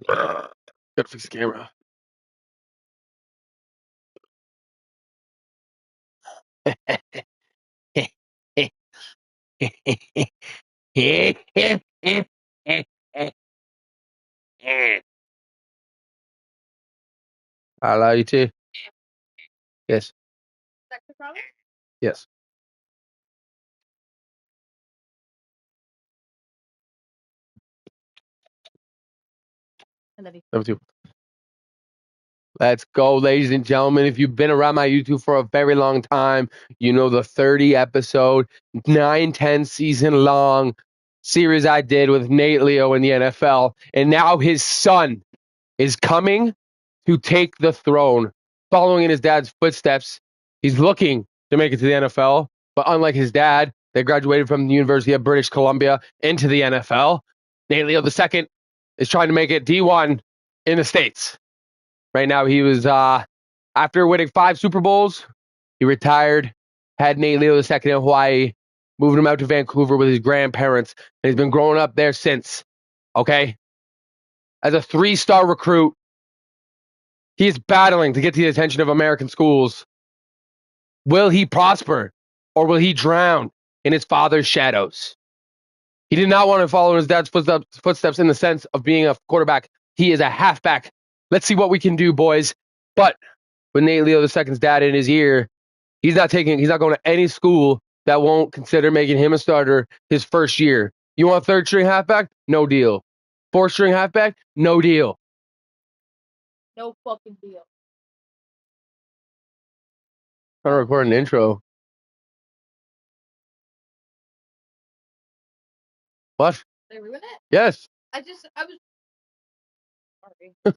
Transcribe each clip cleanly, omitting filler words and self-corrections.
Gotta fix the camera. I allow you to. Yes. Yes. Number two. Let's go, ladies and gentlemen. If you've been around my YouTube for a very long time, you know the 30 episode, 9-10 season long series I did with Nate Leo in the NFL. And now his son is coming to take the throne, following in his dad's footsteps. He's looking to make it to the NFL, but unlike his dad, that graduated from the University of British Columbia into the NFL, Nate Leo II is trying to make it D1 in the States. Right now, he was, after winning 5 Super Bowls, he retired, had Nate Leo II in Hawaii, moved him out to Vancouver with his grandparents, and he's been growing up there since, okay? As a 3-star recruit, he is battling to get to the attention of American schools. Will he prosper, or will he drown in his father's shadows? He did not want to follow in his dad's footsteps in the sense of being a quarterback. He is a halfback. Let's see what we can do, boys. But with Nate Leo II's dad in his ear, he's not going to any school that won't consider making him a starter his first year. You want 3rd-string halfback? No deal. 4th-string halfback? No deal. No fucking deal. I'm trying to record an intro. What? Did I ruin it? Yes. I was. Sorry.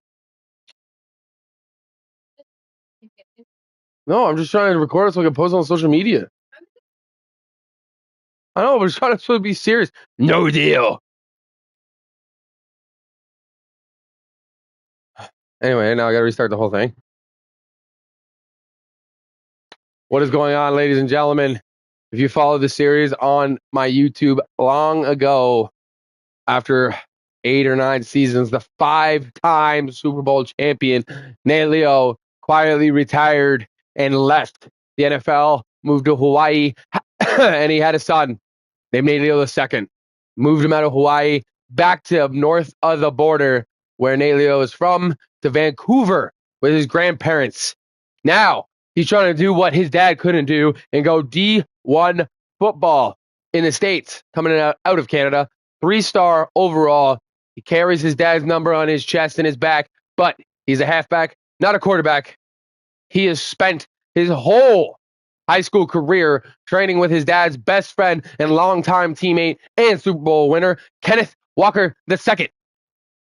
No, I'm just trying to record it so I can post it on social media. I know, but it's trying to be serious. No deal. Anyway, now I gotta restart the whole thing. What is going on, ladies and gentlemen? If you followed the series on my YouTube long ago, after 8 or 9 seasons, the 5-time Super Bowl champion, Nate Leo, quietly retired and left the NFL, moved to Hawaii, and he had a son named Nate Leo II. Moved him out of Hawaii back to north of the border, where Nate Leo is from, to Vancouver with his grandparents. Now, he's trying to do what his dad couldn't do and go D1 football in the States, coming out of Canada. 3-star overall. He carries his dad's number on his chest and his back, but he's a halfback, not a quarterback. He has spent his whole high school career training with his dad's best friend and longtime teammate and Super Bowl winner, Kenneth Walker II.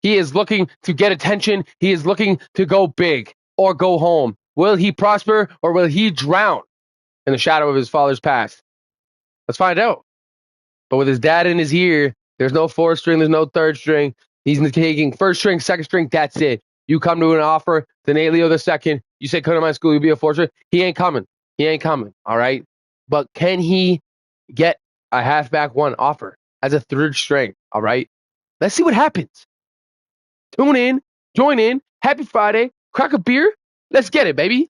He is looking to get attention. He is looking to go big or go home. Will he prosper or will he drown in the shadow of his father's past? Let's find out. But with his dad in his ear, there's no 4th string, there's no 3rd string. He's taking 1st string, 2nd string, that's it. You come to an offer to Nate Leo II, you say, come to my school, you'll be a 4th string. He ain't coming. He ain't coming, all right? But can he get a halfback 1 offer as a 3rd string, all right? Let's see what happens. Tune in, join in, happy Friday, crack a beer, let's get it, baby.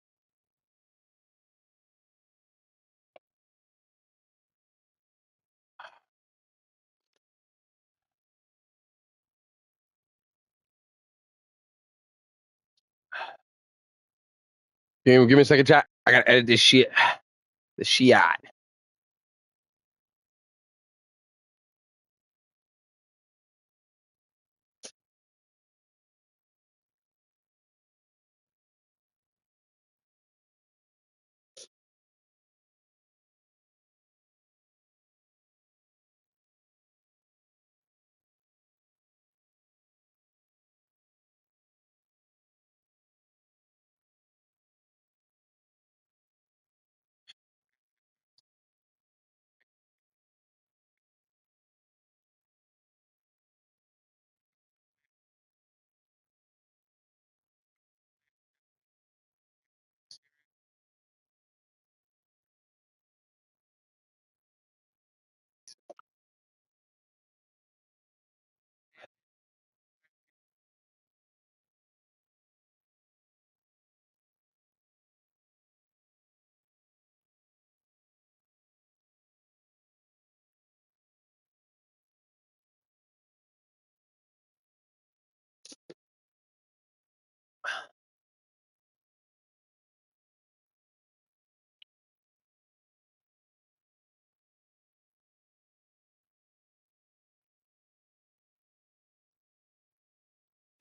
Give me a second, chat. I gotta edit this shit. The shit.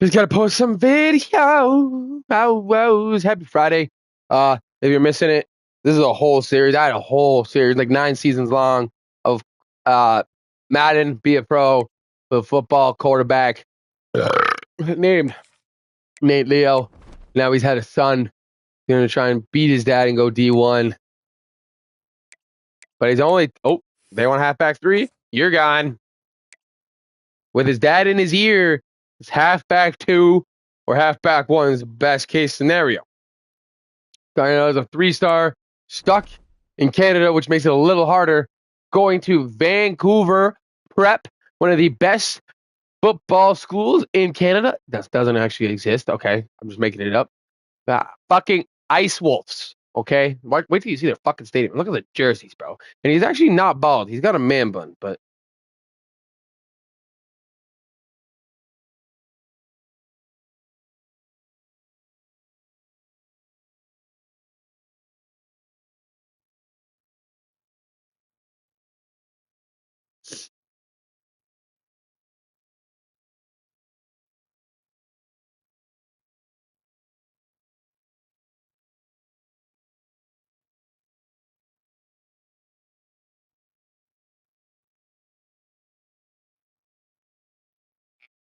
Just gotta post some video. Happy Friday. If you're missing it, this is a whole series. I had a whole series, like 9 seasons long, of Madden, be a pro, the football quarterback named Nate Leo. Now he's had a son. He's gonna try and beat his dad and go D1. But he's only they want halfback 3. You're gone. With his dad in his ear, it's halfback 2 or halfback 1 is the best case scenario. Is a 3-star, stuck in Canada, which makes it a little harder. Going to Vancouver Prep, one of the best football schools in Canada. That doesn't actually exist. Okay, I'm just making it up. Fucking Ice Wolves. Okay, wait till you see their fucking stadium. Look at the jerseys, bro. And he's actually not bald. He's got a man bun, but.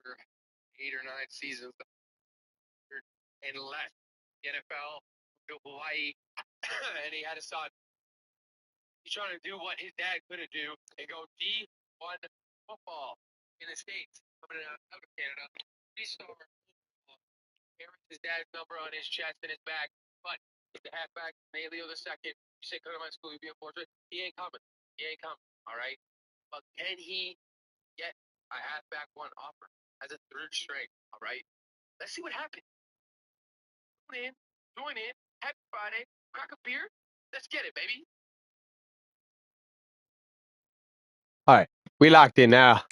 For 8 or 9 seasons and left the NFL to Hawaii, and he had a son. He's trying to do what his dad couldn't do and go D1 football in the States, coming out of Canada. 3-star, carries his dad's number on his chest and his back, but the halfback, Leo the second, you say, come to my school, you'd be a portrait. He ain't coming. He ain't coming, all right? But can he get a halfback 1 offer as a 3rd string, all right? Let's see what happens. Join in, happy Friday, crack a beer, let's get it, baby. All right, we locked in now.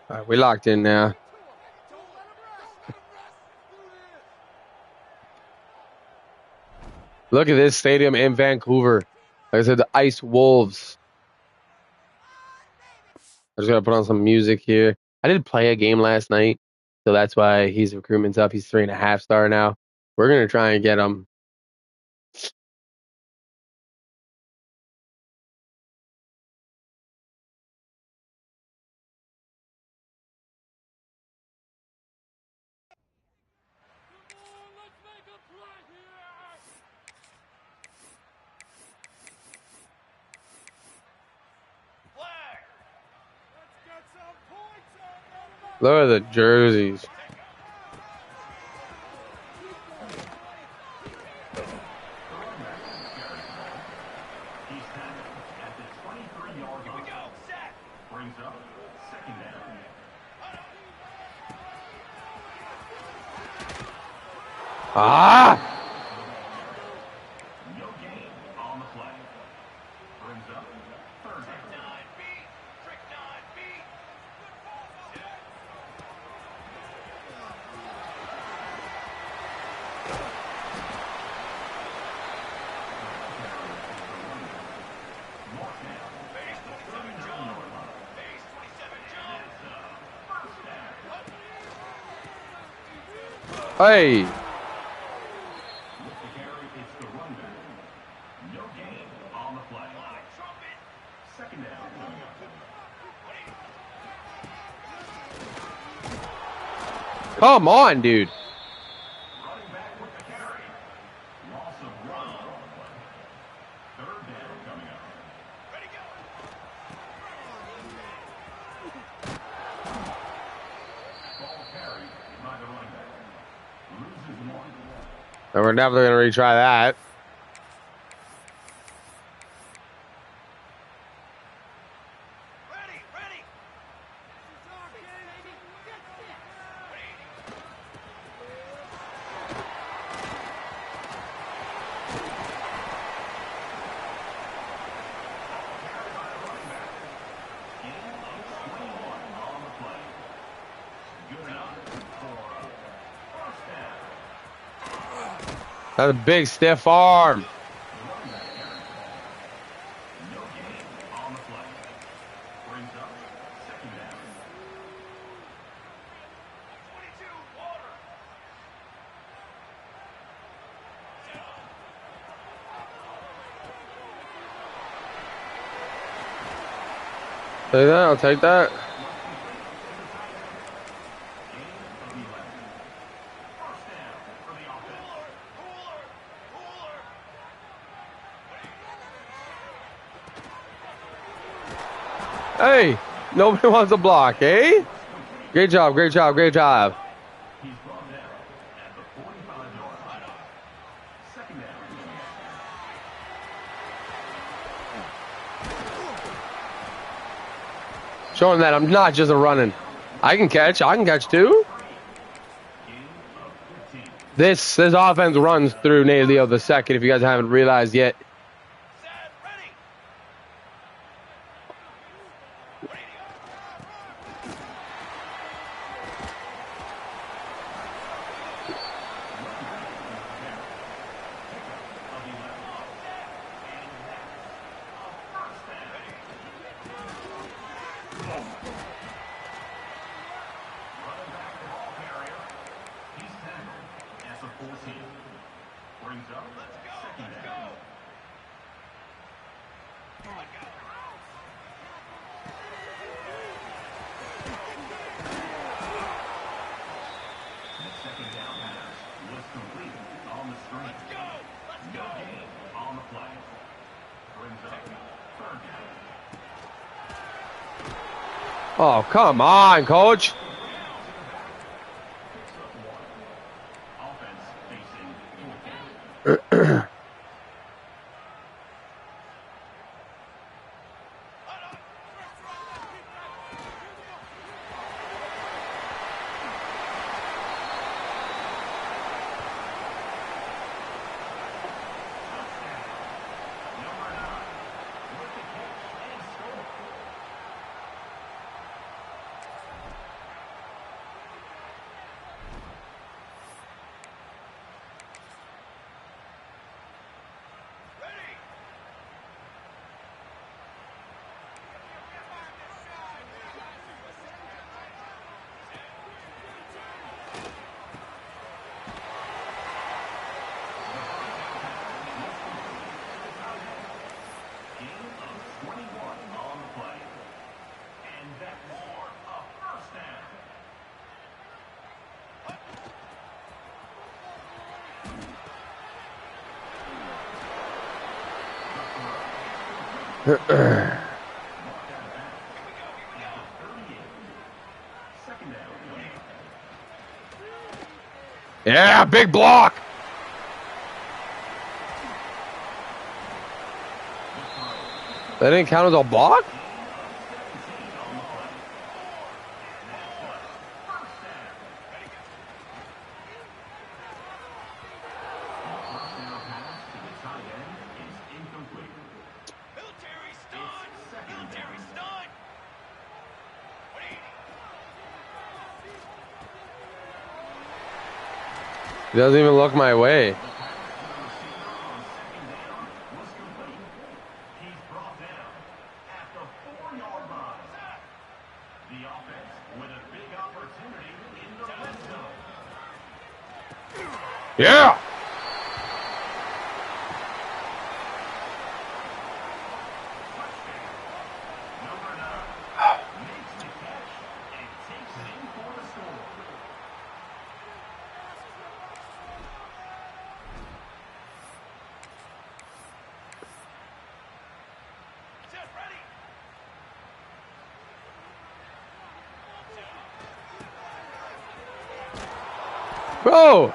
All right, we locked in now. Look at this stadium in Vancouver. Like I said, the Ice Wolves. I just gotta put on some music here. I did play a game last night, so that's why his recruitment's up. He's 3.5 star now. We're gonna try and get him. Look at the jerseys. Ah! Hey! Come on, dude. And we're definitely going to retry that. That's a big stiff arm. Take that, I'll take that. Hey, nobody wants to block, eh? Great job, great job, great job. Showing that I'm not just a running. I can catch too. This offense runs through Nate Leo the second, if you guys haven't realized yet. Oh, come on, coach. Yeah, big block. That didn't count as a block? He doesn't even look my way. Yeah. Bro,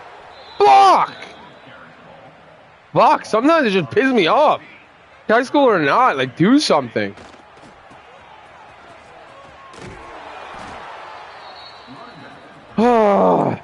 block! Block. Sometimes it just pisses me off. High school or not, like, do something. Oh.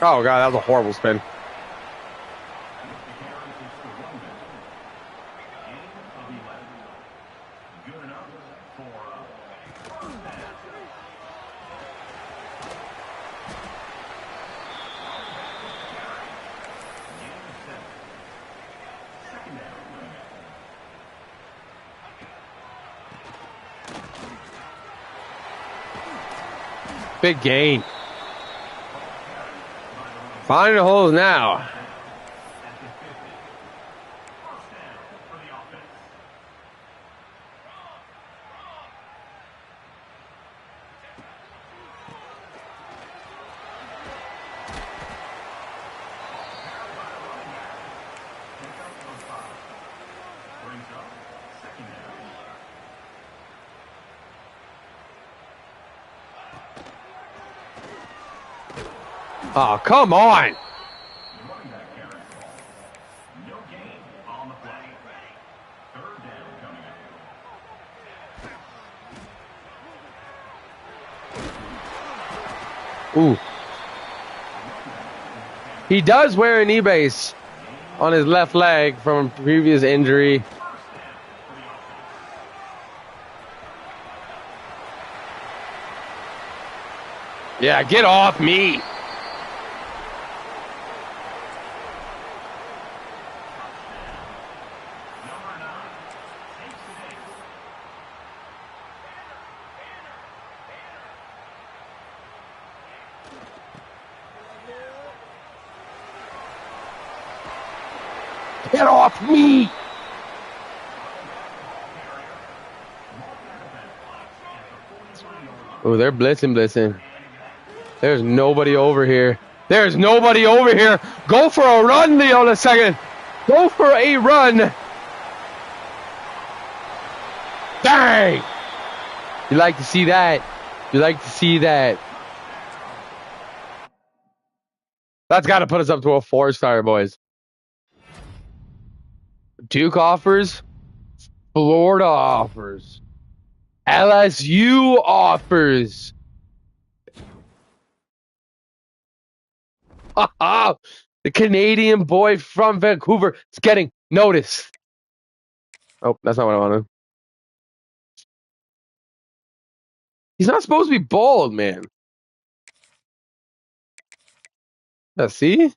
Oh, God, that was a horrible spin. Big gain. Finding the holes now. Oh, come on. Ooh. He does wear an E-base on his left leg from a previous injury. Yeah, get off me. Get off me! Oh, they're blitzing. There's nobody over here. There's nobody over here. Go for a run, Leo, in a second. Go for a run. Dang! You like to see that? You like to see that? That's got to put us up to a 4-star, boys. Duke offers. Florida offers. LSU offers. The Canadian boy from Vancouver is getting noticed. Oh, that's not what I wanted. He's not supposed to be bald, man. See?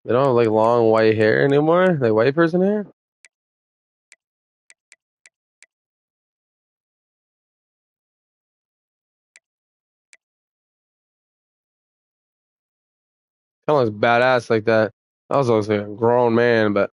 They don't have like long white hair anymore? Like white person hair? Kind of looks badass like that. I was looks like a grown man, but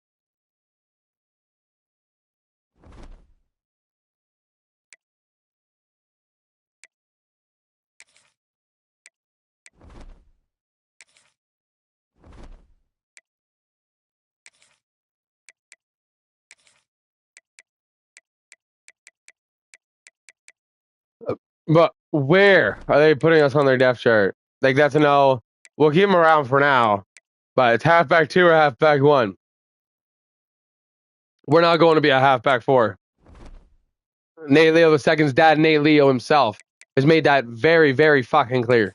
where are they putting us on their depth chart? Like that's a no. We'll keep him around for now, but it's halfback 2 or halfback 1. We're not going to be a halfback 4. Nate Leo II's dad, Nate Leo himself, has made that very, very fucking clear.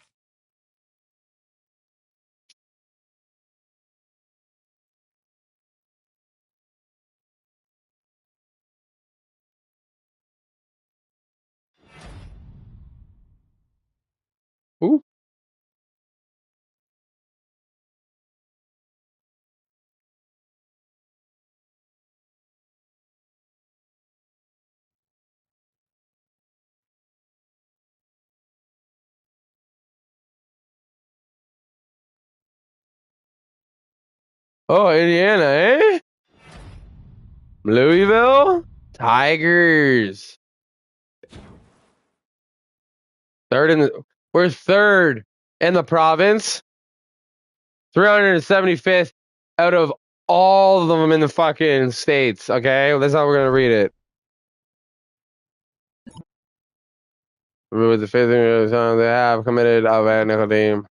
Ooh. Oh, Indiana, eh? Louisville? Tigers. We're third in the province. 375th out of all of them in the fucking states. Okay, that's how we're gonna read it. With the fifth they have committed of a nickel team.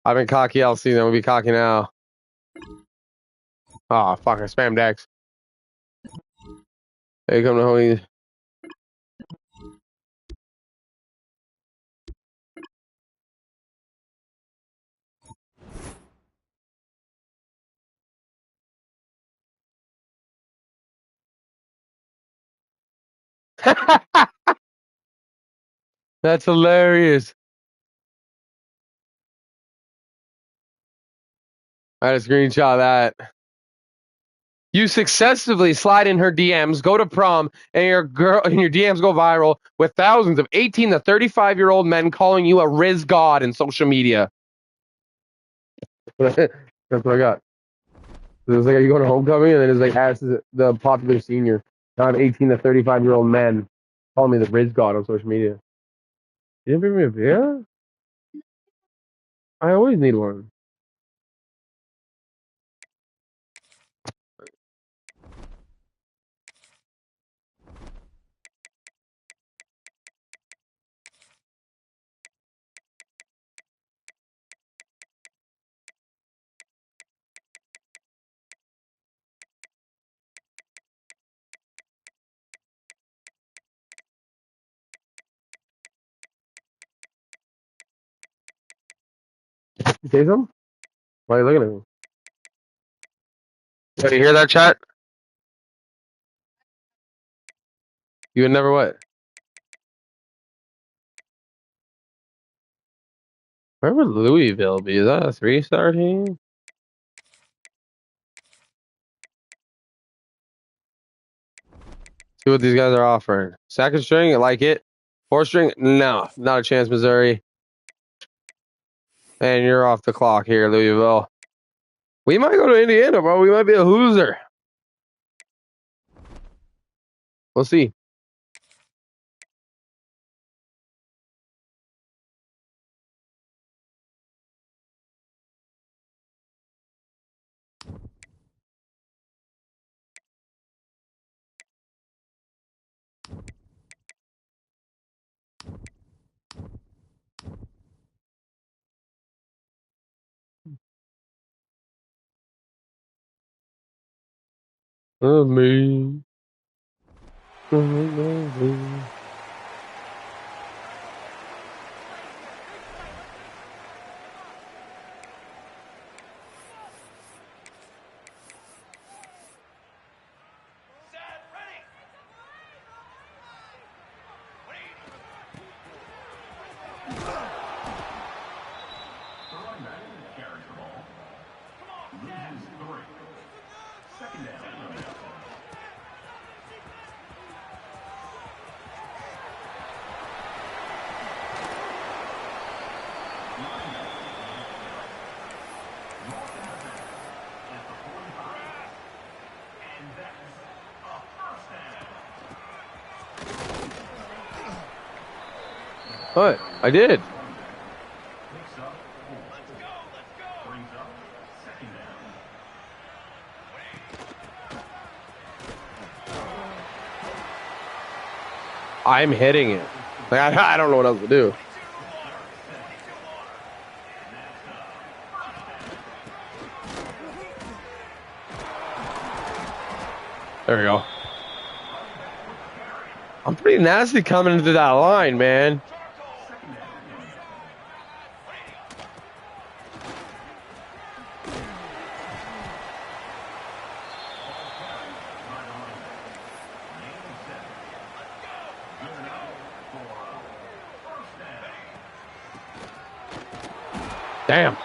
I've been cocky all season. We'll be cocky now. Oh, fuck, I spammed X. Hey, come to homie. That's hilarious. I had a screenshot of that. You successfully slide in her DMs, go to prom, and your DMs go viral with thousands of 18 to 35-year-old men calling you a Riz god in social media. That's what I got. So it's like, are you going to homecoming? And then it's like, as the popular senior. Now I have 18 to 35-year-old men calling me the Riz god on social media. You didn't bring me a beer? I always need one. You say something? Why are you looking at me? Did you hear that, chat? You would never what? Where would Louisville be? Is that a 3-star team? See what these guys are offering. Second string, I like it. 4th string, no, not a chance, Missouri. And you're off the clock here, Louisville. We might go to Indiana, bro. We might be a loser. We'll see. Me. What? I did. I'm hitting it. Like, I don't know what else to do. There we go. I'm pretty nasty coming into that line, man. Damn.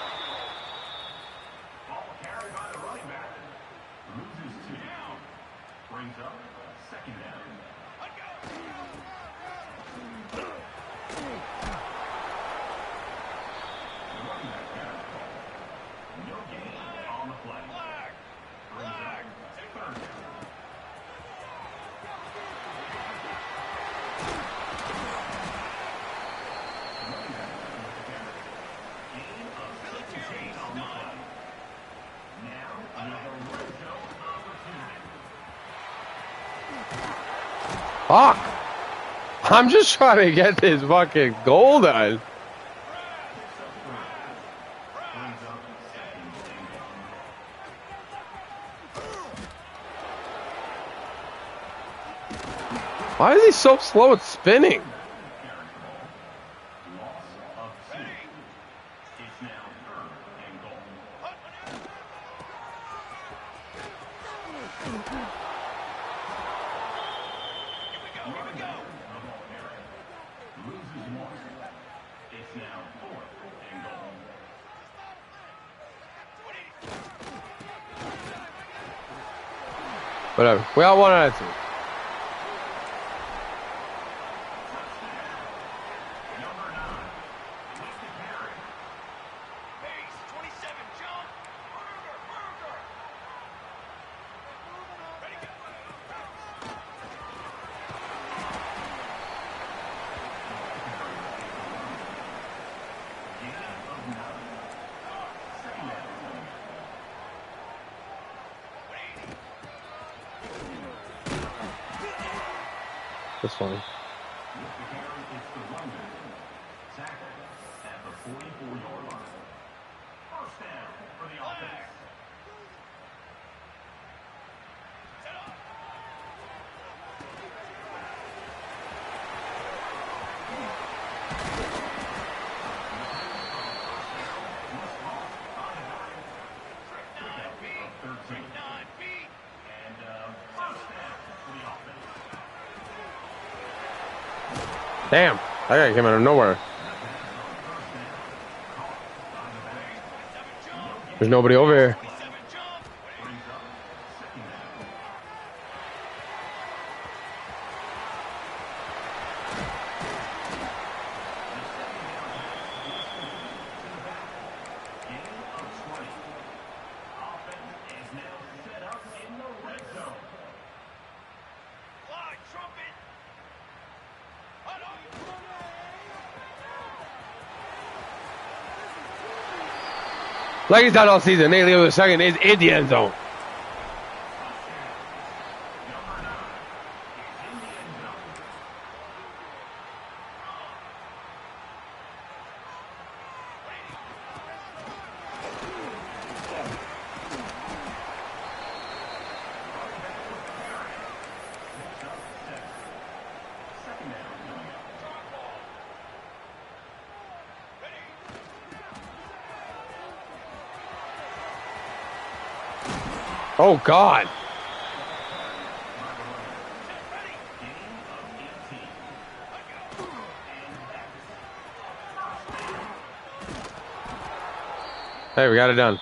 Fuck. I'm just trying to get this fucking goal done. Why is he so slow at spinning? Whatever. We got 1 out of 2. That's funny. Damn, that guy came out of nowhere. There's nobody over here. Like he's done all season, Nate Leo II is in the end zone. Oh, God. Hey, we got it done.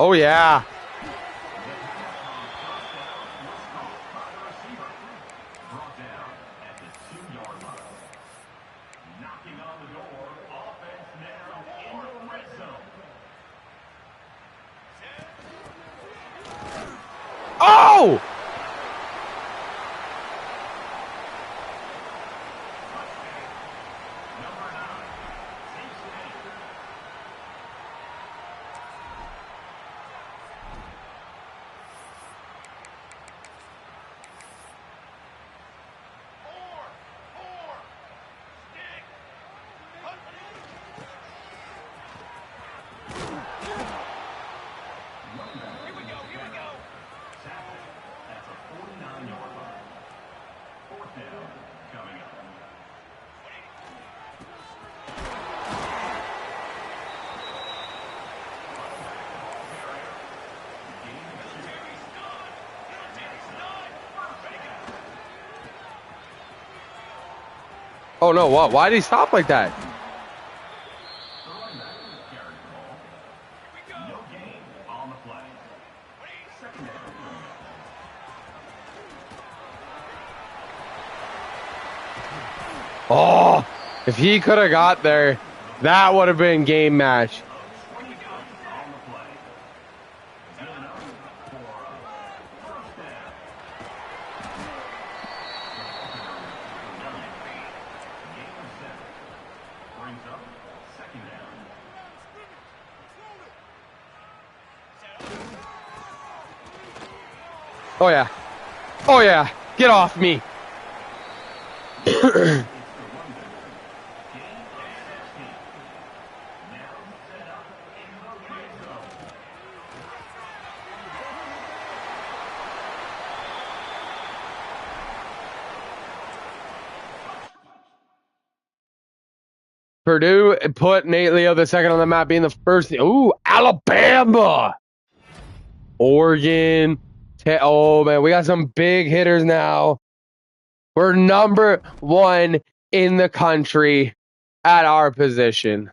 Oh, yeah. Oh! Oh, no, what? Why did he stop like that? Oh, if he could have got there, that would have been game match. Oh, yeah. Oh, yeah. Get off me. Purdue put Nate Leo the second on the map, being the first. Ooh, Alabama. Oregon. Oh, man, we got some big hitters now. We're number one in the country at our position.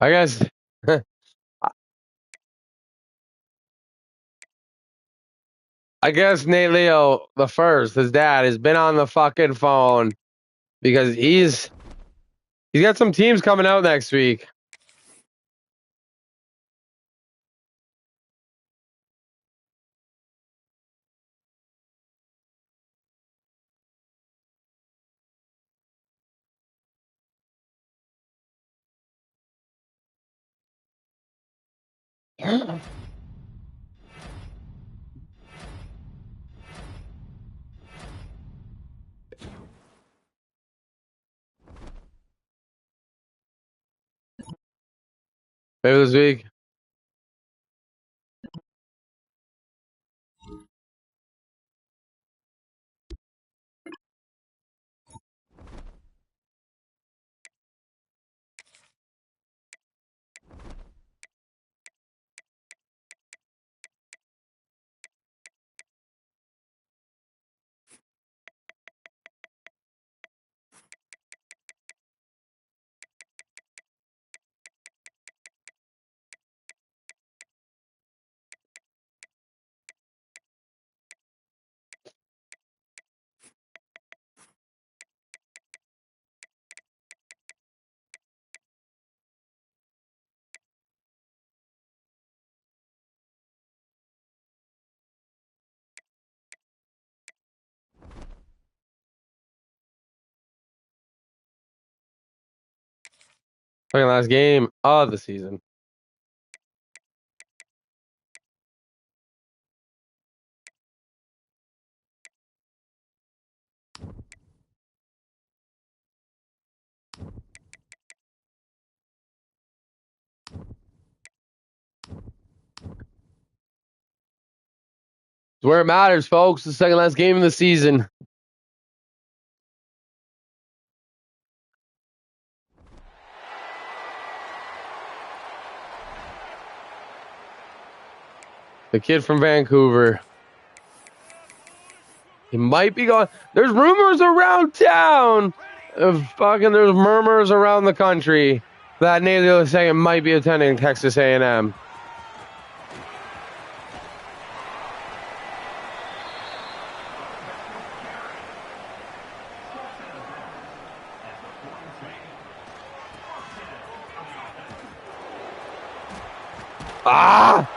I guess. I guess Nate Leo the first, his dad, has been on the fucking phone because he's got some teams coming out next week. Maybe this week. Fucking last game of the season. It's where it matters, folks. The second last game of the season. The kid from Vancouver. He might be gone. There's rumors around town. There's murmurs around the country that Nate Leo II might be attending Texas A&M. Ah!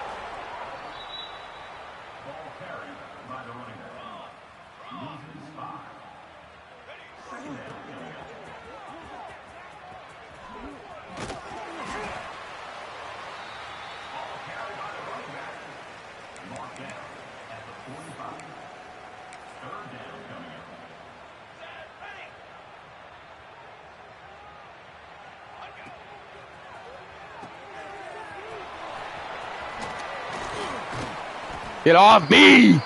Get off me!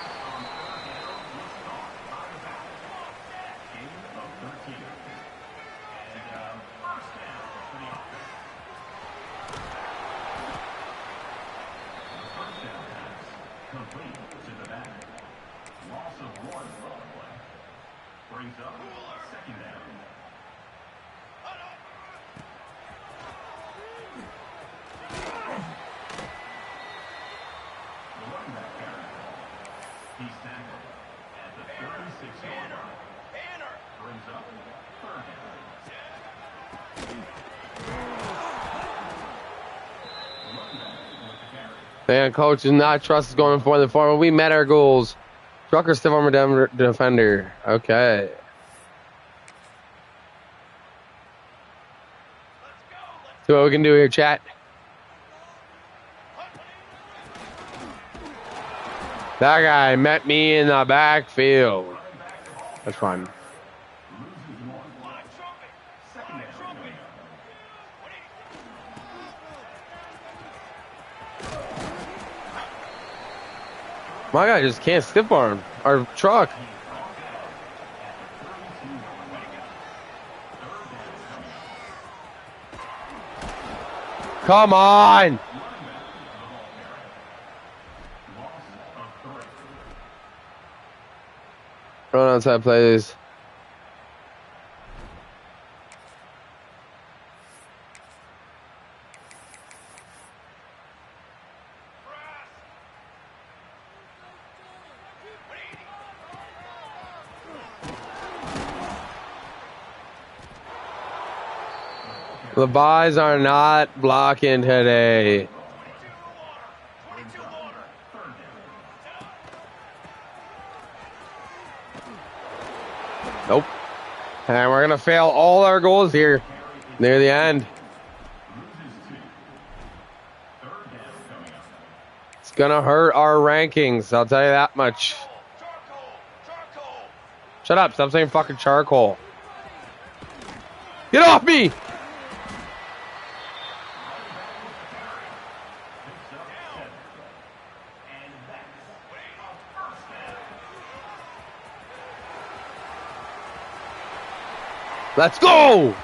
Man, coach does not trust us going for the forward. We met our goals. Trucker, stiff armor defender. Okay. See what we can do here, chat. That guy met me in the backfield. That's fine. My guy just can't stiff arm our truck. Come on. Run outside plays. The buys are not blocking today. Nope. And we're going to fail all our goals here near the end. It's going to hurt our rankings. I'll tell you that much. Shut up. Stop saying fucking charcoal. Get off me! Let's go!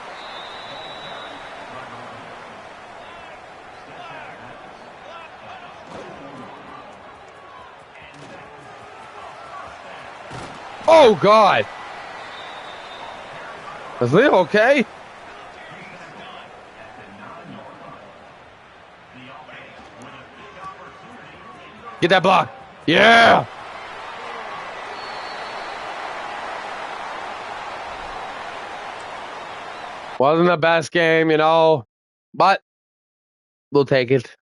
Oh, God. Is Leo okay? Get that block. Yeah! Wasn't the best game, you know, but we'll take it.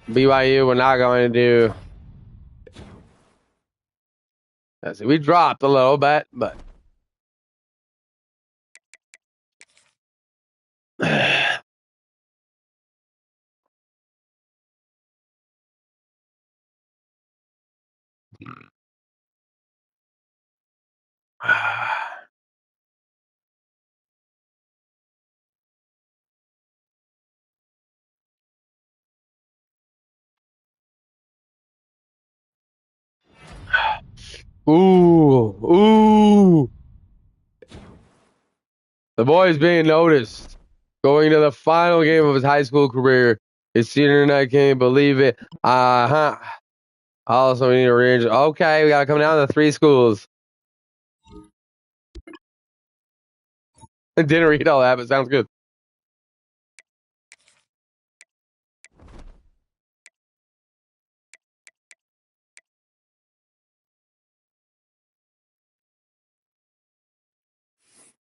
BYU, we're not going to do. Let's see, we dropped a little bit, but. Ooh. The boy's being noticed. Going to the final game of his high school career. His senior night, can't believe it. Also, we need to rearrange. Okay, we got to come down to 3 schools. I didn't read all that, but sounds good.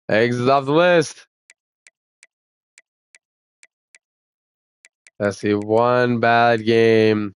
Eggs is off the list. Let's see, one bad game.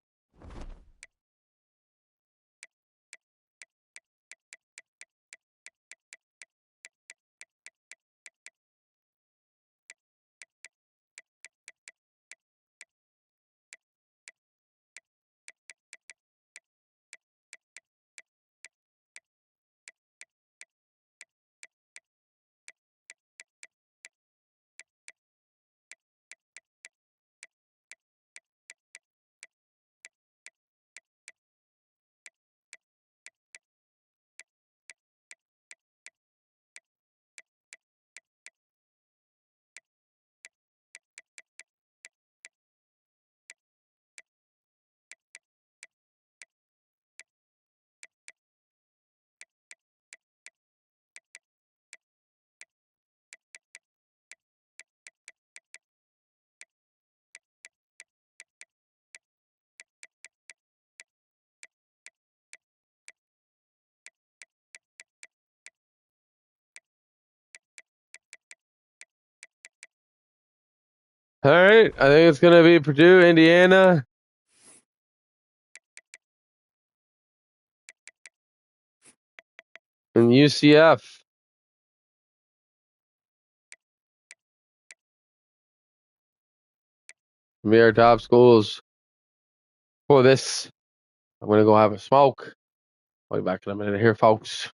All right, I think it's gonna be Purdue, Indiana. And UCF. Be our top schools for this. I'm gonna go have a smoke. I'll be back in a minute here, folks.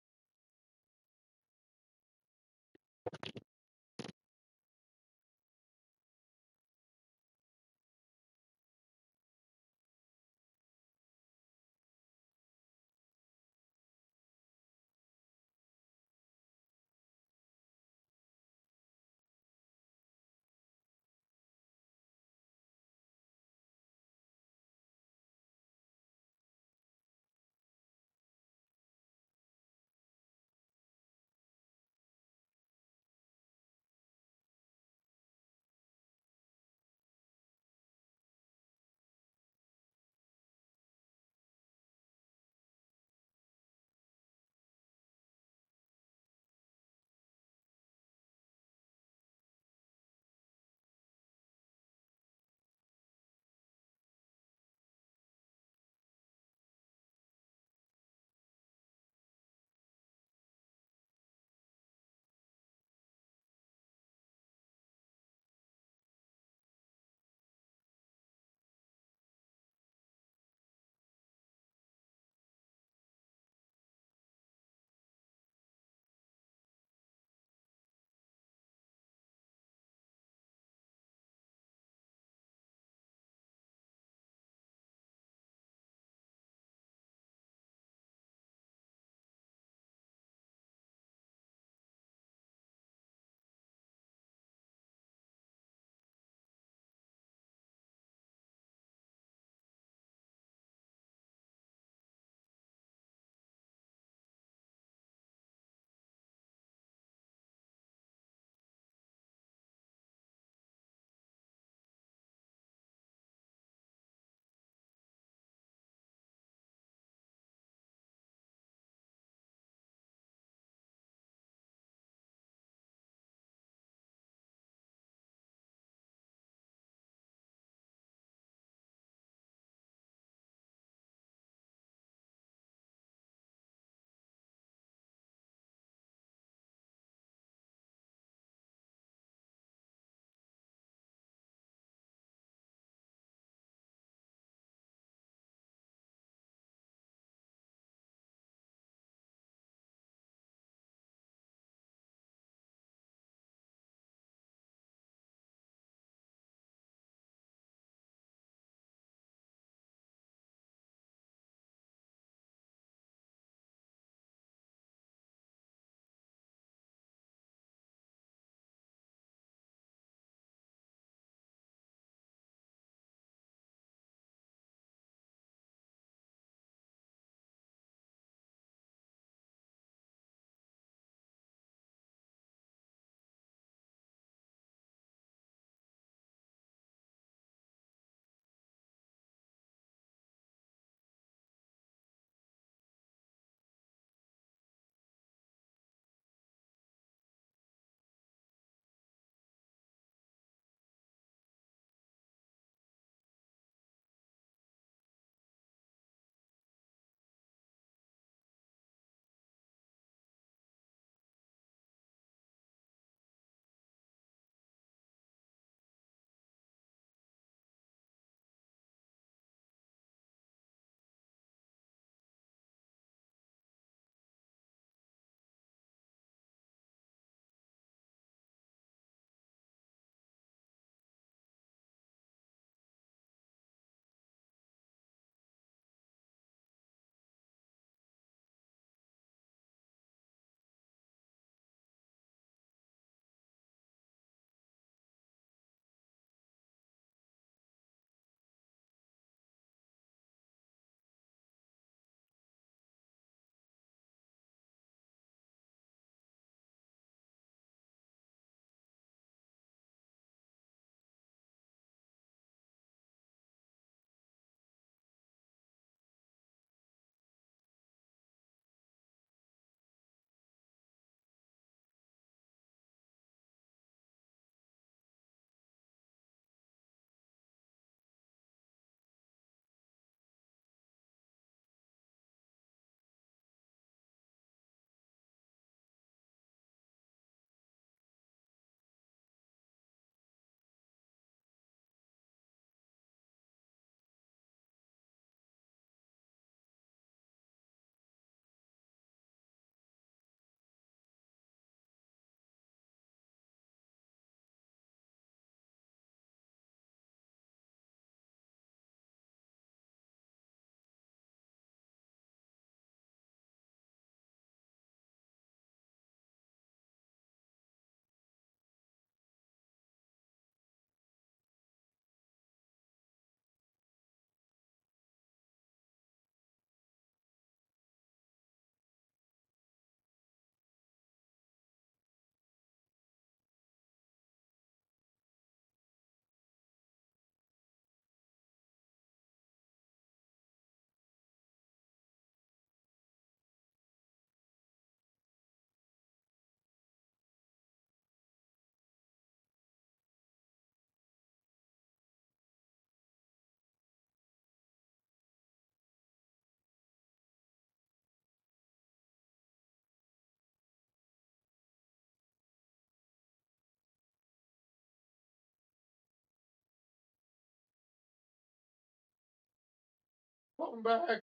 Welcome back.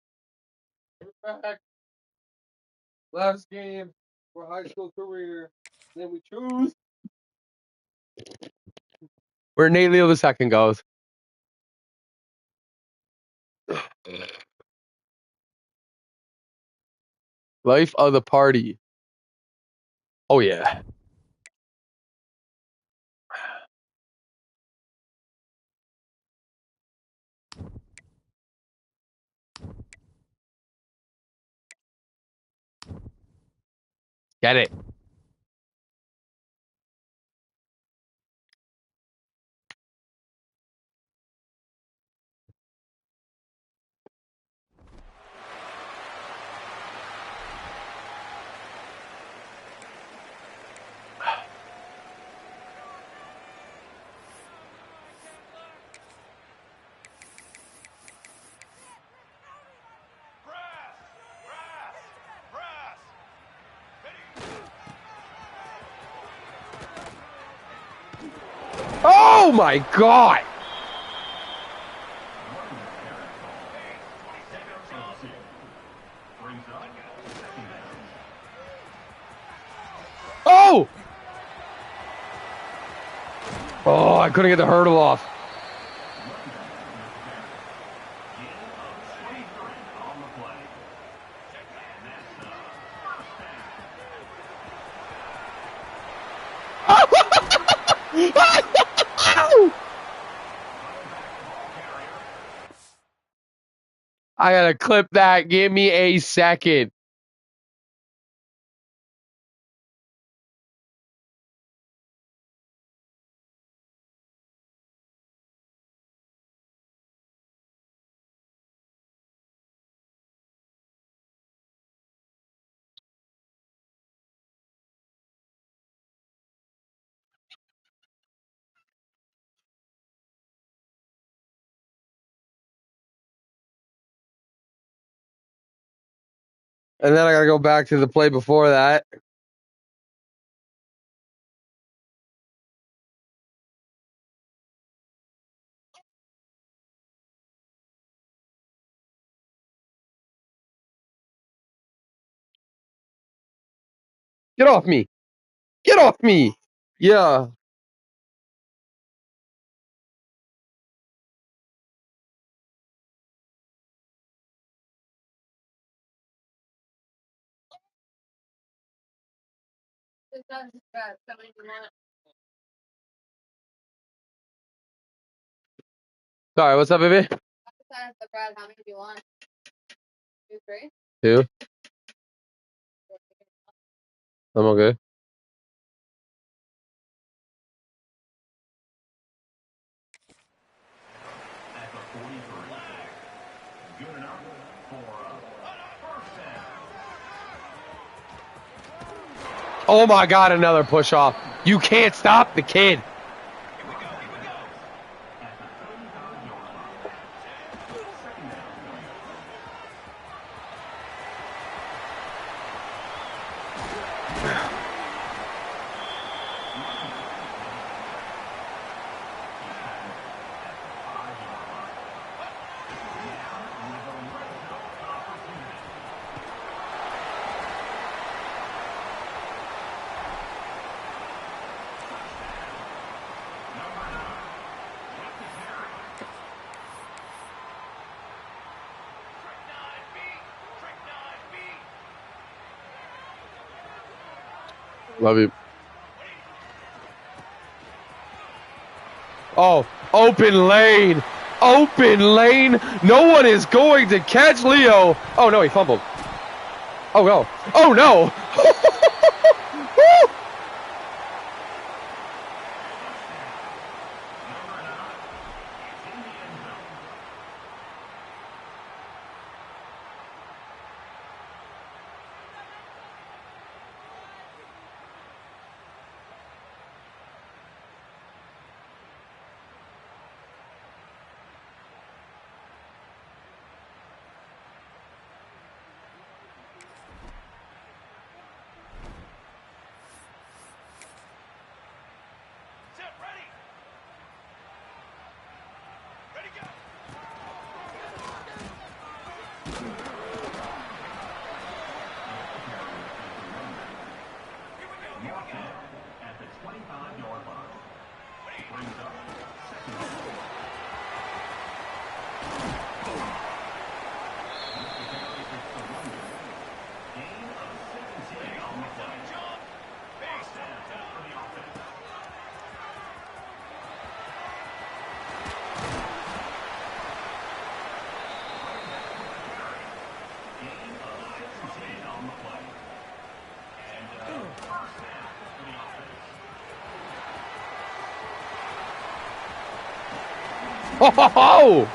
We're back. Last game for high school career. Then we choose where Nate Leo the second goes. Life of the party. Oh yeah. Get it. Oh my God. Oh! Oh, I couldn't get the hurdle off. I gotta clip that. Give me a second. And then I gotta go back to the play before that. Get off me. Get off me. Yeah. This sounds bad. How many do you want? Sorry, what's up, baby? Besides the bread, how many do you want? 2, 3? 2. I'm okay. Oh my God, another push off. You can't stop the kid. Love you. Oh, open lane. Open lane. No one is going to catch Leo. Oh, no, he fumbled. Oh, no. Oh, no. Oh!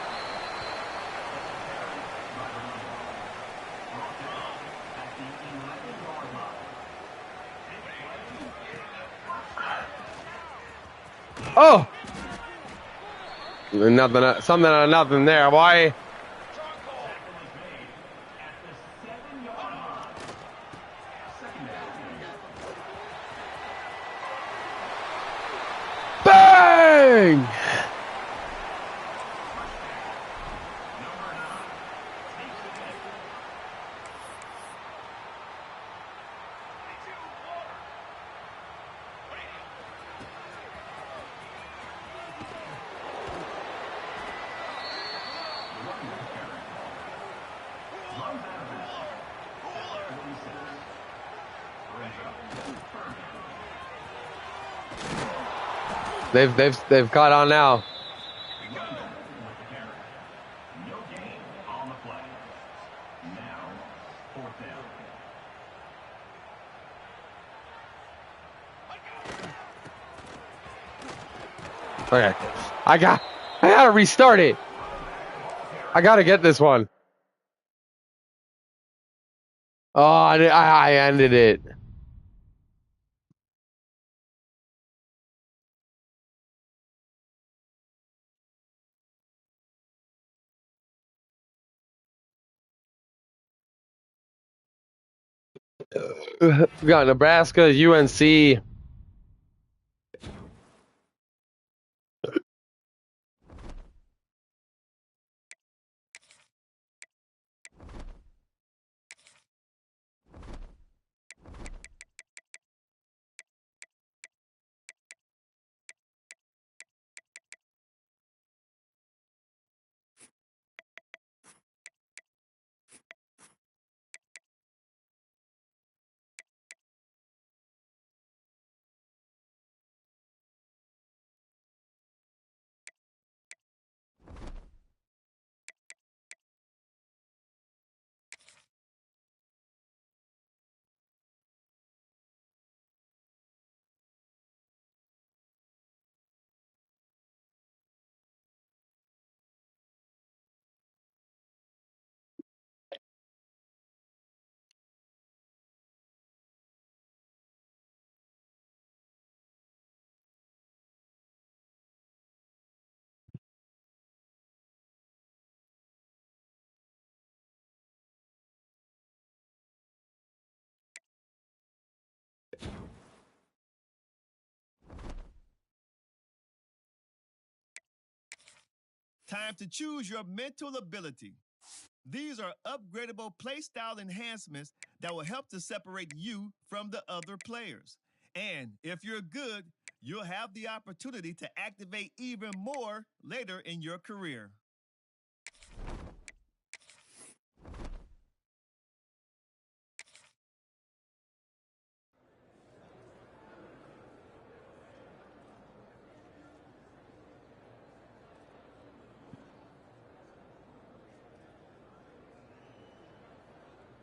Oh! Nothing, something out of nothing there, boy. Bang! They've caught on now. Okay, I gotta restart it. I gotta get this one. Oh, I ended it. We got Nebraska, UNC. Time to choose your mental ability. These are upgradable playstyle enhancements that will help to separate you from the other players. And if you're good, you'll have the opportunity to activate even more later in your career.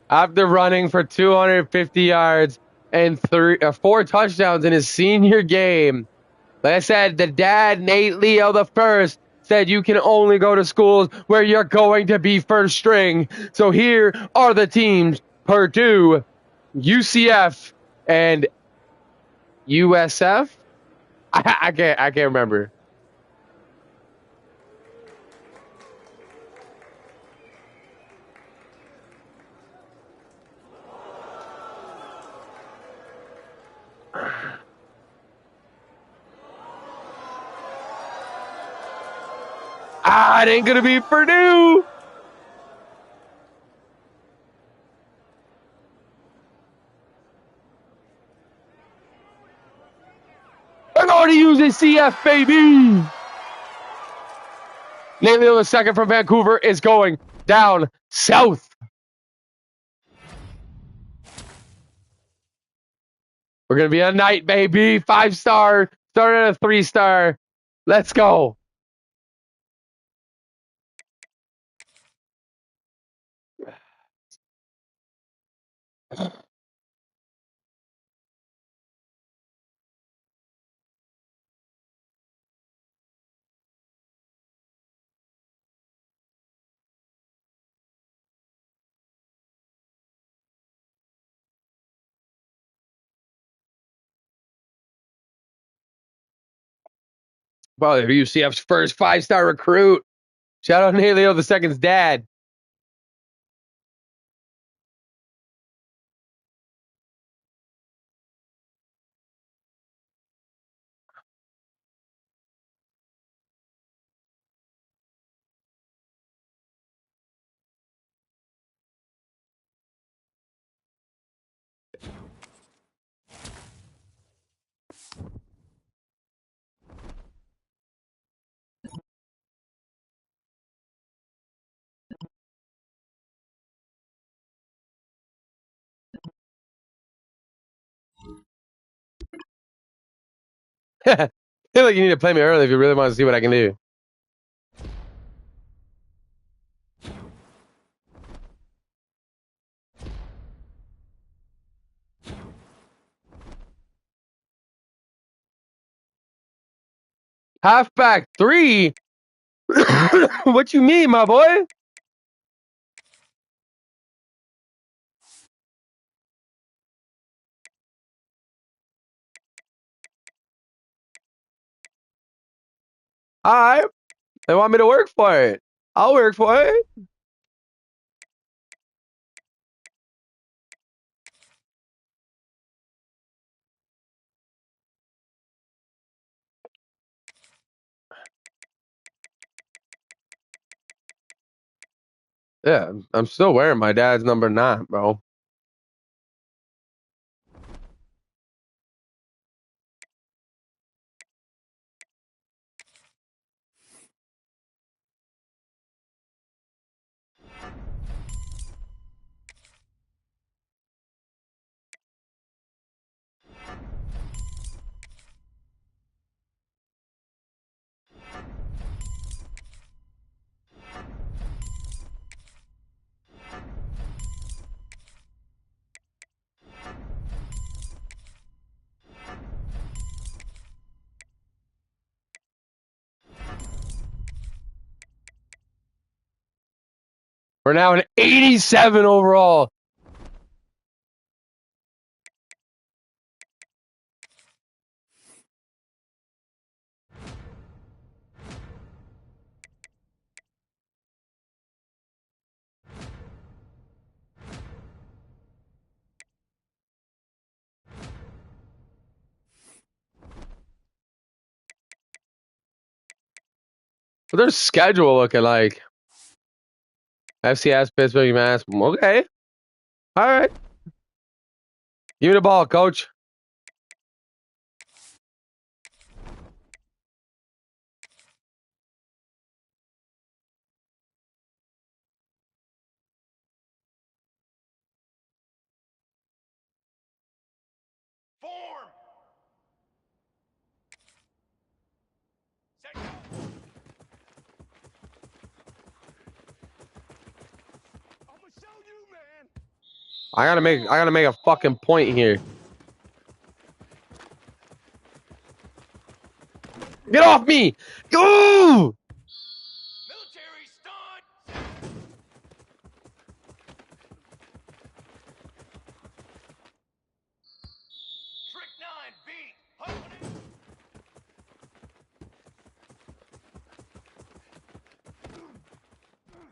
After running for 250 yards and 4 touchdowns in his senior game, like I said, the dad, Nate Leo the first, said you can only go to schools where you're going to be first string. So here are the teams: Purdue, UCF, and USF. I can't remember. It ain't gonna be Purdue. They're going to use his CF, baby. Nate Leo the second from Vancouver is going down south. We're gonna be a night, baby. 5-star, started at a 3-star. Let's go. Probably UCF's first 5-star recruit. Shout out Nate Leo II's dad. I feel like you need to play me early if you really want to see what I can do. Halfback 3? What you mean, my boy? All right. They want me to work for it. I'll work for it. Yeah, I'm still wearing my dad's number 9, bro. We're now an 87 overall. What's their schedule looking like? FCS, Pittsburgh, Mass. Okay. All right. Give me the ball, coach. Form. Set go. I'm gonna show you, man. I gotta make a fucking point here. Get off me! Go! Military stun. Trick 9 beat.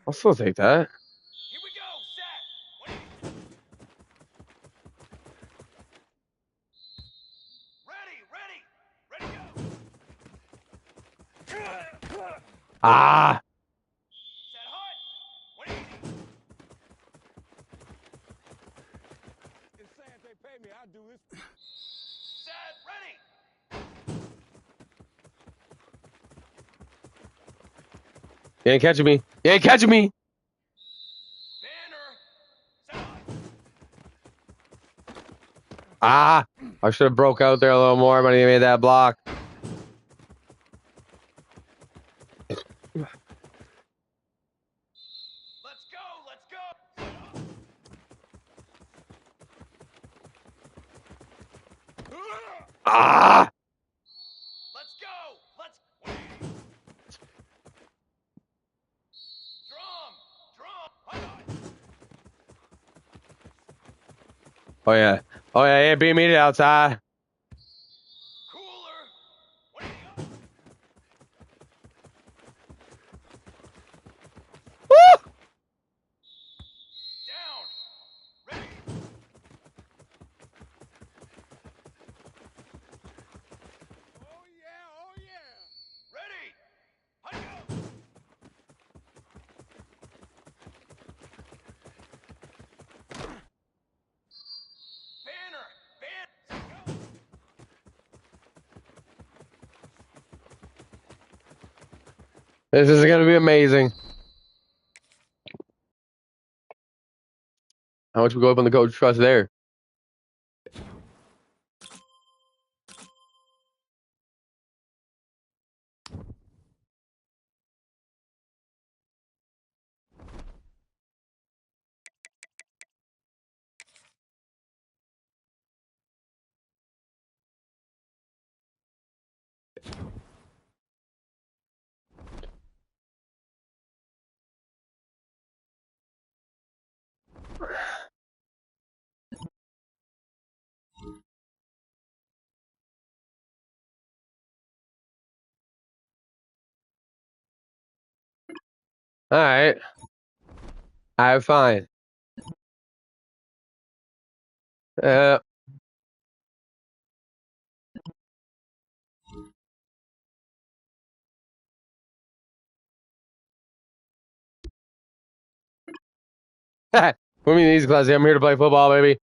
I'll still take that. Here we go. Set. Ready, go. Ah! Set hut. 180. It's sad they pay me. I do this. Set. Ready. You ain't catching me. You ain't catching me. Banner. Set hut. Ah! I should have broke out there a little more, but he made that block. Let's go. Ah! Let's go. Drum. Oh yeah. Oh yeah, yeah, beat me to outside. Cooler. This is going to be amazing. How much we go up on the coach trust there? All right. All right, fine. Uh, put me in these classes. I'm here to play football, baby.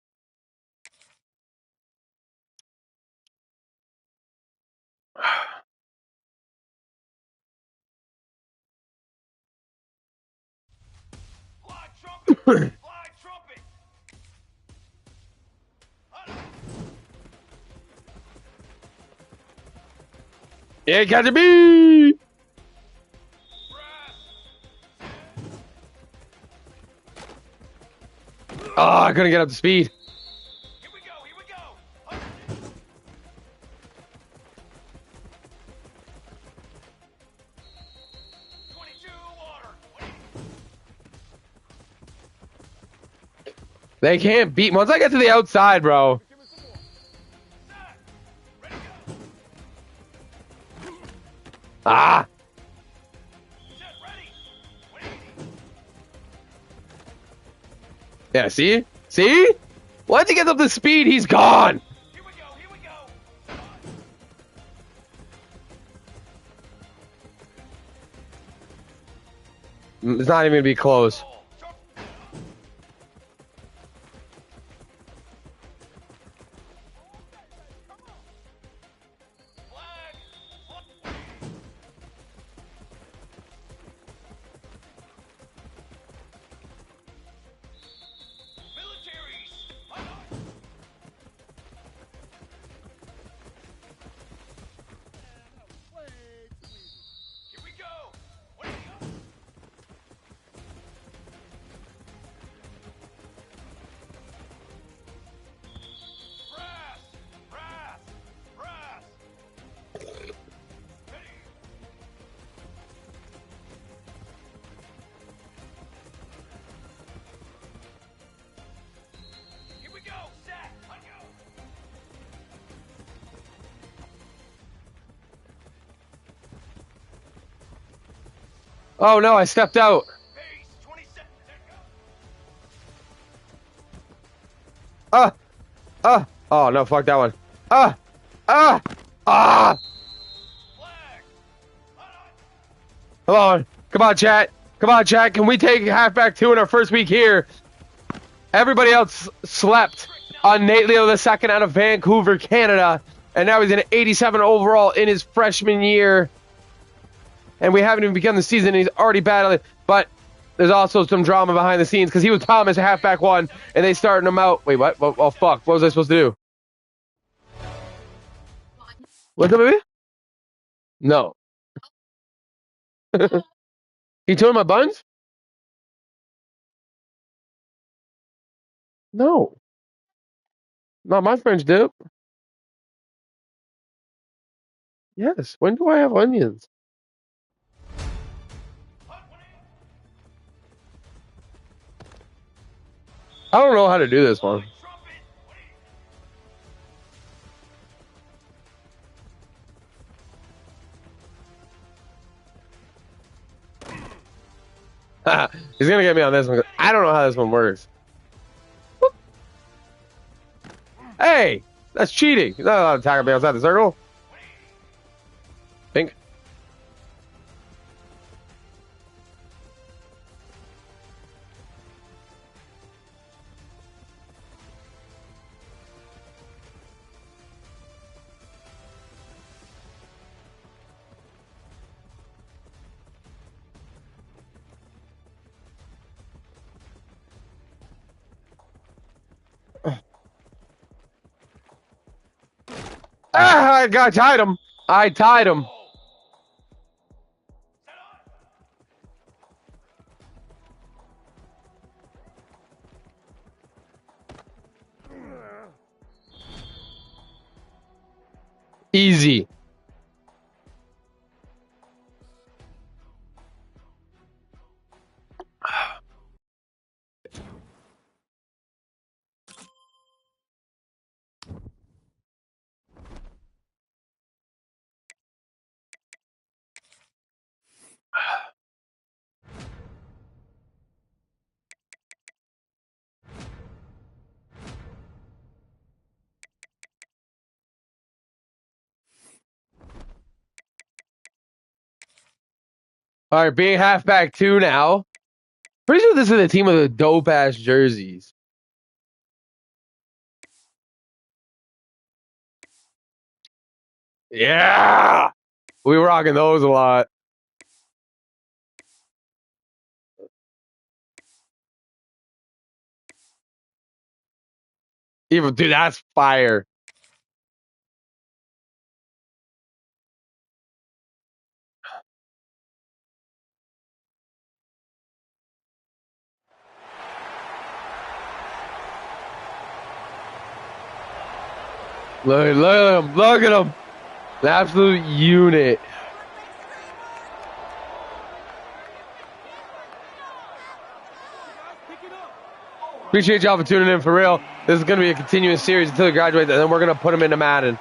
Fly trumpet! Fly trumpet! Yeah, catch a bee! Oh, I couldn't get up to speed. Here we go, here we go! They can't beat. Once I get to the outside, bro. Ah. Yeah, see? See? Once he gets up to speed, he's gone. Here we go, here we go! It's not even gonna be close. Here we go! Brass! Brass! Brass! Here we go! Set! Let go! Oh no, I stepped out. Base 27. Oh no, fuck that one. Ah. Flag! Come on. Come on, chat. Come on, chat. Can we take halfback 2 in our first week here? Everybody else slept on Nate Leo II out of Vancouver, Canada. And now he's an 87 overall in his freshman year. And we haven't even begun the season, and he's already battling. But there's also some drama behind the scenes because he was Thomas halfback 1, and they started him out. Wait, what? Oh, fuck. What was I supposed to do? What's up, baby? No. He turned my buns? No. Not my French dip. Yes. When do I have onions? I don't know how to do this one. He's gonna get me on this one. I don't know how this one works. Hey, that's cheating. He's not allowed to tackle me outside the circle. Pink. I tied him. I tied him. Easy. All right, being halfback 2 now. Pretty sure this is a team with the dope ass jerseys. Yeah, we were rocking those a lot. Even dude, that's fire. Look at him. Look at him. An absolute unit. Appreciate y'all for tuning in for real. This is going to be a continuous series until he graduates, and then we're going to put him into Madden.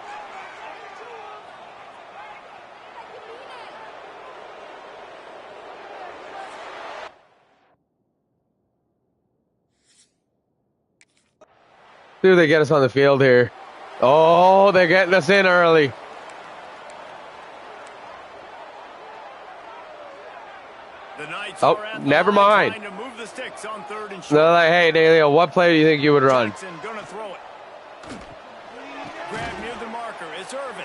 See if they get us on the field here. Oh, they're getting us in early. Oh, never mind. They're like, hey, Dalio, what play do you think you would run? Gonna throw it. Grab near the marker. It's Irvin.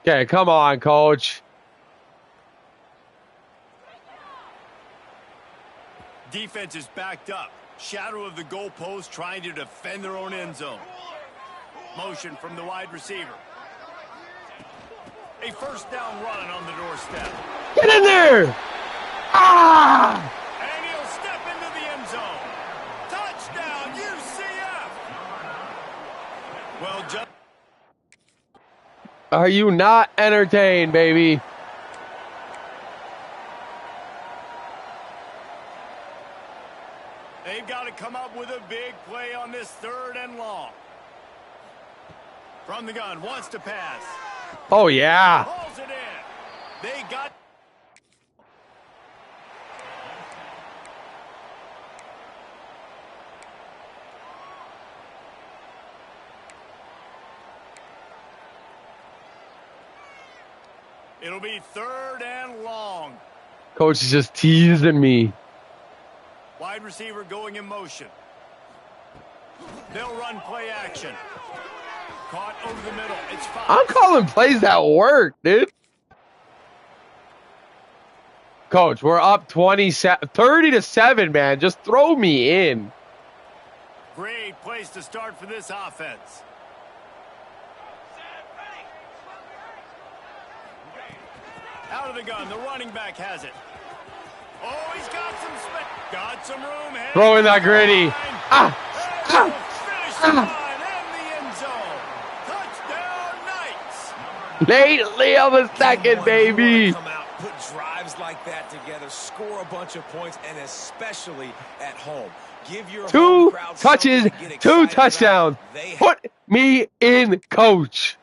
Okay, come on, coach. Defense is backed up. Shadow of the goalpost trying to defend their own end zone. Motion from the wide receiver. A first down run on the doorstep. Get in there! Ah! And he'll step into the end zone. Touchdown, UCF! Well, just... Are you not entertained, baby? They've got to come up with a big play on this 3rd and long. From the gun, wants to pass. Oh, yeah. Pulls it in. They got... It'll be 3rd and long. Coach is just teasing me. Wide receiver going in motion. They'll run play action. Caught over the middle. It's 5. I'm calling plays that work, dude. Coach, we're up 30-7, man. Just throw me in. Great place to start for this offense. Out of the gun. The running back has it. Oh, he's got some space. Got some room. Throw in that gritty. Finish the line and the end zone. Touchdown, Knights. Late on the second, baby. Come out, put drives like that together, score a bunch of points, and especially at home. Give your 2 touches, 2 touchdowns. Put me in, coach.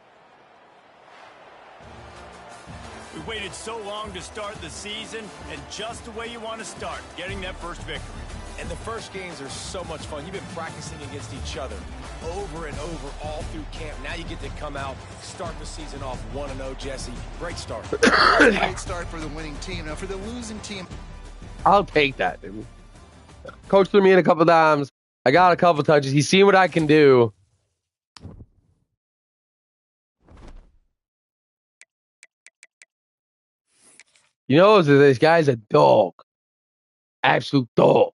We waited so long to start the season, and just the way you want to start, getting that first victory. And the first games are so much fun. You've been practicing against each other over and over all through camp. Now you get to come out, start the season off 1-0, Jesse. Great start. Great start for the winning team. Now for the losing team. I'll take that, dude. Coach threw me in a couple times. I got a couple touches. He's seen what I can do. You know, this guy's a dog. Absolute dog.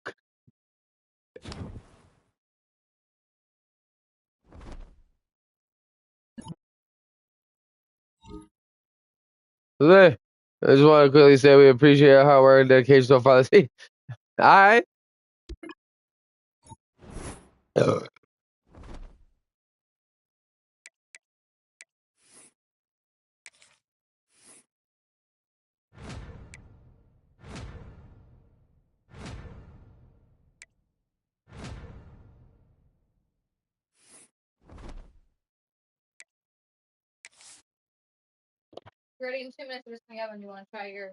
I just want to quickly say we appreciate your hard work and dedication so far this week. All right. We're ready in 2 minutes. We're just gonna have. And you want to try your?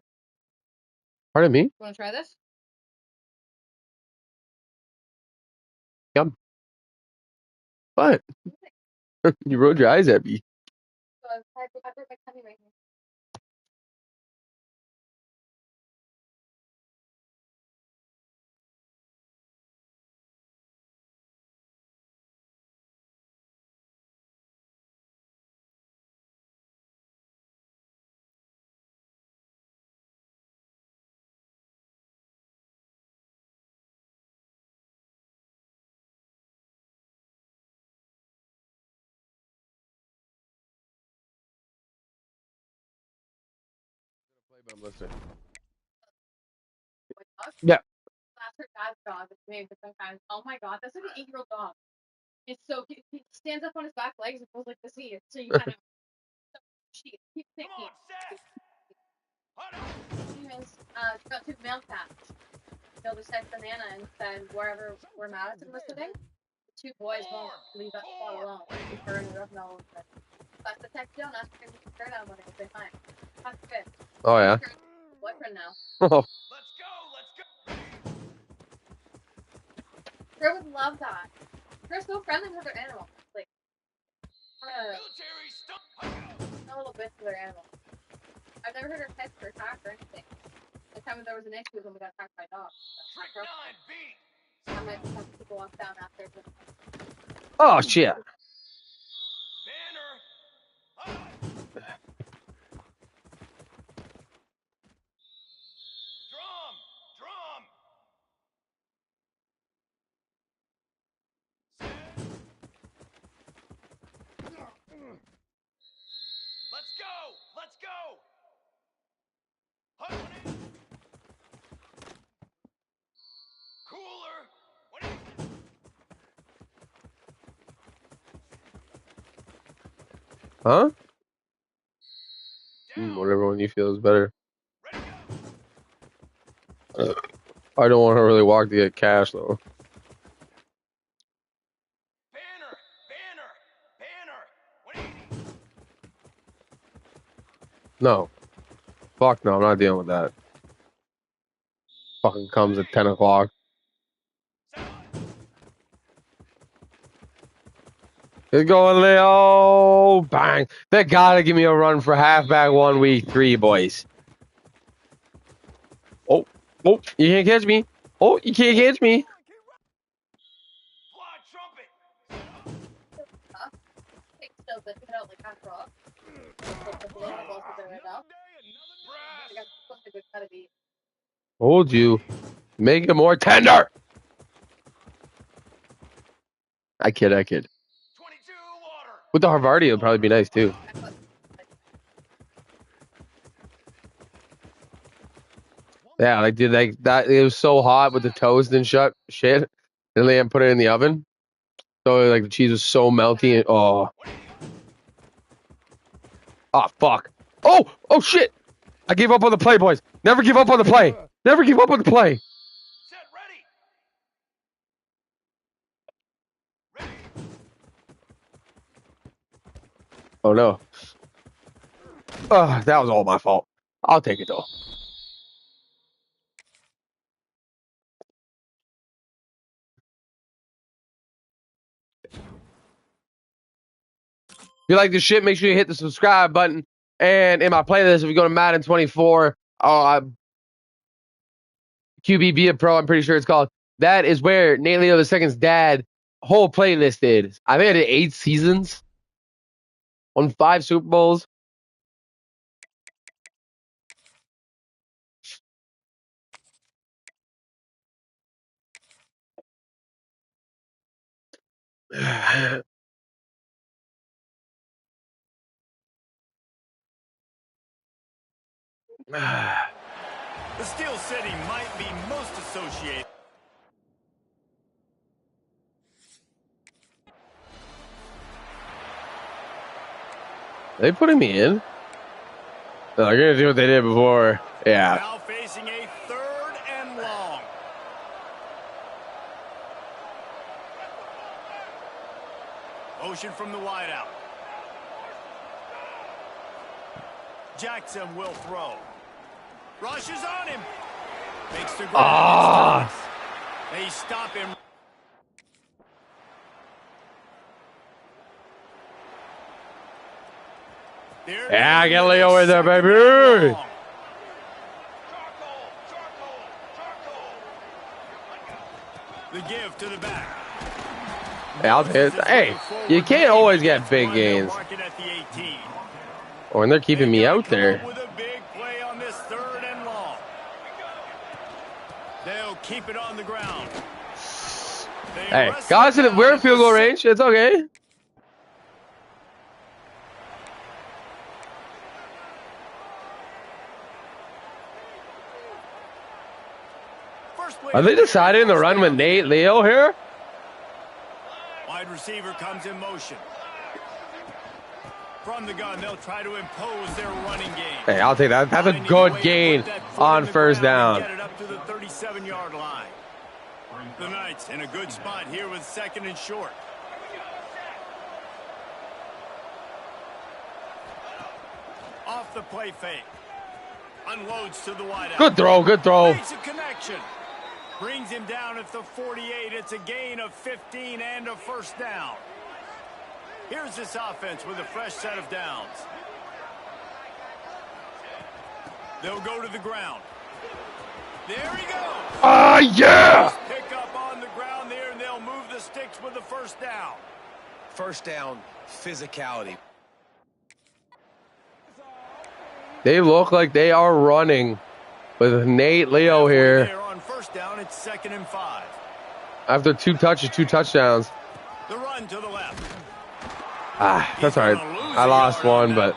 Pardon me? You want to try this? Yum. What? You rolled your eyes at me. So I put my tummy right here. I'm listening. Dog? Yeah. That's her dad's dog. It's named but sometimes. Oh my god, that's like an 8-year-old dog. It's so cute. He stands up on his back legs and goes like this. So you kind of keep thinking. Anyways, got 2 male cats. Bill just said banana and said where Madison was sitting, the 2 boys won't leave that spot alone. They burn it up and all of it. That's the text down. That's going to be fair down when they say hi. That's good. Oh, yeah. Boyfriend now. Oh, Let's go. Girl would love that. They're so friendly with their animals. Like, Military stuff. a little bit to their animals. I've never heard her pet or attack or anything. The time there was an issue when we got attacked by dogs. Trick 9 beat. I might just have to walk down after. oh shit. Banner. Drum. Let's go. Honey. Cooler. What do you... Huh? Down. Whatever one you feel is better. Ready Uh, I don't want to really walk to get cash though. Banner. What do you need? No. Fuck no, I'm not dealing with that. Fucking comes at 10 o'clock. It's going Leo. Bang. They gotta give me a run for halfback 1 week 3, boys. Oh, you can't catch me. Oh, you can't catch me. Fly trumpet. Take still, but put out like half rock. The balloon balls are there right now. I got something good gotta be. Told you. Make it more tender. I kid. 22 water. With the Harvardi, it'll probably be nice too. Yeah, like dude, like that. It was so hot with the toast and shit. And they put it in the oven, so like the cheese was so melty. And, oh fuck. Oh shit. I gave up on the play, boys. Never give up on the play. Never give up on the play. Set ready. Oh no. That was all my fault. I'll take it though. If you like this shit, make sure you hit the subscribe button. And in my playlist, if you go to Madden 24, QB Be a Pro, I'm pretty sure it's called. That is where Nate Leo II's dad whole playlist is. I think I did 8 seasons, won 5 Super Bowls. The Steel City might be most associated. Are they putting me in? No, they're gonna do what they did before. Yeah. Now facing a 3rd and long. Motion from the wideout. Jackson will throw. Rushes on him. Makes the grab. They stop him. Yeah, I got Leo in there, baby. The give to the back. Hey, you can't always get big gains. Oh, and they're keeping me out there. With a big play on this 3rd and long. They'll keep it on the ground. Hey, guys, we're in field goal range. It's okay. Are they deciding to run with Nate Leo here? Wide receiver comes in motion. From the gun, they'll try to impose their running game. Hey, I'll take that. That's a good gain on first down. Get it up to the 37-yard line. The Knights in a good spot here with 2nd and short. Off the play fake. Unloads to the wideout. Good throw, good throw. Makes a connection. Brings him down at the 48. It's a gain of 15 and a first down. Here's this offense with a fresh set of downs. They'll go to the ground. There he goes. Oh, yeah. Pick up on the ground there, and they'll move the sticks with the first down. First down, physicality. They look like they are running with Nate Leo here. On first down, it's 2nd and 5. After 2 touchdowns. The run to the left. That's all right. I lost one, but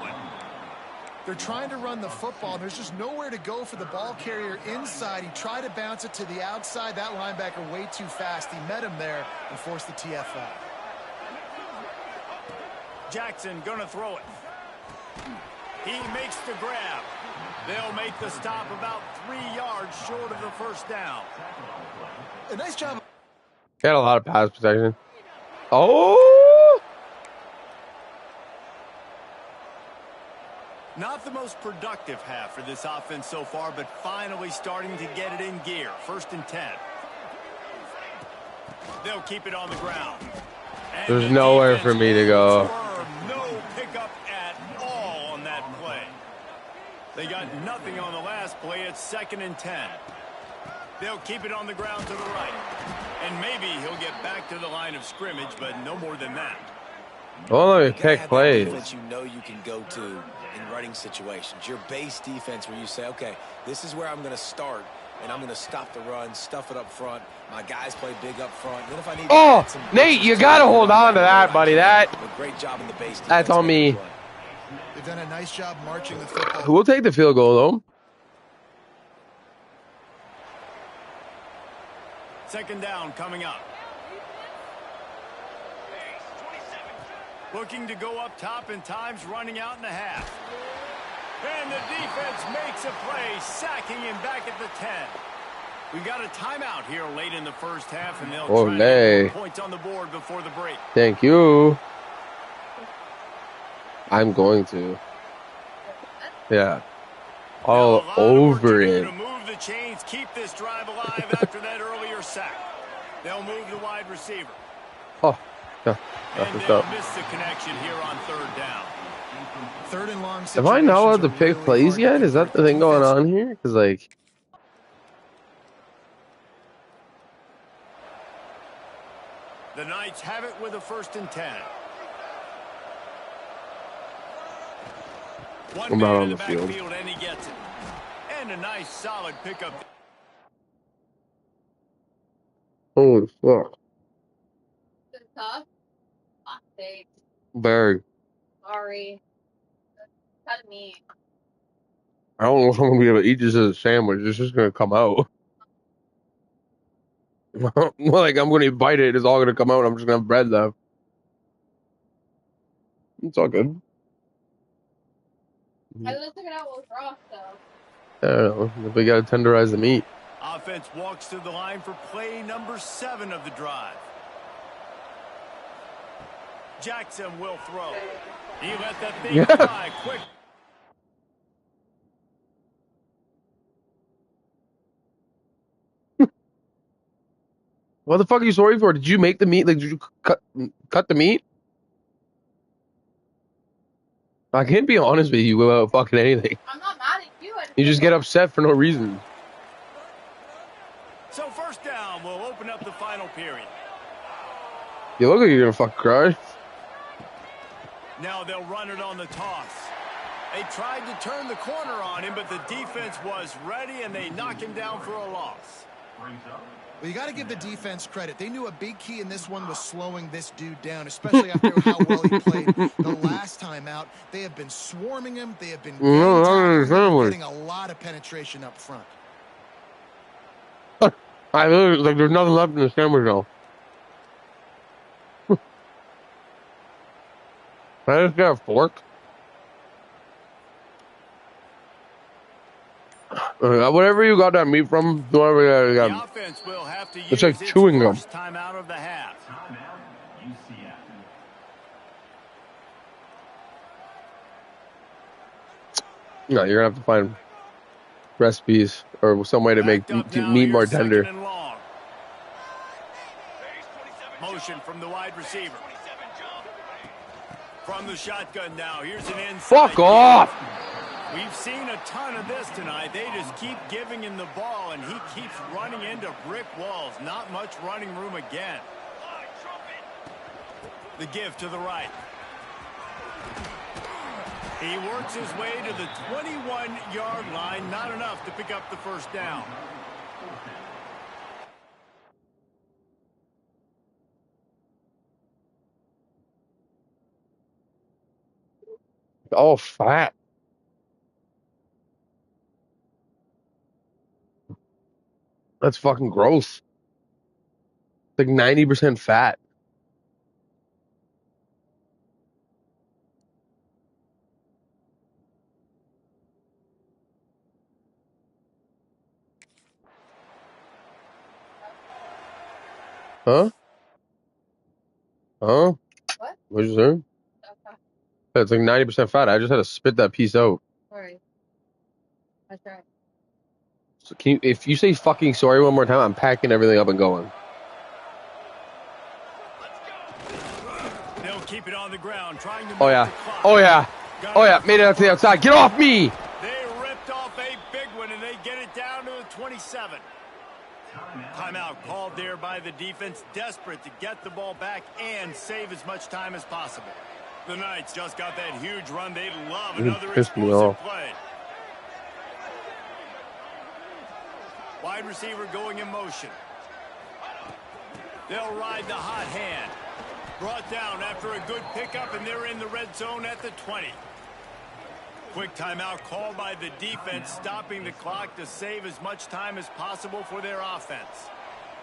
They're trying to run the football, and there's just nowhere to go for the ball carrier inside. He tried to bounce it to the outside. That linebacker way too fast. He met him there and forced the TFL. Jackson gonna throw it. He makes the grab. They'll make the stop about 3 yards short of the first down. A nice job. he had a lot of pass protection. Oh! Not the most productive half for this offense so far, but finally starting to get it in gear. 1st and 10. They'll keep it on the ground. And There's nowhere for me to go. No pickup at all on that play. They got nothing on the last play. It's 2nd and 10. They'll keep it on the ground to the right. And maybe he'll get back to the line of scrimmage, but no more than that. Don't let me pick plays. Defense you know you can go to in running situations. Your base defense where you say, okay, this is where I'm going to start, and I'm going to stop the run, stuff it up front. My guys play big up front. Then if I need Nate, you got to hold on to that, buddy. A great job in the base defense. That's on me. They've done a nice job marching the football. We'll take the field goal, though. 2nd down coming up. Looking to go up top, and time's running out in the half. And the defense makes a play, sacking him back at the 10. We've got a timeout here late in the first half, and they'll try to get points on the board before the break. Thank you. I'm going to. Yeah. All over it. To move the chains, keep this drive alive after that earlier sack. They'll move the wide receiver. Oh. Yeah. And they'll miss the connection here on 3rd down. 3rd and long. Am I not allowed to pick plays yet? Is that the thing going on here? Because, like... The Knights have it with a 1st and 10. One man in the backfield, and he gets it. And a nice, solid pickup. Holy fuck. It's tough. Hot take. Berg. Sorry. Cut me. I don't know if I'm gonna be able to eat this as a sandwich. It's just gonna come out. Like I'm gonna bite it. It's all gonna come out. I'm just gonna have bread left. It's all good. I just took it out while it was raw, so. I don't know. We gotta tenderize the meat. Offense walks to the line for play number 7 of the drive. Jackson will throw. He let that thing fly quick. What the fuck are you sorry for? Did you make the meat? Like, did you cut the meat? I can't be honest with you about fucking anything. I'm not mad at you. You just get upset for no reason. So first down will open up the final period. You look like you're gonna fucking cry. Now they'll run it on the toss. They tried to turn the corner on him, but the defense was ready, and they knock him down for a loss. Well, you got to give the defense credit. They knew a big key in this one was slowing this dude down, especially after how well he played the last time out. They have been swarming him. They have been getting a lot of penetration up front. I literally, like, there's nothing left in the sandwich now. Can I just get a fork? Whatever you got that meat from, whatever you got. The offense will have to use It's like chewing gum. first time out of the half. No, you're gonna have to find recipes or some way to make meat more tender. Motion from the wide receiver. From the shotgun now, here's an inside. Fuck off! We've seen a ton of this tonight. They just keep giving him the ball, and he keeps running into brick walls. Not much running room again. The give to the right. He works his way to the 21-yard line. Not enough to pick up the first down. Oh, fat. That's fucking gross. It's like 90% fat. Huh? Huh? What? What'd you say? Okay. It's like 90% fat. I just had to spit that piece out. Sorry. That's right. So can you, if you say fucking sorry one more time, I'm packing everything up and going. They'll keep it on the ground, trying to. Oh yeah. Oh yeah. Oh yeah. Made it out to the outside. Get off me! They ripped off a big one, and they get it down to the 27. Timeout called there by the defense, desperate to get the ball back and save as much time as possible. The Knights just got that huge run. They love another explosive play. Wide receiver going in motion. They'll ride the hot hand. Brought down after a good pickup, and they're in the red zone at the 20. Quick timeout called by the defense, stopping the clock to save as much time as possible for their offense.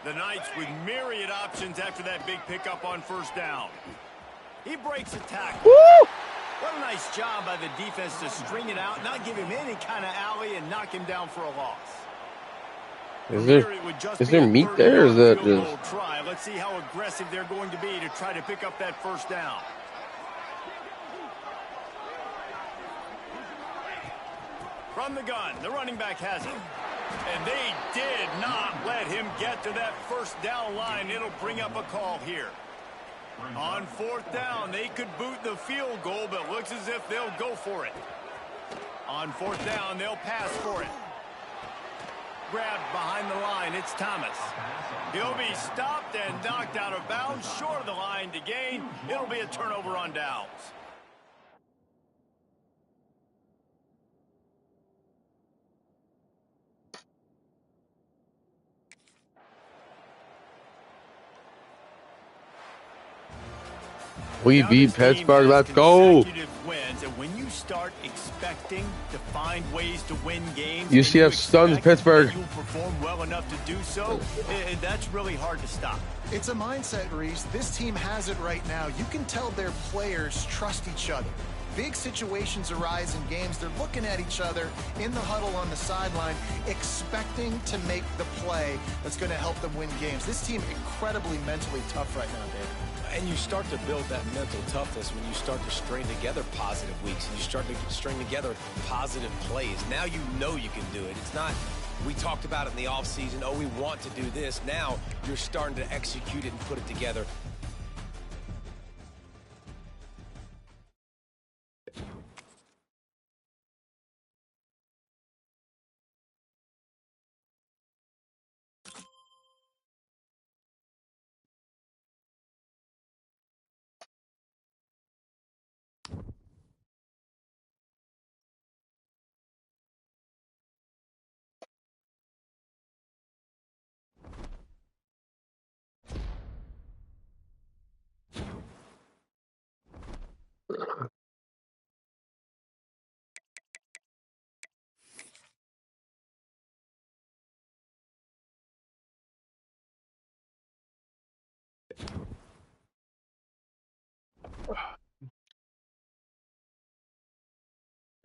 The Knights with myriad options after that big pickup on first down. He breaks a tackle. Woo! What a nice job by the defense to string it out, not give him any kind of alley, and knock him down for a loss. Is there meat there, or is that just... Try. Let's see how aggressive they're going to be to try to pick up that first down. From the gun, the running back has it. And they did not let him get to that first down line. It'll bring up a call here. On fourth down, they could boot the field goal, but looks as if they'll go for it. On fourth down, they'll pass for it. Grabbed behind the line, it's Thomas. He'll be stopped and knocked out of bounds, short of the line to gain. It'll be a turnover on downs. We beat Pittsburgh. Let's go. Wins, and when you start expecting to find ways to win games, UCF stuns Pittsburgh. You'll perform well enough to do so. That's really hard to stop. It's a mindset, Reese. This team has it right now. You can tell their players trust each other. Big situations arise in games. They're looking at each other in the huddle on the sideline, expecting to make the play that's going to help them win games. This team incredibly mentally tough right now, Dave. And you start to build that mental toughness when you start to string together positive weeks and you start to string together positive plays. Now you know you can do it. It's not, we talked about it in the offseason, oh, we want to do this. Now you're starting to execute it and put it together.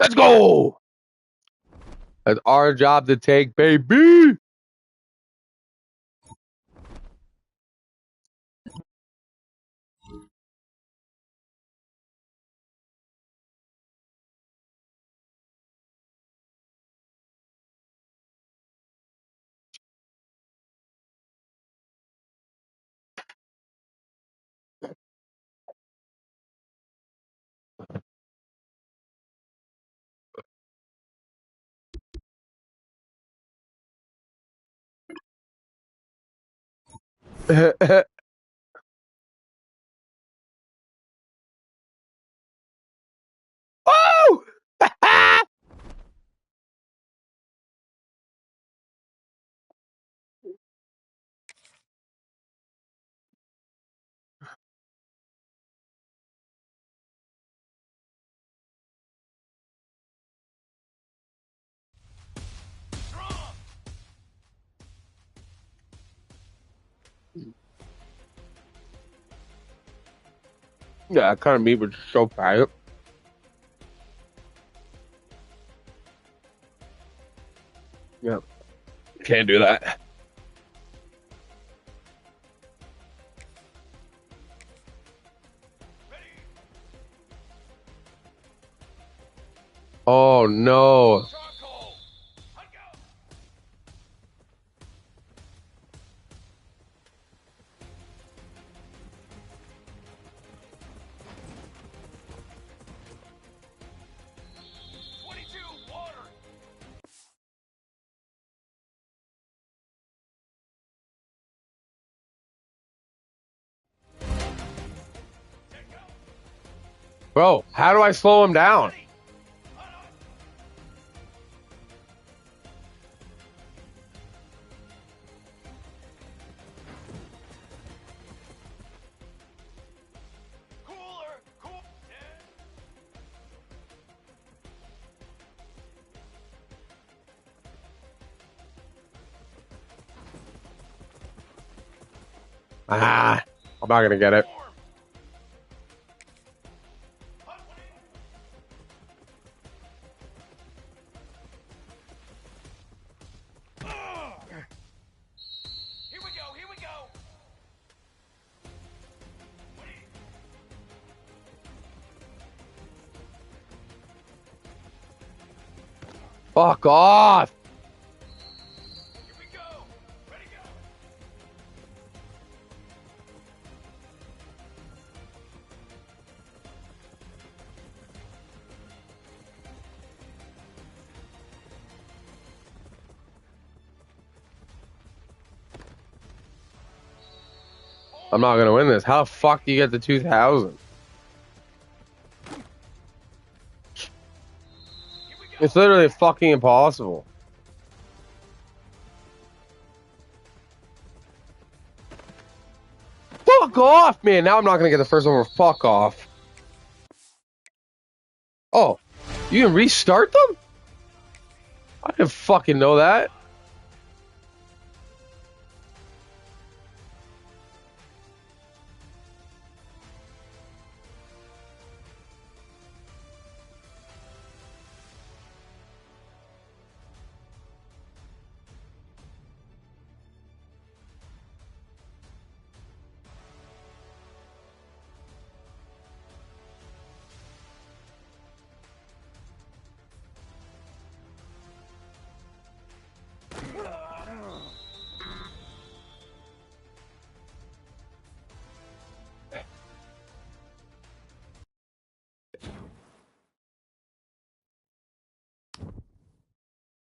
Let's go. That's our job to take, baby. Oh! Yeah, that kind of meat was so fat. Yeah, can't do that. Oh no. Bro, how do I slow him down? Ah, I'm not gonna get it. Here we go. Fuck off. Here we go. Ready, go. I'm not gonna win this. How the fuck do you get the 2000? It's literally fucking impossible. Fuck! Fuck off, man. Now I'm not gonna get the first over. Fuck off. Oh, you can restart them? I didn't fucking know that.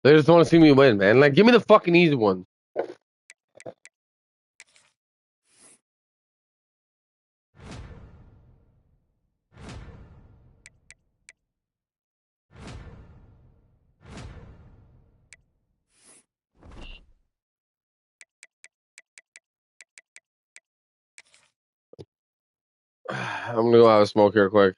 They just want to see me win, man. Like, give me the fucking easy one. I'm gonna go have a smoke here quick.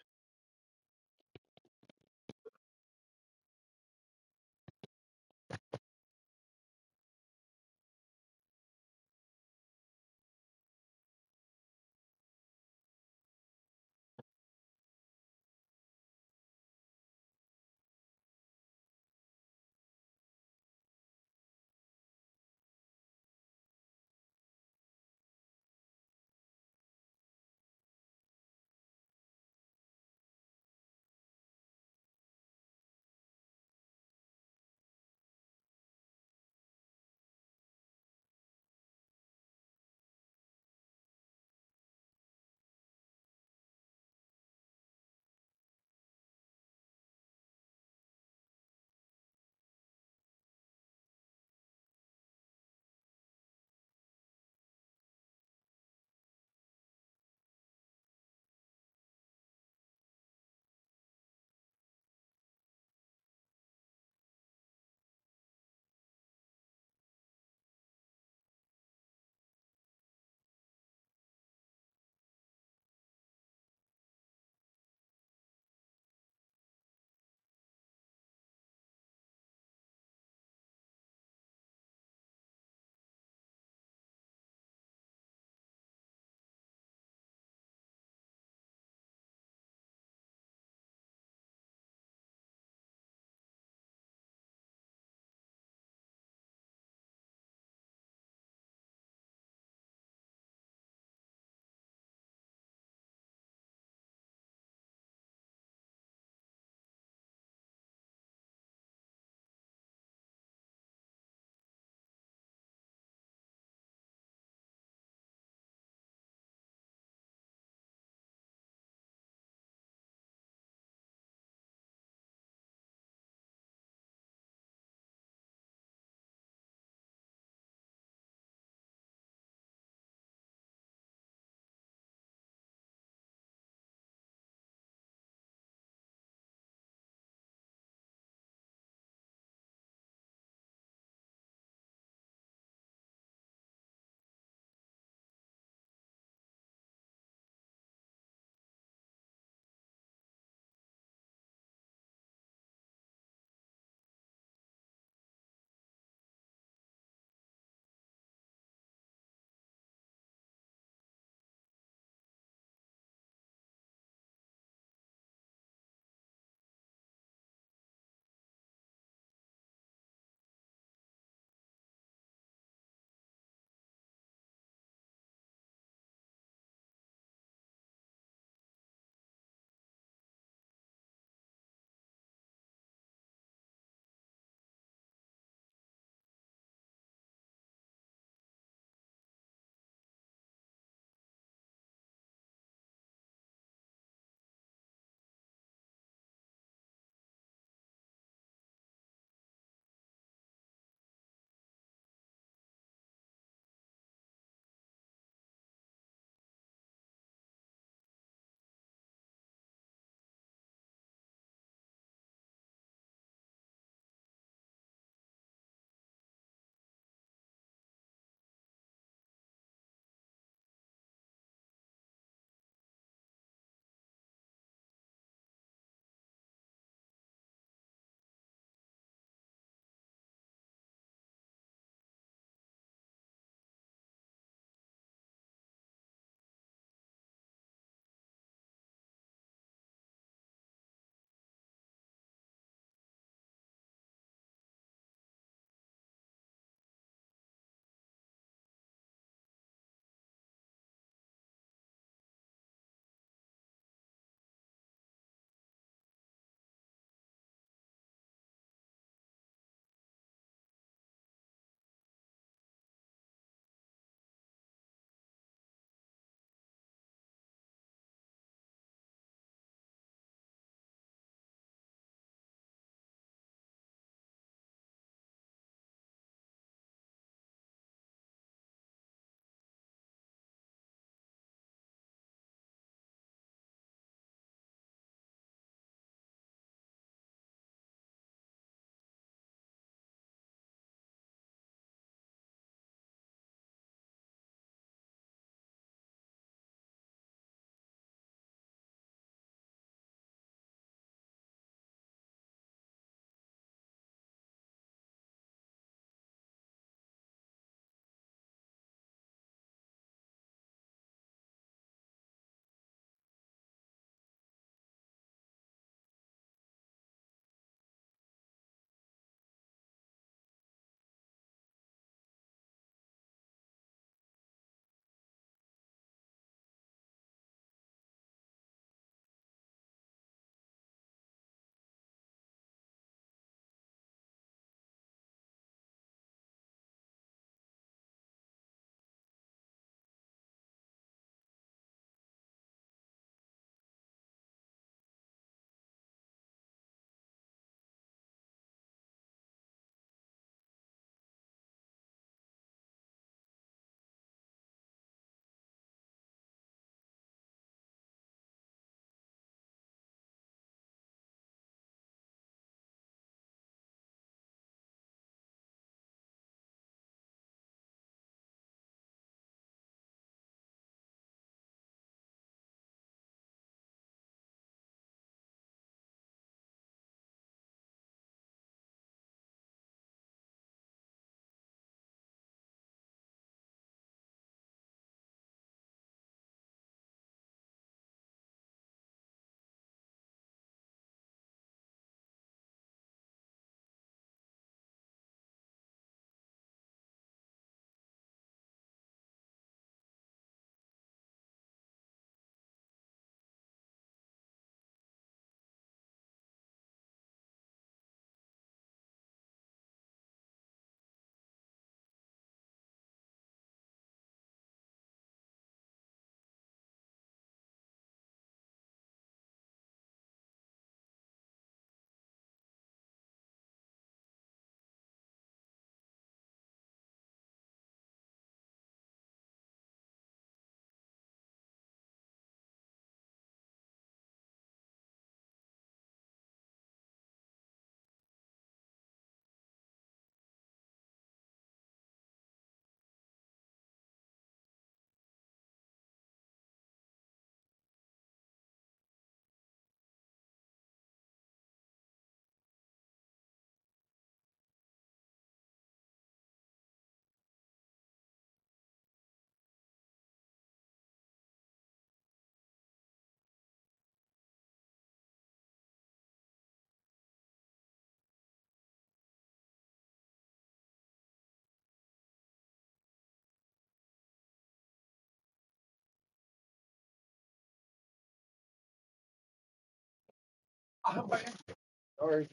Sorry.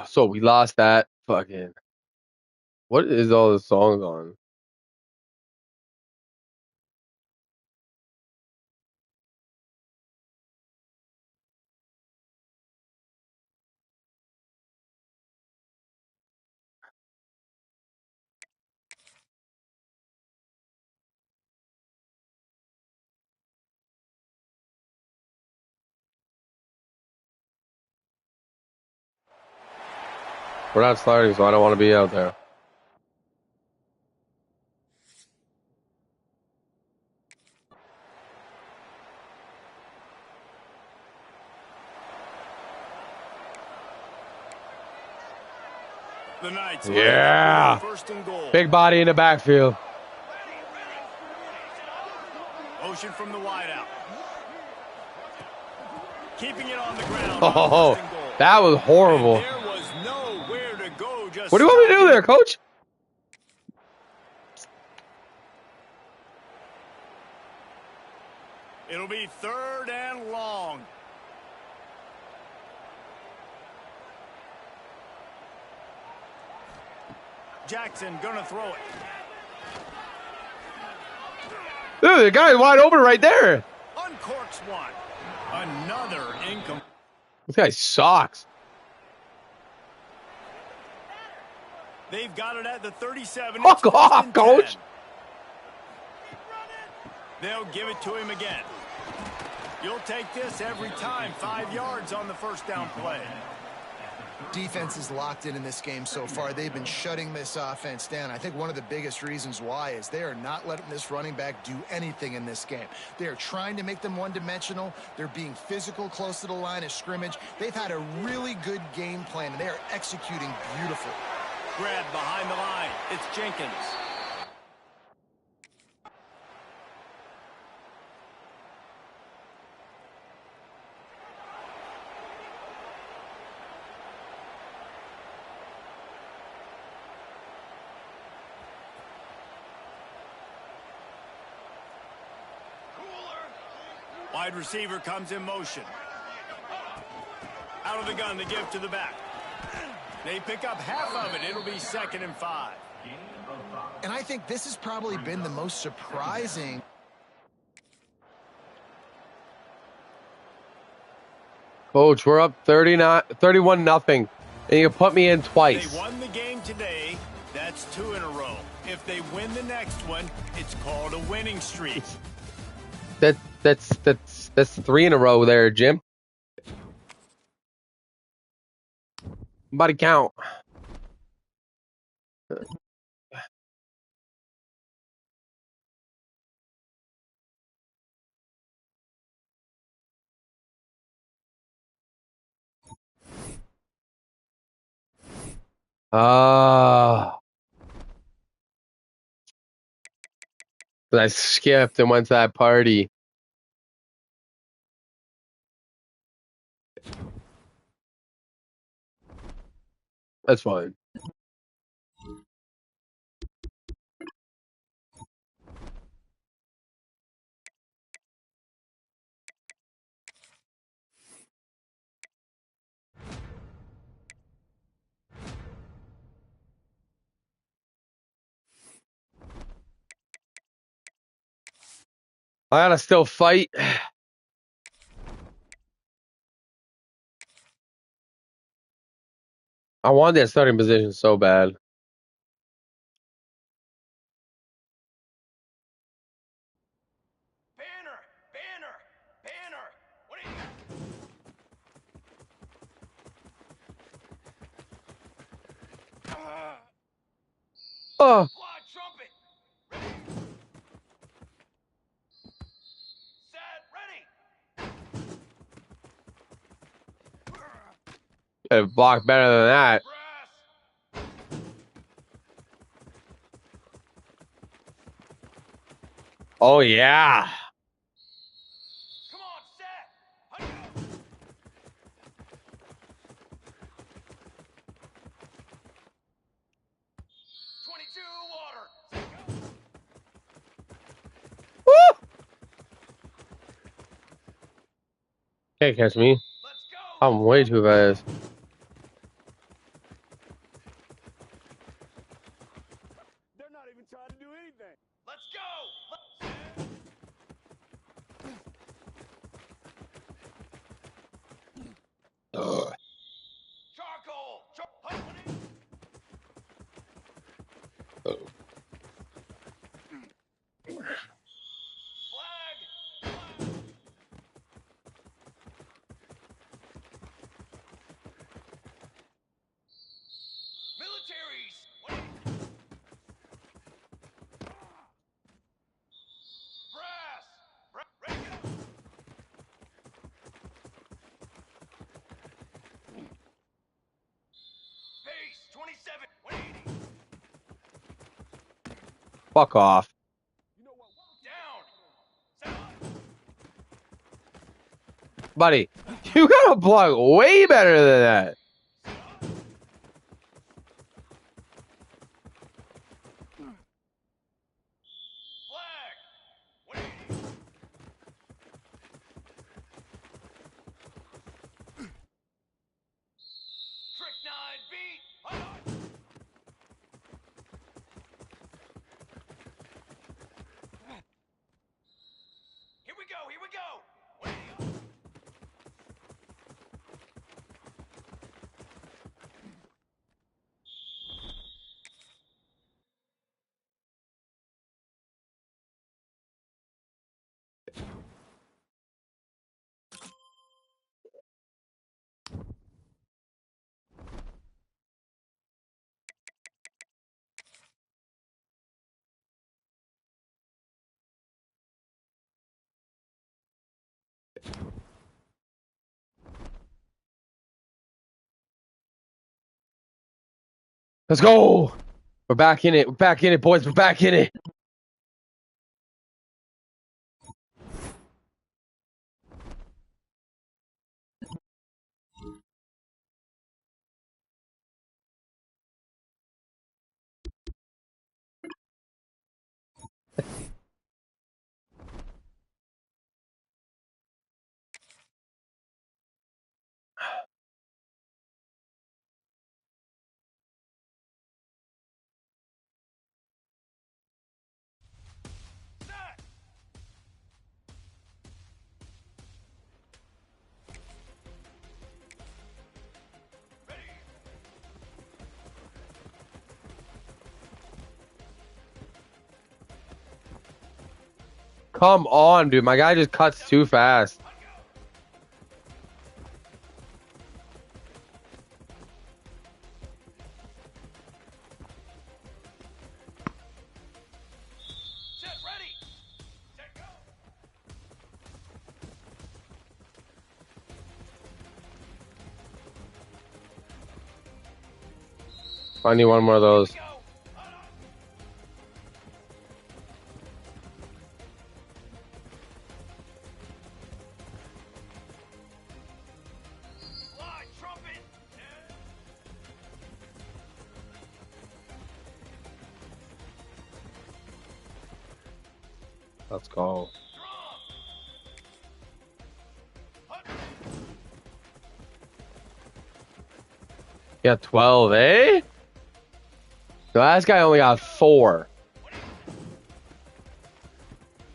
So we lost that. Fucking. What is all the songs on? We're not starting, so I don't want to be out there. The Knights. Yeah. First and goal. Big body in the backfield. Motion from the wideout. Keeping it on the ground. Oh, that was horrible. And there was nowhere to go. Just what do you want me to do there, coach? It'll be 3rd and long. Jackson gonna throw it. Dude, the guy's wide open right there. Uncorks one. Another income. This guy sucks. They've got it at the 37. Fuck off, coach. 10. They'll give it to him again. You'll take this every time. 5 yards on the first down play. Defense is locked in this game so far. They've been shutting this offense down. I think one of the biggest reasons why is they are not letting this running back do anything in this game. They are trying to make them one-dimensional. They're being physical close to the line of scrimmage. They've had a really good game plan, and they are executing beautifully. Grab behind the line. It's Jenkins. Wide receiver comes in motion. Out of the gun to give to the back. They pick up half of it. It'll be 2nd and 5. And I think this has probably been the most surprising. Coach, we're up 31-0, and you put me in twice. They won the game today. That's 2 in a row. If they win the next one, it's called a winning streak. That's 3 in a row there, Jim. Somebody count. I skipped and went to that party. That's fine. I gotta still fight. I want that starting position so bad. Banner. What do you got? Oh. Squad trumpet. Ready. Set. Ready. Could block better than that. Oh yeah. Come on, set. 22 water. Woo! Can't catch me. I'm way too fast. They're not even trying to do anything. Let's go. Ugh. Charcoal. Flag. Militaries. Brass. Ready to go. Base 27. 180. Fuck off. You know what? Down. Buddy, you got a block way better than that. Flag. 180. Strychnine beat. Here we go. Here we go. 180. Let's go. We're back in it. We're back in it, boys. We're back in it. Come on, dude. My guy just cuts too fast. Set ready. Set go. I need one more of those. Go. Fly, trumpet. Let's go. Yeah, 12, eh? The last guy only got 4.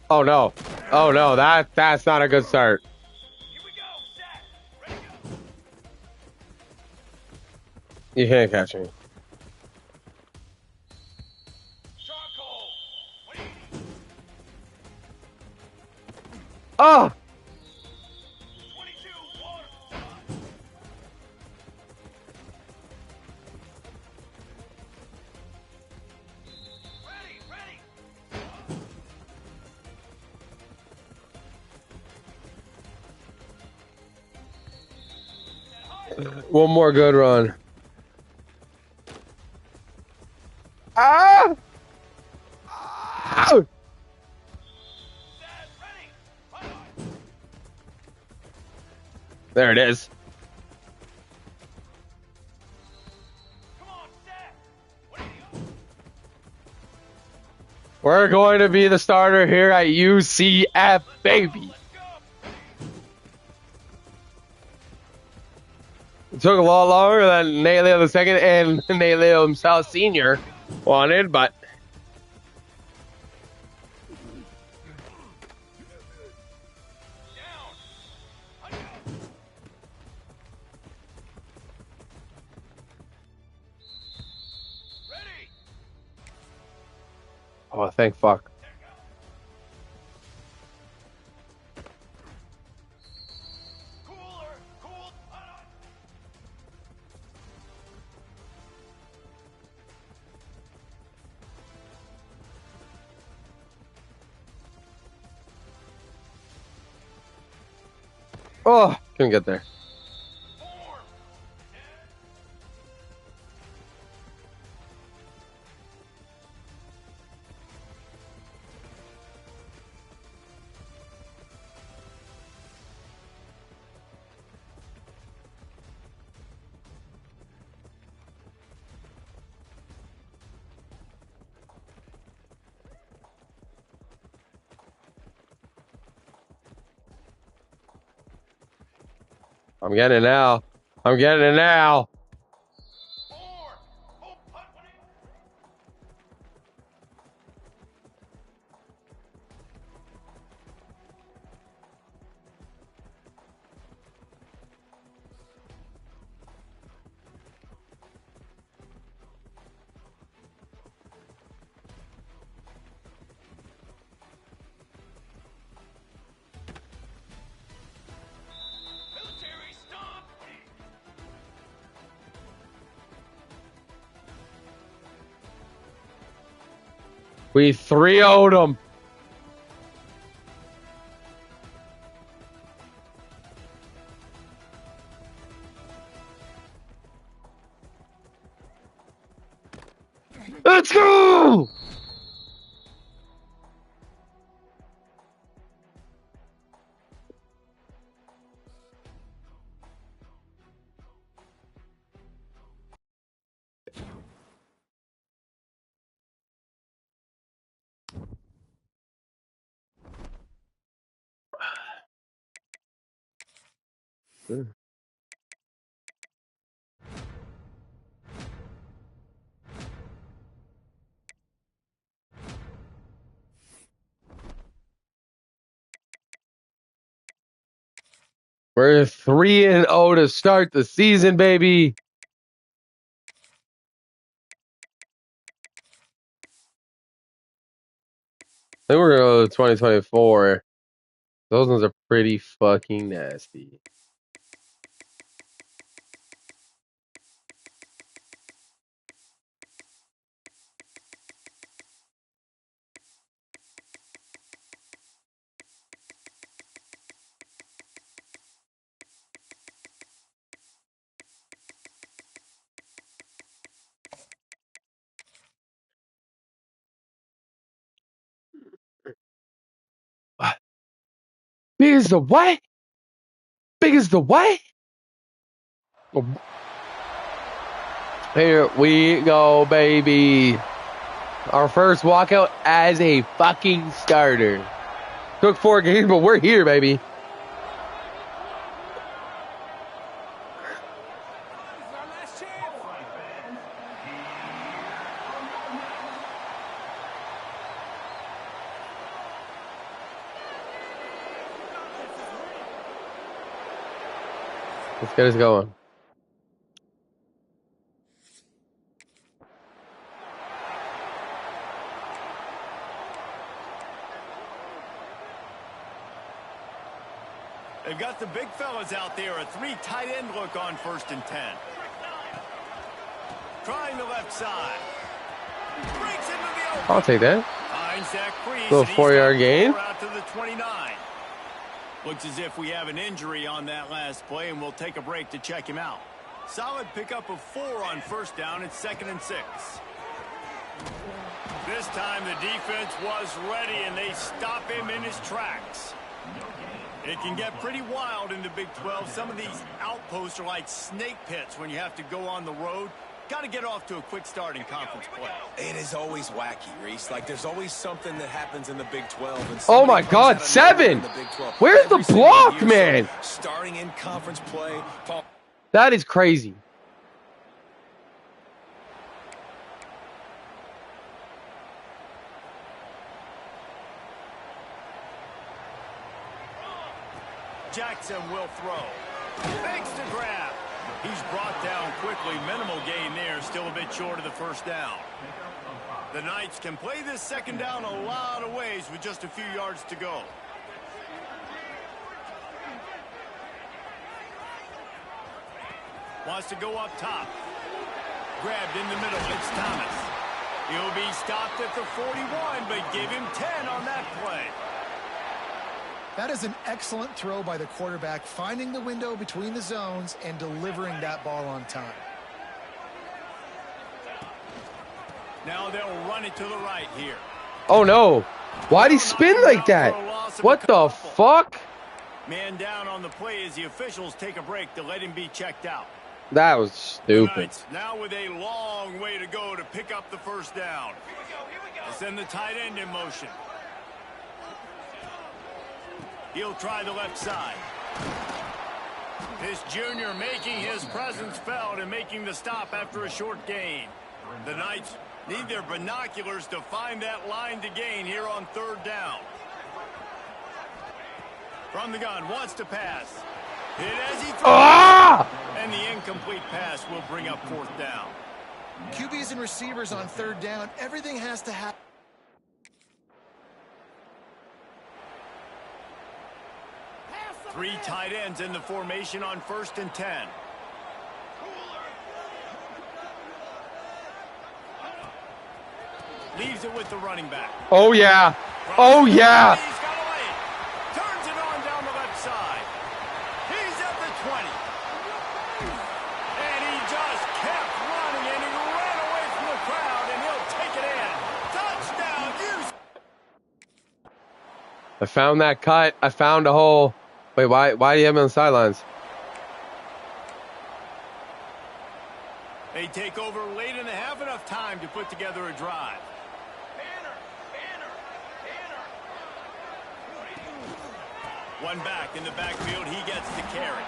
Oh no. Oh no, that's not a good start. Here we go. Set. Ready go. You can't catch me. Charcoal. 180. Oh! 22. Water. Ready. Ready. One more good run. Ah! Ah! Set. Ready. There it is. Come on. Set. 180. We're going to be the starter here at UCF, baby. Let's go. took a lot longer than Nate Leo II and Nate Leo himself Sr. wanted, but oh, thank fuck. Oh, couldn't get there. I'm getting it now. I'm getting it now. We 3-0'd him. Let's go! We're 3-0 to start the season, baby. I think we're gonna go to 2024. Those ones are pretty fucking nasty. Big as the what? Big as the what? Here we go, baby. Our first walkout as a fucking starter. Took 4 games, but we're here, baby. Let's get us going. They've got the big fellas out there. A 3 tight end look on 1st and 10. Trying the left side. Breaks into the open. I'll take that. Finds that crease. Little 4-yard gain. Out to the 29. Looks as if we have an injury on that last play, and we'll take a break to check him out. Solid pickup of 4 on 1st down. It's 2nd and 6. This time the defense was ready, and they stop him in his tracks. It can get pretty wild in the Big 12. Some of these outposts are like snake pits when you have to go on the road. Got to get off to a quick start in conference play. It is always wacky, Reese. Like, there's always something that happens in the Big 12. And oh, my God, 7! Where's the block, man? Starting in conference play. That is crazy. Jackson will throw. Makes the grab. He's brought down quickly. Minimal gain there. Still a bit short of the first down. The Knights can play this second down a lot of ways with just a few yards to go. Wants to go up top. Grabbed in the middle. It's Thomas. He'll be stopped at the 41, but give him 10 on that play. That is an excellent throw by the quarterback, finding the window between the zones and delivering that ball on time. Now they'll run it to the right here. Oh, no. Why'd he spin like that? What the fuck? Man down on the play as the officials take a break to let him be checked out. That was stupid. Now with a long way to go to pick up the first down. They'll send the tight end in motion. He'll try the left side. This junior making his presence felt and making the stop after a short gain. The Knights need their binoculars to find that line to gain here on third down. From the gun, wants to pass. Hit as he throws. And the incomplete pass will bring up fourth down. QBs and receivers on third down, everything has to happen. Three tight ends in the formation on 1st and 10. Leaves it with the running back. Oh, yeah. Oh, yeah. He's got a lane. Turns it on down the left side. He's at the 20. And he just kept running, and he ran away from the crowd, and he'll take it in. Touchdown, I found that cut. I found a hole. Wait, why do you have him on the sidelines? They take over late and have enough time to put together a drive. One back in the backfield, he gets the carry.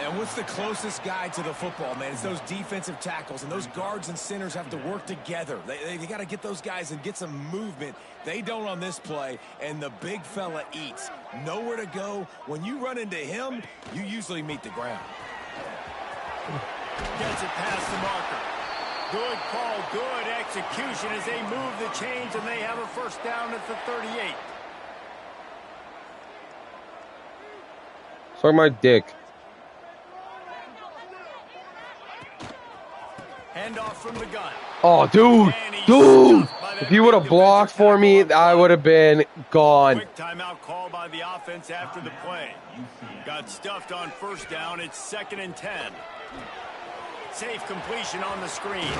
And what's the closest guy to the football, man? It's those defensive tackles, and those guards and centers have to work together. They got to get those guys and get some movement. They don't on this play, and the big fella eats. Nowhere to go. When you run into him, you usually meet the ground. Gets it past the marker. Good call, good execution as they move the chains, and they have a first down at the 38. Suck my dick. Handoff from the gun. Oh, dude. If you would have blocked for me, I would have been gone. Quick timeout call by the offense after the play. Got stuffed on first down. It's 2nd and 10. Safe completion on the screen.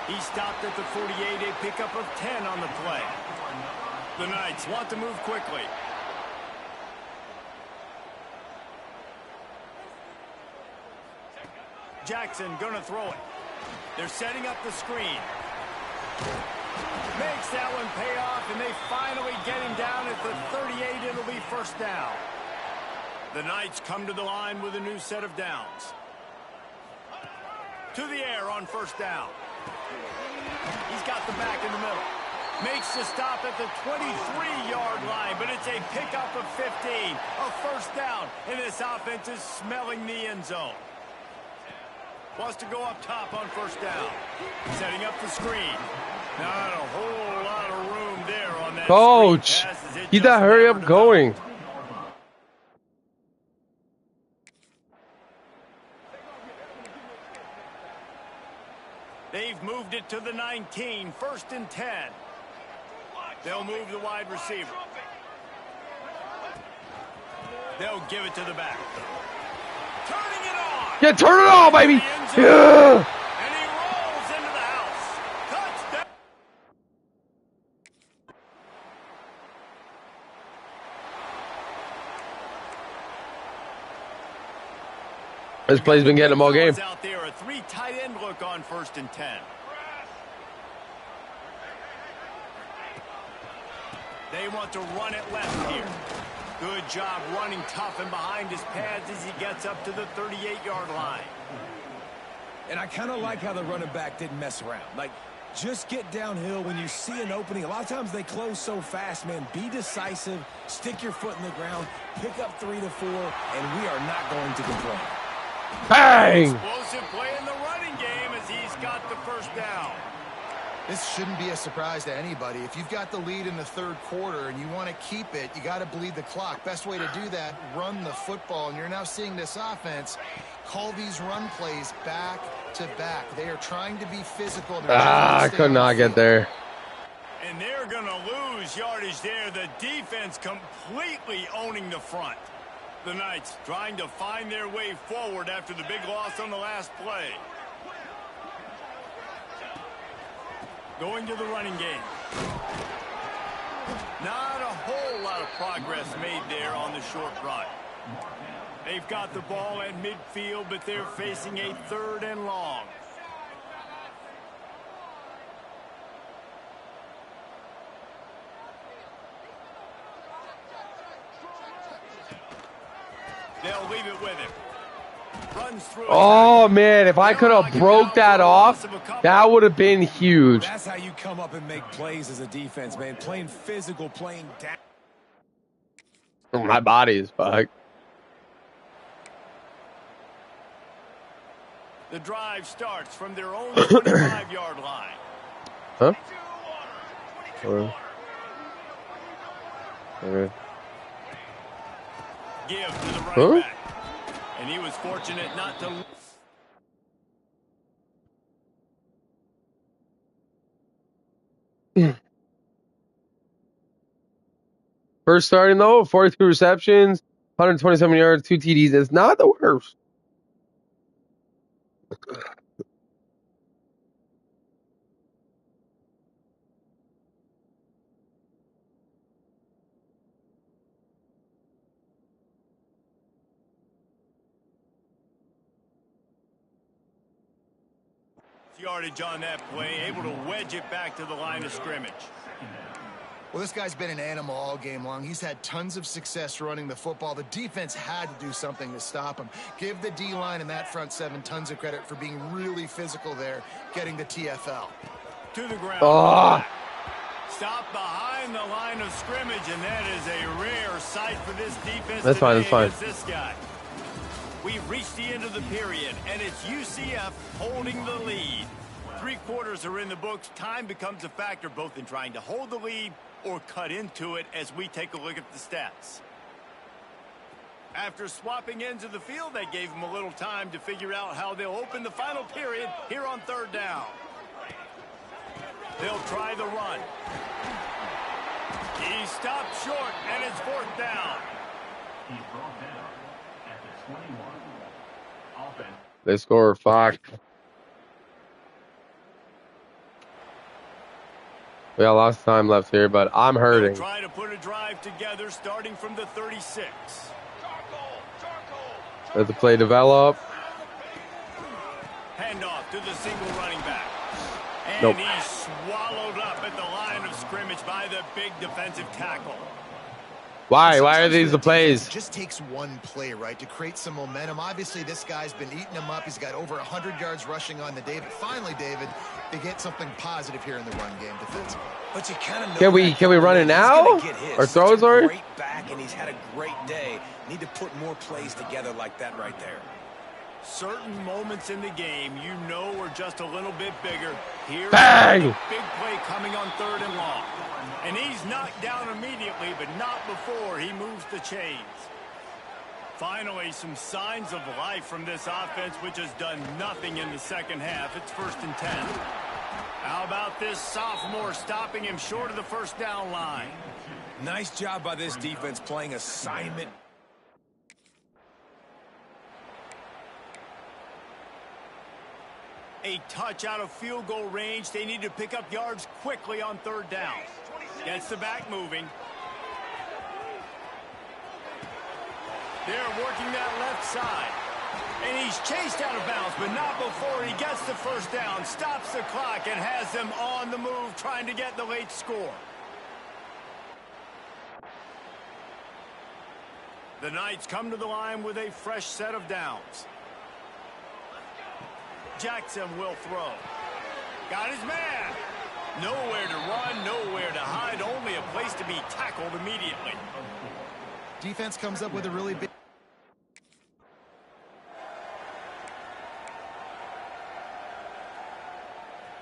He stopped at the 48, a pickup of 10 on the play. The Knights want to move quickly. Jackson gonna throw it. They're setting up the screen. Makes that one pay off, and they finally get him down at the 38. It'll be first down. The Knights come to the line with a new set of downs. To the air on first down. He's got the back in the middle. Makes the stop at the 23-yard line, but it's a pickup of 15. A first down, and this offense is smelling the end zone. Wants to go up top on first down. Setting up the screen. Not a whole lot of room there on that Coach, keep that hurry up going. They've moved it to the 19, 1st and 10. They'll move the wide receiver. They'll give it to the back. Turning it on. Yeah, turn it on, baby. Yeah. And he rolls into the house. Touchdown. This play's been getting them all game. Out there, a 3 tight end look on 1st and 10. They want to run it left here. Good job running tough and behind his pads as he gets up to the 38-yard line. And I kind of like how the running back didn't mess around. Like, just get downhill when you see an opening. A lot of times they close so fast, man. Be decisive, stick your foot in the ground, pick up 3 to 4, and we are not going to complain. Bang! Explosive play in the running game as he's got the first down. This shouldn't be a surprise to anybody. If you've got the lead in the third quarter and you want to keep it, you got to bleed the clock. Best way to do that, run the football. And you're now seeing this offense call these run plays back to back. They are trying to be physical. I could not get there. And they're going to lose yardage there. The defense completely owning the front. The Knights trying to find their way forward after the big loss on the last play. Going to the running game. Not a whole lot of progress made there on the short run. They've got the ball at midfield, but they're facing a 3rd and long. They'll leave it with him. Runs through. Oh, man, if I could have broke that off, that would have been huge. That's how you come up and make plays as a defense, man. Playing physical, playing down. Oh, my body is fucked. The drive starts from their own 25-yard line. Huh? Okay. Give to the running back. And he was fortunate not to. First starting, though, 42 receptions, 127 yards, 2 TDs. It's not the worst. Yardage on that play, able to wedge it back to the line of scrimmage. Well, this guy's been an animal all game long. He's had tons of success running the football. The defense had to do something to stop him. Give the D-line and that front 7 tons of credit for being really physical there, getting the TFL. To the ground. Oh. Stop behind the line of scrimmage, and that is a rare sight for this defense. That's fine, that's fine. This guy. We've reached the end of the period, and it's UCF holding the lead. 3 quarters are in the books. Time becomes a factor both in trying to hold the lead or cut into it as we take a look at the stats. After swapping ends of the field, that gave them a little time to figure out how they'll open the final period here on 3rd down. They'll try the run. He stopped short, and it's 4th down. He's brought down at the 21. Offense. They score 5. We got lots of time left here, but I'm hurting. They'll try to put a drive together starting from the 36. Let the play develop. Handoff to the single running back. And Nope. he's swallowed up at the line of scrimmage by the big defensive tackle. Why? Why are these the plays? It just takes one play, right, to create some momentum. Obviously, this guy's been eating them up. He's got over 100 yards rushing on the day. But finally, David, they get something positive here in the run game defensively. But you kind of know Can we run it now? Or throw it, sorry? Great back, and he's had a great day. Need to put more plays together like that right there. Certain moments in the game you know are just a little bit bigger. Here's Bang! a big play coming on 3rd and long. And he's knocked down immediately, but not before he moves the chains. Finally, some signs of life from this offense, which has done nothing in the second half. It's 1st and 10. How about this sophomore stopping him short of the 1st down line? Nice job by this defense playing assignment. A touch out of field goal range. They need to pick up yards quickly on 3rd down. Gets the back moving. They're working that left side. And he's chased out of bounds, but not before he gets the 1st down. Stops the clock and has them on the move trying to get the late score. The Knights come to the line with a fresh set of downs. Jackson will throw. Got his man. Nowhere to run, nowhere to hide, only a place to be tackled immediately. Defense comes up with a really big...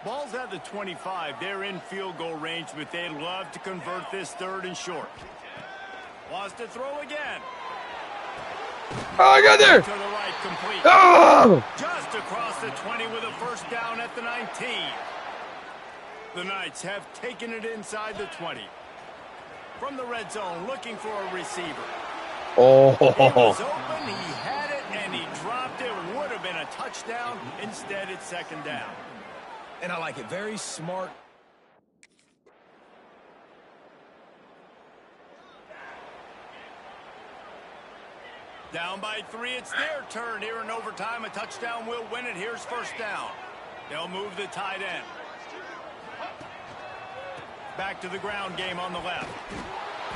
Ball's at the 25. They're in field goal range, but they'd love to convert this 3rd and short. Wants to throw again. Oh, I got there. To the right, complete. Oh! Just across the 20 with a first down at the 19. The Knights have taken it inside the 20. From the red zone, looking for a receiver. Oh. He was open, he had it, and he dropped it. Would have been a touchdown. Instead, it's 2nd down. And I like it. Very smart. Down by 3, it's their turn here in overtime. A touchdown will win it. Here's 1st down. They'll move the tight end. Back to the ground game on the left.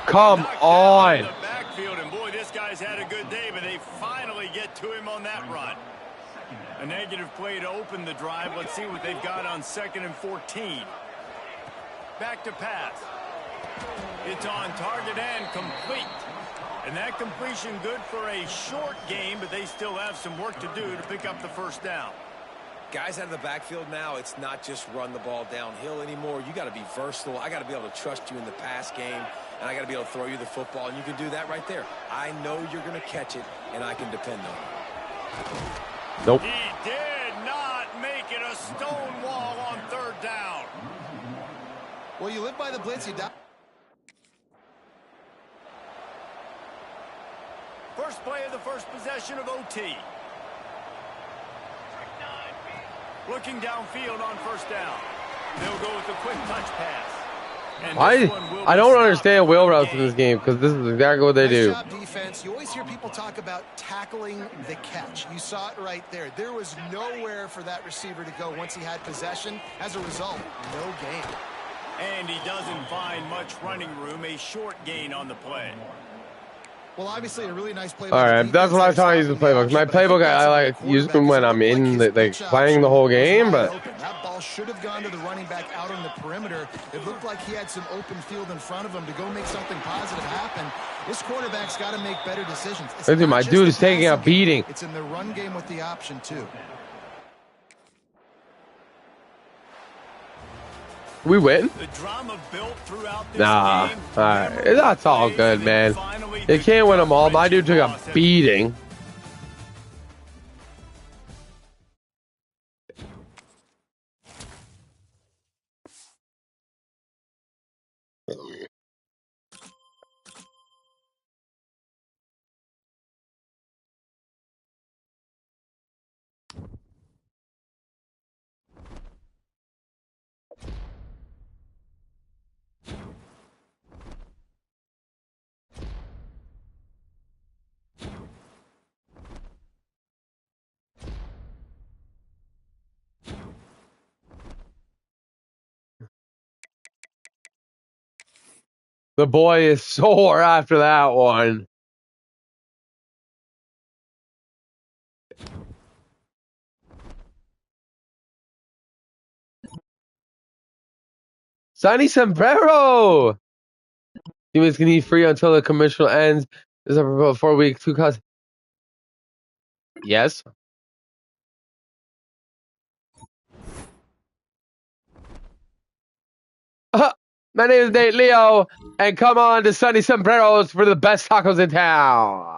Come on. In the backfield, and boy, this guy's had a good day, but they finally get to him on that run. A negative play to open the drive. Let's see what they've got on 2nd and 14. Back to pass. It's on target and complete. And that completion good for a short game, but they still have some work to do to pick up the 1st down. Guys out of the backfield now, it's not just run the ball downhill anymore. You got to be versatile. I got to be able to trust you in the pass game, and I got to be able to throw you the football, and you can do that right there. I know you're going to catch it, and I can depend on it. Nope. He did not make it a stone wall on 3rd down. Well, you live by the blitz, you die. First play of the first possession of OT. Looking downfield on 1st down. They'll go with a quick touch pass. And I don't understand wheel routes in this game because this is exactly what they do. Nice job, defense. You always hear people talk about tackling the catch. You saw it right there. There was nowhere for that receiver to go once he had possession. As a result, no gain. And he doesn't find much running room. A short gain on the play. Well, obviously, a really nice play. All right, that's what I'm trying to use the playbooks. My playbook, I like using when I'm in the, like playing the whole game, but that ball should have gone to the running back out on the perimeter. It looked like he had some open field in front of him to go make something positive happen. This quarterback's got to make better decisions. Listen, my dude is taking a beating. It's in the run game with the option too. We win? The drama built throughout this Nah, game. all right. That's all good, man. You can't win them all. My dude took a beating. The boy is sore after that one. Sunny Sombrero! Teammates can eat free until the commercial ends. This is about 4 weeks. 2 cuts. Yes. My name is Nate Leo, and come on to Sunny Sombreros for the best tacos in town.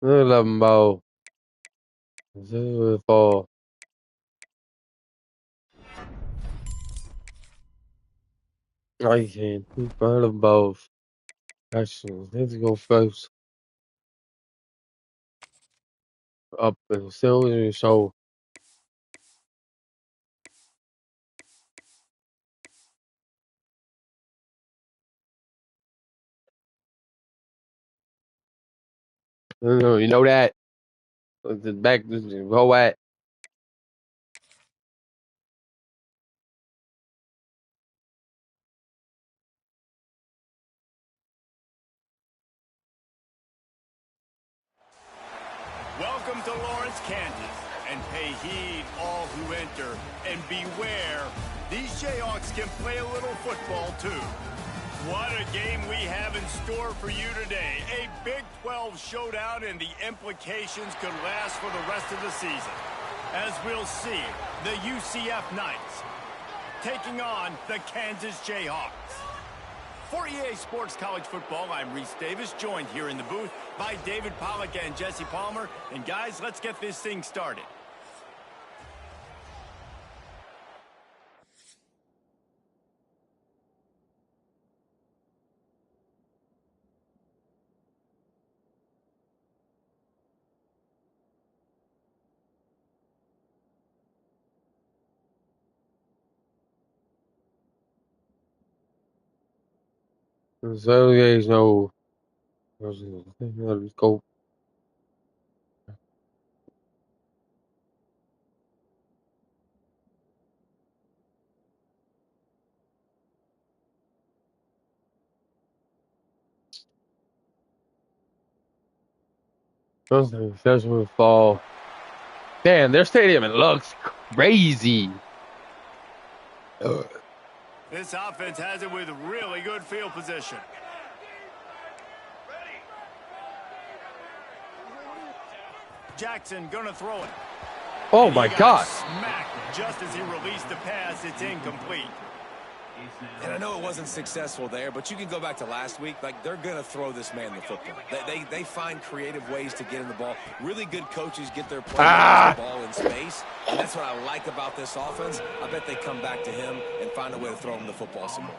Lambo. Beautiful. I can't. He's part of both. Actually, let's go first. Up and still so. No, you know that. The back, go at. Welcome to Lawrence, Kansas, and pay heed all who enter, and beware, these Jayhawks can play a little football too. What a game we have in store for you today. A Big 12 showdown, and the implications could last for the rest of the season. As we'll see, the UCF Knights taking on the Kansas Jayhawks. For EA Sports College Football, I'm Reese Davis, joined here in the booth by David Pollack and Jesse Palmer. And guys, let's get this thing started. So there's no. Let's go. That's when fall. Damn, their stadium, it looks crazy. This offense has it with really good field position. Jackson gonna throw it. Oh my God. Smacked just as he released the pass. It's incomplete. And I know it wasn't successful there, but you can go back to last week. Like, they're going to throw this man the football. They find creative ways to get in the ball. Really good coaches get their players the ball in space. And that's what I like about this offense. I bet they come back to him and find a way to throw him the football some more.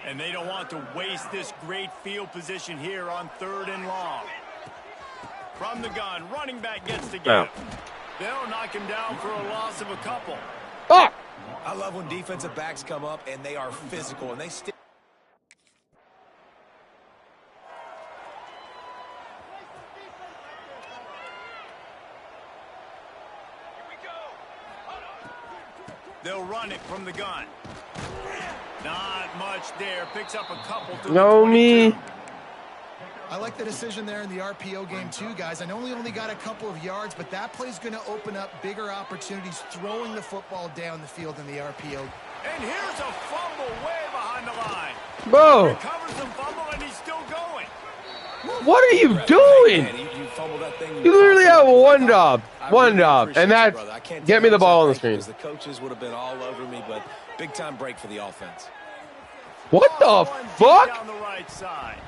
And they don't want to waste this great field position here on 3rd and long. From the gun, running back gets to get him. They'll knock him down for a loss of a couple. Ah! I love when defensive backs come up and they are physical and they still. They'll run it from the gun. Not much there. Picks up a couple to No, me. I like the decision there in the RPO game too, guys. I know we only got a couple of yards, but that play's going to open up bigger opportunities throwing the football down the field in the RPO. And here's a fumble way behind the line. Bro. Recovers the fumble, and he's still going. What are you doing? You literally have one job. One job. And that's get me the ball on the screen. The coaches would have been all over me, but big time break for the offense. What the fuck? Down the right side.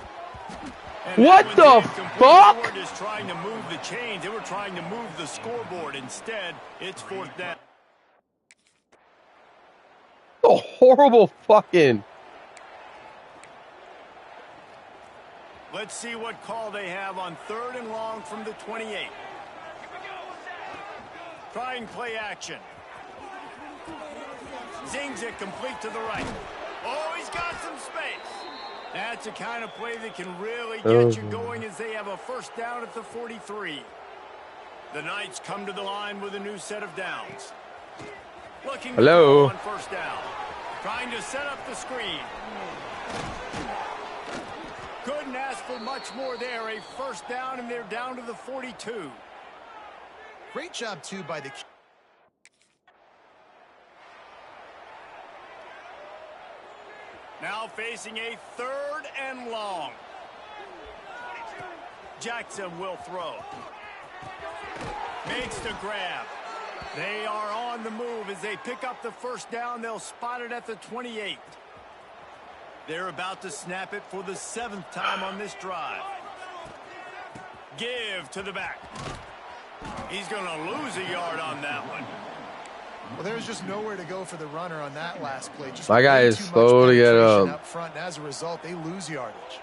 What the fuck? They were just trying to move the chains. They were trying to move the scoreboard. Instead, it's 4th down. A horrible fucking. Let's see what call they have on 3rd and long from the 28. Trying play action. Zings it complete to the right. Oh, he's got some space. That's the kind of play that can really get you going as they have a 1st down at the 43. The Knights come to the line with a new set of downs. Looking to throw on 1st down. Trying to set up the screen. Couldn't ask for much more there. A 1st down, and they're down to the 42. Great job, too, by the... Now facing a 3rd and long. Jackson will throw. Makes the grab. They are on the move as they pick up the 1st down. They'll spot it at the 28. They're about to snap it for the 7th time on this drive. Give to the back. He's going to lose a yard on that one. Well, there's just nowhere to go for the runner on that last play. Just my guy is slow to get up front, and as a result, they lose yardage.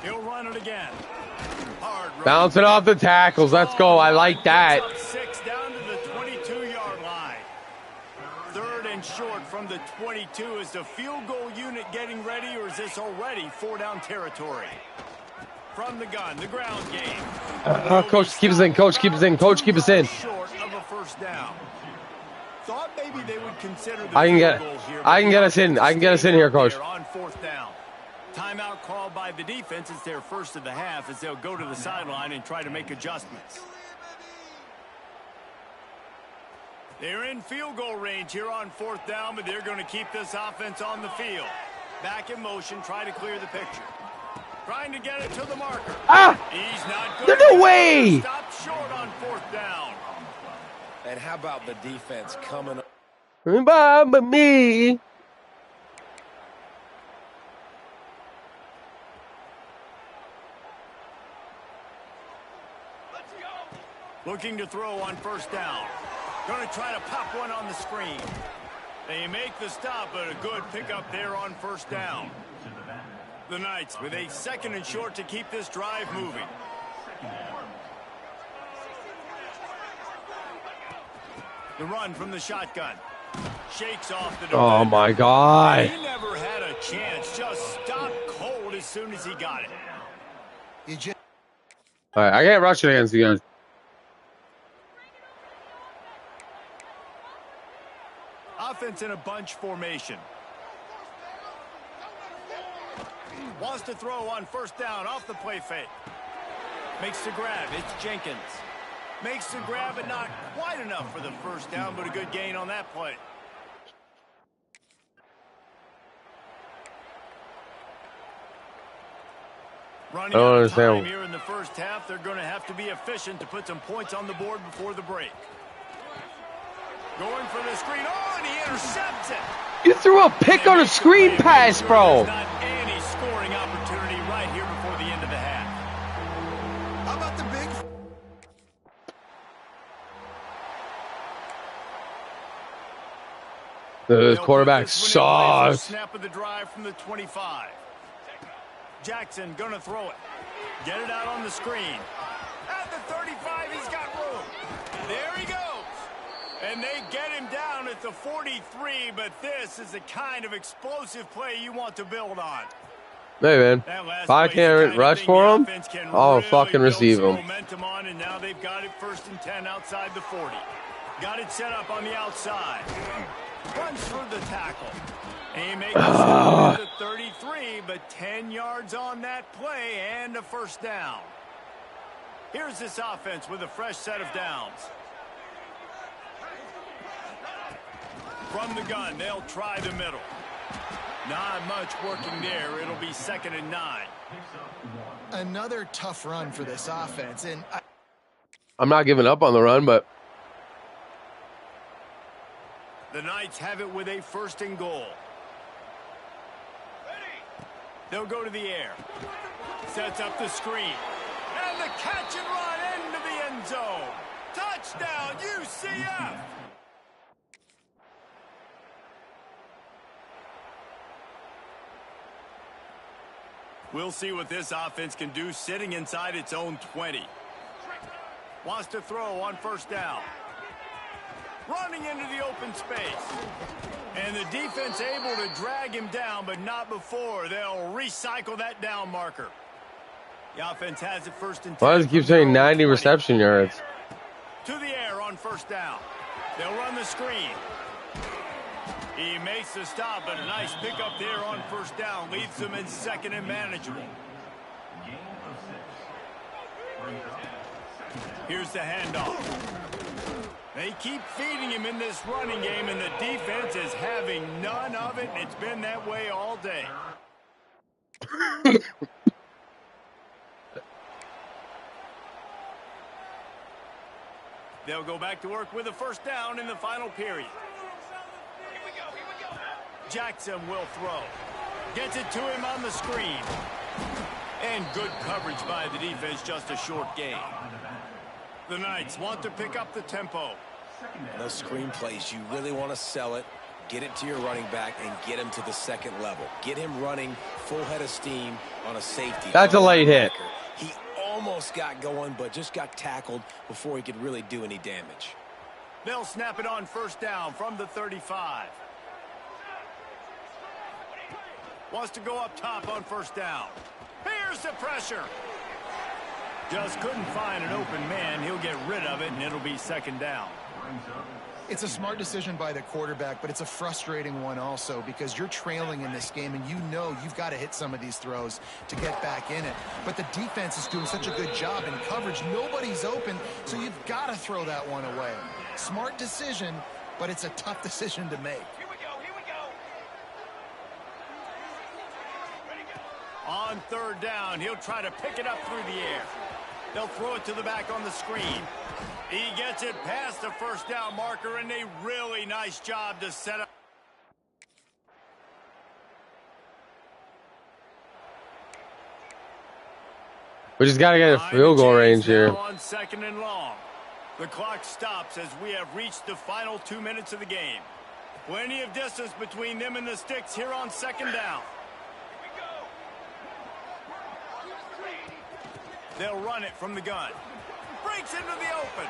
He'll run it again. Bouncing off the tackles. Let's go. I like that. 6 down to the 22-yard line. 3rd and short from the 22. Is the field goal unit getting ready, or is this already 4-down territory? From the gun, the ground game. Coach, keep us in. Coach, keep us in. Coach, keep us in. Short of a 1st down. Thought maybe they would consider the I can get us in. I can get us in here, Coach. On 4th down. Timeout called by the defense. It's their first of the half as they'll go to the sideline and try to make adjustments. They're in field goal range here on 4th down, but they're going to keep this offense on the field. Back in motion, try to clear the picture. Trying to get it to the marker. He's not good. No way! Stop short on 4th down. And how about the defense coming up? Remember me. Looking to throw on 1st down. Going to try to pop one on the screen. They make the stop, but a good pickup there on 1st down. The Knights with a 2nd and short to keep this drive moving. The run from the shotgun. Shakes off the defender. Oh, my God. He never had a chance. Just stopped cold as soon as he got it. All right, I can't rush it against you guys. Offense in a bunch formation. Wants to throw on 1st down off the play fake. Makes the grab. It's Jenkins. Makes the grab, but not quite enough for the 1st down, but a good gain on that play. Running out of time here in the 1st half. They're going to have to be efficient to put some points on the board before the break. Going for the screen. Oh, and he intercepts it. You threw a pick on a screen pass, bro. Not any scoring opportunity right here before the end of the half. How about the big... The quarterback sucks. Snap of the drive from the 25. Jackson gonna throw it. Get it out on the screen. At the 35, he's got room. There he goes. And they get him down at the 43, but this is the kind of explosive play you want to build on. Hey, man. If I can't rush for him, I'll fucking receive him. Momentum on, and now they've got it 1st and 10 outside the 40. Got it set up on the outside. Runs through the tackle. He makes it to 33, but 10 yards on that play and a 1st down. Here's this offense with a fresh set of downs. From the gun, they'll try the middle. Not much working there. It'll be 2nd and 9. Another tough run for this offense, and I'm not giving up on the run, but the Knights have it with a 1st and goal. They'll go to the air. Sets up the screen. And the catch and run into the end zone. Touchdown, UCF! We'll see what this offense can do sitting inside its own 20. Wants to throw on 1st down. Running into the open space. And the defense able to drag him down, but not before. They'll recycle that down marker. The offense has it 1st and 10. why does it keep saying 90 reception yards? To the air on 1st down. They'll run the screen. He makes the stop, but a nice pickup there on 1st down. Leaves them in 2nd and manageable. Here's the handoff. They keep feeding him in this running game, and the defense is having none of it, and it's been that way all day. They'll go back to work with a 1st down in the final period. Jackson will throw. Gets it to him on the screen. And good coverage by the defense, just a short gain. The Knights want to pick up the tempo. Second down. Those screen plays, you really want to sell it, get it to your running back, and get him to the second level. Get him running full head of steam on a safety. That's a late hit. He almost got going, but just got tackled before he could really do any damage. They'll snap it on first down from the 35. Wants to go up top on first down. Here's the pressure. Just couldn't find an open man. He'll get rid of it, and it'll be second down. It's a smart decision by the quarterback, but it's a frustrating one also because you're trailing in this game and you know you've got to hit some of these throws to get back in it. But the defense is doing such a good job in coverage. Nobody's open, so you've got to throw that one away. Smart decision, but it's a tough decision to make. Here we go. On third down, he'll try to pick it up through the air. They'll throw it to the back on the screen. He gets it past the first down marker, and a really nice job to set up. We just got to get a field goal range here. On second and long. The clock stops as we have reached the final 2 minutes of the game. Plenty of distance between them and the sticks here on second down. They'll run it from the gun. Breaks into the open.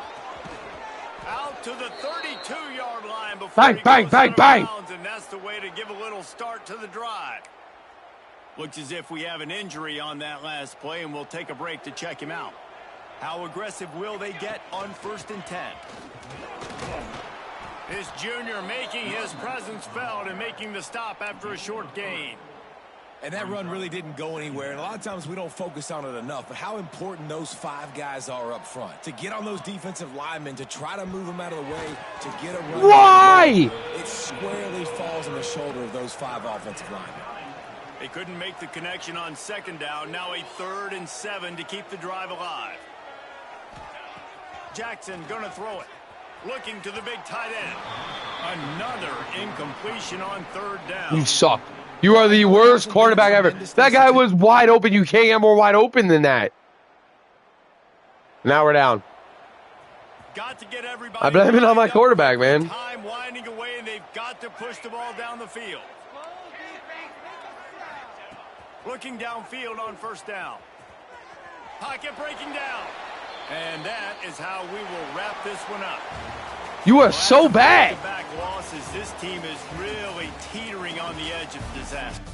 Out to the 32-yard line before bang, bang, bang, bang. And that's the way to give a little start to the drive. Looks as if we have an injury on that last play, and we'll take a break to check him out. How aggressive will they get on 1st and 10? This junior making his presence felt and making the stop after a short gain. And that run really didn't go anywhere. And a lot of times we don't focus on it enough. But how important those 5 guys are up front. To get on those defensive linemen, to try to move them out of the way, to get a run. Why? It squarely falls on the shoulder of those 5 offensive linemen. They couldn't make the connection on second down. Now a 3rd and 7 to keep the drive alive. Jackson gonna throw it. Looking to the big tight end. Another incompletion on 3rd down. You suck. You are the worst quarterback ever. That guy was wide open. You can't get more wide open than that. Now we're down. Got to get everybody. I blame it on my quarterback, man. Time winding away, and they've got to push the ball down the field. Looking downfield on 1st down. Pocket breaking down. And that is how we will wrap this one up. You are so bad. Back losses. This team is really teetering on the edge of disaster.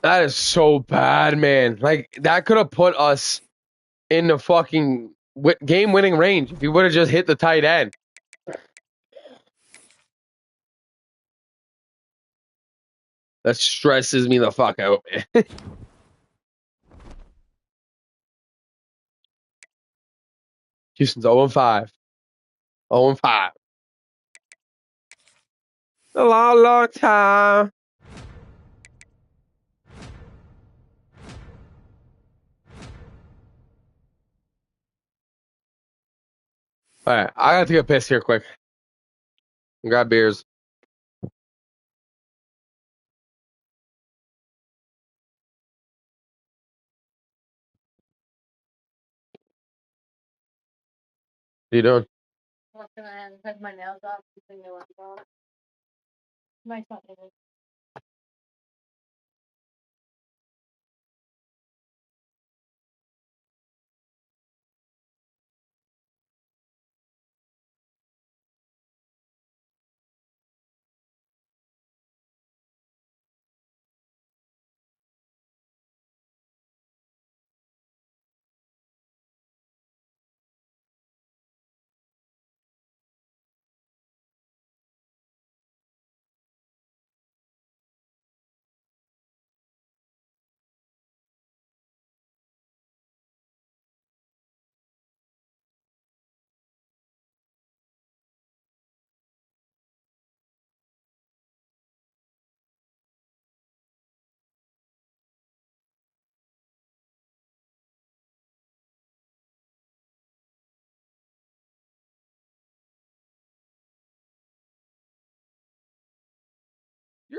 That is so bad, man. Like, that could have put us in the fucking game-winning range if you would have just hit the tight end. That stresses me the fuck out, man. Houston's 0-5. 0-5. A long, long time. All right, I gotta take a piss here quick. Grab beers. What are you doing? I'm gonna cut my nails off. Nice talking.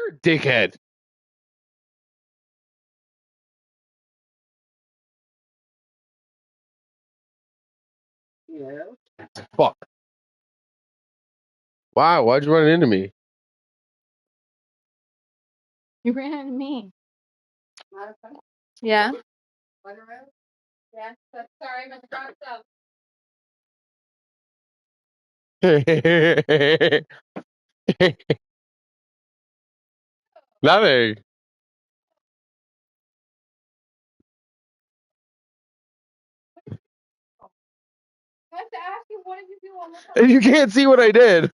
You're a dickhead. Yeah. Fuck. Wow, why'd you run into me? You ran into me. Yeah. Yeah. Sorry, Mr. Crossed Nothing. I have to ask you, what did you do on the And you can't see what I did.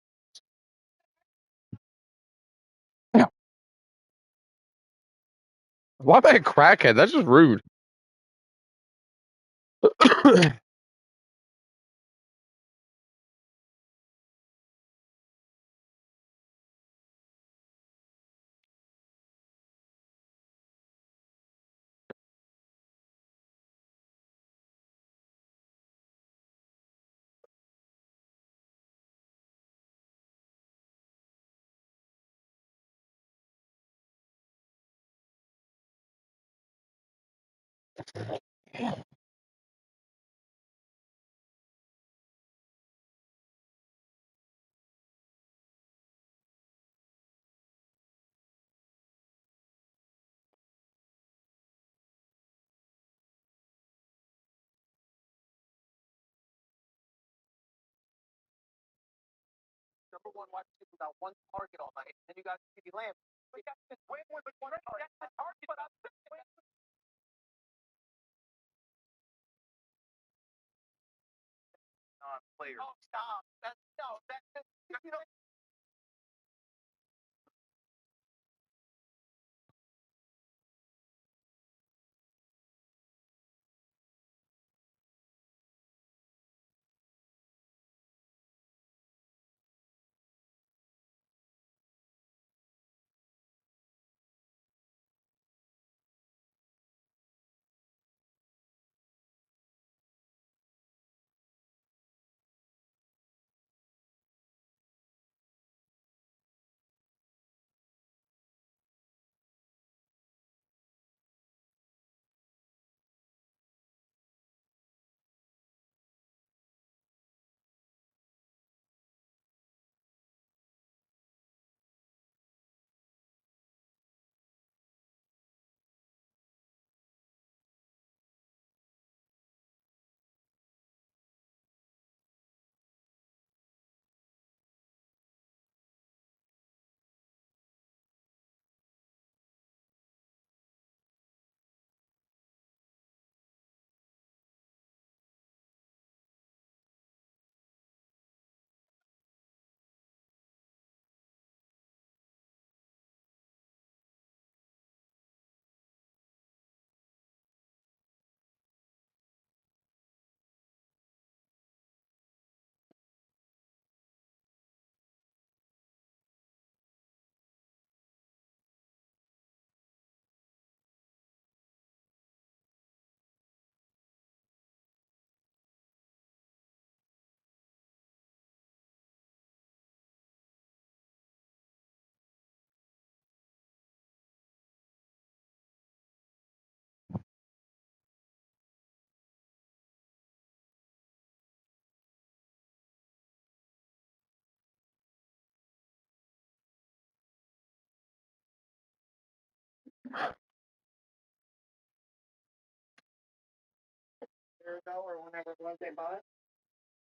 Why am I a crackhead? That's just rude.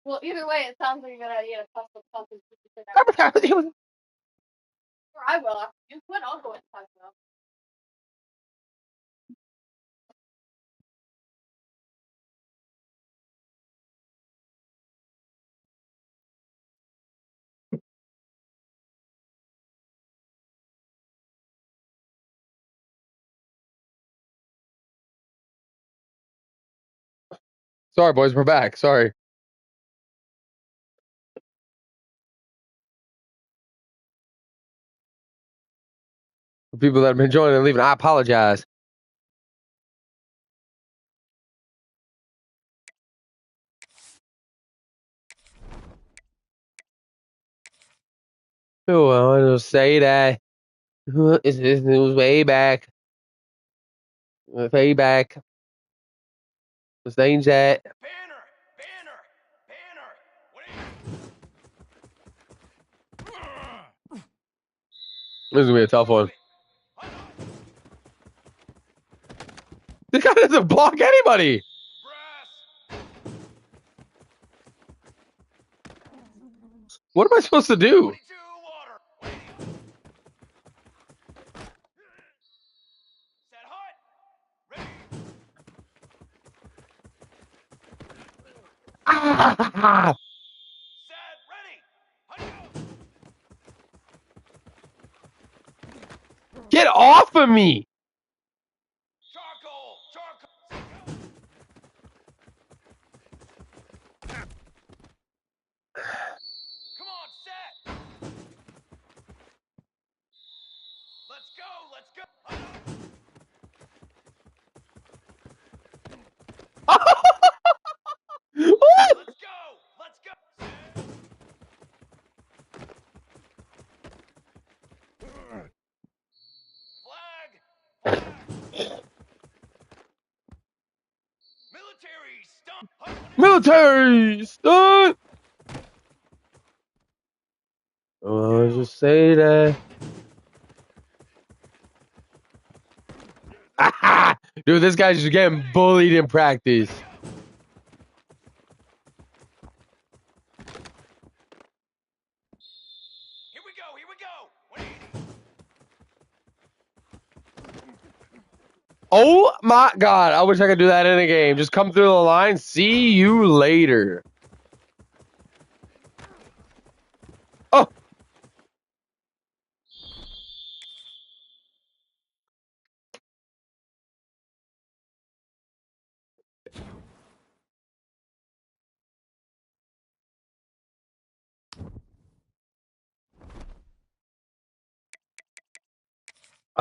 Well, either way, it sounds like a good idea to toss the puppets. Or I will. After you quit, I'll go and talk to them. Sorry, boys, we're back. Sorry. For people that have been joining and leaving, I apologize. Oh, I want to say that It was way back. Way back. The same chat. Banner! This is gonna be a tough one. This guy doesn't block anybody. What am I supposed to do? Ah! Get off of me! Come on, set! Let's go! Let's go! Flag! Military stop! Military stunt! Oh, just say that. Dude, this guy's just getting bullied in practice. Here we go! Oh my god, I wish I could do that in a game. Just come through the line. See you later. Oh!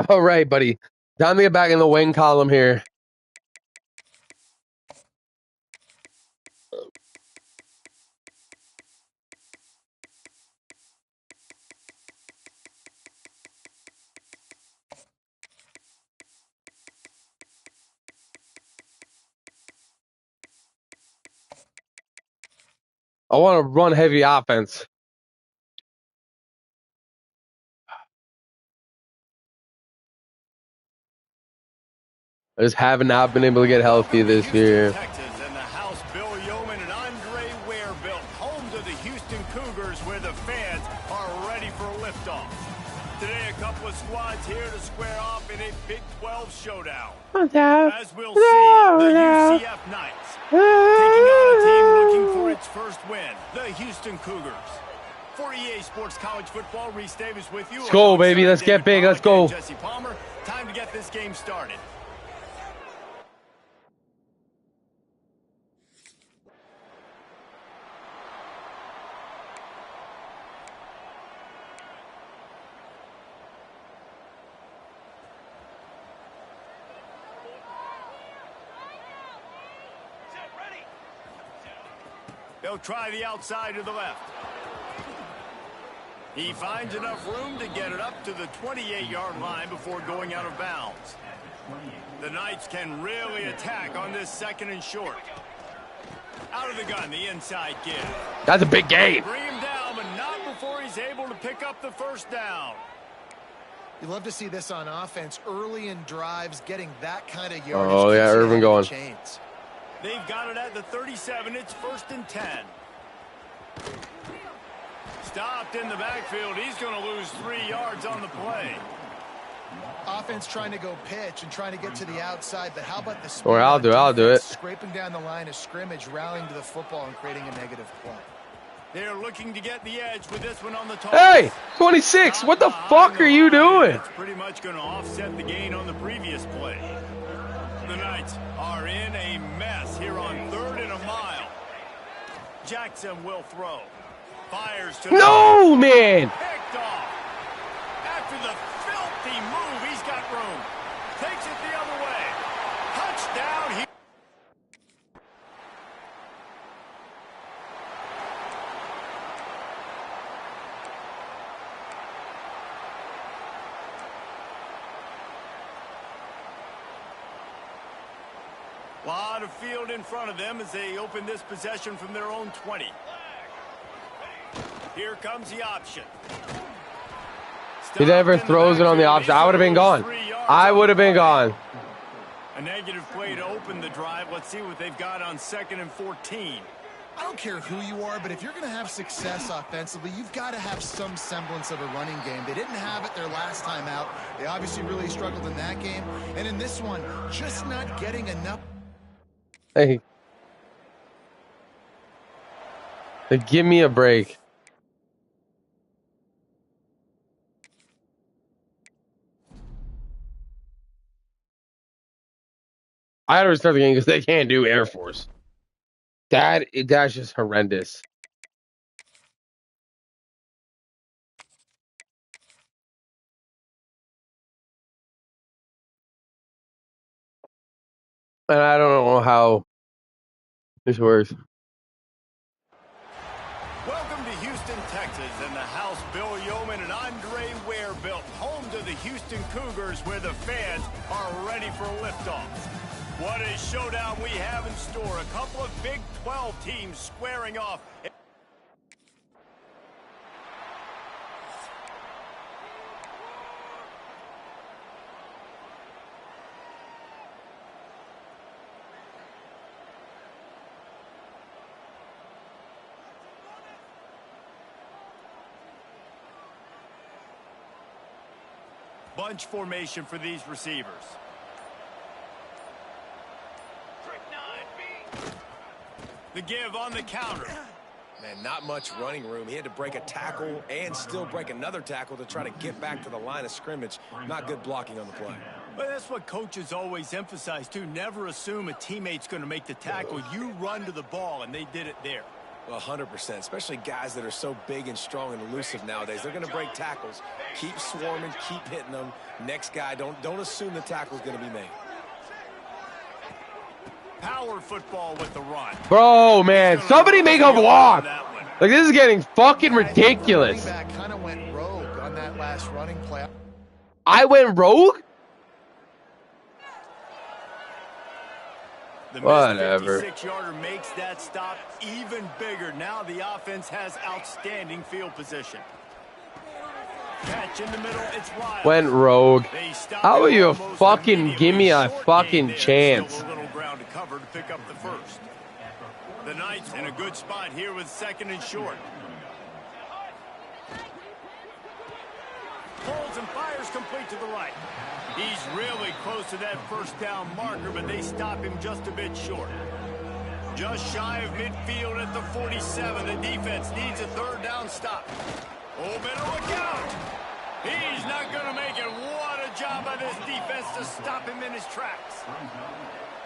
All right, buddy. Time to get back in the wing column here. I want to run heavy offense. I just have not been able to get healthy this year. Texas and the house, Bill Yeoman and Andre Ware built home to the Houston Cougars, where the fans are ready for liftoff. Today, a couple of squads here to square off in a Big 12 showdown. As we'll see, the UCF Knights taking on a team looking for its first win, the Houston Cougars. For EA Sports College Football, Reese Davis with you. Let's go, baby. Let's get big. Let's go. Jesse Palmer. Time to get this game started. They'll try the outside to the left. He finds enough room to get it up to the 28-yard line before going out of bounds. The Knights can really attack on this second and short. Out of the gun, the inside give. That's a big game. Bring him down, but not before he's able to pick up the first down. You love to see this on offense early in drives, getting that kind of yardage. Oh, yeah, Irvin going. Chains. They've got it at the 37. It's 1st and 10. Stopped in the backfield. He's going to lose 3 yards on the play. Offense trying to go pitch and trying to get to the outside, but how about the speed? Or I'll do it. Scraping down the line of scrimmage, rallying to the football and creating a negative play. They're looking to get the edge with this one on the top. Hey, 26. What the fuck are you doing? It's pretty much going to offset the gain on the previous play. The Knights are in a mess here on 3rd and a mile. Jackson will throw. Fires to No, man. Picked off. After the filthy move, he's got room. Takes it the other way. Touchdown. lot of field in front of them as they open this possession from their own 20. Here comes the option. He never throws it on the option. I would have been gone. I would have been gone. A negative play to open the drive. Let's see what they've got on 2nd and 14. I don't care who you are, but if you're going to have success offensively, you've got to have some semblance of a running game. They didn't have it their last time out. They obviously really struggled in that game. And in this one, just not getting enough. Hey. Give me a break. I had to restart the game because they can't do Air Force. That's just horrendous. And I don't know how this works. Welcome to Houston, Texas, and the house Bill Yeoman and Andre Ware built, home to the Houston Cougars, where the fans are ready for liftoff. What a showdown we have in store. A couple of Big 12 teams squaring off. Bunch formation for these receivers. The give on the counter. Man, not much running room. He had to break a tackle and still break another tackle to try to get back to the line of scrimmage. Not good blocking on the play. But that's what coaches always emphasize, too. Never assume a teammate's going to make the tackle. You run to the ball, and they did it there. Well, 100%, especially guys that are so big and strong and elusive nowadays. They're going to break tackles. Keep swarming, keep hitting them. Next guy, don't assume the tackle's going to be made. Power football with the run. Bro, man, somebody make a block. Like, this is getting fucking ridiculous. The running back kind of went rogue on that last running play. I went rogue? The Whatever. 56-yarder makes that stop even bigger. Now the offense has outstanding field position. Catch in the middle, it's Wild. Went rogue. How will you fucking give me a fucking chance? A little ground to cover to pick up the first. The Knights in a good spot here with 2nd and short. Pulls and fires complete to the right. He's really close to that first down marker, but they stop him just a bit short. Just shy of midfield at the 47. The defense needs a 3rd down stop. Oh, better look out. He's not going to make it. What a job by this defense to stop him in his tracks.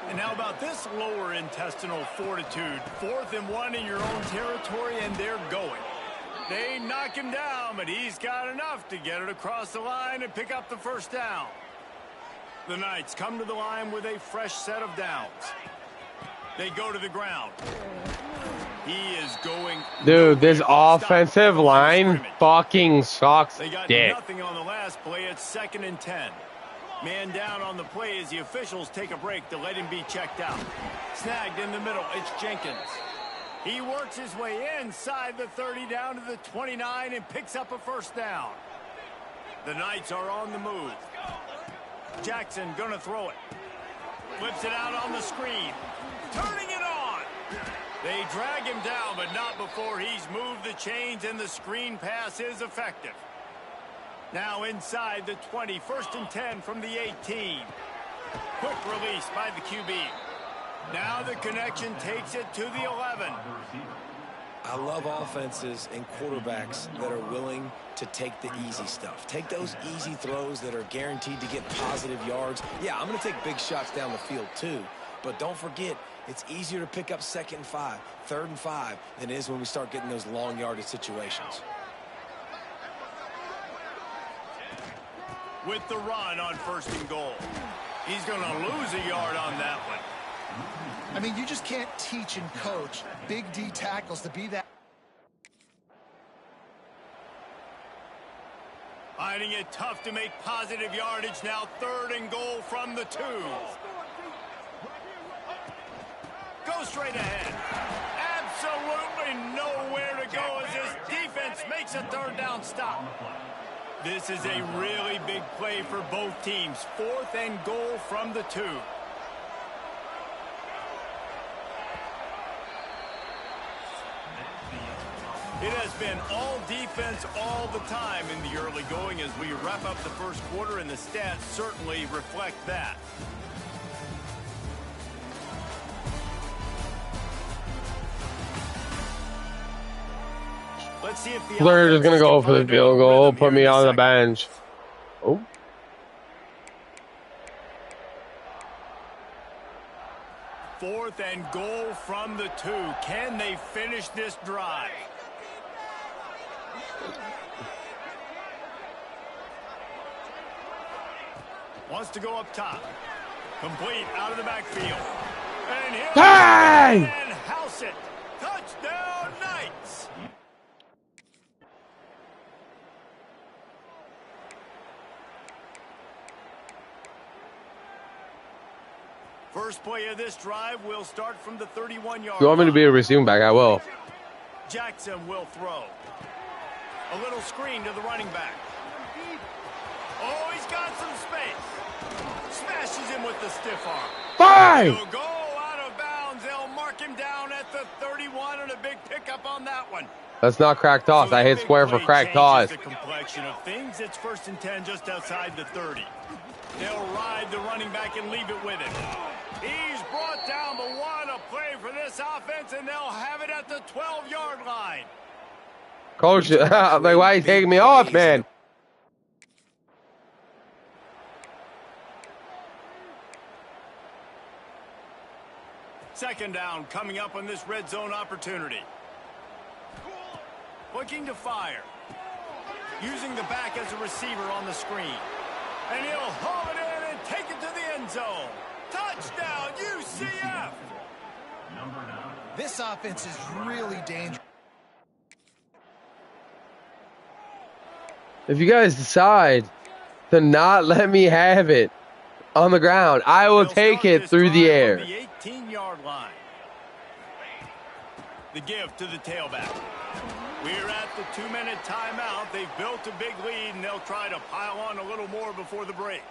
And how about this lower intestinal fortitude? 4th and 1 in your own territory, and they're going. They knock him down, but he's got enough to get it across the line and pick up the first down. The Knights come to the line with a fresh set of downs. They go to the ground. He is going. Dude, this offensive line fucking sucks They got dick. nothing on the last play. It's 2nd and 10. Man down on the play as the officials take a break to let him be checked out. Snagged in the middle. It's Jenkins. He works his way inside the 30 down to the 29 and picks up a first down. The Knights are on the move. Jackson gonna throw it. Flips it out on the screen. Turning it on. They drag him down, but not before he's moved the chains, and the screen pass is effective. Now inside the 20, 1st and 10 from the 18. Quick release by the QB. Now the connection takes it to the 11. I love offenses and quarterbacks that are willing to take the easy stuff. Take those easy throws that are guaranteed to get positive yards. Yeah, I'm going to take big shots down the field too. But don't forget, it's easier to pick up 2nd and 5, 3rd and 5 than it is when we start getting those long yardage situations. With the run on 1st and goal. He's going to lose a yard on that one. I mean, you just can't teach and coach big D tackles to be that. Finding it tough to make positive yardage. Now 3rd and goal from the 2. Go straight ahead. Absolutely nowhere to go as this defense makes a third down stop. This is a really big play for both teams. 4th and goal from the 2. It has been all defense all the time in the early going as we wrap up the first quarter, and the stats certainly reflect that. Let's see if the They're just going to go for the field goal, put me on the bench. Oh. Fourth and goal from the 2. Can they finish this drive? Wants to go up top. Complete out of the backfield. And here and house it. Touchdown Knights. First play of this drive will start from the 31-yard If you want me to be a receiving back, I will. Jackson will throw. A little screen to the running back. Oh, he's got some space. Smashes him with the stiff arm. 5! He'll go out of bounds. They'll mark him down at the 31 and a big pickup on that one. That's not crack toss. So I hit square for crack toss. The complexion of things. It's 1st and 10 just outside the 30. They'll ride the running back and leave it with him. He's brought down, but what a play for this offense, and they'll have it at the 12-yard line. Coach, like, why are you taking me off, man? Second down coming up on this red zone opportunity. Looking to fire. Using the back as a receiver on the screen. And he'll haul it in and take it to the end zone. Touchdown, UCF! This offense is really dangerous. If you guys decide to not let me have it on the ground, I will take it through the air. The 18-yard line. The give to the tailback. We're at the 2-minute timeout. They've built a big lead, and they'll try to pile on a little more before the break.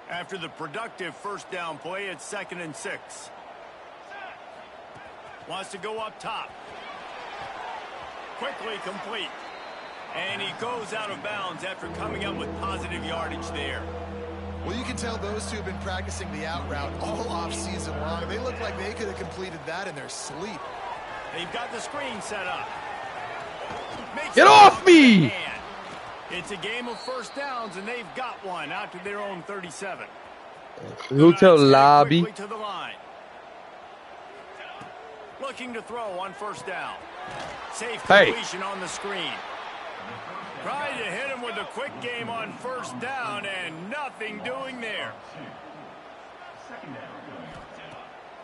After the productive first down play, it's 2nd and 6. Wants to go up top. Quickly complete. And he goes out of bounds after coming up with positive yardage there. Well, you can tell those two have been practicing the out route all off season long. They look like they could have completed that in their sleep. They've got the screen set up. Get off me! It's a game of first downs, and they've got one out to their own 37. Hotel lobby. To the line. Looking to throw on first down. Safe completion on the screen. Trying to hit him with a quick game on first down, and nothing doing there.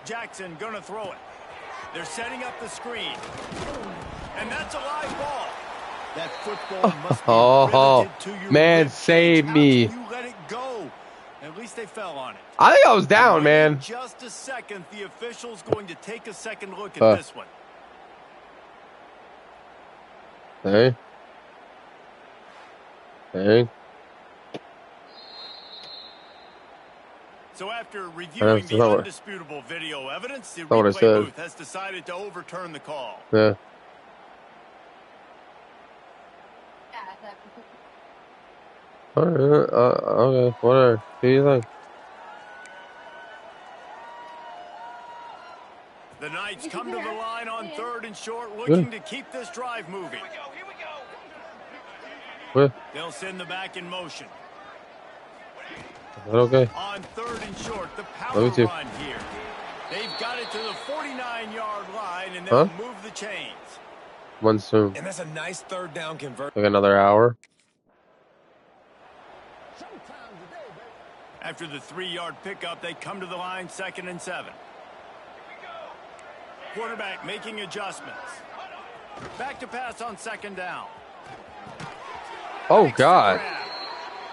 Jackson gonna throw it. They're setting up the screen. And that's a live ball. That football must be to your man, rib save cage. me. How can you let it go? At least they fell on it. I think I was down, man. In just a second, the official's going to take a second look at this one. Hey. Hey. So after reviewing the undisputable video evidence, the replay booth has decided to overturn the call. Yeah. Alright, okay, whatever. What do you think? The Knights come to the line on 3rd and short, looking to keep this drive moving. What? They'll send the back in motion. Is that okay? On 3rd and short, the power run here. They've got it to the 49-yard line, and they'll move the chains. One soon. And that's a nice third down conversion. Like another hour. After the 3-yard pickup, they come to the line 2nd and 7. Quarterback making adjustments. Back to pass on 2nd down. Oh, God.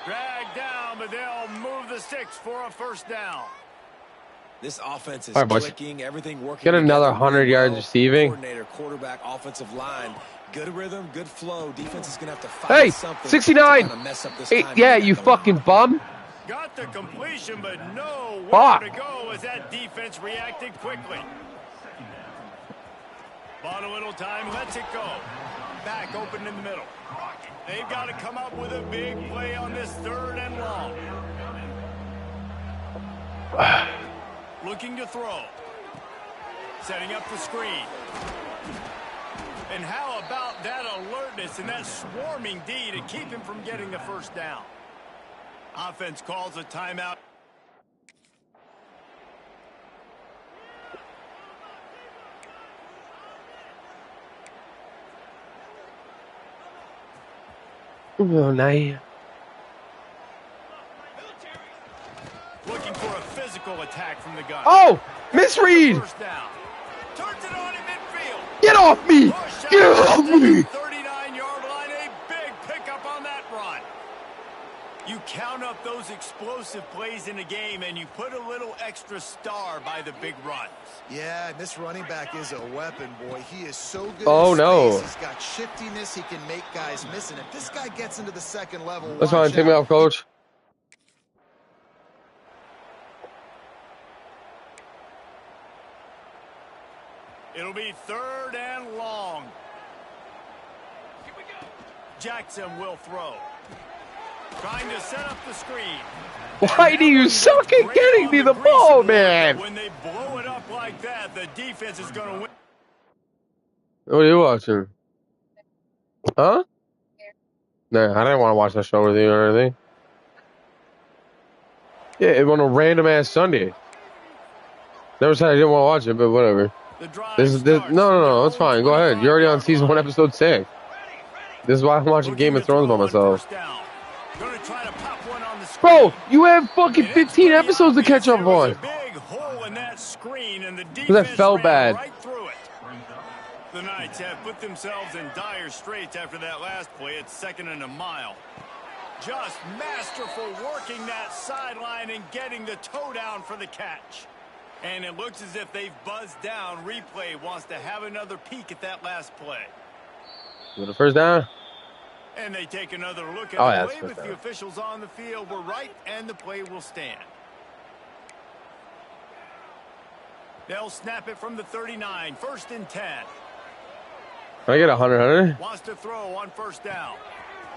Drag down, but they'll move the the sticks for a first down. This offense is All right, boys. clicking, everything working. Get another together 100 really yards well. receiving. Coordinator, quarterback, offensive line, good rhythm, good flow. Defense is going to have to find Hey, something 69. to kind of mess up this Hey, time yeah, to get you that going. fucking bum. Got the completion, but nowhere Fuck. to go as that defense reacted quickly. Bought a little time, lets it go. Back open in the middle. They've got to come up with a big play on this 3rd and long. Looking to throw. Setting up the screen. And how about that alertness and that swarming D to keep him from getting the first down? Offense calls a timeout. Oh, nice. Looking for a physical attack from the gun. Oh, misread. First down. Turns it on in midfield. Get off me. Get off me. 39-yard line, a big pickup on that run. You count up those explosive plays in a game, and you put a little extra star by the big runs. Yeah, this running back is a weapon, boy. He is so good. Oh, in no. space. He's got shiftiness. He can make guys miss. And if this guy gets into the 2nd level, That's watch fine. Take me out. off, coach. It'll be 3rd and long. Here we go. Jackson will throw. Trying to set up the screen. Why do you suck at getting me the ball, man? When they blow it up like that, the defense is going to win. What are you watching? Huh? Nah, I didn't want to watch that show with you or anything. Yeah, it went a random ass Sunday. Never said I didn't want to watch it, but whatever. No, it's fine. Go ahead. You're already on season 1, episode 6. This is why I'm watching Game of Thrones by myself. Bro, you have fucking 15 episodes to catch up on. That felt bad. The Knights have put themselves in dire straits after that last play. It's 2nd and a mile. Just masterful working that sideline and getting the toe down for the catch. And it looks as if they've buzzed down. Replay wants to have another peek at that last play. With the first down? And they take another look at the play, but the officials on the field were right, and the play will stand. They'll snap it from the 39, 1st and 10. Can I get 100? Wants to throw on 1st down.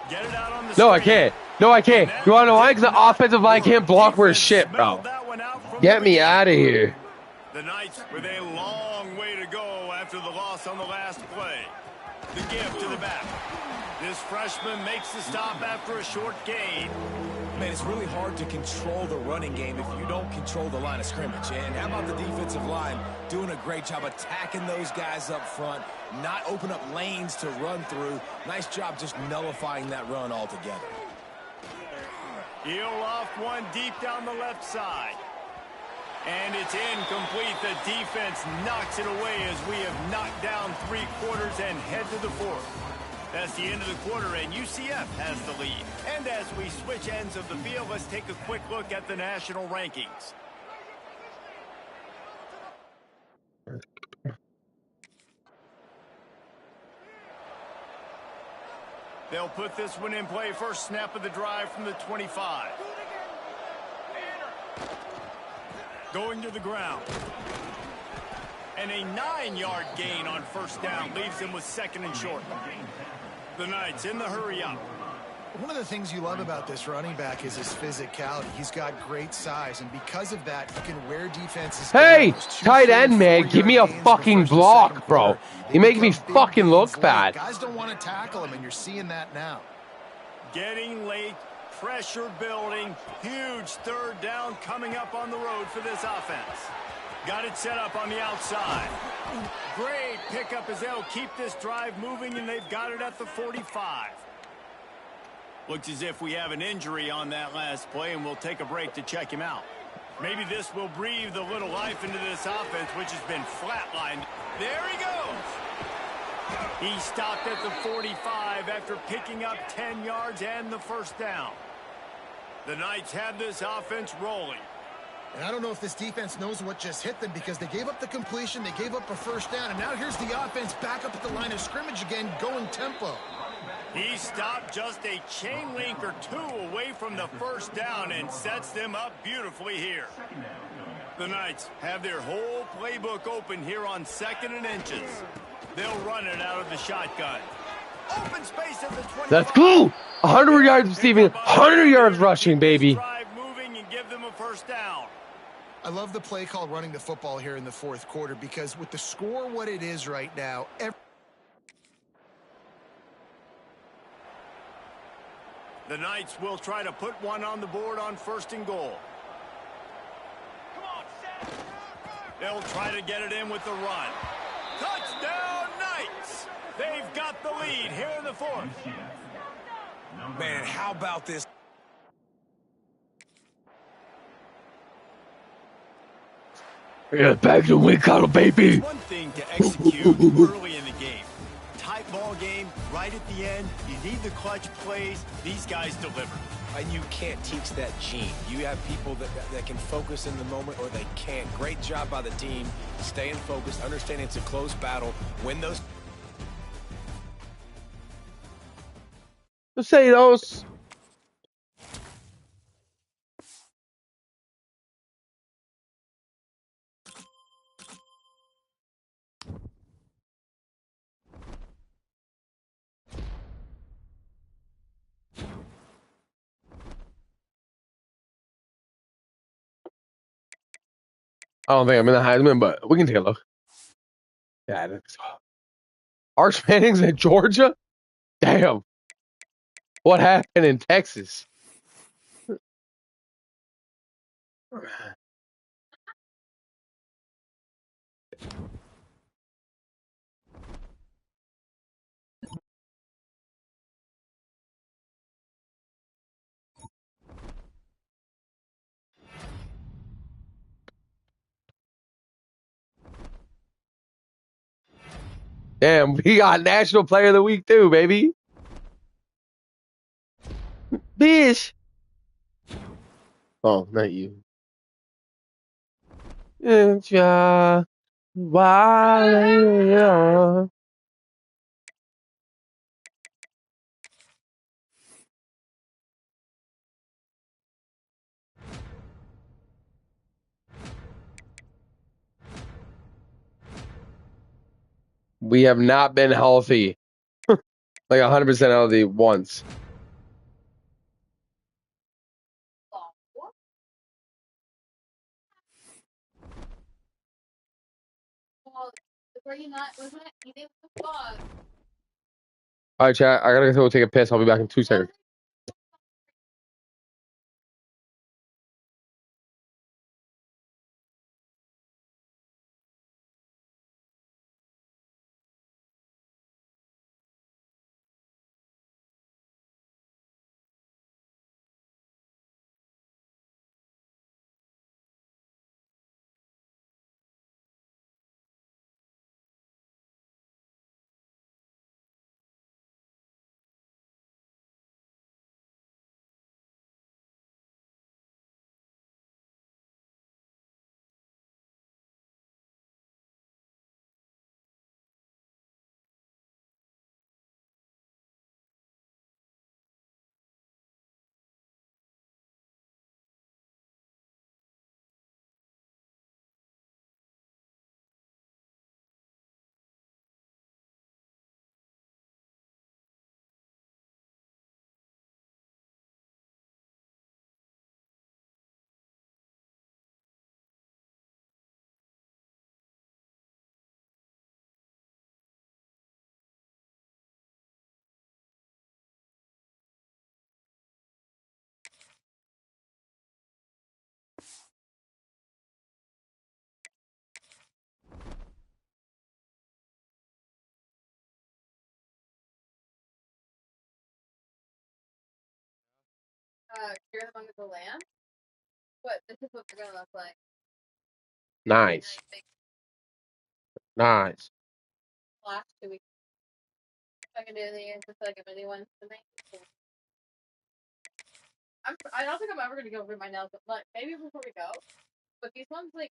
Get it out on the No, I screen. can't. No, I can't. You want to know why? Because the offensive line can't block worth shit, bro. Get me out of here. The Knights with a long way to go after the loss on the last play. The give to the back. This freshman makes the stop after a short gain. Man, it's really hard to control the running game if you don't control the line of scrimmage. And how about the defensive line doing a great job attacking those guys up front, not open up lanes to run through. Nice job just nullifying that run altogether. Heel off one deep down the left side. And it's incomplete. The defense knocks it away as we have knocked down 3 quarters and head to the 4th. That's the end of the quarter, and UCF has the lead. And as we switch ends of the field, let's take a quick look at the national rankings. They'll put this one in play. First snap of the drive from the 25. Going to the ground. And a 9-yard gain on 1st down leaves them with 2nd and short. The Knights in the hurry up. One of the things you love about this running back is his physicality. He's got great size, and because of that, he can wear defenses. Hey, tight end, man, give me a fucking block, bro. You make me fucking look bad. Guys don't want to tackle him, and you're seeing that now. Getting late, pressure building, huge 3rd down coming up on the road for this offense. Got it set up on the outside. Great pickup as they'll keep this drive moving, and they've got it at the 45. Looks as if we have an injury on that last play, and we'll take a break to check him out. Maybe this will breathe a little life into this offense, which has been flatlined. There he goes. He stopped at the 45 after picking up 10 yards and the 1st down. The Knights have this offense rolling. And I don't know if this defense knows what just hit them because they gave up the completion, they gave up a first down, and now here's the offense back up at the line of scrimmage again, going tempo. He stopped just a chain link or two away from the first down and sets them up beautifully here. The Knights have their whole playbook open here on 2nd and inches. They'll run it out of the shotgun. Open space at the 25. Let's go! 100 yards receiving, 100 yards rushing, baby. Drive moving and give them a first down. I love the play call running the football here in the fourth quarter because with the score what it is right now, the Knights will try to put one on the board on 1st and goal. They'll try to get it in with the run. Touchdown, Knights! They've got the lead here in the 4th. Man, how about this? Yeah, back to win color, baby. One thing to execute early in the game. Tight ball game, right at the end. You need the clutch plays. These guys deliver. And you can't teach that gene. You have people that can focus in the moment or they can't. Great job by the team, staying focused, understanding it's a close battle. Win those. Say those. I don't think I'm in the Heisman, but we can take a look. Yeah, that's Arch Manning's at Georgia? Damn. What happened in Texas? Damn, we got National Player of the Week too, baby. Bitch. Oh, not you. Yeah. Why? We have not been healthy. Like 100% healthy once. Well, were you not, wasn't it? You didn't pause. All right, chat. I gotta go take a piss. I'll be back in 2 seconds. You're among the land? What? This is what they're gonna look like. Nice. Nice. Last 2 weeks. I can do the just like a mini one tonight. I don't think I'm ever gonna go over my nails, but like maybe before we go. But these ones, like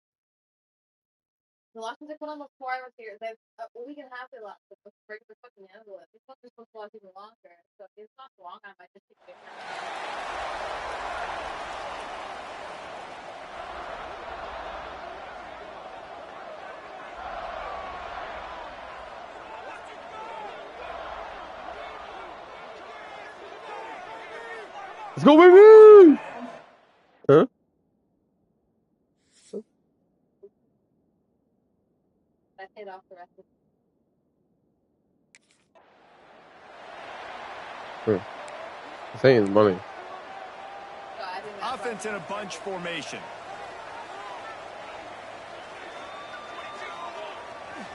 the last ones I put on before I was here, they have a week and a half they last. But let's break the fucking nails with. These ones are supposed to last even longer. So if it's not long, I might just keep it. Let's go, baby! Huh? I paid off the rest of I'm saying it's money. so I think that's Offense in a bunch formation.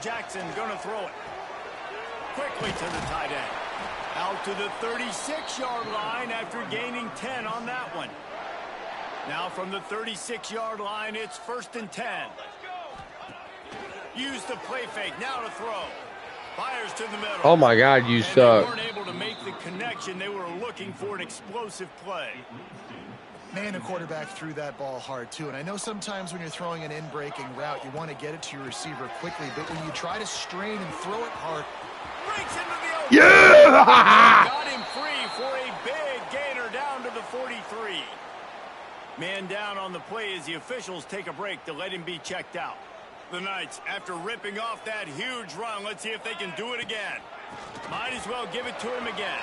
Jackson gonna throw it. Quickly to the tight end. Out to the 36-yard line after gaining 10 on that one. Now from the 36-yard line, it's 1st and 10. Use the play fake, now to throw. Fires to the middle. Oh my God, you suck. They weren't able to make the connection. They were looking for an explosive play. Man, the quarterback threw that ball hard, too. And I know sometimes when you're throwing an in-breaking route, you want to get it to your receiver quickly. But when you try to strain and throw it hard... Breaks into the open. Yeah! Got him free for a big gainer down to the 43. Man down on the play as the officials take a break to let him be checked out. The Knights, after ripping off that huge run, let's see if they can do it again. Might as well give it to him again.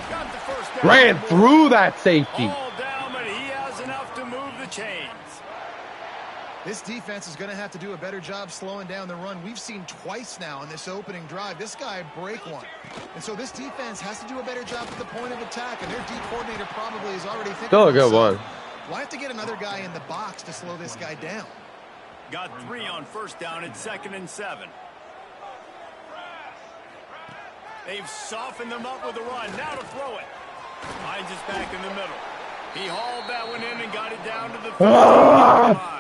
Got the first down. Ran through that safety. All down, but he has enough to move the chains. This defense is going to have to do a better job slowing down the run. We've seen twice now in this opening drive. This guy break one. And so this defense has to do a better job at the point of attack. And their D coordinator probably is already thinking, Still a good one. We'll have to get another guy in the box to slow this guy down. Got 3 on 1st down at 2nd and 7. They've softened them up with a run. Now to throw it. Finds us back in the middle. He hauled that one in and got it down to the 15-yard line.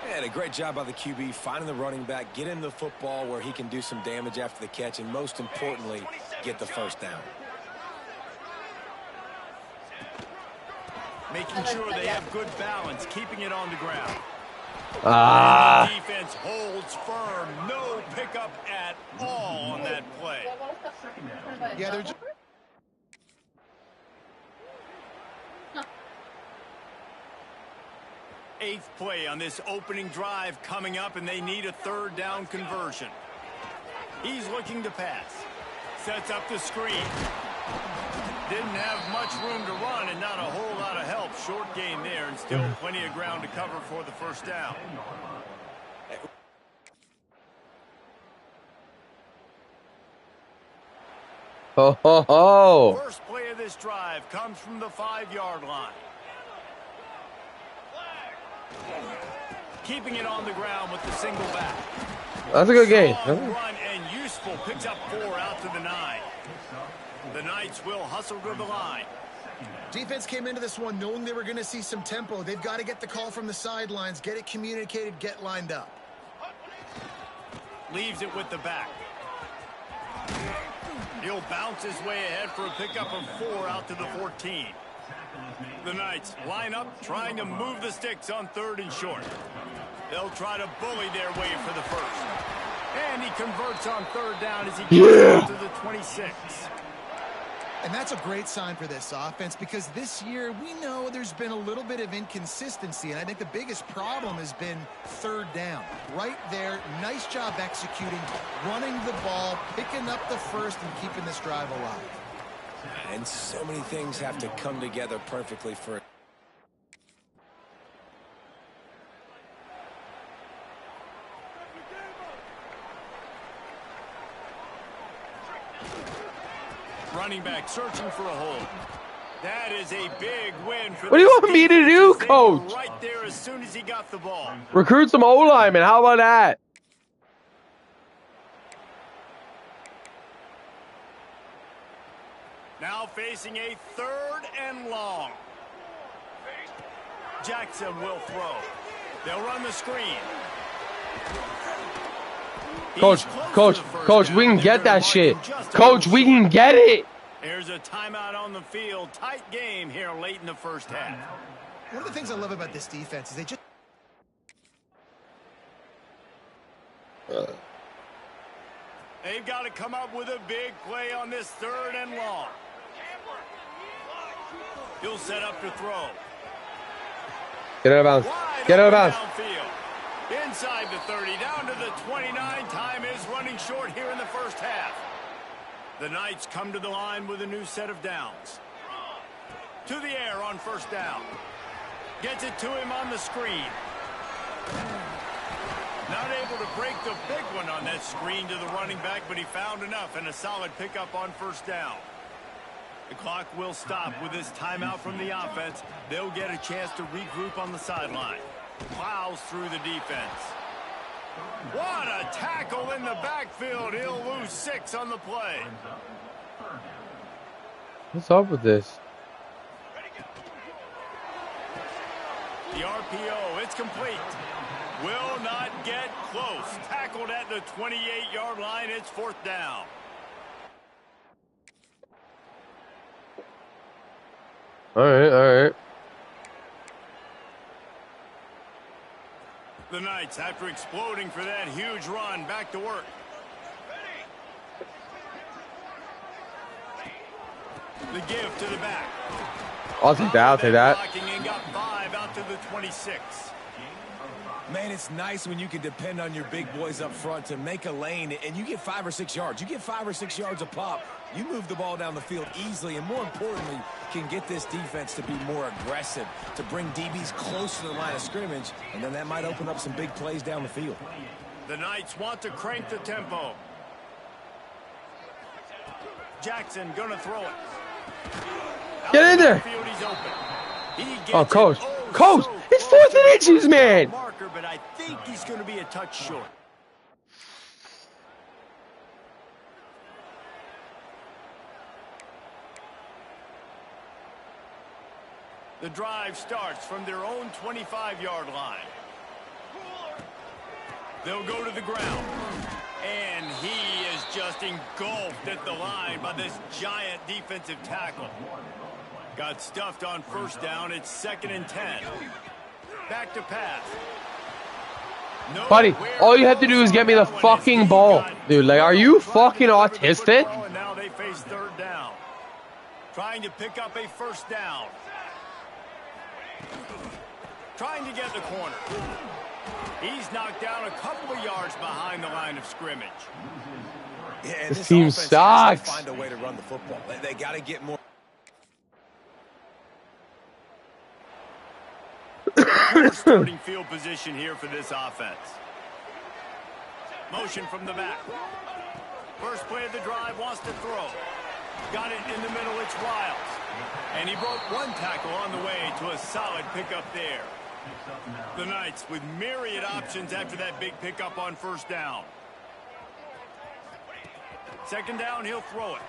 Yeah, a great job by the QB finding the running back, getting the football where he can do some damage after the catch, and most importantly, get the first down. Making sure they have good balance, keeping it on the ground. Ah. Defense holds firm. No pickup at all on that play. Yeah, they're just... Eighth play on this opening drive coming up, and they need a 3rd down conversion. He's looking to pass. Sets up the screen. Didn't have much room to run and not a whole lot of help. Short gain there and still plenty of ground to cover for the 1st down. Ho, ho, ho. First play of this drive comes from the 5-yard line. Keeping it on the ground with the single back. That's a good game. Strong run and useful. Picks up 4 out to the 9. The Knights will hustle to the line. Defense came into this one knowing they were going to see some tempo. They've got to get the call from the sidelines, get it communicated, get lined up. Leaves it with the back. He'll bounce his way ahead for a pickup of 4 out to the 14. The Knights line up, trying to move the sticks on 3rd and short. They'll try to bully their way for the 1st. And he converts on 3rd down as he gets to the 26. And that's a great sign for this offense because this year we know there's been a little bit of inconsistency, and I think the biggest problem has been 3rd down. Right there, nice job executing, running the ball, picking up the 1st, and keeping this drive alive. And so many things have to come together perfectly for it. Running back searching for a hole. That is a big win for What do you want me to do, They coach? were right there as soon as he got the ball. Recruit some O-linemen. How about that? Now facing a 3rd and long. Jackson will throw. They'll run the screen. Coach, we can get that shit. Coach, we can get it. Here's a timeout on the field. Tight game here late in the first half. One of the things I love about this defense is they just... They've got to come up with a big play on this 3rd and long. He'll set up to throw. Get out of bounds. Get out of bounds. Downfield. Inside the 30, down to the 29. Time is running short here in the first half. The Knights come to the line with a new set of downs. To the air on first down. Gets it to him on the screen. Not able to break the big one on that screen to the running back, but he found enough and a solid pickup on first down. The clock will stop with this timeout from the offense. They'll get a chance to regroup on the sideline. Plows through the defense. What a tackle in the backfield. He'll lose 6 on the play. What's up with this? The RPO, it's complete. Will not get close. Tackled at the 28-yard line. It's 4th down. All right. The Knights, after exploding for that huge run, back to work. The give to the back. I'll take that. I'll take that. And got 5 out to the 26. Man, it's nice when you can depend on your big boys up front to make a lane, and you get 5 or 6 yards. You get 5 or 6 yards a pop. You move the ball down the field easily, and more importantly, can get this defense to be more aggressive, to bring DBs closer to the line of scrimmage, and then that might open up some big plays down the field. The Knights want to crank the tempo. Jackson gonna throw it. Get in there. Oh, Coach. Coach, it's 4th and inches, man. Marker, but I think he's going to be a touch short. The drive starts from their own 25-yard line. They'll go to the ground. And he is just engulfed at the line by this giant defensive tackle. Got stuffed on first down. It's 2nd and 10. Back to pass. Buddy, all you have to do is get me the fucking ball. Dude, like, are you fucking autistic? And now they face 3rd down. Trying to pick up a first down. Trying to get the corner. He's knocked down a couple of yards behind the line of scrimmage. Yeah, this team sucks. Find a way to run the football. They got to get more. Starting field position here for this offense. Motion from the back. First play of the drive, wants to throw. Got it in the middle, it's Wiles. And he broke 1 tackle on the way to a solid pickup there. The Knights with myriad options after that big pickup on first down. 2nd down, he'll throw it.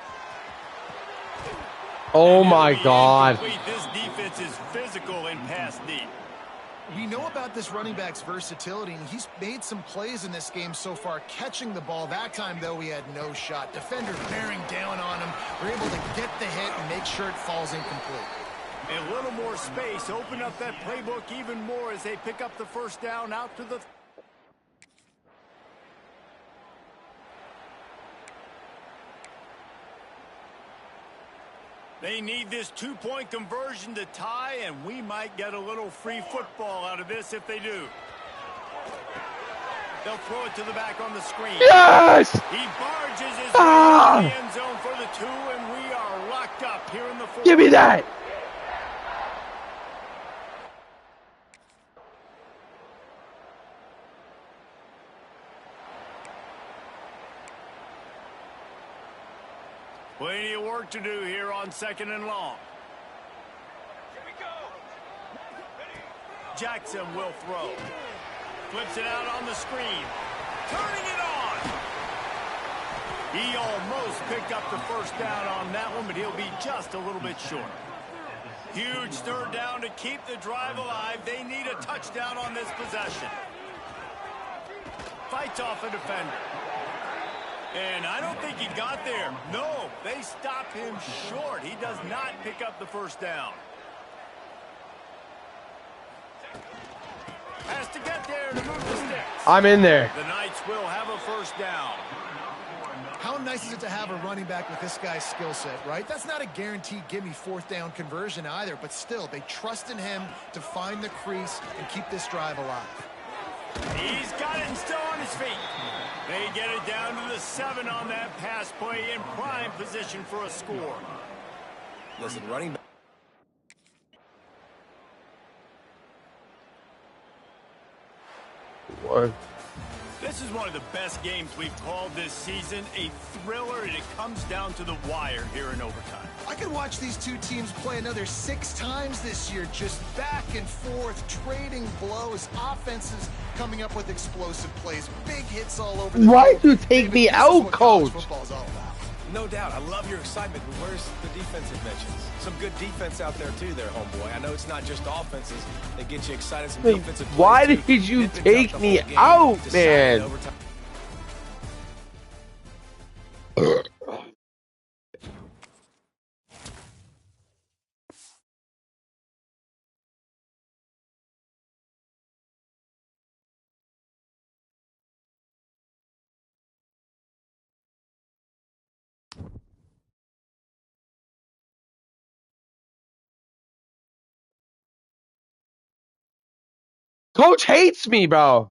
Oh my God. This defense is physical and pass deep. We know about this running back's versatility, and he's made some plays in this game so far, catching the ball. That time, though, he had no shot. Defender bearing down on him. We're able to get the hit and make sure it falls incomplete. A little more space, open up that playbook even more as they pick up the first down out to the... They need this 2-point conversion to tie, and we might get a little free football out of this if they do. They'll throw it to the back on the screen. Yes! He barges his way in the end zone for the 2, and we are locked up here in the 4th. Give me that! Plenty of work to do here on 2nd and long. Here we go. Jackson will throw. Flips it out on the screen. Turning it on. He almost picked up the first down on that one, but he'll be just a little bit short. Huge 3rd down to keep the drive alive. They need a touchdown on this possession. Fights off a defender. And I don't think he got there. No, they stopped him short. He does not pick up the first down. Has to get there to move the sticks. I'm in there. The Knights will have a first down. How nice is it to have a running back with this guy's skill set, right? That's not a guaranteed gimme fourth down conversion either, but still, they trust in him to find the crease and keep this drive alive. He's got it and still on his feet. They get it down to the 7 on that pass play in prime position for a score. Listen, running back. What? This is one of the best games we've called this season. A thriller, and it comes down to the wire here in overtime. I could watch these two teams play another 6 times this year, just back and forth, trading blows, offenses coming up with explosive plays, big hits all over the Why'd field. you take me out, coach? Football's all about. No doubt. I love your excitement, but where's the defensive mentions? Some good defense out there, too, there, homeboy. I know it's not just offenses that get you excited. Some defensive plays, Why too. did you Pippin's take out the me whole game, out, decided man? overtime. Coach hates me, bro.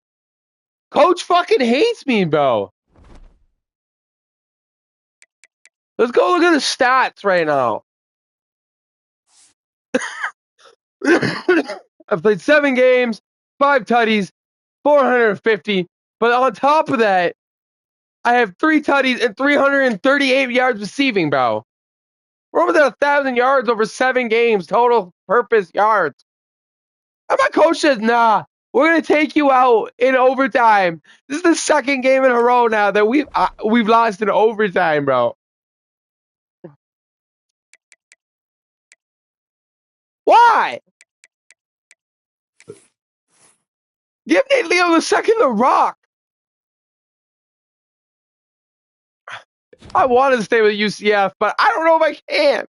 Coach fucking hates me, bro. Let's go look at the stats right now. I've played 7 games, 5 tutties, 450. But on top of that, I have 3 tutties and 338 yards receiving, bro. We're over 1,000 yards over 7 games, total purpose yards. And my coach says, nah, we're going to take you out in overtime. This is the second game in a row now that we've lost in overtime, bro. Why? Give Nate Leo the second to rock. I wanted to stay with UCF, but I don't know if I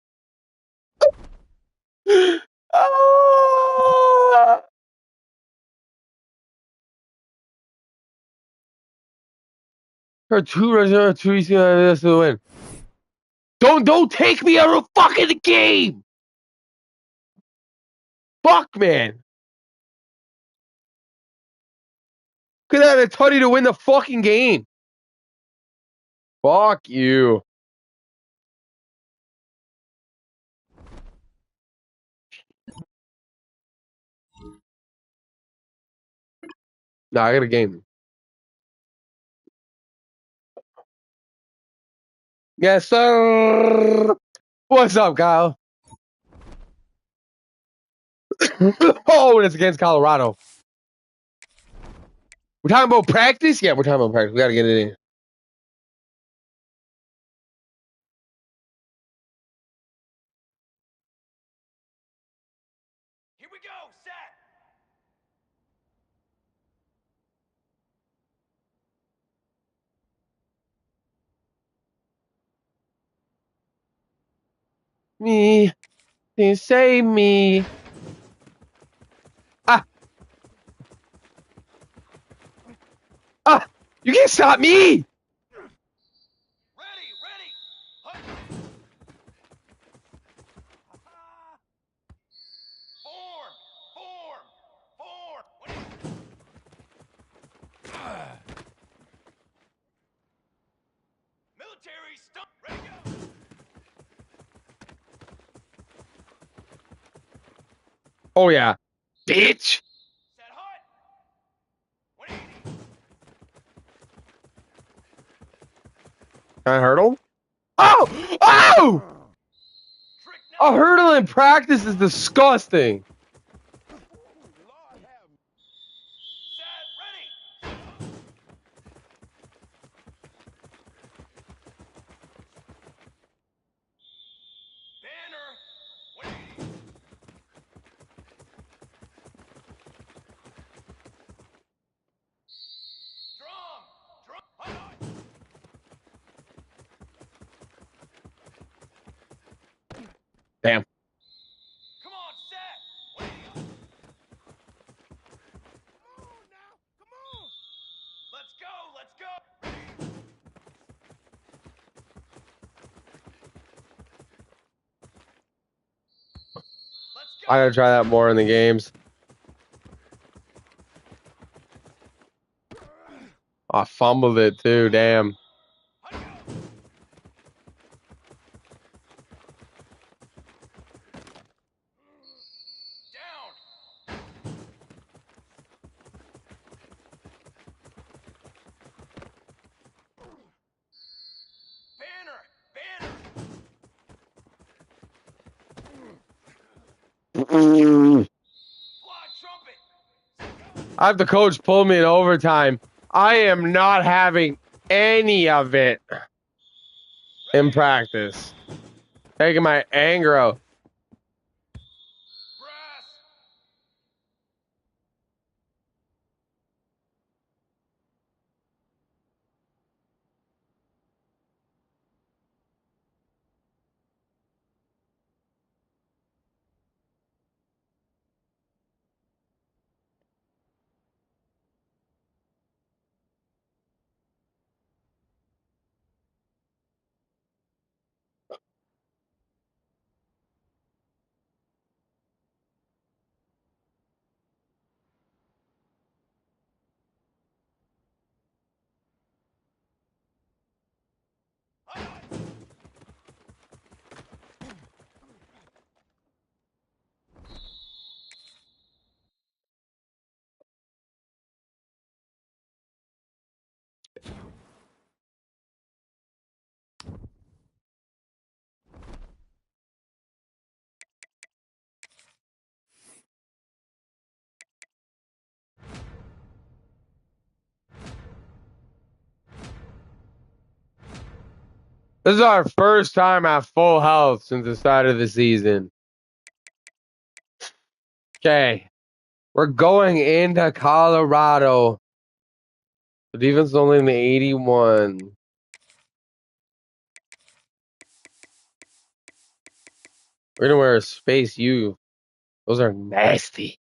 can. Ah! Her 2 runs, 2 easy to the win. Don't take me out of the fucking game. Fuck, man. Could have had a tutty to win the fucking game. Fuck you. Nah, I got a game. Yes, sir. What's up, Kyle? Oh, and it's against Colorado. We're talking about practice? Yeah, we're talking about practice. We got to get it in. Here we go, set. Me. They say me. Ah. Ah. You can't stop me. Ready. Form. Military stop. Ready, go. Oh, yeah. Bitch. Set hut. 180. Can I hurdle? Oh! Oh! Trick A number. hurdle in practice is disgusting. Set. Ready. Banner. 180. Drum. Hut. I gotta try that more in the games. I fumbled it too, damn. I have the coach pull me in overtime. I am not having any of it in practice. Taking my anger out. This is our first time at full health since the start of the season. Okay. We're going into Colorado. The defense is only in the 81. We're gonna wear a Space U. Those are nasty.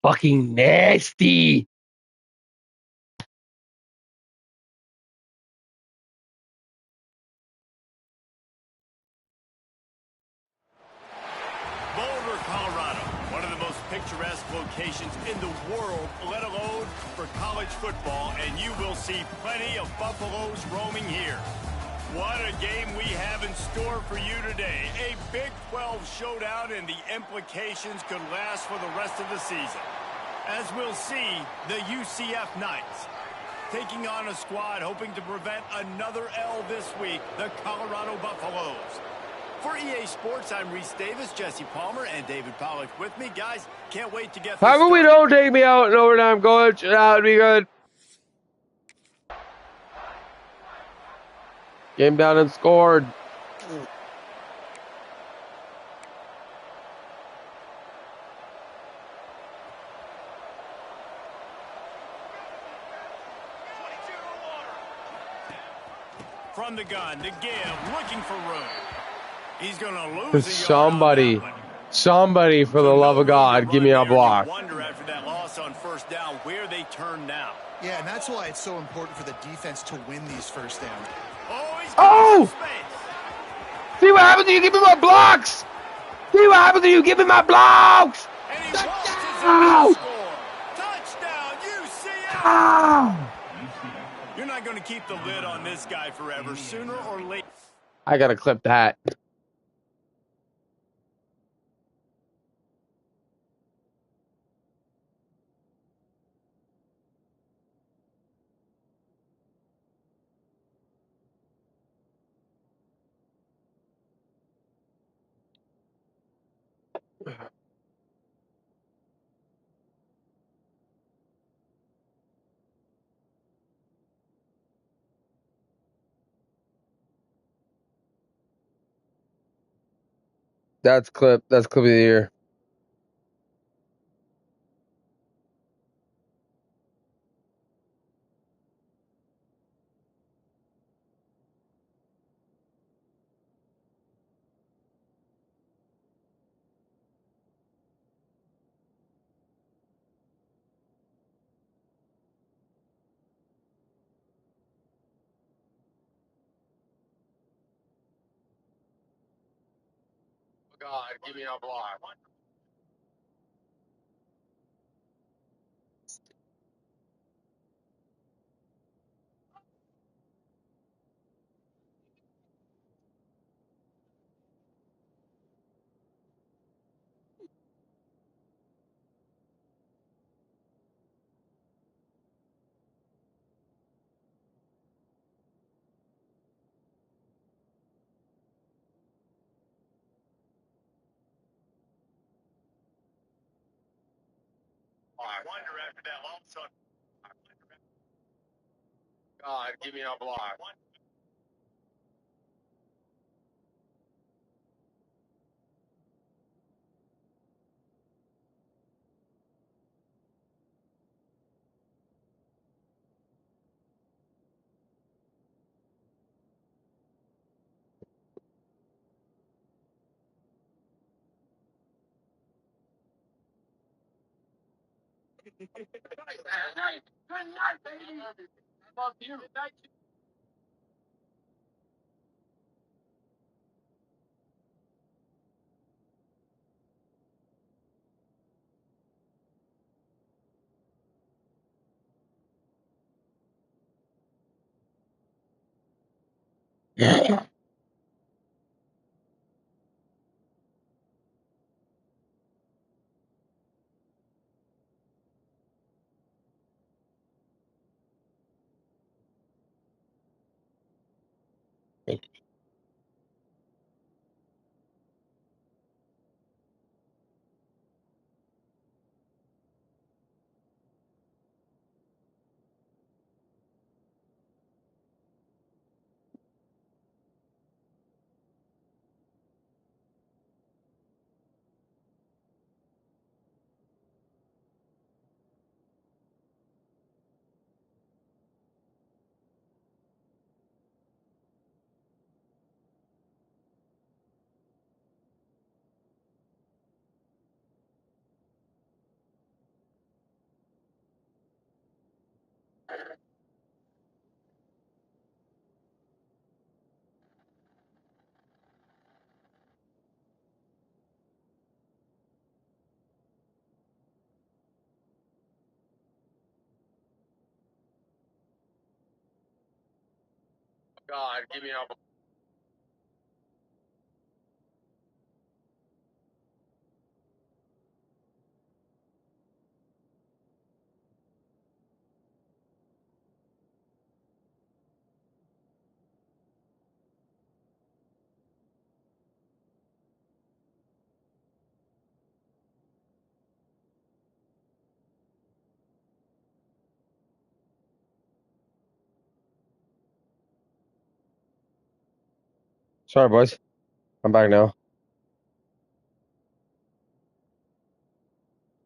Fucking nasty. Boulder, Colorado, one of the most picturesque locations in the world, let alone for college football, and you will see plenty of Buffaloes roaming here. What a game we have in store for you today. A Big 12 showdown, and the implications could last for the rest of the season. As we'll see, the UCF Knights taking on a squad hoping to prevent another L this week, the Colorado Buffaloes. For EA Sports, I'm Reese Davis, Jesse Palmer, and David Pollack with me. Guys, can't wait to get this How come we don't take me out in overtime, coach? That would be good. Came down and scored. From the gun to give, looking for room. He's going to lose Somebody, for the love of God, give me a block. Wonder after that loss on first down where they turn now. Yeah, and that's why it's so important for the defense to win these first downs. Oh! See what happens when you give me my blocks! See what happens when you give me my blocks! Touchdown, UCF! You're not going to keep the lid on this guy forever. Sooner or later. I gotta clip that. That's clip of the year. God, give me a block. God, give me a block. God, give me a block. Sorry, boys. I'm back now.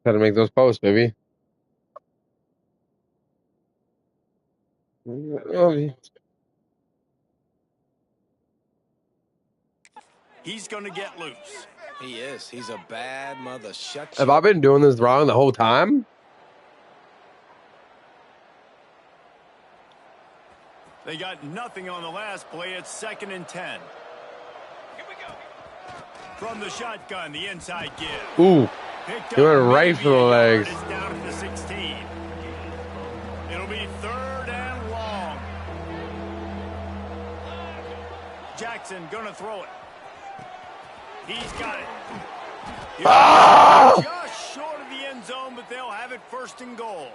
Gotta make those posts, baby. He's going to get loose. He is. He's a bad mother. Shut Have you. I been doing this wrong the whole time? They got nothing on the last play. It's 2nd and 10. Here we go. From the shotgun, the inside give. Ooh, Picked he went up right maybe for the a yard. legs. It's down at the 16. It'll be 3rd and long. Jackson gonna throw it. He's got it. Just short of the end zone, but they'll have it 1st and goal.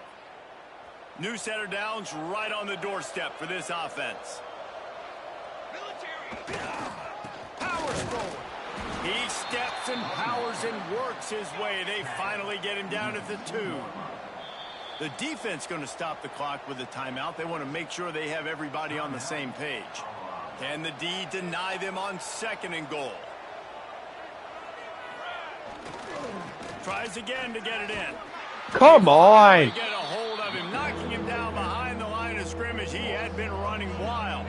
New center downs right on the doorstep for this offense. Powers forward. He steps and powers and works his way. They finally get him down at the 2. The defense going to stop the clock with a timeout. They want to make sure they have everybody on the same page. Can the D deny them on 2nd and goal? Tries again to get it in. Come on. Get a hold of him, knocking him down behind the line of scrimmage. He had been running wild.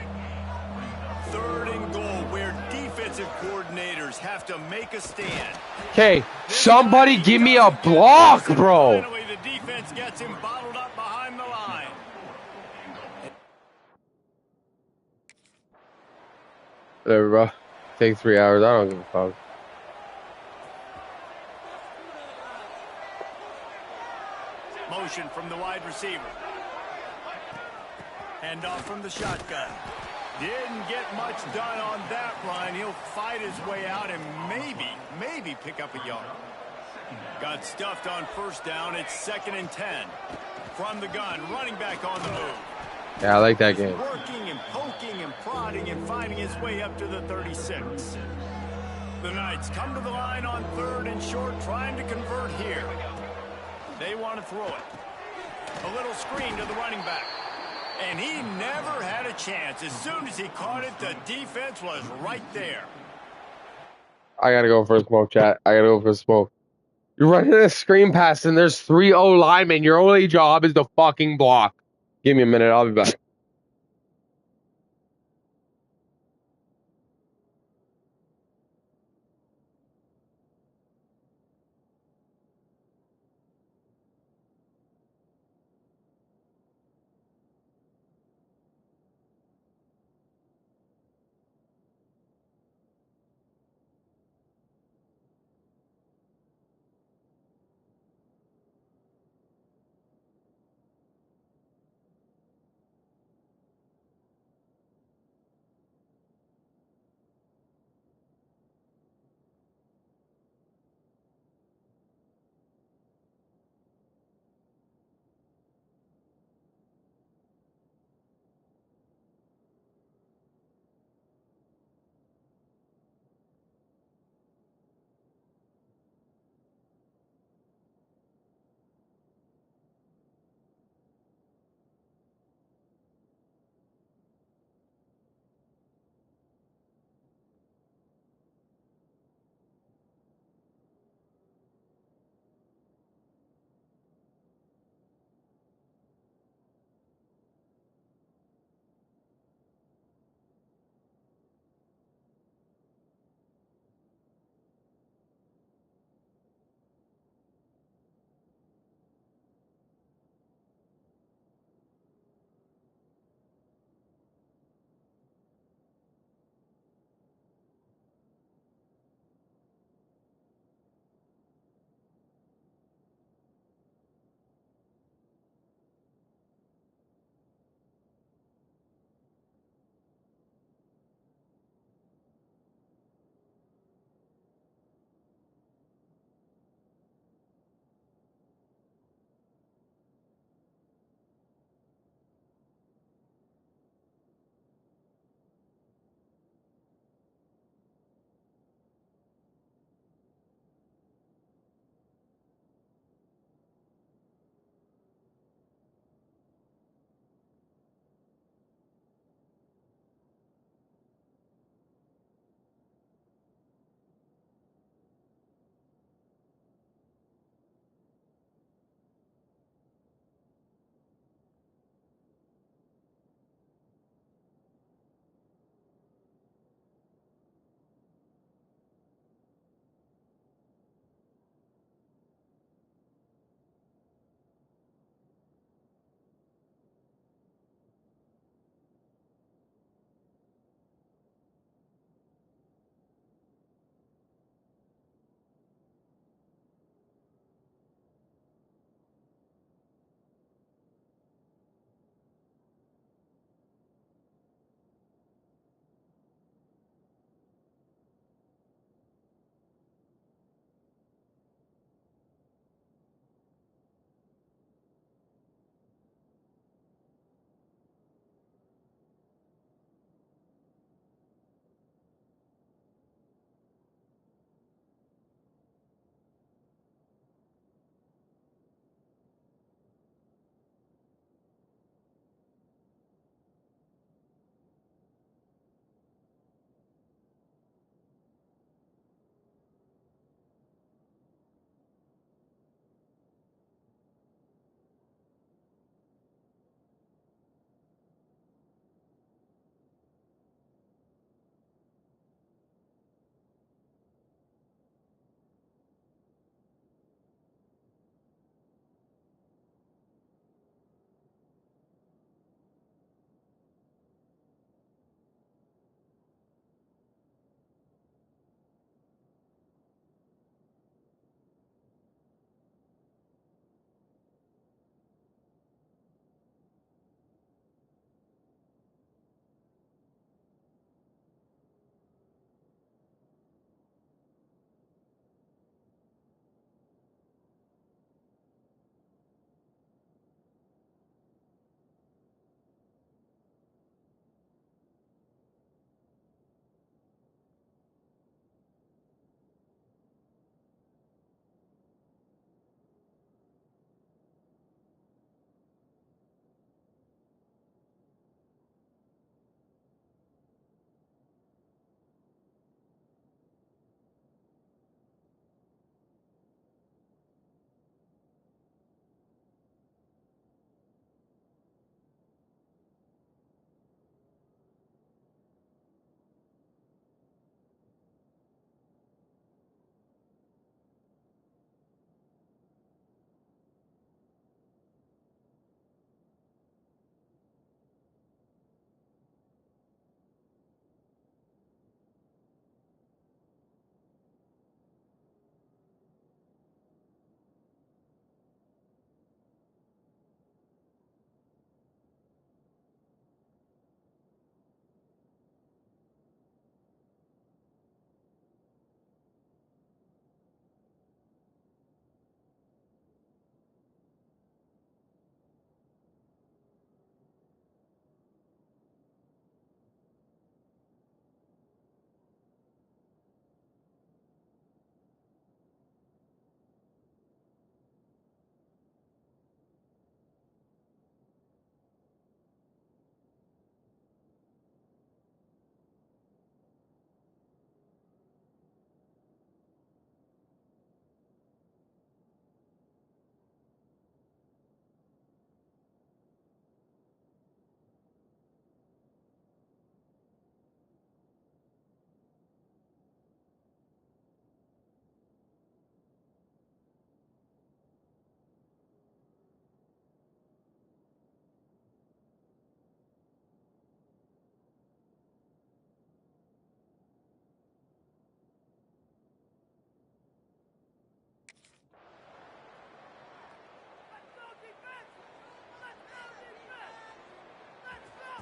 3rd and goal, where defensive coordinators have to make a stand. Okay, somebody give me a block, bro. Finally, the defense gets him bottled up behind the line. Whatever, bro. Take 3 hours. I don't give a fuck. motion from the wide receiver. Hand off from the shotgun. Didn't get much done on that run. He'll fight his way out and maybe pick up a yard. Got stuffed on first down. It's 2nd and 10. From the gun, running back on the move. Yeah, I like that game. Working and poking and prodding and finding his way up to the 36. The Knights come to the line on 3rd and short, trying to convert here. They want to throw it. A little screen to the running back. And he never had a chance. As soon as he caught it, the defense was right there. I gotta go for a smoke, chat. I gotta go for a smoke. You're running a screen pass and there's 3 O-linemen. Your only job is to fucking block. Give me a minute. I'll be back.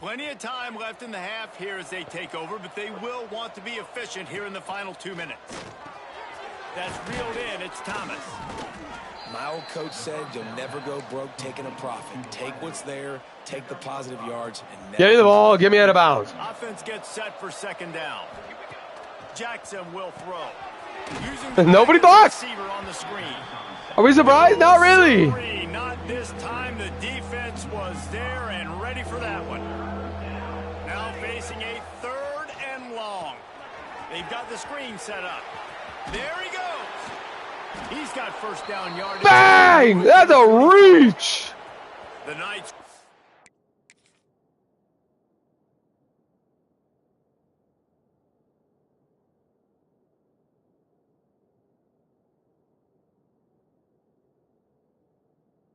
Plenty of time left in the half here as they take over, but they will want to be efficient here in the final 2 minutes. That's reeled in. It's Thomas. My old coach said you'll never go broke taking a profit. Take what's there, take the positive yards, and never... Give me the ball. Get me out of bounds. Offense gets set for second down. Jackson will throw. Using Nobody blocks. Receiver on the screen. Are we surprised? Not really. Not this time. The defense was there and ready for that one. Now facing a 3rd and long. They've got the screen set up. There he goes. He's got first down yardage. Bang! That's a reach. The Knights.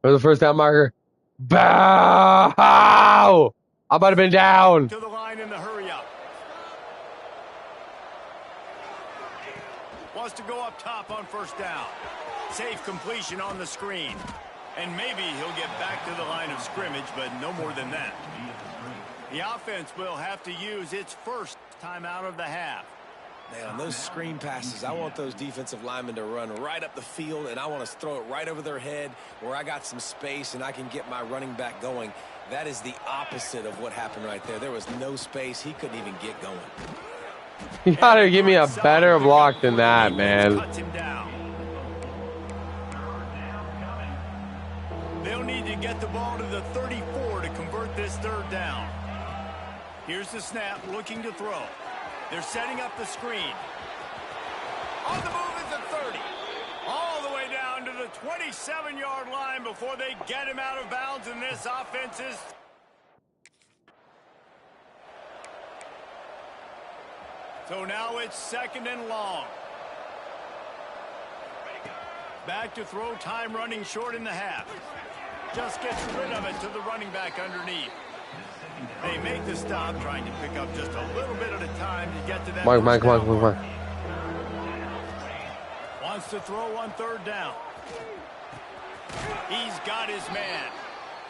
For the first down marker. Bow! I might have been down. To the line in the hurry up. Wants to go up top on first down. Safe completion on the screen. And maybe he'll get back to the line of scrimmage, but no more than that. The offense will have to use its first timeout of the half. Man, on those screen passes, I want those defensive linemen to run right up the field, and I want to throw it right over their head where I got some space and I can get my running back going. That is the opposite of what happened right there. There was no space. He couldn't even get going. You gotta give me a better block than that, man. They'll need to get the ball to the 34 to convert this 3rd down. Here's the snap, looking to throw. They're setting up the screen. On the move is the 30. All the way down to the 27-yard line before they get him out of bounds, and this offense is... So now it's 2nd and long. Back to throw, time running short in the half. Just gets rid of it to the running back underneath. They make the stop, trying to pick up just a little bit at a time to get to that. Mike, come on. Wants to throw on 3rd down. He's got his man.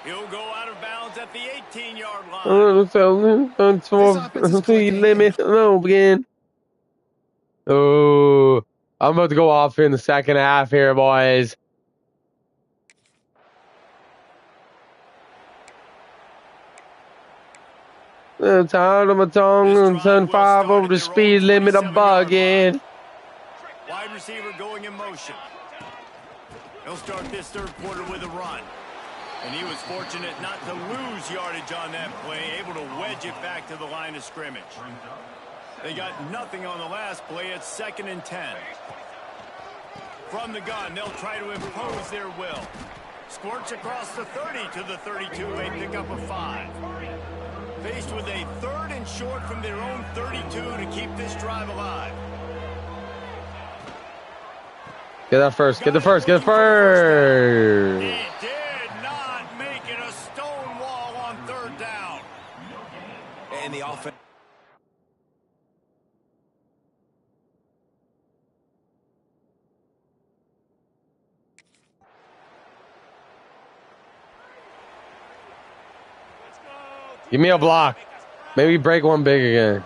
He'll go out of bounds at the 18-yard line. Oh, I'm about to go off in the second half here, boys. Tired of my tongue and turn 5 over the speed limit. I'm bugging. Wide receiver going in motion. He'll start this 3rd quarter with a run. And he was fortunate not to lose yardage on that play, able to wedge it back to the line of scrimmage. They got nothing on the last play. It's 2nd and 10. From the gun, they'll try to impose their will. Squirts across the 30 to the 32. They pick up a 5. Faced with a 3rd and short from their own 32 to keep this drive alive. Get that first. Get the first. He did not make it a stone wall on 3rd down. And the offense. Give me a block. Maybe break one big again.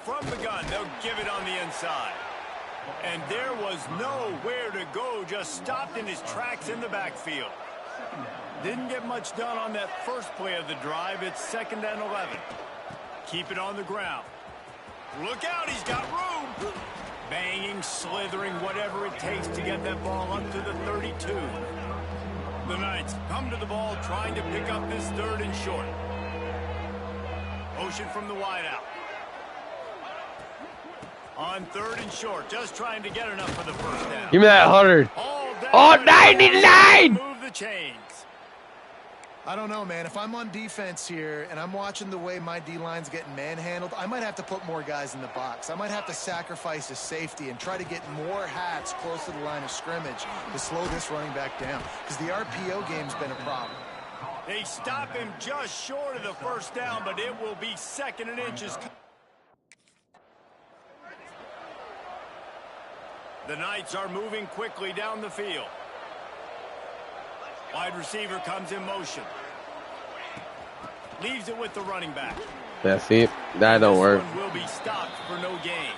From the gun, they'll give it on the inside. And there was nowhere to go, just stopped in his tracks in the backfield. Didn't get much done on that first play of the drive. It's 2nd and 11. Keep it on the ground. Look out, he's got room. Banging, slithering, whatever it takes to get that ball up to the 32. The Knights come to the ball trying to pick up this 3rd and short. Motion from the wideout. On 3rd and short, just trying to get enough for the first down. Give me that 100. Oh, 99! Move the chains. I don't know, man. If I'm on defense here and I'm watching the way my D-line's getting manhandled, I might have to put more guys in the box. I might have to sacrifice a safety and try to get more hats close to the line of scrimmage to slow this running back down, because the RPO game's been a problem. They stop him just short of the first down, but it will be 2nd and inches. The Knights are moving quickly down the field. Wide receiver comes in motion. Leaves it with the running back. Yeah, see, that don't work. This one will be stopped for no gain.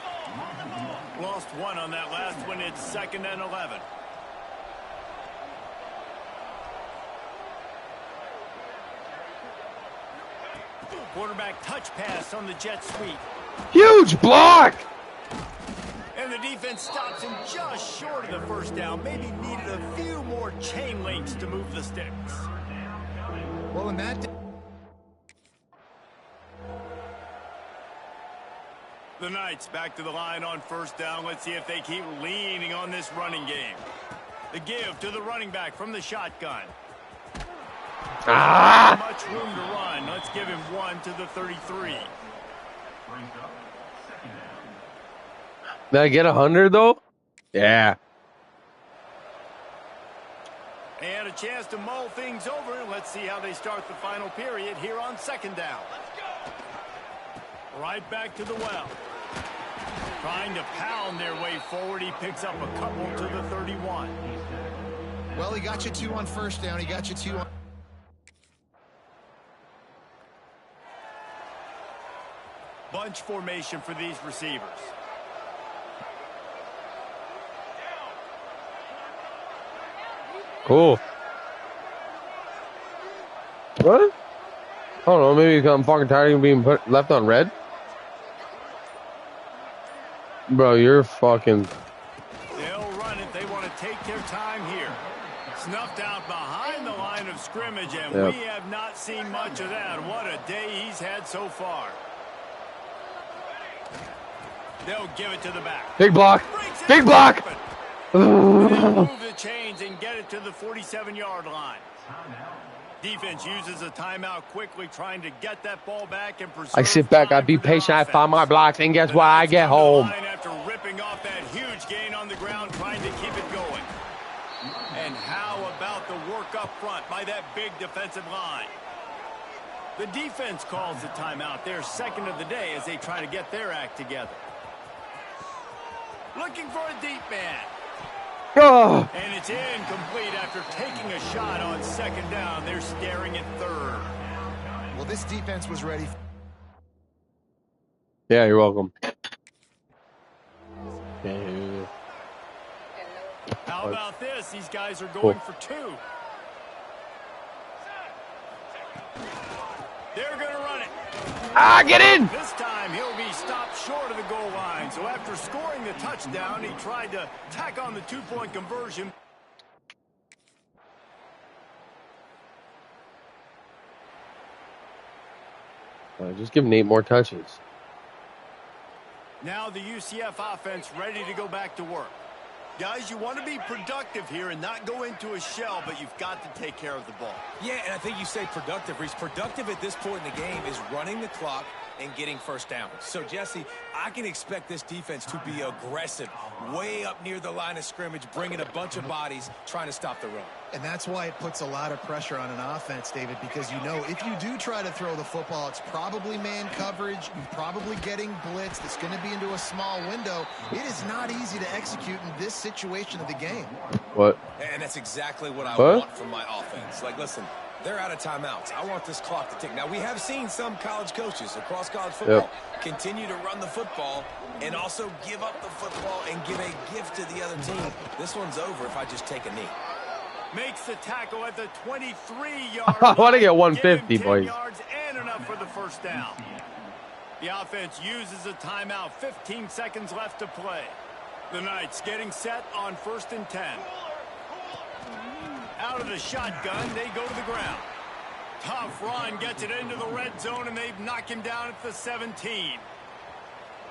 Lost one on that last one. It's 2nd and 11. Quarterback touch pass on the jet sweep. Huge block! And the defense stops him just short of the first down. Maybe needed a few more chain links to move the sticks. Well, in that... The Knights back to the line on first down. Let's see if they keep leaning on this running game. The give to the running back from the shotgun. Ah! Much room to run. Let's give him one to the 33. Did I get 100 though? Yeah. And a chance to mull things over. Let's see how they start the final period here on 2nd down. Right back to the well. Trying to pound their way forward. He picks up a couple to the 31. Well, he got you 2 on first down. He got you 2 on... Bunch formation for these receivers. Cool. What? I don't know. Maybe I'm fucking tired of being left on red. Bro, you're fucking... They'll run it. They want to take their time here. Snuffed out behind the line of scrimmage, and we have not seen much of that. What a day he's had so far. They'll give it to the back. Big block. Big block. Move the chains and get it to the 47-yard line. Defense uses a timeout quickly, trying to get that ball back and preserve. I sit back, I be patient, I find my blocks, and guess what? I get home. After ripping off that huge gain on the ground, trying to keep it going. And how about the work up front by that big defensive line? The defense calls the timeout. Their 2nd of the day as they try to get their act together. Looking for a deep man. Oh. And it's incomplete after taking a shot on 2nd down. They're staring at 3rd. Well, this defense was ready. Yeah, you're welcome. How about this? These guys are going for 2. They're going to run it. Ah, get in! This time he'll be stopped short of the goal line. So after scoring the touchdown, he tried to tack on the 2-point conversion. Just give Nate more touches. Now the UCF offense ready to go back to work. Guys, you want to be productive here and not go into a shell, but you've got to take care of the ball. Yeah, and I think you say productive, Reese. Productive at this point in the game is running the clock and getting first downs. So, Jesse, I can expect this defense to be aggressive, way up near the line of scrimmage, bringing a bunch of bodies, trying to stop the run. And that's why it puts a lot of pressure on an offense, David, because you know if you do try to throw the football, it's probably man coverage. You're probably getting blitzed. It's going to be into a small window. It is not easy to execute in this situation of the game. What? And that's exactly what I want from my offense. Like, listen, they're out of timeouts. I want this clock to tick. Now, we have seen some college coaches across college football continue to run the football and also give up the football and give a gift to the other team. This one's over if I just take a knee. Makes the tackle at the 23-yard I want to get line. 150, boys. Yards and enough for the first down. The offense uses a timeout. 15 seconds left to play. The Knights getting set on 1st and 10. Out of the shotgun, they go to the ground. Tough run gets it into the red zone, and they've knocked him down at the 17.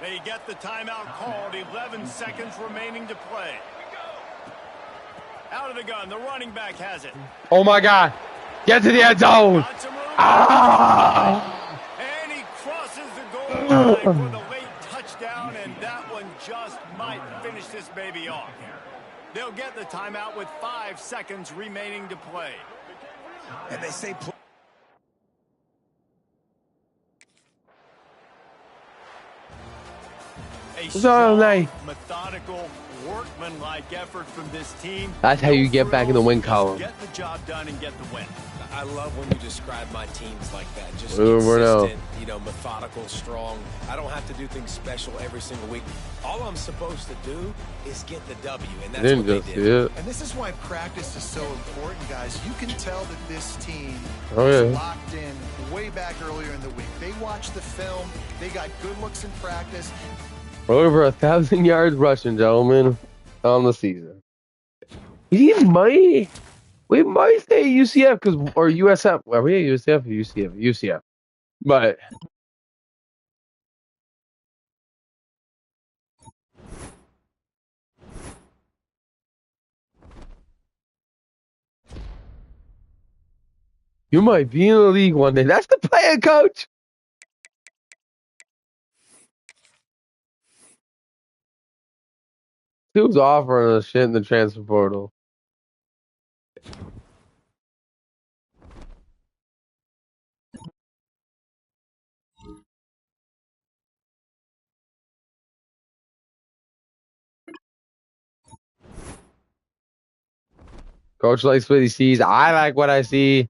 They get the timeout called. 11 seconds remaining to play. Out of the gun, the running back has it. Oh my God. Get to the end zone. Ah! And he crosses the goal line for the late touchdown, and that one just might finish this baby off. They'll get the timeout with 5 seconds remaining to play. And they say... A strong, methodical, workmanlike effort from this team. That's how you get back in the win column. Get the job done and get the win. I love when you describe my teams like that. Just We're consistent, you know, methodical, strong. I don't have to do things special every single week. All I'm supposed to do is get the W, and that's what they did. And this is why practice is so important, guys. You can tell that this team Oh, is yeah. locked in way back earlier in the week. They watched the film. They got good looks in practice. We're over 1,000 yards rushing, gentlemen, on the season. We might say UCF or USF. Are we at UCF or UCF? UCF. But you might be in the league one day. That's the plan, coach. Who's offering us shit in the transfer portal? Coach likes what he sees. I like what I see.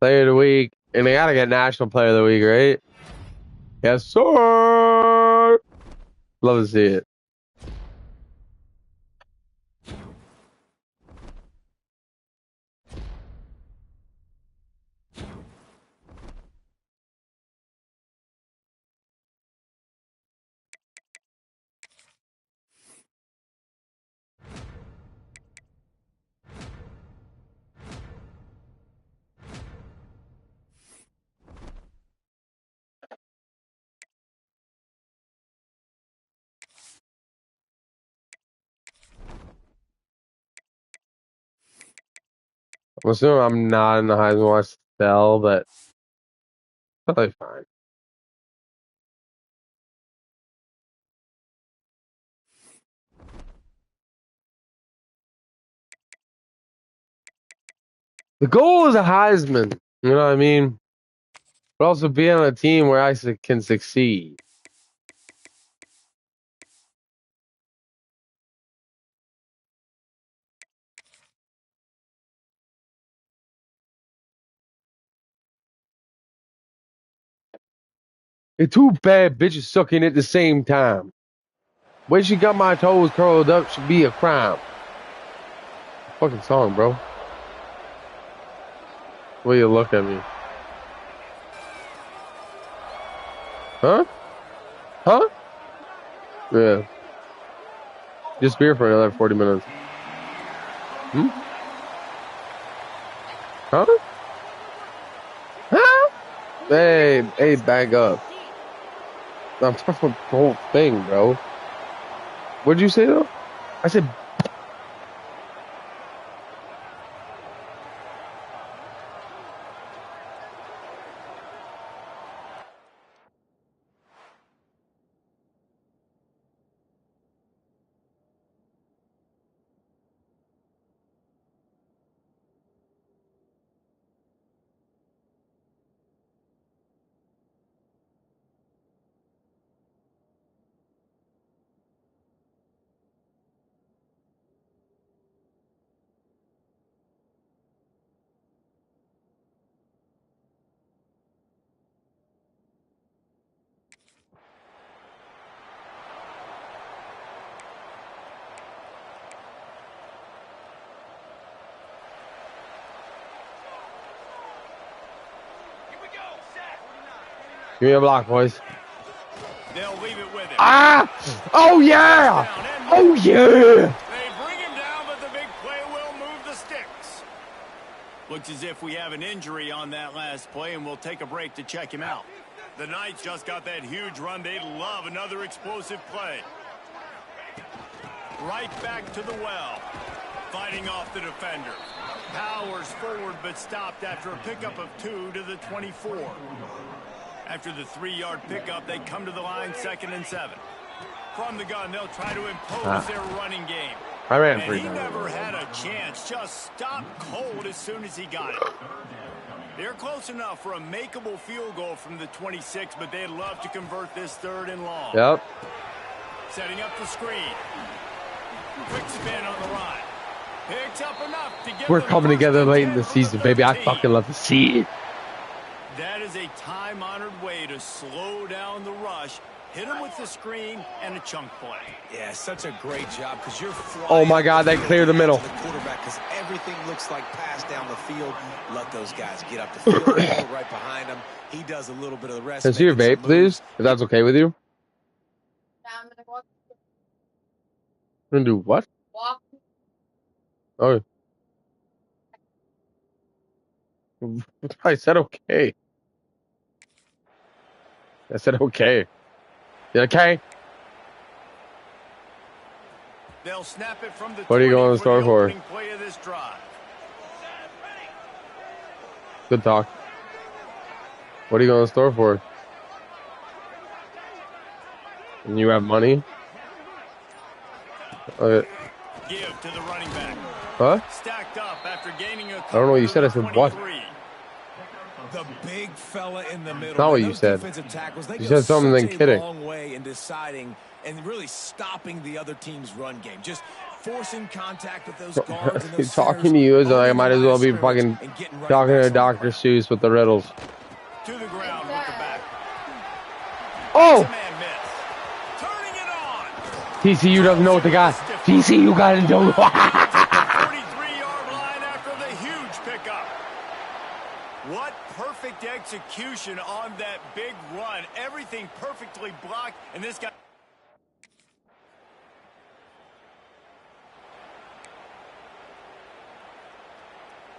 Player of the week. And they got to get National Player of the Week, right? Yes, sir. Love to see it. I'm assuming I'm not in the Heisman Watch cell, but probably fine. The goal is a Heisman. You know what I mean? But also be on a team where I can succeed. It's too bad bitches sucking at the same time. Way she got my toes curled up should be a crime. Fucking song, bro. The way you look at me. Huh? Huh? Yeah. Just beer for another 40 minutes. Hmm? Huh? Huh? Hey, back up. I'm talking about the whole thing, bro. What'd you say, though? I said... Give me a block, boys. They'll leave it with him. Ah! Oh, yeah! Oh, yeah! They bring him down, but the big play will move the sticks. Looks as if we have an injury on that last play, and we'll take a break to check him out. The Knights just got that huge run. They'd love another explosive play. Right back to the well. Fighting off the defender. Powers forward, but stopped after a pickup of 2 to the 24. After the 3-yard pickup, they come to the line 2nd and 7. From the gun, they'll try to impose their running game. I ran And 3 he times. never had a chance. Just stopped cold as soon as he got it. They're close enough for a makeable field goal from the 26, but they'd love to convert this 3rd and long. Yep. Setting up the screen. Quick spin on the run. Picks up enough to get We're coming together late in the season, baby. I fucking love to see it. That is a time-honored way to slow down the rush. Hit him with the screen and a chunk play. Yeah, such a great job because you're flying. Oh my God, they cleared the middle. The quarterback, because everything looks like pass down the field. Let those guys get up the field. Right behind him. He does a little bit of the rest. Can I see your vape, please? If that's okay with you. Yeah, I'm gonna walk. Gonna do what? Walk. Oh. I said okay. I said okay. You okay? They'll snap it from the What are you going to the store for? Play of this drive. Good talk. What are you going to the store for? And you have money? Okay. Give to the running back. Huh? Stacked up after gaining a I don't know what you said. I said what? The big fella in the middle. Not what you said. You said something then kidding. Long way in deciding and really stopping the other team's run game. Just forcing contact with those guards and those talking to you is like I might as well be fucking talking to Dr. Seuss with the riddles. To the ground with the back. Oh! Turning it on. TCU doesn't know what they got. TCU got to do. 43-yard line after the huge pickup. What perfect execution on that big run. Everything perfectly blocked, and this guy.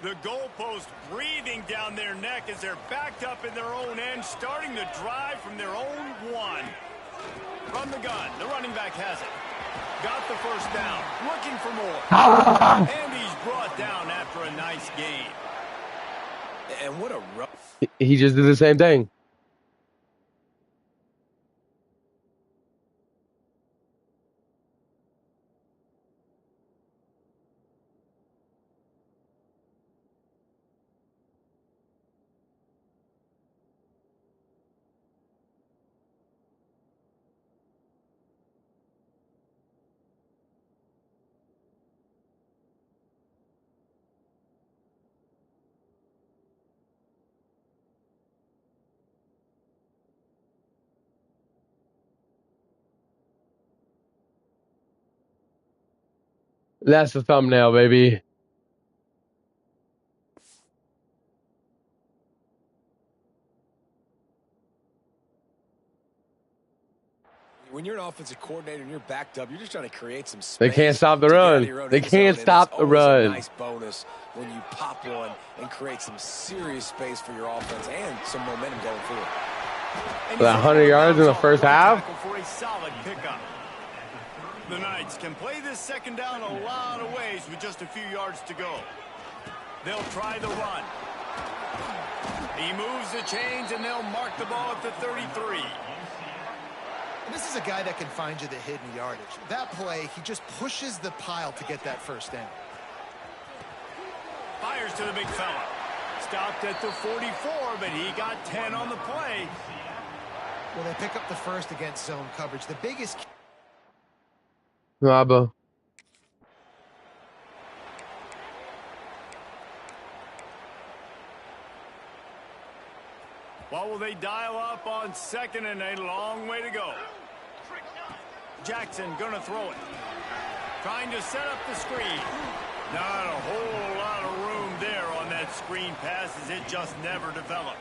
The goalpost breathing down their neck as they're backed up in their own end, starting the drive from their own one. From the gun, the running back has it. Got the first down, looking for more. And he's brought down after a nice gain. And what a rough. He just did the same thing. That's the thumbnail, baby. When you're an offensive coordinator and you're backed up, you're just trying to create some space. They can't stop the run. They can't stop the run. It's a nice bonus when you pop one and create some serious space for your offense and some momentum going forward. With 100 yards in the first half. For a solid pickup. The Knights can play this second down a lot of ways with just a few yards to go. They'll try the run. He moves the chains and they'll mark the ball at the 33. And this is a guy that can find you the hidden yardage. That play, he just pushes the pile to get that first down. Fires to the big fella. Stopped at the 44, but he got 10 on the play. Well, they pick up the first against zone coverage. The biggest... Rabba. What will they dial up on second and a long way to go? Jackson gonna throw it. Trying to set up the screen. Not a whole lot of room there on that screen pass as it just never developed.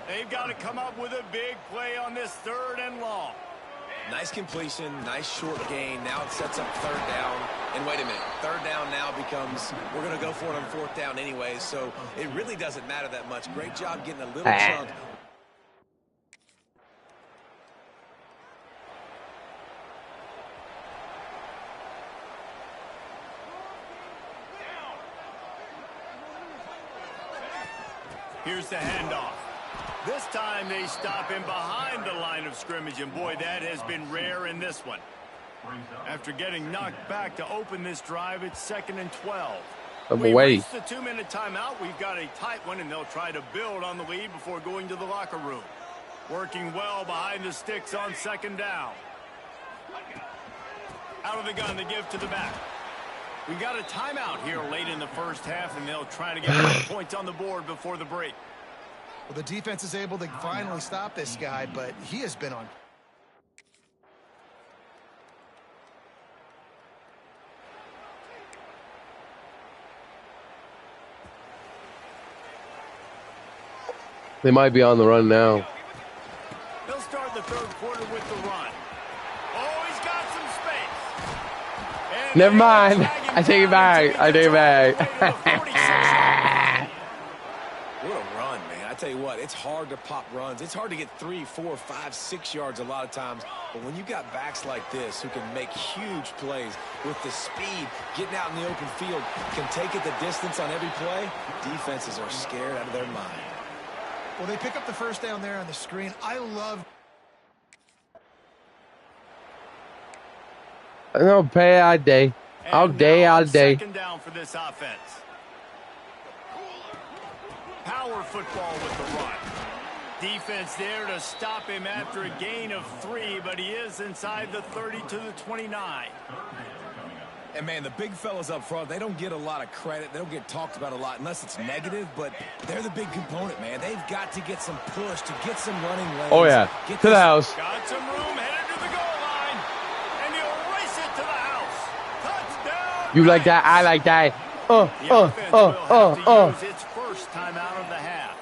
They've got to come up with a big play on this third and long. Nice completion, nice short gain. Now it sets up third down. And wait a minute, third down now becomes, we're going to go for it on fourth down anyway, so it really doesn't matter that much. Great job getting a little chunk. Here's the handoff. This time they stop him behind the line of scrimmage, and boy, that has been rare in this one. After getting knocked back to open this drive, it's 2nd and 12. We reached the 2-minute timeout. We've got a tight one, and they'll try to build on the lead before going to the locker room. Working well behind the sticks on second down. Out of the gun, the give to the back. We got a timeout here late in the first half, and they'll try to get 3 points on the board before the break. Well, the defense is able to finally stop this guy, but he has been on. They might be on the run now. He'll start the third quarter with the run. Oh, he's got some space. And Never mind. I take it back. I take it back. What a run, man. I tell you what, it's hard to pop runs. It's hard to get 3, 4, 5, 6 yards a lot of times. But when you got backs like this who can make huge plays with the speed, getting out in the open field, can take it the distance on every play, defenses are scared out of their mind. Well, they pick up the first down there on the screen. I love. No pay all day. All day, all day. Second down for this offense. Power football with the run. Defense there to stop him after a gain of 3, but he is inside the 30 to the 29. And, man, the big fellas up front, they don't get a lot of credit. They don't get talked about a lot unless it's negative, but they're the big component, man. They've got to get some push to get some running lanes. Oh, yeah. To the house. Got some room, headed to the goal line, and he'll race it to the house. Touchdown. You like that? I like that. Use its first time out of the half.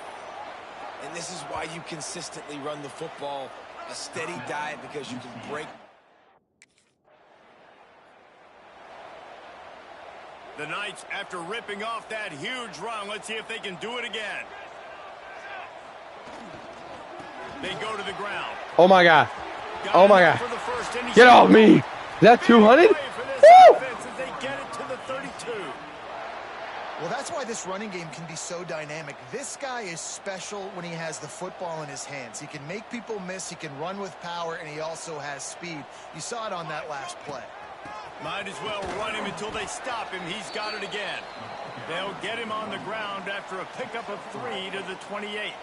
And this is why you consistently run the football, a steady diet, because you can break. The Knights, after ripping off that huge run, let's see if they can do it again. They go to the ground. Oh, my God. Oh, my God. Get off me. Is that 200? Woo! They get it to the 32. Well, that's why this running game can be so dynamic. This guy is special when he has the football in his hands. He can make people miss, he can run with power, and he also has speed. You saw it on that last play. Might as well run him until they stop him. He's got it again. They'll get him on the ground after a pickup of 3 to the 28.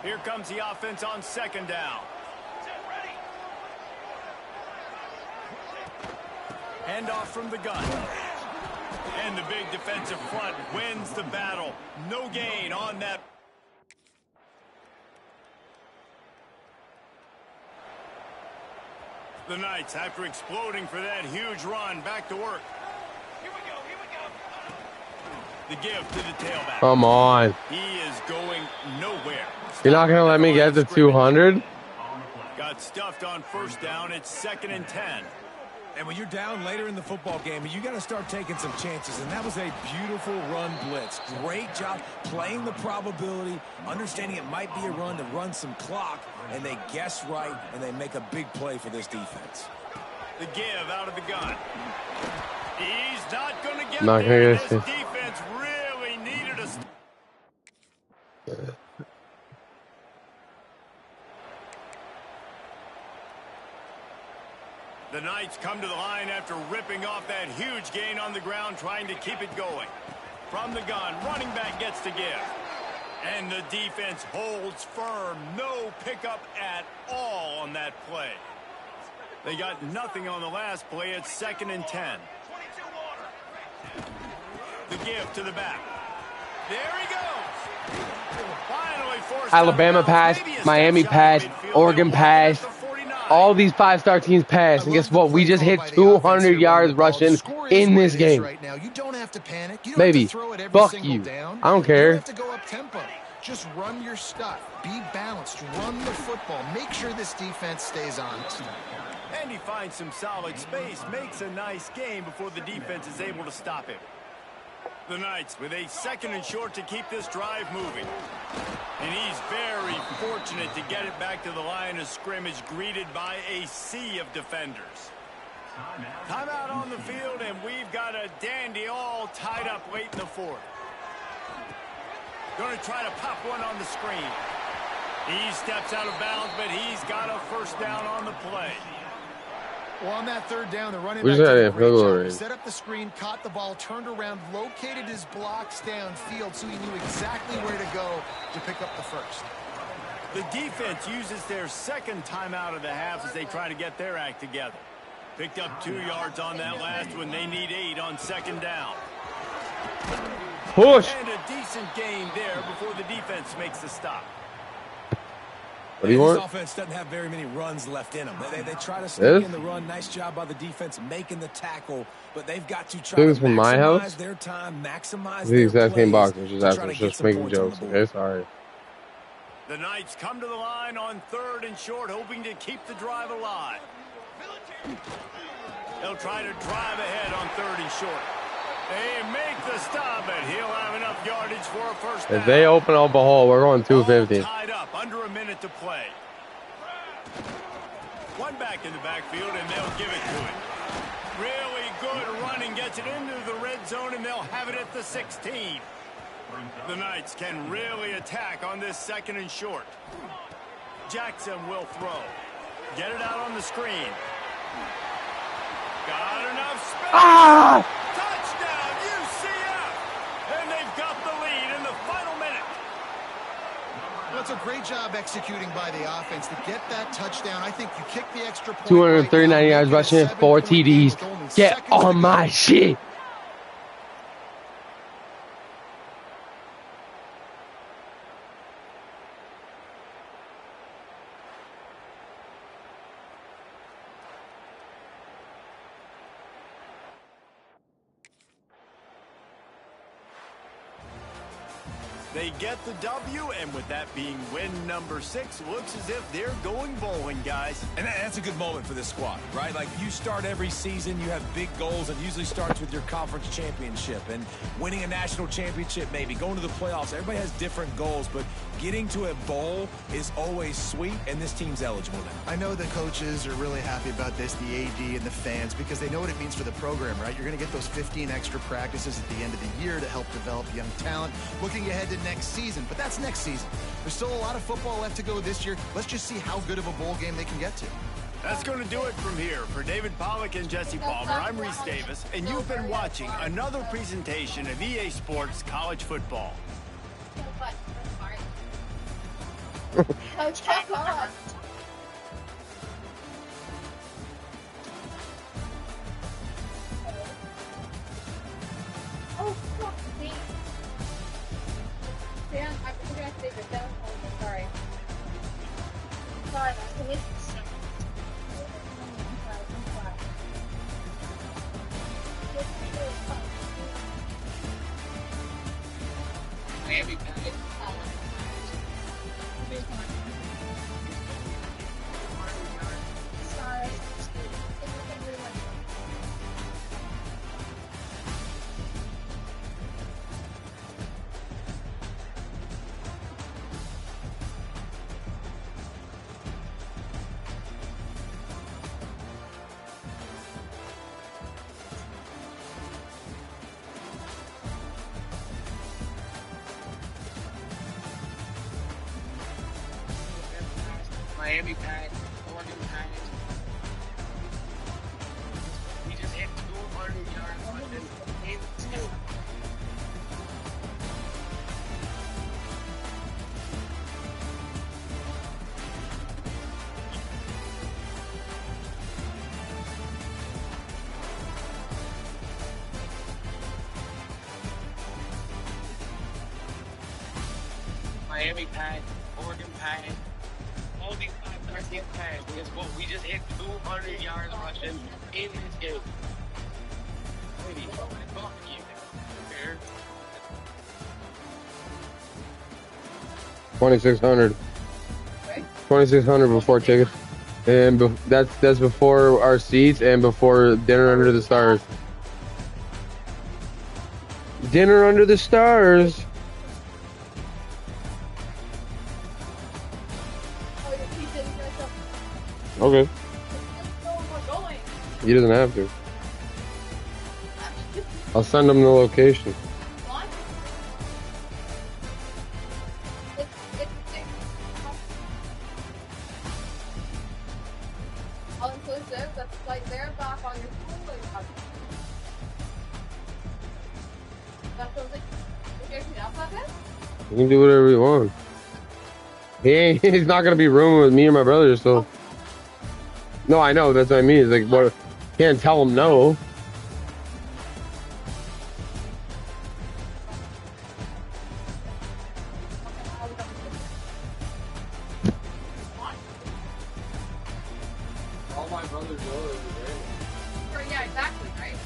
Here comes the offense on second down. Handoff from the gun. And the big defensive front wins the battle. No gain on that. The Knights, after exploding for that huge run, back to work. Here we go. The give to the tailback. Come on. He is going nowhere. You're not going to let me get to 200? Got stuffed on first down. It's 2nd and 10. And when you're down later in the football game, you got to start taking some chances. And that was a beautiful run blitz. Great job playing the probability, understanding it might be a run to run some clock, and they guess right, and they make a big play for this defense. The give out of the gun. He's not going to get Not there. gonna get This defense really needed a... The Knights come to the line after ripping off that huge gain on the ground, trying to keep it going. From the gun, running back gets to give. And the defense holds firm. No pickup at all on that play. They got nothing on the last play. It's 2nd and 10. The give to the back. There he goes. Finally forced Alabama pass, Miami pass, Oregon pass. All these 5-star teams pass, and guess what? We just hit 200 yards rushing in this game. Right now, you don't have to panic. You don't Baby, have to throw it every fuck single you. down. I don't You care. don't have to go up tempo. Just run your stuff. Be balanced. Run the football. Make sure this defense stays honest. And he finds some solid space, makes a nice game before the defense is able to stop him. The Knights with a 2nd and short to keep this drive moving. And he's very fortunate to get it back to the line of scrimmage, greeted by a sea of defenders. Timeout on the field, and we've got a dandy all tied up late in the 4th. Going to try to pop one on the screen. He steps out of bounds, but he's got a first down on the play. Well, on that 3rd down, the running We back just did had a a great field goal job. range. Set up the screen, caught the ball, turned around, located his blocks downfield, so he knew exactly where to go to pick up the first. The defense uses their second timeout of the half as they try to get their act together. Picked up 2 yards on that last one. They need 8 on second down. Push. And a decent gain there before the defense makes the stop. What do you want? This offense doesn't have very many runs left in them. They try to sneak in the run. Nice job by the defense making the tackle, but they've got to try to from my house? maximize their time, maximize The their exact same plays box. to try to get Just some making points on the jokes. board. Okay, sorry. The Knights come to the line on 3rd and short, hoping to keep the drive alive. They'll try to drive ahead on 3rd and short. They make the stop, and he'll have enough yardage for a first down. If they open up a hole, we're going 250. All tied up, under a minute to play. One back in the backfield, and they'll give it to it. Really good running, gets it into the red zone, and they'll have it at the 16. The Knights can really attack on this 2nd and short. Jackson will throw. Get it out on the screen. Got enough space. Ah! Touchdown, UCF! And they've got the lead in the final minute. Well, it's a great job executing by the offense to get that touchdown. I think you kick the extra point. 239 yards rushing, 4 TDs. Get on my shit. They get the W, and with that being win number 6, looks as if they're going bowling, guys. And that's a good moment for this squad, right? Like, you start every season, you have big goals. It usually starts with your conference championship and winning a national championship, maybe going to the playoffs. Everybody has different goals, but getting to a bowl is always sweet, and this team's eligible now. I know the coaches are really happy about this, the AD and the fans, because they know what it means for the program, right? You're going to get those 15 extra practices at the end of the year to help develop young talent. Looking ahead to next season, but that's next season. There's still a lot of football left to go this year. Let's just see how good of a bowl game they can get to. That's going to do it from here. For David Pollack and Jesse Palmer, I'm Reese Davis, and you've been watching another presentation of EA Sports College Football. Coach, come on. Oh, fuck me. Dan, I'm going to take it down. Sorry. Sorry, can you... Miami, guys. Sorry. Miami pack, Oregon pack. We just hit 200 yards rushing in 2. Miami pack, Oregon pack. All these 5 pass is what we just hit 200 yards rushing in this game. What are you talking about? 2,600. 2,600 before tickets, and that's before our seats and before dinner under the stars. Dinner under the stars. Okay. He doesn't have to. I'll send him the location. All inclusive, that's like they're back on your phone. That's what we can do whatever we want. He's not gonna be rooming with me or my brother. So, no, I know that's what I mean. It's like, what? Can't tell him no. All my brothers know is Yeah, exactly, right?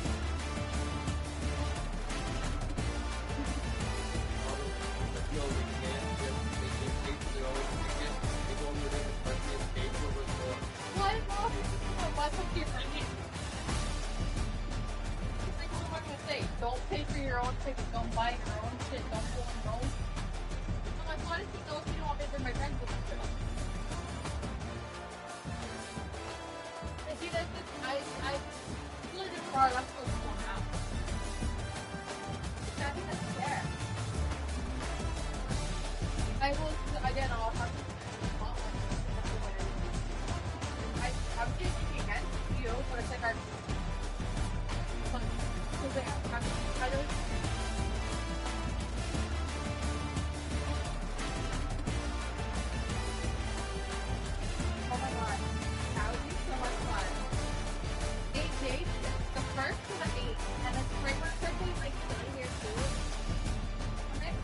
Don't pay for your own ticket. Don't buy your own shit. Don't go on your own. I'm like, why does he know if you don't want me to bring my friends with me? See, that's just, I feel like it's far less supposed to go out. I think that's fair. Again, I'll have to I'm thinking against you, but it's like I don't. Oh my god, that would be so much fun. 8 days, the first to the 8th, and then spring break is like sitting here too. Okay?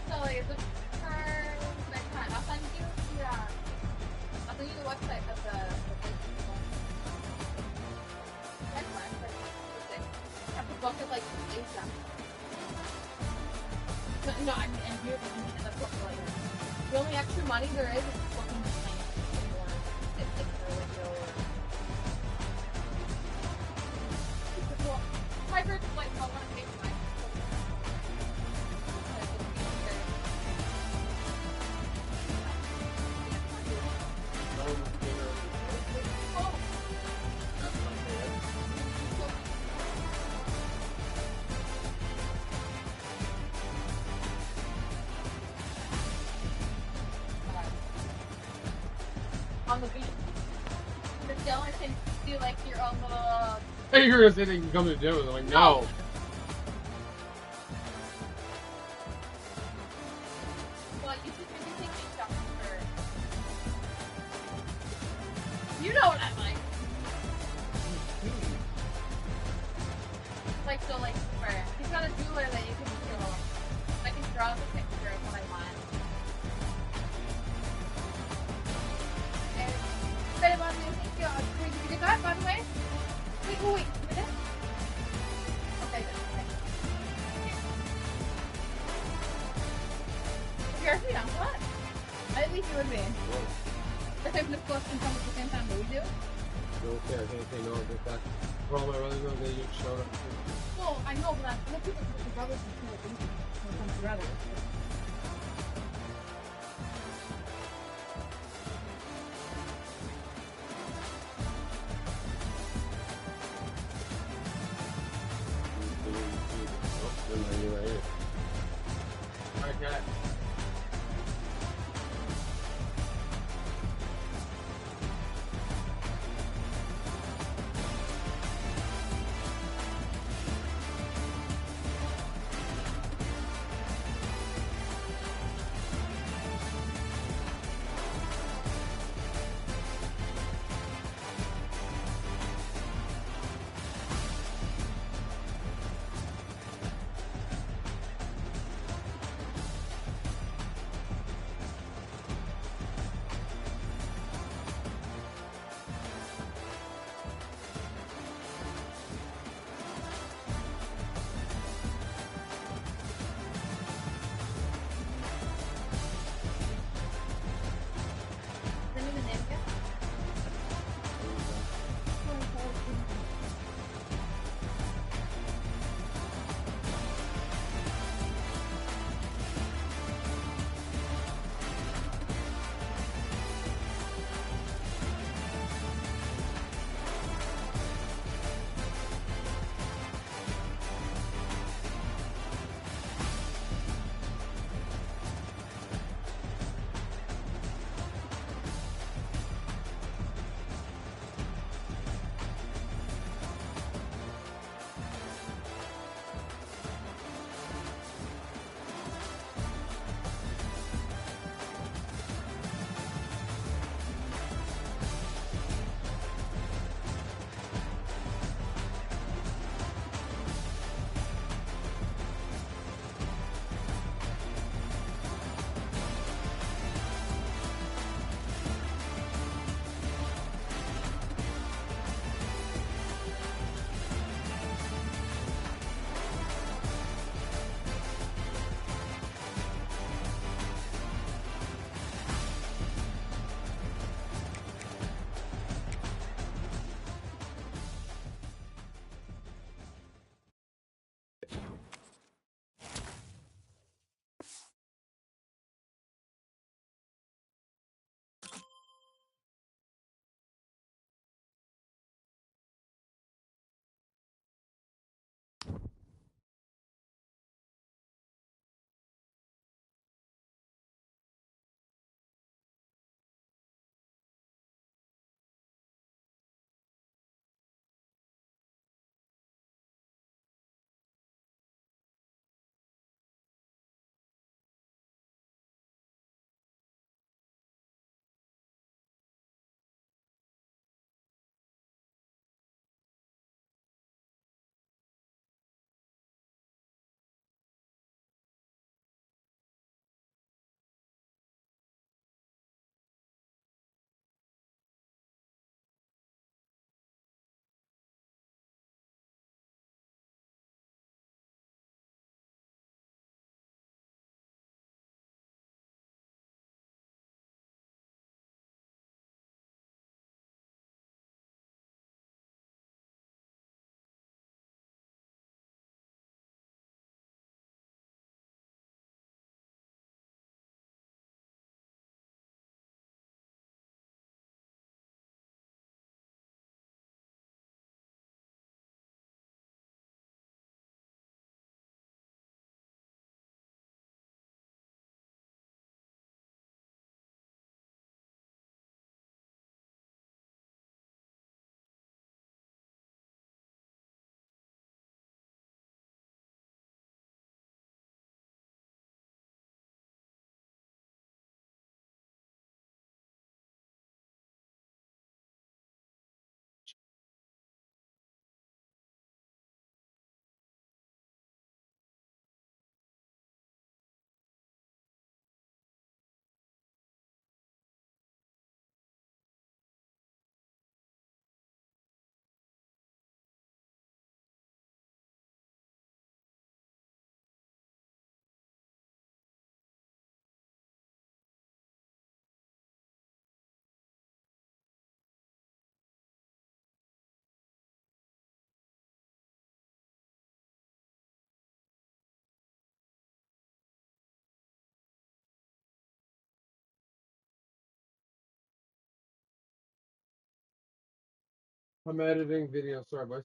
So like the first next time, I'll send you the website of the next time. I have to book it like ASAP. No, I mean, and here's the book like the only extra money there is booking the plane or it's well, my first flight, I want to pay for my on the beach. The Dylan can do like your own little. Hey, you're gonna say they can come to the gym. I'm like, no. Well, you should maybe take me stuff for. You know what I like. Like so, like for he's got a jeweler that you can draw. I can draw the picture of what I want. But about me, thank you. Did you get that, by the way? Wait. You did it? Okay, good. Okay. You're actually down for that? I think you would be. If I'm just collecting some at the same time that we do. Okay, I can't say no. Get that. For all my brothers know, they just showed up. Well, I know, but I'm looking at the brothers and see what they do when it comes together. Okay. I'm editing video. Sorry, boys.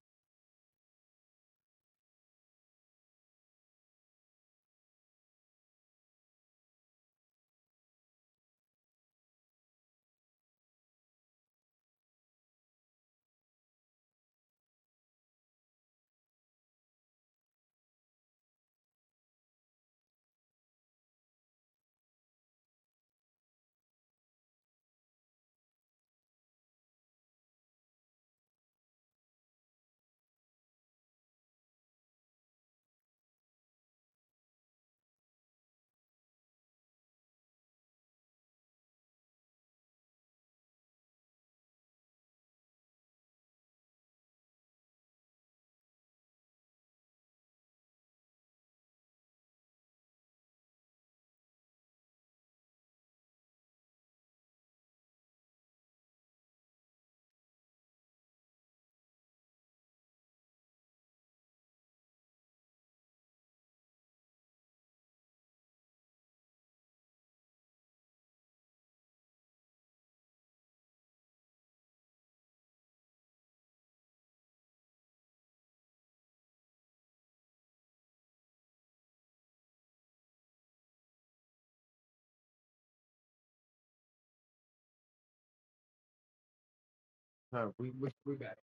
We back.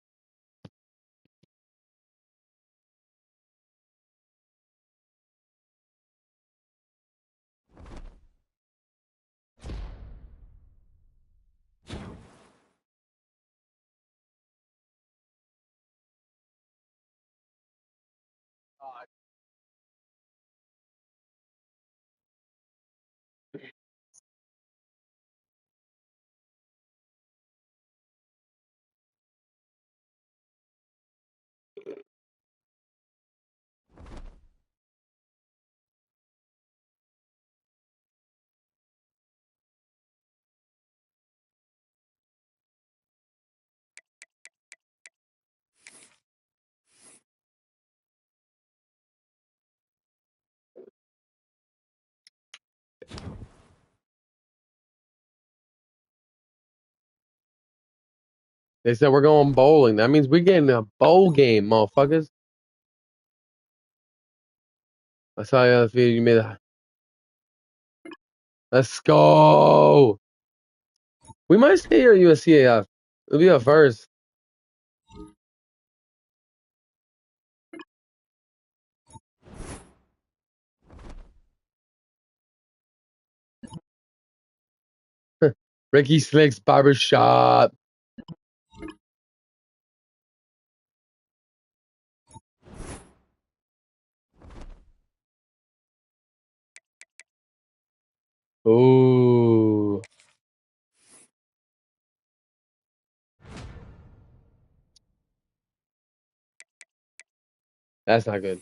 They said we're going bowling. That means we're getting a bowl game, motherfuckers. I saw you on the feed. You made that. Let's go. We might stay here at USCAF. It'll be our first. Ricky Slick's Barbershop. Ooh. That's not good.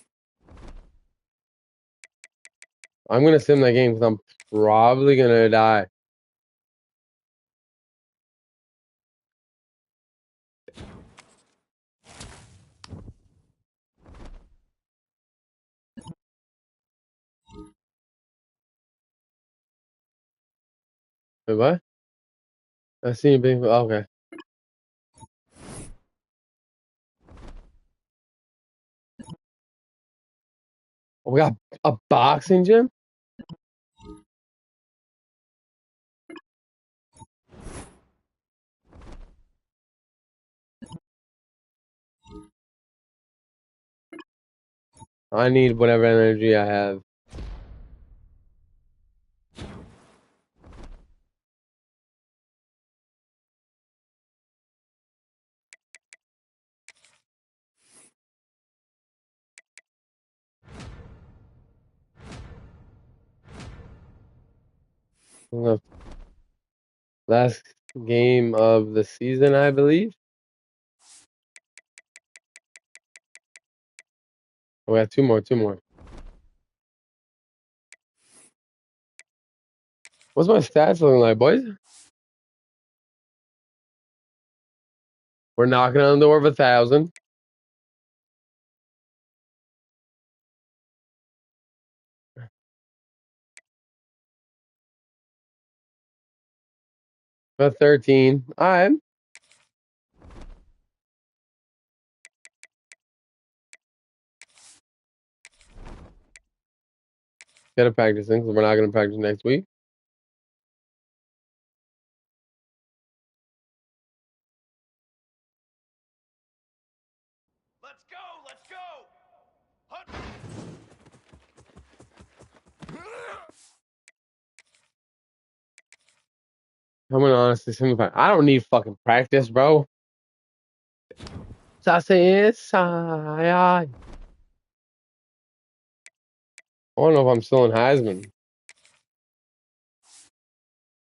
I'm going to sim that game because I'm probably going to die. Wait, what? I see you being... Okay. We got a boxing gym? I need whatever energy I have. Last game of the season, I believe. We got two more. What's my stats looking like, boys? We're knocking on the door of 1,000. About 13. All right. Gotta practice because we're not gonna practice next week. Let's go! I'm gonna honestly simplify. I don't need fucking practice, bro. I don't know if I'm still in Heisman.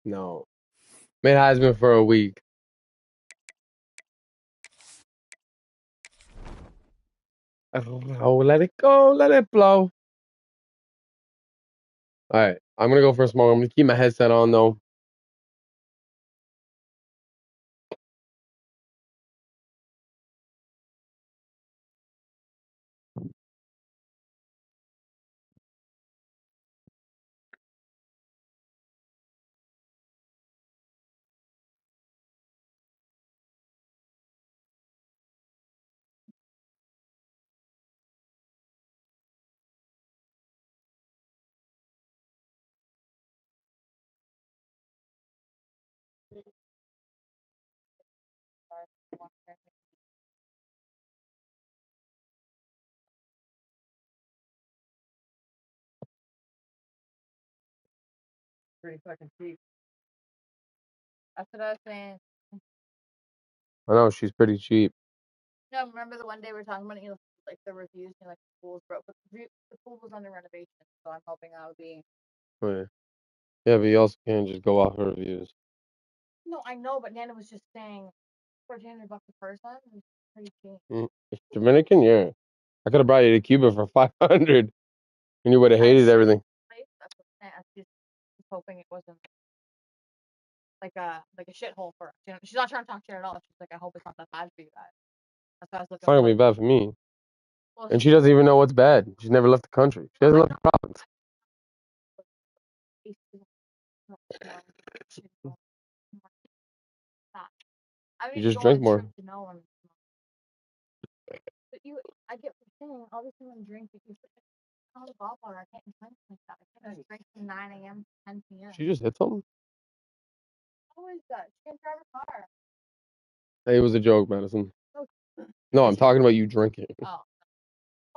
No. Made Heisman for a week. Oh, let it go. Let it blow. All right. I'm gonna go for a smoke. I'm gonna keep my headset on though. Pretty fucking cheap. That's what I was saying. I know she's pretty cheap. No, remember the one day we were talking about it, like the reviews, like the pool's broke, but the pool was under renovation, so I'm hoping that'll be. Oh, yeah. Yeah, but you also can't just go off her reviews. No, I know, but Nana was just saying $1,400 a person is pretty cheap. It's Dominican, yeah. I could have brought you to Cuba for 500, and you would have hated everything. That's what I'm saying. I just was hoping it wasn't like a shithole for us. You know, she's not trying to talk shit at all. She's like, I hope it's not that bad for you guys. That's what I was looking It's not for. gonna be bad for me. Well, And she doesn't even know what's bad. She's never left the country. She hasn't left the province. I You mean, just go drink and more. trip to know when. But I get what you're saying. Obviously, when you drink, because I'm a ball water, I can't drink like that. I can't just drink from 9 a.m. to 10 p.m. She just hit something? Always does. She can drive a car. Hey, it was a joke, Madison. Oh. No, I'm talking about you drinking. Oh.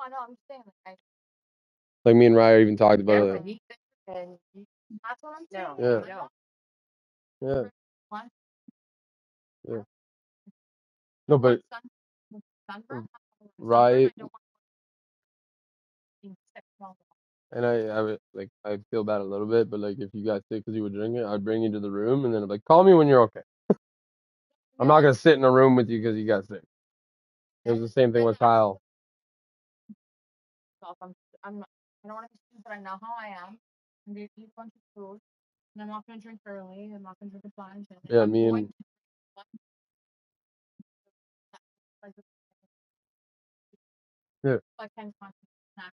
I know. I'm just saying. Like me and Ryan even talked about it. And that's what I'm saying. Yeah. Yeah. One. Yeah. No, but Sunburn. right. I don't want being sick all the And I feel bad a little bit, but like if you got sick because you were drinking, I'd bring you to the room and then I'm like, call me when you're okay. I'm not gonna sit in a room with you because you got sick. It was the same thing with Kyle. So if I don't want to be stupid, but I know how I am. I'm gonna eat a bunch of food, and I'm not gonna drink early. I'm not gonna drink a bunch. And Yeah, I'm me going and to yeah. I can constantly snack.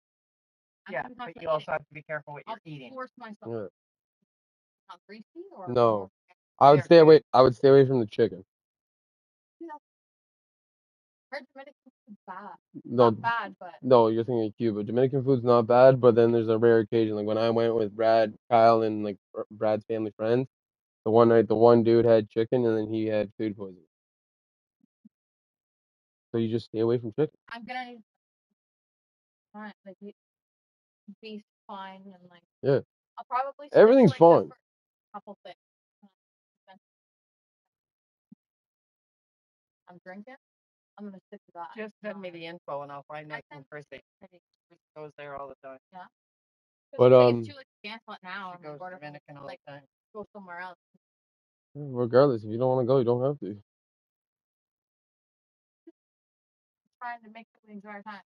Yeah, but you also have to be careful what you're eating. Force myself. Yeah. Not greasy or No. I would stay away. I would stay away from the chicken. Heard Dominican food's bad. No, Not bad, but no, you're thinking of Cuba. Dominican food's not bad, but then there's a rare occasion. Like when I went with Brad, Kyle, and like Brad's family friends, the one night the one dude had chicken and then he had food poisoning. So you just stay away from chicken. I'm gonna need like beef fine and like Yeah. I'll probably Everything's stick to, like, fine. the first couple things. I'm drinking. I'm gonna stick to that. Just send me the info and I'll find out from Chrissy. She goes there all the time. Yeah. But it's too late to cancel it now. She goes to Dominican all the time. Go somewhere else. Regardless, if you don't want to go, you don't have to. Trying to make people enjoy our time.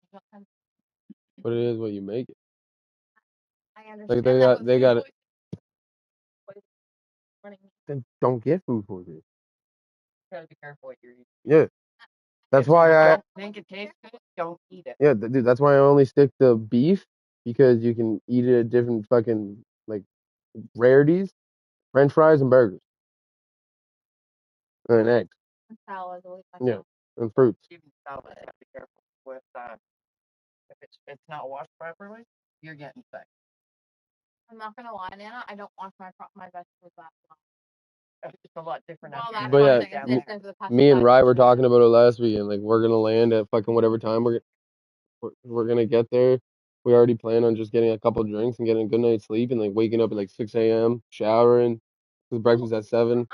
But it is what you make it. I understand. Like they got it. Then don't get food poisoning. You gotta be careful what you're eating. Yeah. That's why If you I don't think it tastes good, don't eat it. yeah, dude. That's why I only stick to beef because you can eat it at different fucking like rarities, French fries and burgers, and eggs. And salads, always Yeah, and fruits. Even salad, you have to be careful with if it's not washed properly, you're getting sick. I'm not gonna lie, Nana. I don't wash my vegetables that long. It's a lot different. Well, But yeah, me and Rye were talking about it last week, and like we're gonna land at fucking whatever time we're gonna get there. We already plan on just getting a couple drinks and getting a good night's sleep, and like waking up at like 6 a.m., showering, because breakfast at 7.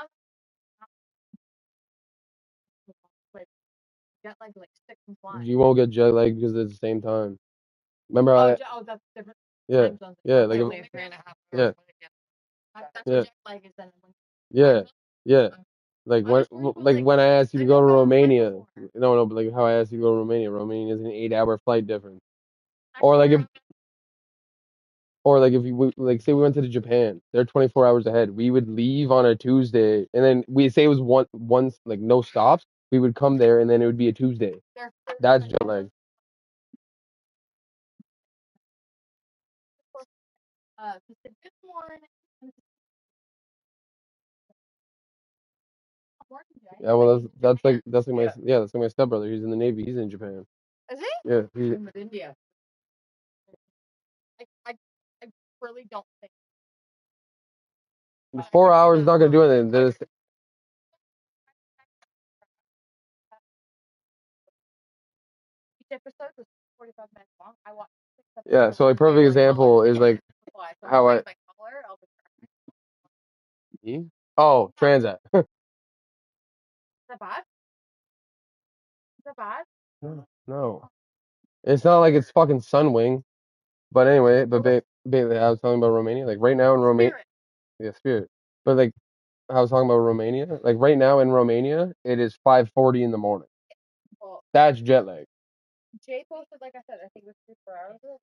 Get like 6 and You won't get jet lag because it's the same time. Remember how? That's different. Yeah, yeah, like Only 3.5 yeah, hours. That's yeah, jet lag is then. yeah, yeah. Like when I asked you to go to Romania, no, but like how I asked you to go to Romania. Romania is an 8-hour flight difference. Or like if you like say we went to Japan, they're 24 hours ahead. We would leave on a Tuesday, and then we say it was once like no stops. We would come there, and then it would be a Tuesday. That's jet lag. Good morning. Yeah, well that's like my stepbrother. He's in the Navy. He's in Japan. Is he? Yeah, he's In India. I really don't think. 4 hours is not gonna do anything. Each episode was 45 minutes long. I watched 6 episodes. Yeah, so a perfect example is like how I. Oh, Transat. Is that bad? Is that bad? No, it's not like it's fucking Sunwing. But anyway, but I was talking about Romania. Like right now in Romania, yeah, Spirit. But like I was talking about Romania. Like right now in Romania, it is 5:40 in the morning. Well, That's jet lag. Jay posted, like I said, I think it was 3 4 hours ago.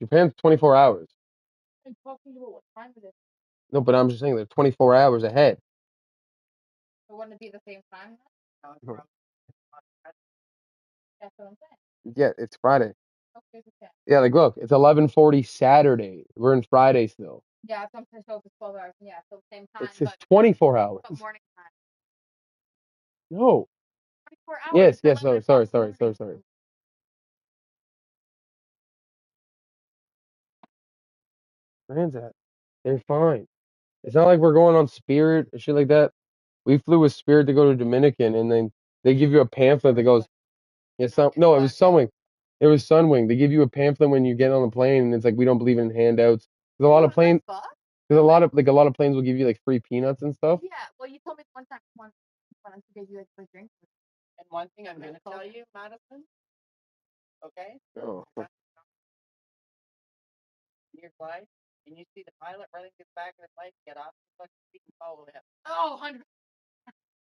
Japan's 24 hours. I'm talking about what time it is. No, but I'm just saying they're 24 hours ahead. So wouldn't it be the same time? No. That's what I'm saying. Yeah, it's Friday. Okay. Yeah, like look, it's 11:40 Saturday. We're in Friday still. Yeah, sometimes it's 12 hours. Yeah, so same time. It says 24 hours. But morning time. No. 24 hours. Yes, is the yes. limit Sorry. of morning. Transat. They're fine. It's not like we're going on Spirit or shit like that. We flew with Spirit to go to Dominican, and then they give you a pamphlet that goes, yeah, no, it was Sunwing. It was Sunwing. They give you a pamphlet when you get on the plane, and it's like, we don't believe in handouts. There's a lot of planes. There's a lot of planes will give you like free peanuts and stuff. Yeah, well, you told me one time once I gave you a free drink. And one thing I'm going to tell you, Madison, okay? Oh. Your flight, and you see the pilot running to the back of the plane, get off the fucking seat and follow him. Oh, 100.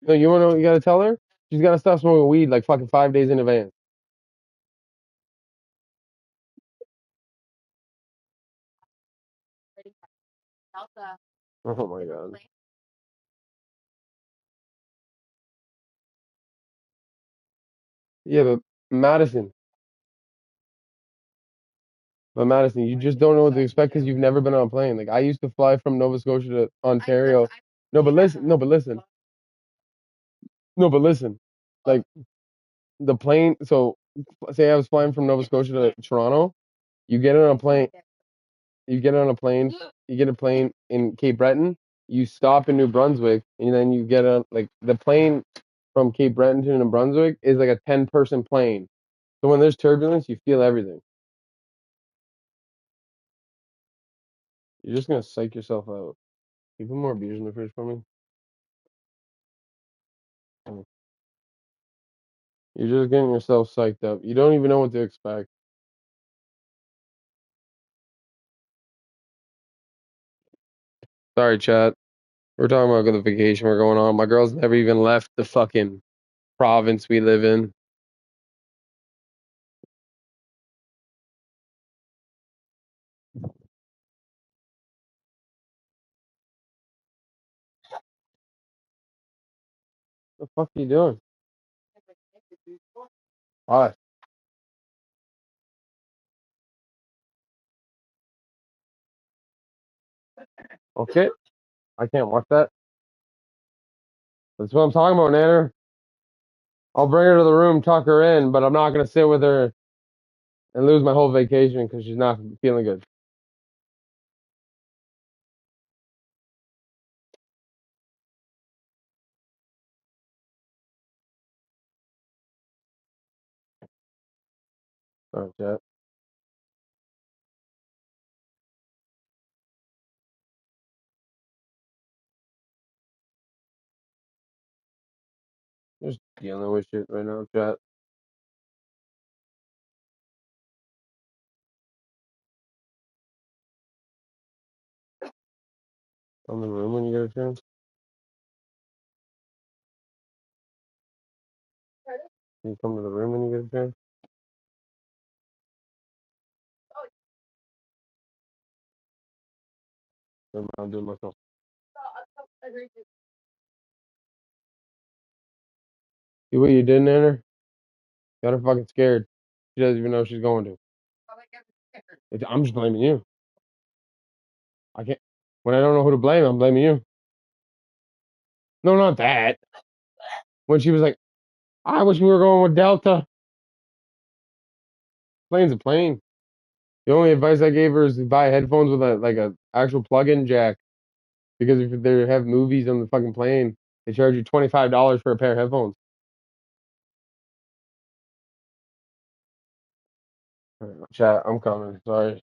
No, you wanna know what you gotta tell her? She's gotta stop smoking weed like fucking 5 days in advance. Delta. Oh my god. Yeah, but Madison, you just don't know what to expect because you've never been on a plane. Like, I used to fly from Nova Scotia to Ontario. No, but listen. Like, the plane. So, say I was flying from Nova Scotia to Toronto. You get on a plane. You get on a plane. You get a plane in Cape Breton. You stop in New Brunswick, and then you get on like the plane from Cape Breton to New Brunswick is like a 10-person plane. So when there's turbulence, you feel everything. You're just gonna psych yourself out. Can you put more beers in the fridge for me? You're just getting yourself psyched up. You don't even know what to expect. Sorry, chat. We're talking about the vacation we're going on. My girl's never even left the fucking province we live in. What the fuck are you doing? Why? Okay. I can't watch that. That's what I'm talking about, Nanner. I'll bring her to the room, tuck her in, but I'm not gonna sit with her and lose my whole vacation because she's not feeling good. All right, chat. Just dealing with shit right now, chat. Come to the room when you get a chance. Can you come to the room when you get a chance? I'll do it myself. See what you did, Nanner? Got her fucking scared. She doesn't even know she's going to. I'm just blaming you. I can't. When I don't know who to blame, I'm blaming you. No, not that. When she was like, I wish we were going with Delta. Plane's a plane. The only advice I gave her is to buy headphones with a actual plug-in jack. Because if they have movies on the fucking plane, they charge you $25 for a pair of headphones. All right, chat, I'm coming. Sorry.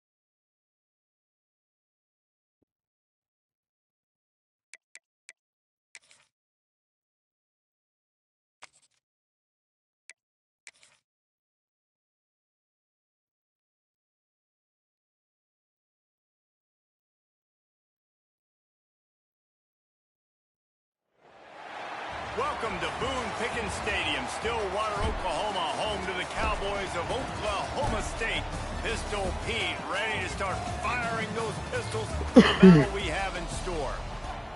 Welcome to Boone Pickens Stadium, Stillwater, Oklahoma, home to the Cowboys of Oklahoma State. Pistol Pete, ready to start firing those pistols for the battle we have in store.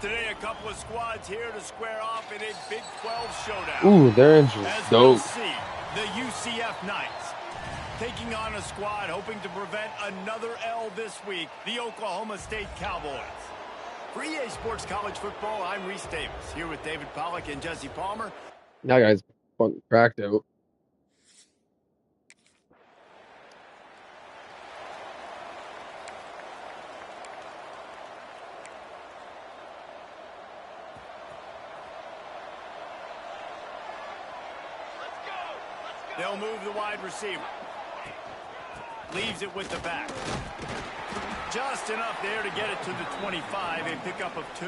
Today, a couple of squads here to square off in a Big 12 showdown. Ooh, they're interesting. As we'll see, the UCF Knights taking on a squad hoping to prevent another L this week, the Oklahoma State Cowboys. For EA Sports College Football, I'm Reese Davis, here with David Pollack and Jesse Palmer. That guy's cracked out. They'll move the wide receiver. Leaves it with the back. Just enough there to get it to the 25, a pickup of 2.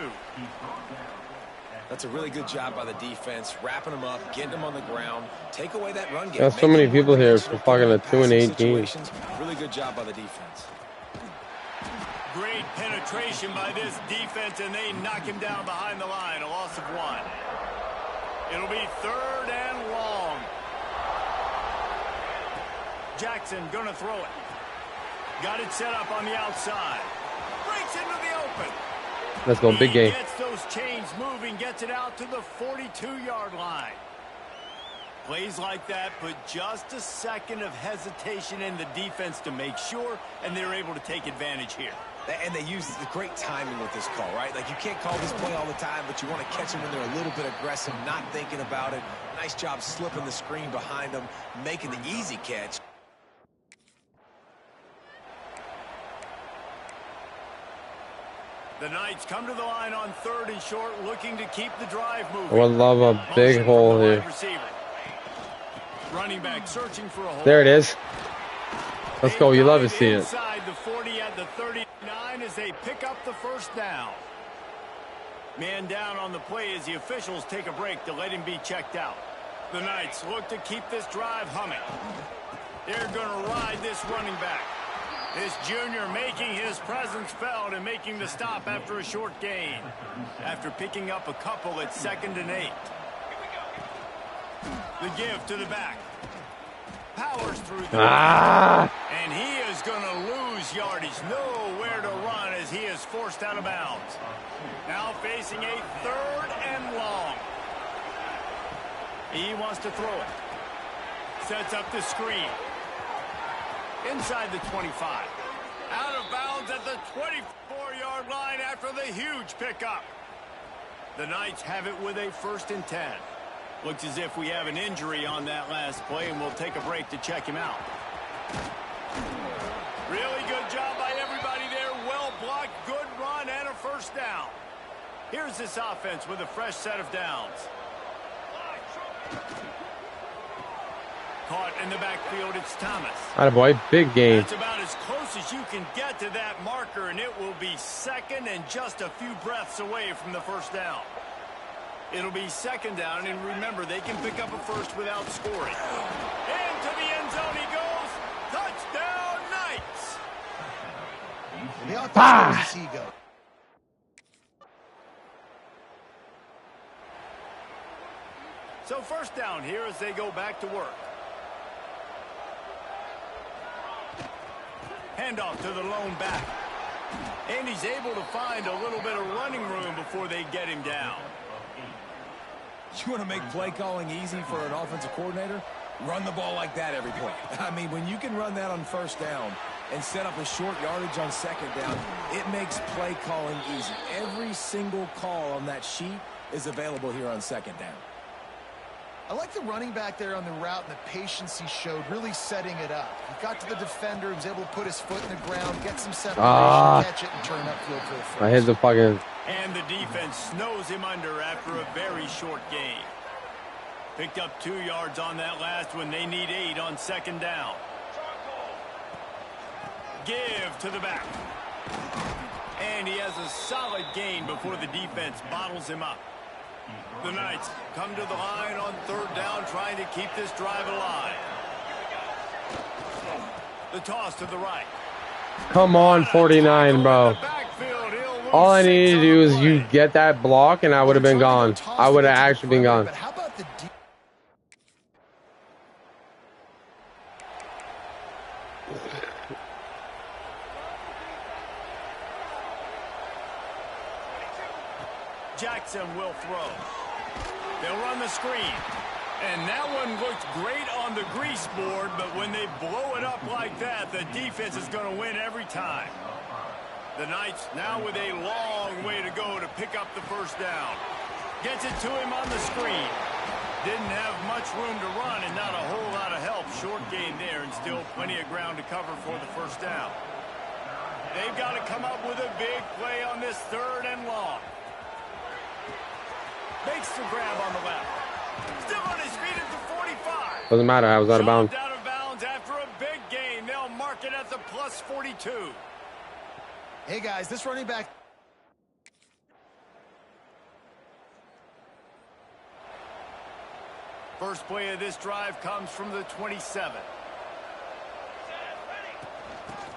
That's a really good job by the defense, wrapping them up, getting them on the ground, take away that run game. There's so many people here for fucking a 2-and-18. Really good job by the defense. Great penetration by this defense, and they knock him down behind the line, a loss of 1. It'll be 3rd and long. Jackson gonna throw it. Got it set up on the outside. Breaks into the open. Let's go, big game. Gets those chains moving, gets it out to the 42-yard line. Plays like that put just a second of hesitation in the defense to make sure, and they're able to take advantage here. And they use the great timing with this call, right? Like, you can't call this play all the time, but you want to catch them when they're a little bit aggressive, not thinking about it. Nice job slipping the screen behind them, making the easy catch. The Knights come to the line on 3rd and short, looking to keep the drive moving. I would love a big hole here. Running back searching for a hole. There it is. Let's go. You love to see it. Inside the 40 at the 39 as they pick up the 1st down. Man down on the play as the officials take a break to let him be checked out. The Knights look to keep this drive humming. They're going to ride this running back. This junior making his presence felt and making the stop after a short gain. After picking up a couple at 2nd and 8. The give to the back. Powers through the and he is going to lose yardage. Nowhere to run as he is forced out of bounds. Now facing a 3rd and long. He wants to throw it. Sets up the screen. Inside the 25. Out of bounds at the 24-yard line after the huge pickup. The Knights have it with a 1st and 10. Looks as if we have an injury on that last play, and we'll take a break to check him out. Really good job by everybody there. Well blocked, good run, and a 1st down. Here's this offense with a fresh set of downs. Caught in the backfield, it's Thomas. Attaboy, big game. That's about as close as you can get to that marker, and it will be 2nd and just a few breaths away from the 1st down. It'll be 2nd down, and remember, they can pick up a 1st without scoring. Into the end zone he goes. Touchdown, Knights. The offense goes as he goes. So 1st down here as they go back to work. Handoff to the lone back. And he's able to find a little bit of running room before they get him down. You want to make play calling easy for an offensive coordinator? Run the ball like that every play. I mean, when you can run that on 1st down and set up a short yardage on 2nd down, it makes play calling easy. Every single call on that sheet is available here on 2nd down. I like the running back there on the route and the patience he showed, really setting it up. He got to the defender, was able to put his foot in the ground, get some separation, catch it, and turn upfield for the 1st. I hit the fucking... And the defense snows him under after a very short gain. Picked up 2 yards on that last one. They need 8 on 2nd down. Give to the back. And he has a solid gain before the defense bottles him up. The Knights come to the line on 3rd down, trying to keep this drive alive. The toss to the right. Come on, 49, bro. All I needed to do is you get that block, and I would have been gone. I would have actually been gone. Jackson will throw. They'll run the screen. And that one looked great on on the grease board, but when they blow it up like that, the defense is going to win every time. The Knights now with a long way to go to pick up the first down. Gets it to him on the screen. Didn't have much room to run and not a whole lot of help. Short gain there and still plenty of ground to cover for the first down. They've got to come up with a big play on this 3rd and long. Makes the grab on the left. Still on his feet at the 45. Doesn't matter. I was out of bounds. Out of bounds after a big gain. They'll mark it at the plus 42. Hey, guys, this running back... First play of this drive comes from the 27.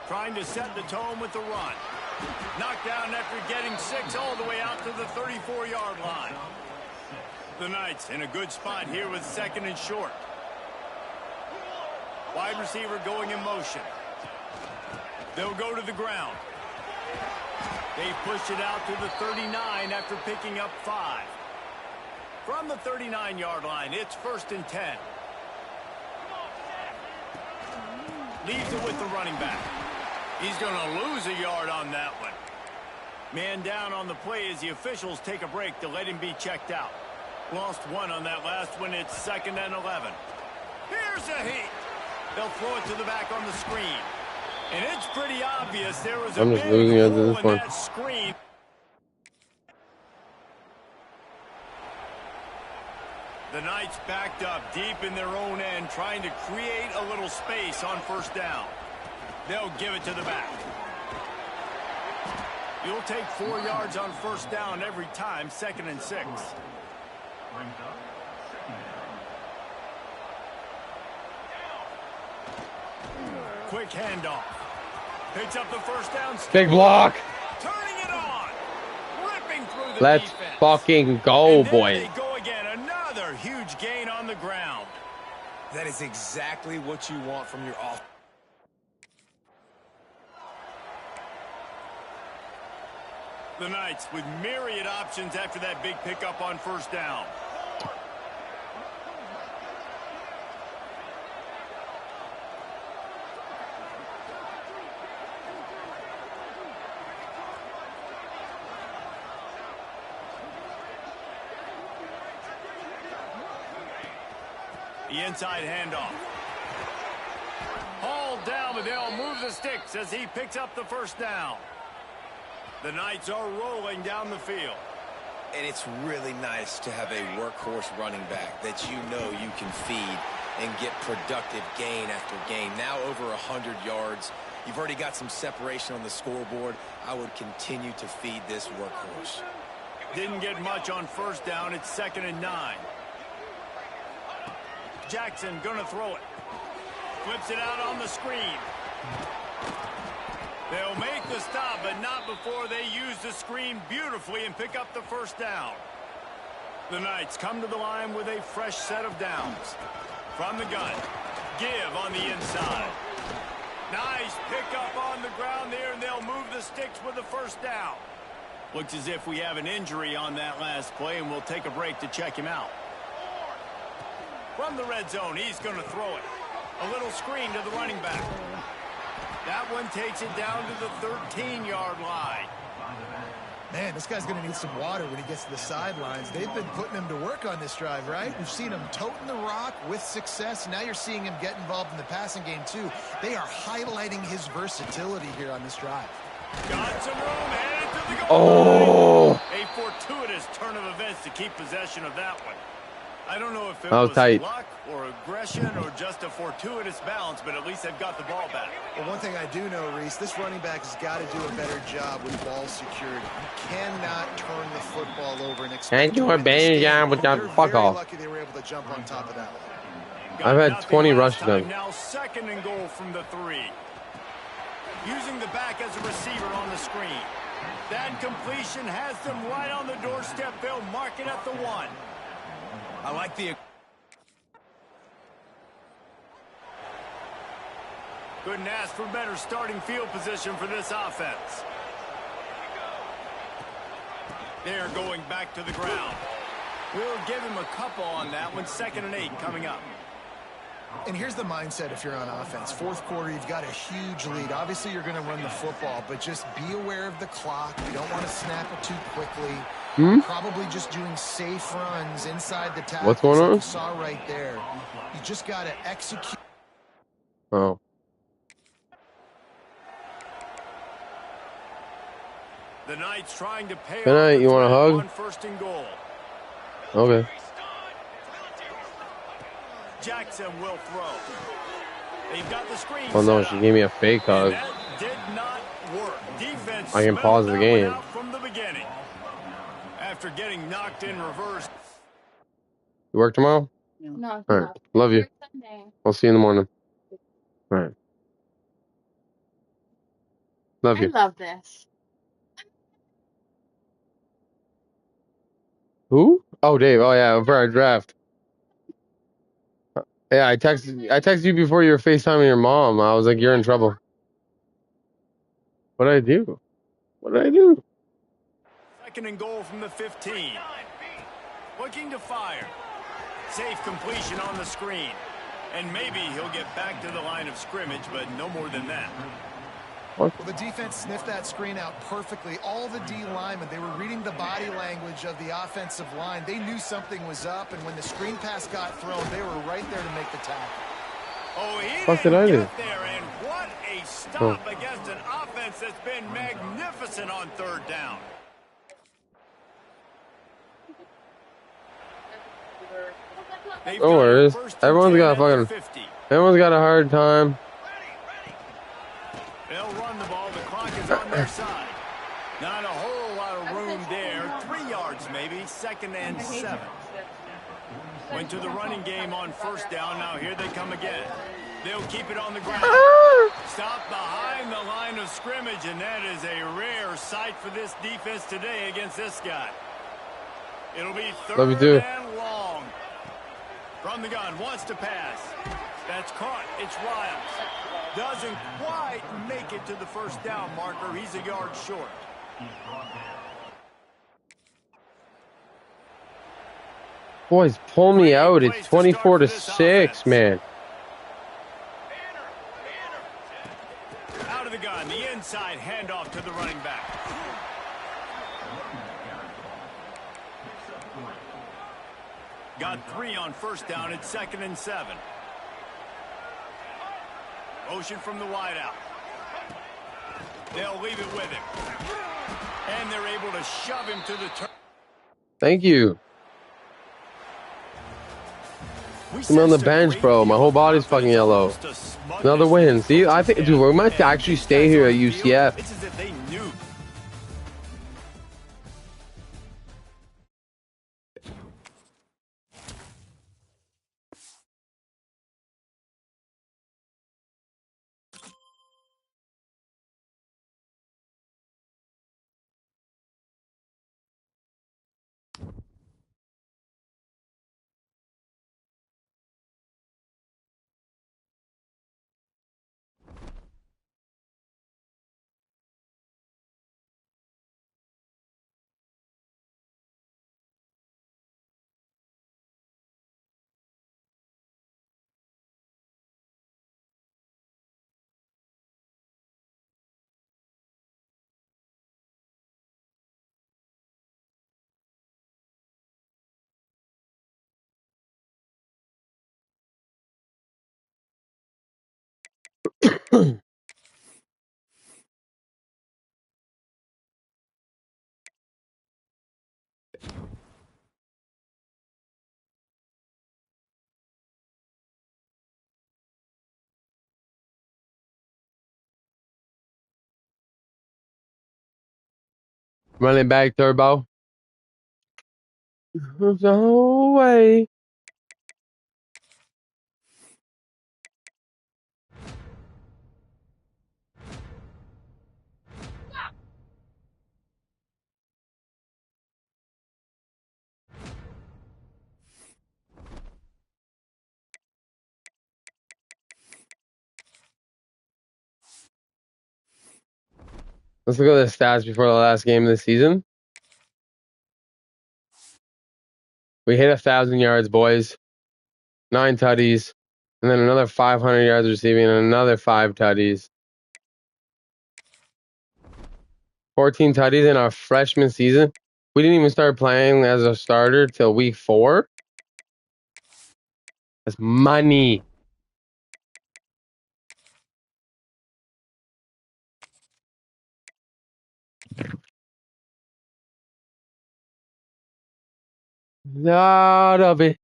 Trying to set the tone with the run. Knocked down after getting 6 all the way out to the 34-yard line. The Knights in a good spot here with 2nd and short. Wide receiver going in motion. They'll go to the ground. They pushed it out to the 39 after picking up 5. From the 39-yard line, it's 1st and 10. Leaves it with the running back. He's going to lose a yard on that one. Man down on the play as the officials take a break to let him be checked out. Lost 1 on that last one. It's 2nd and 11. Here's a heat. They'll throw it to the back on the screen. And it's pretty obvious there was a big hole in that screen. The Knights backed up deep in their own end, trying to create a little space on 1st down. They'll give it to the back. You'll take 4 yards on 1st down every time, 2nd and 6. Quick handoff. Picks up the first down. Big block. Turning it on. Ripping through the Let's defense. fucking go, and boy. They go again. Another huge gain on the ground. That is exactly what you want from your offense. The Knights with myriad options after that big pickup on 1st down. The inside handoff. Hauled down, but they'll move the sticks as he picks up the 1st down. The Knights are rolling down the field. And it's really nice to have a workhorse running back that you know you can feed and get productive gain after gain. Now over 100 yards. You've already got some separation on the scoreboard. I would continue to feed this workhorse. Didn't get much on 1st down. It's 2nd and 9. Jackson gonna throw it. Flips it out on the screen. They'll make the stop, but not before they use the screen beautifully and pick up the 1st down. The Knights come to the line with a fresh set of downs. From the gun, give on the inside. Nice pickup on the ground there, and they'll move the sticks with the 1st down. Looks as if we have an injury on that last play, and we'll take a break to check him out. From the red zone, he's going to throw it. A little screen to the running back. That one takes it down to the 13-yard line. Man, this guy's going to need some water when he gets to the sidelines. They've been putting him to work on this drive, right? We've seen him toting the rock with success. Now you're seeing him get involved in the passing game, too. They are highlighting his versatility here on this drive. Got some room, headed to the goal line. A fortuitous turn of events to keep possession of that one. I don't know if it was luck or aggression or just a fortuitous balance, but at least they've got the ball back. Well, one thing I do know, Reese, this running back has got to do a better job with ball security. You cannot turn the football over and expect to win this game. They're very lucky they were able to jump on top of that one. I've had 20 rushes done. Now 2nd and goal from the 3. Using the back as a receiver on the screen. That completion has them right on the doorstep. They'll mark it at the 1. I like the... Couldn't ask for better starting field position for this offense. They're going back to the ground. We'll give him a couple on that one. 2nd and 8 coming up. And here's the mindset if you're on offense. Fourth quarter, you've got a huge lead. Obviously, you're going to run the football, but just be aware of the clock. You don't want to snap it too quickly. Probably just doing safe runs inside the tackles. What's going on? Like you saw right there. You just got to execute. Oh. The Knights trying to pay Good night. You want a hug? on first and goal. Okay. Jackson will throw. They've got the screen. Oh no, she gave me a fake hug. That did not work. Defense I can pause the game. from the beginning. After getting knocked in reverse. You work tomorrow? No. All right. Love you. Sunday. I'll see you in the morning. All right. Love I you. love this. Who? Oh, Dave. Oh yeah, for our draft. Yeah, I texted you before you were FaceTiming your mom. I was like, you're in trouble. What did I do? What did I do? Second and goal from the 15. Looking to fire. Safe completion on the screen. And maybe he'll get back to the line of scrimmage, but no more than that. Well, the defense sniffed that screen out perfectly. All the D linemen, they were reading the body language of the offensive line. They knew something was up, and when the screen pass got thrown, they were right there to make the tackle. Oh, he What did I do? get there, and what a stop against an offense that's been magnificent on third down. No worries. Everyone's got a hard time. They'll run the ball. The clock is on their side. Not a whole lot of room there. 3 yards maybe. Second and 7. Went to the running game on first down. Now here they come again. They'll keep it on the ground. Stop behind the line of scrimmage, and that is a rare sight for this defense today against this guy. It'll be third and long. From the gun, wants to pass. That's caught. It's Riles. Doesn't quite make it to the first down marker. He's a yard short. Boys, pull me out. It's 24-6, man. Out of the gun, the inside handoff to the running back. Got 3 on first down. It's second and 7. Motion from the wideout. They'll leave it with him. And they're able to shove him to the turn. Thank you. I'm on the bench, bro. My whole body's fucking yellow. Another win. See, I think, dude, we might actually stay here at UCF. It's as if they knew. Running back, Turbo. No way. Let's look at the stats before the last game of the season. We hit 1,000 yards, boys. 9 tutties. And then another 500 yards receiving and another 5 tutties. 14 tutties in our freshman season. We didn't even start playing as a starter till week 4. That's money. Lot of it.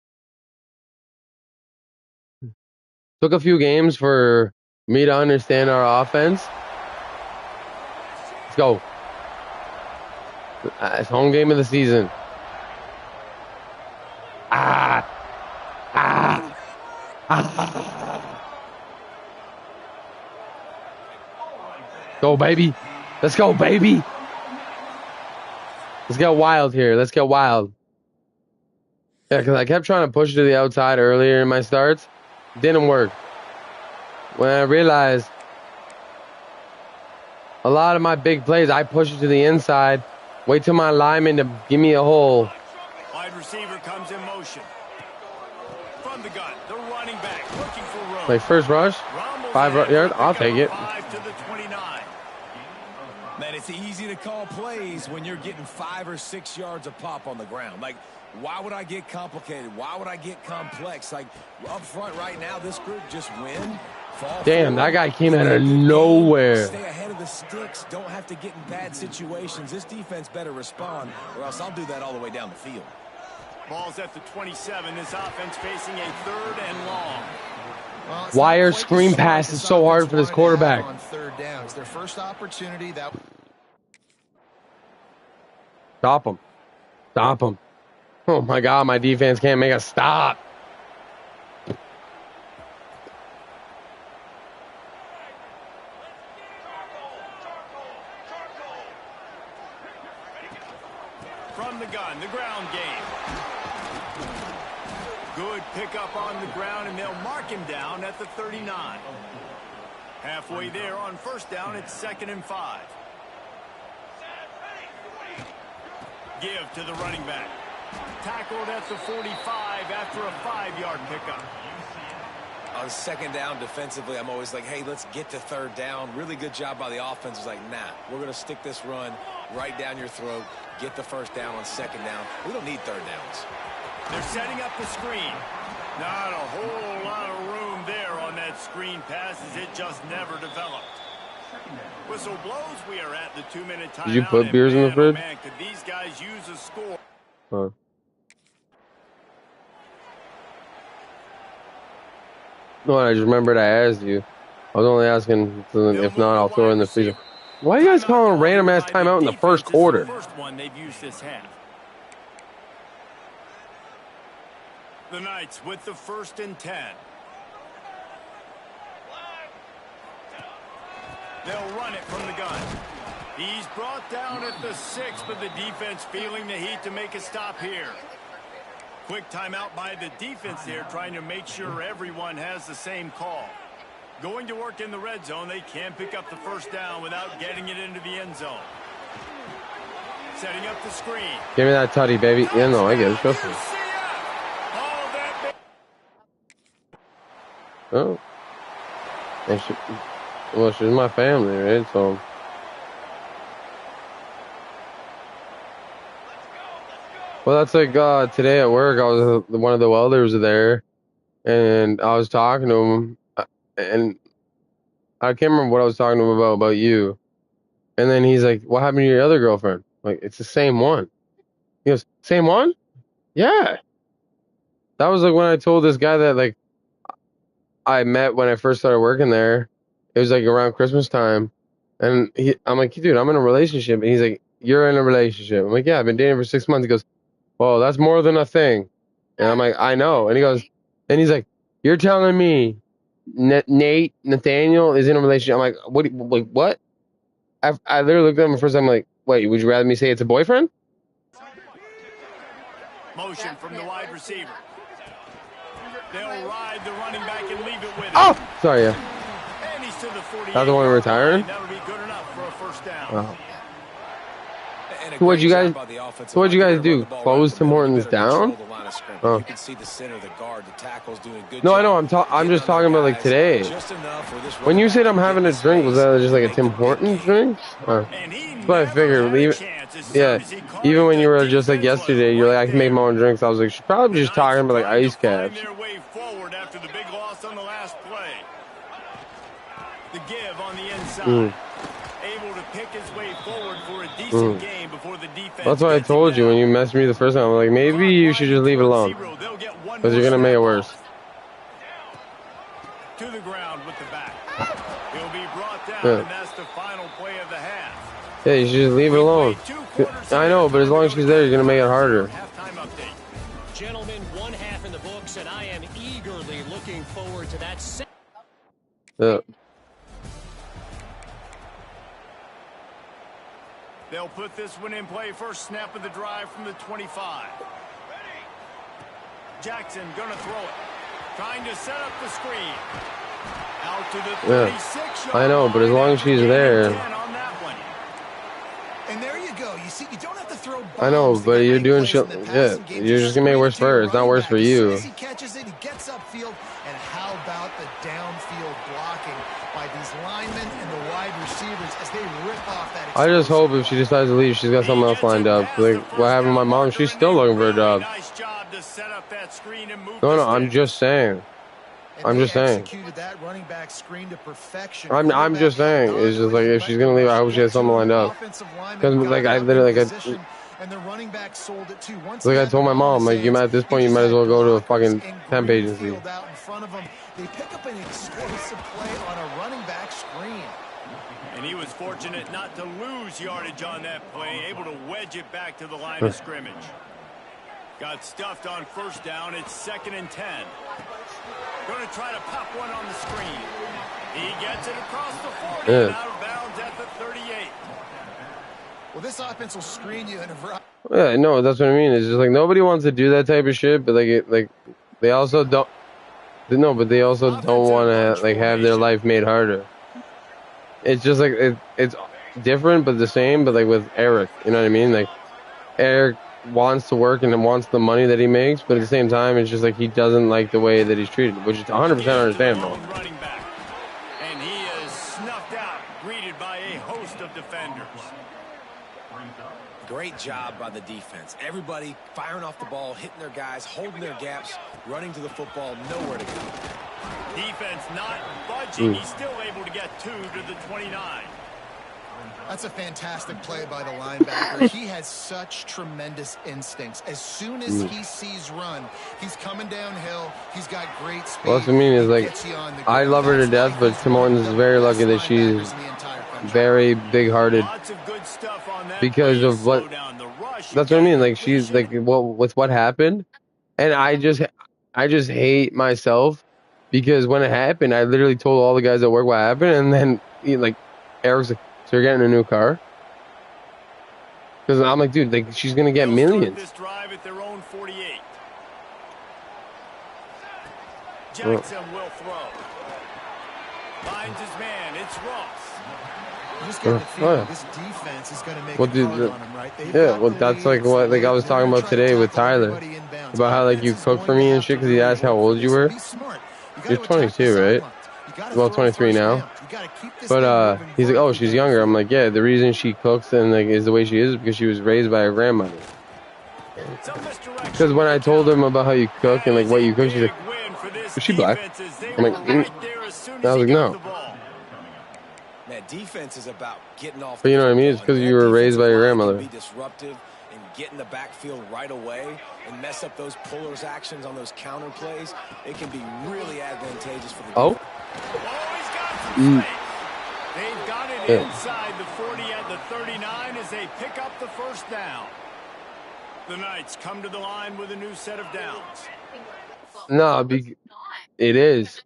Took a few games for me to understand our offense. Let's go. It's home game of the season. Go, baby. Let's go, baby. Let's get wild here. Let's get wild. Yeah, because I kept trying to push it to the outside earlier in my starts. Didn't work. When I realized a lot of my big plays, I push it to the inside, wait till my lineman to give me a hole. Wide receiver comes in motion. From the gun, the running back looking for room. Like first rush, 5 yards, I'll take it. 5 to the 29. Man, it's easy to call plays when you're getting 5 or 6 yards a pop on the ground. Like, why would I get complicated? Why would I get complex? Like, up front right now, this group just win. Damn, that guy came out of nowhere. Stay ahead of the sticks. Don't have to get in bad situations. This defense better respond, or else I'll do that all the way down the field. Ball's at the 27. This offense facing a 3rd and long. Well, Why are screen passes so hard for this quarterback? On 3rd down, it's their first opportunity. That Stop him. Stop him. Oh, my God, my defense can't make a stop. From the gun, the ground game. Good pickup on the ground, and they'll mark him down at the 39. Halfway there on 1st down, it's 2nd and 5. Give to the running back. Tackled at the 45 after a 5-yard pickup. On 2nd down defensively, I'm always like, hey, let's get to 3rd down. Really good job by the offense. It's like, nah, we're going to stick this run right down your throat. Get the 1st down on 2nd down. We don't need 3rd downs. They're setting up the screen. Not a whole lot of room there on that screen pass, as it just never developed. Whistle blows. We are at the 2-minute timeout. Did you put beers in the fridge? Man, could these guys use a score? Huh. No, I just remembered I asked you. I was only asking, if not, I'll throw it in the freezer. Why are you guys calling a random ass timeout in the first quarter? The first one they've used this half. The Knights with the 1st and 10. They'll run it from the gun. He's brought down at the 6, but the defense feeling the heat to make a stop here. Quick timeout by the defense there, trying to make sure everyone has the same call. Going to work in the red zone, they can't pick up the 1st down without getting it into the end zone. Setting up the screen. Give me that tutty, baby. Yeah, no, I get it. Trust me. Oh. Well, she's my family, right? So. Well, that's like today at work. I was one of the welders there, and I was talking to him, and I can't remember what I was talking to him about you. And then he's like, "What happened to your other girlfriend?" I'm like, it's the same one. He goes, "Same one?" Yeah. That was like when I told this guy that like I met when I first started working there. It was like around Christmas time, and I'm like, "Dude, I'm in a relationship," and he's like, "You're in a relationship?" I'm like, "Yeah, I've been dating for 6 months." He goes, "Well, that's more than a thing." And I'm like, "I know." And he goes, and he's like, "You're telling me Nathaniel is in a relationship?" I'm like, what? I literally looked at him the first time, like, wait, would you rather me say it's a boyfriend? Motion from the wide receiver. They'll ride the running back and leave it with him. Oh, sorry, yeah. And he's to the 48. That's the one retiring? That would be good enough for a 1st down. Oh. And a What'd you guys? By the offensive What'd you line. guys They're gonna do? run the ball Close right Tim up the middle. Hortons You better down? control the line of scrimmage. Oh. You can see the center of the guard. The tackle's doing a good No, job. I know. I'm just talking about like today. Just enough where this When you said I'm running back having can a get drink, was space that just like a and Tim make the big Hortons game. drink? And he That's what I never figured. had a Even, chance as soon yeah, as he caught even it, when the you were just like defense was yesterday, you're like, right I can make there. my own drinks. I was like, she's probably The just talking Knights about like trying to ice caps. find their way forward after the big loss on the last play. The give on the inside. Able to pick his way forward for a decent game before the defense. That's what I gets him told you down. when you messaged me the first time. I'm like, maybe you should just leave it alone They'll get one because more you're gonna make it snap worse. off. To the ground with the back. He'll be brought down, Yeah. and that's the final play of the half. Yeah, you should just leave it alone. I know, but as long as she's there, you're gonna make it harder. Halftime update. Gentlemen, one half in the books, and I am eagerly looking forward to that. Yeah. They'll put this one in play. First snap of the drive from the 25. Jackson gonna throw it. Trying to set up the screen. Out to the 36. I know, but as long as she's there. And there you go. You see, you don't have to throw bombs. I know, but you're doing shit. Yeah, you're just gonna make it worse for her. It's not worse for you. As he catches it, he gets upfield. And how about the downfield blocking by these linemen and the wide receivers as they rip off that. I just hope if she decides to leave, she's got something else lined up. Like what happened to my mom? She's still looking for a job. No, I'm just saying. I'm just saying. That running back screen to perfection. I'm just saying. It's just like if she's gonna leave, I hope she has something lined up. Because like I literally like. And the running back sold it too. Once Like I told my mom, like you might at this point you might as well go to a fucking temp agency. Out in front of them, they pick up an explosive play on a running back screen. And he was fortunate not to lose yardage on that play, able to wedge it back to the line of scrimmage. Got stuffed on first down. It's 2nd and 10. Going to try to pop one on the screen. He gets it across the 40 and out of bounds at the 38. Well, this offense will screen you in a variety. Yeah, no, that's what I mean. It's just like nobody wants to do that type of shit, but like they also don't. No, but they also don't want to like have their life made harder. It's just like it's different but the same. But like with Eric, you know what I mean? Like Eric wants to work and wants the money that he makes, but at the same time, it's just like he doesn't like the way that he's treated, which is 100% understandable. And he is snuffed out, greeted by a host of defenders. Great job by the defense. Everybody firing off the ball, hitting their guys, holding their gaps, running to the football, nowhere to go. Defense not budging. He's still able to get 2 to the 29. That's a fantastic play by the linebacker. He has such tremendous instincts. As soon as he sees run, he's coming downhill. He's got great speed. Well, that's what I mean is like, I love her to death, but Tim Hortons is very lucky that she's very big-hearted because of what. That's what I mean. Like she's like, well, with what happened, and I just hate myself because when it happened, I literally told all the guys at work what happened, and then like Eric's like, so you're getting a new car? Because I'm like, dude, like she's gonna get millions. This drive at their own 48. Jackson will throw. Finds his man. It's Ross. You just get the feeling this defense is going to make it hard on him, right? Yeah, well, that's like what like I was talking about today with Tyler about how like you cook for me and shit because he asked how old you were. You're 22, right? Well, 23 now. But he's like, oh, she's younger. I'm like, yeah, the reason she cooks and like is the way she is because she was raised by her grandmother. Because when I told him about how you cook and like what you cook, she's like, is she black? I'm like, I was like, no. That defense is about getting off. But you know what I mean? It's because you were raised by your grandmother. Be disruptive and get in the backfield right away and mess up those pullers actions on those counter plays. It can be really advantageous for the defense. They've got it inside the 40 at the 39 as they pick up the first down. The Knights come to the line with a new set of downs. No, it is.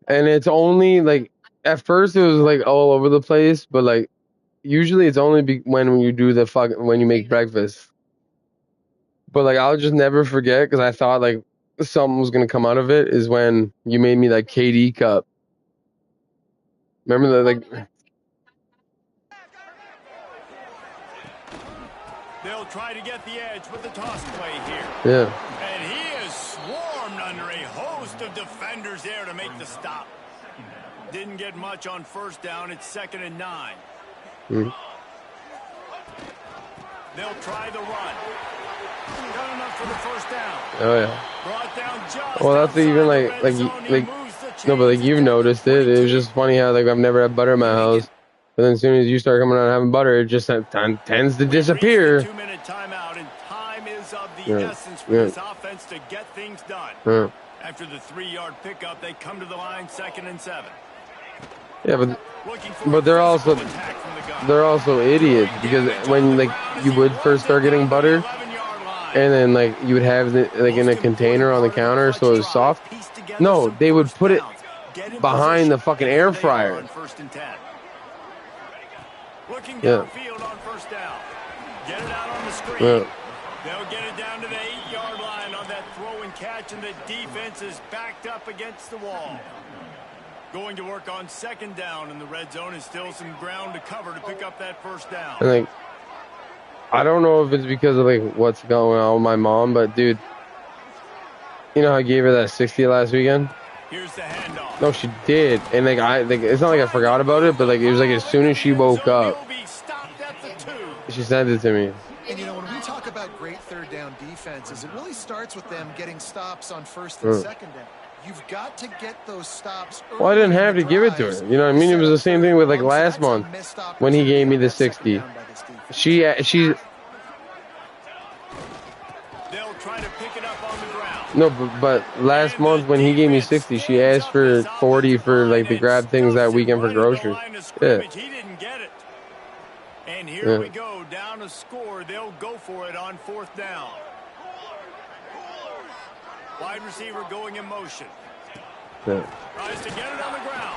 And it's only like, at first it was like all over the place, but like, usually it's only when you do when you make breakfast. But like, I'll just never forget because I thought like something was going to come out of it is when you made me like KD cup. Remember that like. They'll try to get the edge with the toss play here. Yeah. And he is swarmed under a host of defenders there to make the stop. Didn't get much on first down. It's 2nd and 9. Mm. They'll try the run. Got enough for the first down. Oh yeah. Brought down just Well, that's even no, but like you've noticed it. It was just funny how like I've never had butter in my house, but then as soon as you start coming out and having butter, it just tends to disappear. 2-minute timeout, and time is of the essence for this offense to get things done. Yeah. After the 3-yard pickup, they come to the line 2nd and 7. Yeah, but they're also idiots because when like you would first start getting butter, and then like you would have it like in a container on the counter so it was soft. No, they would put it behind the fucking air fryer. Yeah. Get it out on the screen. They'll get it down to the 8-yard line on that throw and catch, and the defense is backed up against the wall. Going to work on 2nd down in the red zone, and still some ground to cover to pick up that first down. And like, I don't know if it's because of like what's going on with my mom, but dude, you know how I gave her that 60 last weekend? Here's the handoff. No, she did, and like it's not like I forgot about it, but like it was like as soon as she woke up, she sent it to me. And you know, when we talk about great 3rd down defenses, it really starts with them getting stops on 1st and 2nd down. You've got to get those stops. Well, I didn't have to give it to her. You know what I mean? It was the same thing with like last month when he gave me the 60. She. They'll try to pick it up on the ground. No, but last month when he gave me 60, she asked for 40 for like to grab things that weekend for groceries. Yeah. He didn't get it. And here we go, down a score. They'll go for it on 4th down. Wide receiver going in motion. Yeah. Tries to get it on the ground.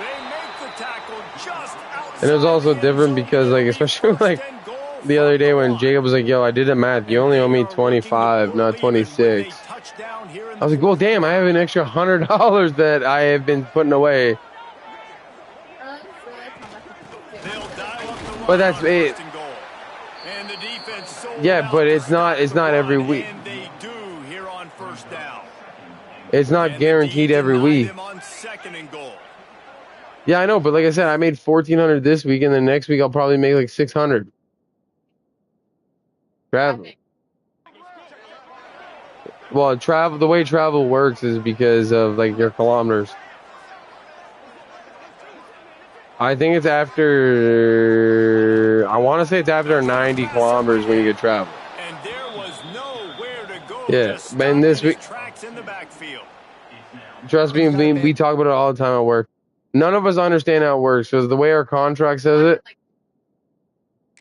They make the tackle just outside. And it was also different because like especially like the other day when Jacob was like, yo, I did the math. You only owe me 25, not 26. I was like, well, damn, I have an extra $100 that I have been putting away. But that's it. Yeah, but it's not every week. It's not guaranteed every week. Yeah, I know, but like I said, I made $1,400 this week, and the next week I'll probably make like $600. Travel. Well, the way travel works is because of like your kilometers. I think it's after. I want to say it's after 90 kilometers when you get travel. And there was nowhere to go. Yeah, man, this week. Trust me, we talk about it all the time at work. None of us understand how it works because the way our contract says it.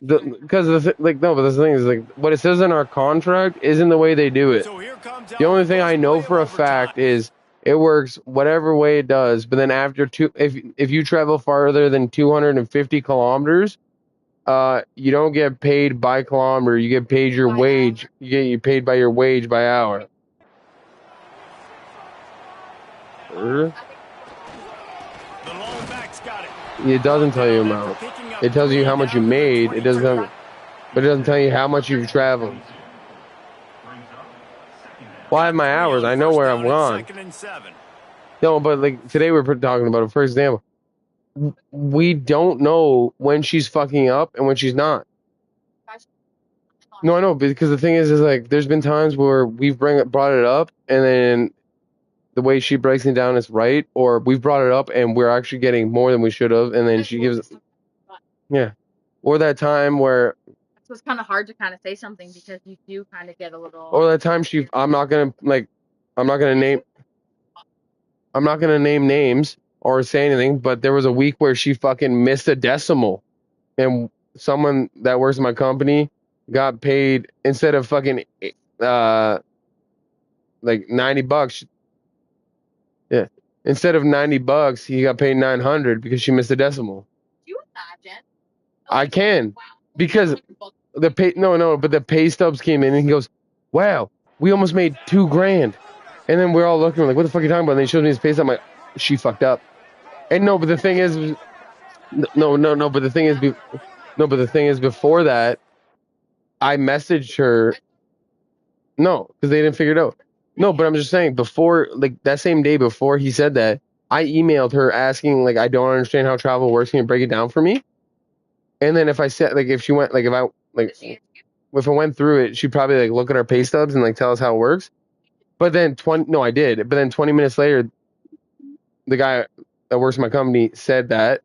But the thing is like what it says in our contract isn't the way they do it. The only thing I know for a fact is it works whatever way it does. But then after if you travel farther than 250 kilometers, you don't get paid by kilometer. You get paid your wage. You get paid by your wage by hour. It doesn't tell you amount. It tells you how much you made. It doesn't tell you how much you've traveled. Well, I have my hours. I know where I'm gone. No, but like today we're talking about it. For example, we don't know when she's fucking up and when she's not. No, I know, because the thing is like there's been times where we've brought it up and then the way she breaks it down is right, or we've brought it up and we're actually getting more than we should have, and then she gives, or that time where. So it's kind of hard to kind of say something because you do kind of get a little. Or that time I'm not gonna name names or say anything, but there was a week where she fucking missed a decimal, and someone that works in my company got paid instead of fucking like $90. Yeah. Instead of $90, he got paid $900 because she missed a decimal. Do you imagine? I can. Because the pay stubs came in and he goes, wow, we almost made $2,000. And then we're all looking like, what the fuck are you talking about? And then he shows me his pay stub. I'm like, she fucked up. And but the thing is, but the thing is before that, I messaged her. No, because they didn't figure it out. No, but I'm just saying before, like that same day before he said that, I emailed her asking like I don't understand how travel works. Can you break it down for me? And then if I said like if she went like if I like if I went through it, she'd probably like look at our pay stubs and like tell us how it works. But then I did. But then 20 minutes later, the guy that works in my company said that,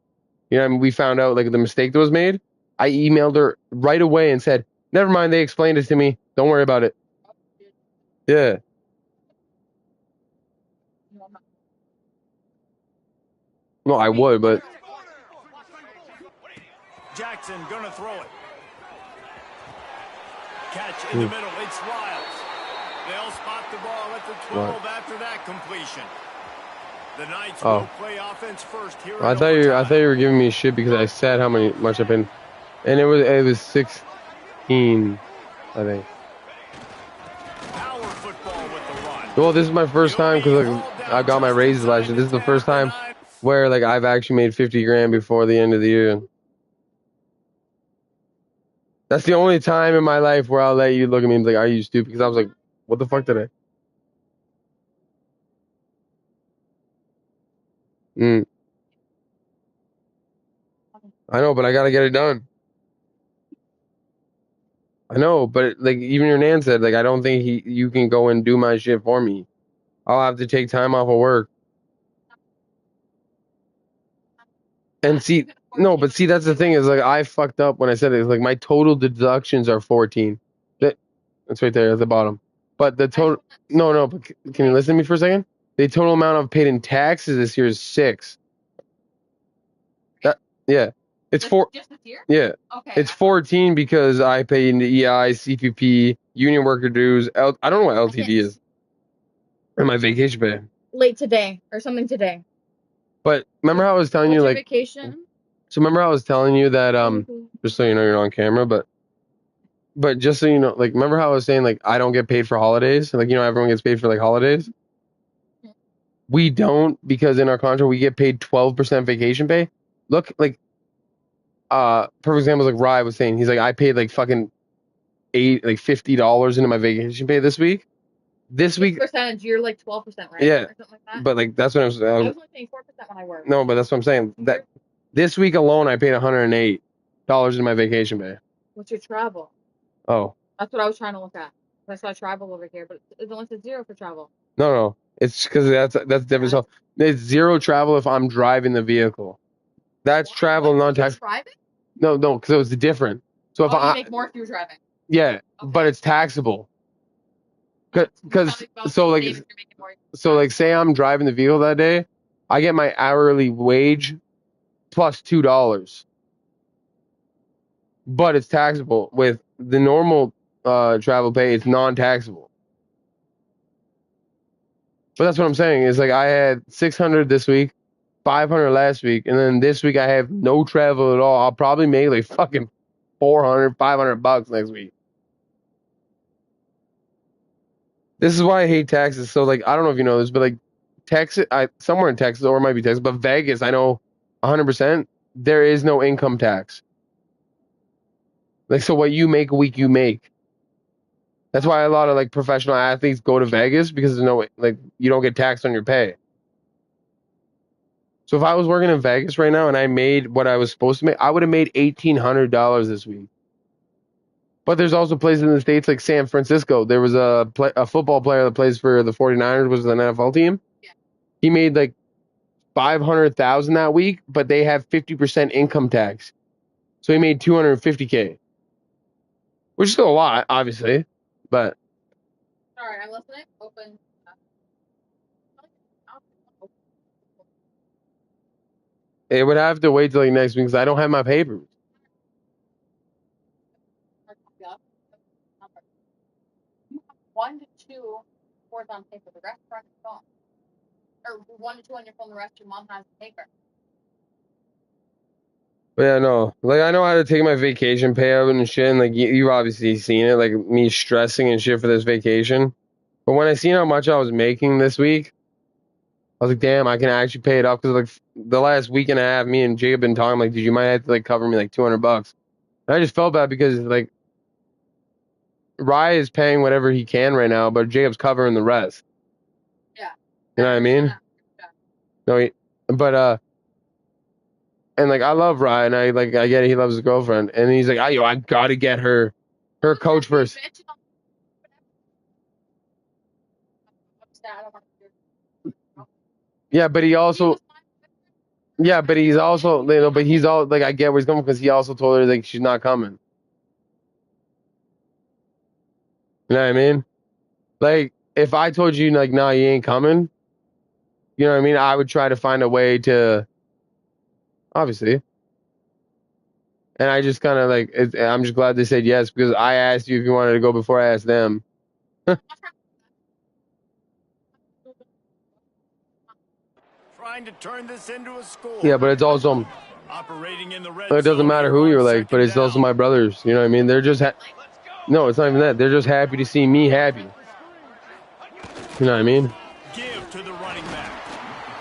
you know, I mean, we found out like the mistake that was made. I emailed her right away and said, never mind, they explained it to me. Don't worry about it. Yeah. No, I would, but Jackson gonna throw it. Catch in the middle. It's Riles. They'll spot the ball at the 12 after that completion. The Knights will play offense first here. I thought you were giving me shit because I said how much I've been, and it was 16, I think. Power football with the run. Well, this is my first time because like I got my raises last year. This is the first time where like I've actually made 50 grand before the end of the year. That's the only time in my life where I'll let you look at me and be like, "Are you stupid?" Because I was like, "What the fuck did I?" I know, but I gotta get it done. I know, but like even your nan said, like I don't think you can go and do my shit for me. I'll have to take time off of work. And see, no, but see that's the thing is like I fucked up when I said it. Like my total deductions are 14. That's right there at the bottom. But the total no, but can you listen to me for a second? The total amount I've paid in taxes this year is 6. Yeah. It's 4. Just this year? Yeah. Okay. It's 14 because I pay into EI, CPP, union worker dues. I don't know what LTD is. And my vacation pay. Late today or something today. But remember how I was telling you like vacation? So remember how I was telling you that just so you know you're on camera, but just so you know, like remember how I was saying like I don't get paid for holidays? Like you know everyone gets paid for like holidays? We don't because in our contract we get paid 12% vacation pay. Look, like perfect example is like Rye was saying, he's like, I paid like fucking $50 into my vacation pay this week. This week percentage, you're like 12%, right? Yeah. Or something like that? But like that's what I was I was only paying 4% when I worked. No, but that's what I'm saying. That this week alone I paid $108 into my vacation pay. What's your travel? Oh. That's what I was trying to look at. I saw travel over here, but it only says 0 for travel. No. It's because that's different. So it's 0 travel if I'm driving the vehicle. That's travel, non-tax. Driving? No, because it was different. So if you I make more if you're driving. Yeah, but it's taxable. Because so like say I'm driving the vehicle that day, I get my hourly wage plus $2. But it's taxable. With the normal travel pay, it's non-taxable. But that's what I'm saying. Is like I had 600 this week, 500 last week, and then this week I have no travel at all. I'll probably make like fucking 400, 500 bucks next week. This is why I hate taxes. So like I don't know if you know this, but like Texas, somewhere in Texas or it might be Texas, but Vegas, I know 100% there is no income tax. Like so, what you make a week, you make. That's why a lot of like professional athletes go to Vegas because there's no like you don't get taxed on your pay. So if I was working in Vegas right now and I made what I was supposed to make, I would have made $1,800 this week. But there's also places in the States like San Francisco. There was a football player that plays for the 49ers, was an NFL team. Yeah. He made like $500,000 that week, but they have 50% income tax. So he made $250K. Which is still a lot, obviously. But sorry, I'm listening. Open. It would have to wait till like next week because I don't have my papers. One to two words on paper. The rest are on your phone. Or 1 to 2 on your phone. The rest your mom has paper. But yeah, no. Like I know how to take my vacation payout and shit, and like you've obviously seen it, like me stressing and shit for this vacation. But when I seen how much I was making this week, I was like, damn, I can actually pay it off because like the last week and a half, me and Jake have been talking like, dude, you might have to like cover me like $200. And I just felt bad because like Rye is paying whatever he can right now, but Jacob's covering the rest. Yeah. You know what I mean? No, but and like I love Rye, and I get it. He loves his girlfriend, and he's like, I gotta get her coach first. Yeah, but he also. Yeah, but he's also, but he's all like, I get where he's coming because he also told her like she's not coming. You know what I mean? Like, if I told you like, nah, you ain't coming, you know what I mean? I would try to find a way to, obviously. And I just kind of like, I'm just glad they said yes because I asked you if you wanted to go before I asked them. Trying to turn this into a score. Yeah, but it's also, Operating in the red it doesn't zone matter here who on you're like, but second it's also down. my brothers. You know what I mean? They're just, no, it's not even that. They're just happy to see me happy. You know what I mean? Give to the running back.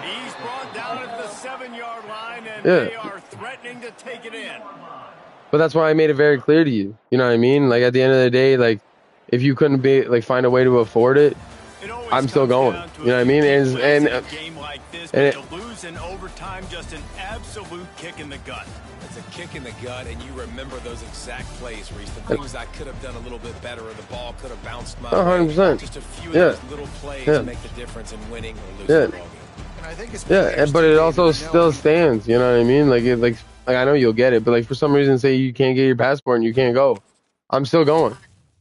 He's brought down at the 7-yard line, and Yeah. they are threatening to take it in. But that's why I made it very clear to you. You know what I mean? Like at the end of the day, like if you couldn't be like find a way to afford it, I'm still going. You know what I mean? And a game like this, but to lose in overtime, just an absolute kick in the gut. It's a kick in the gut, and you remember those exact plays, Reese. The things I could have done a little bit better, or the ball could have bounced my way. 100%. Just a few of those little plays make the difference in winning or losing the ball game. And I think it's but it also still stands. You know what I mean? Like I know you'll get it, but like for some reason, say you can't get your passport and you can't go, I'm still going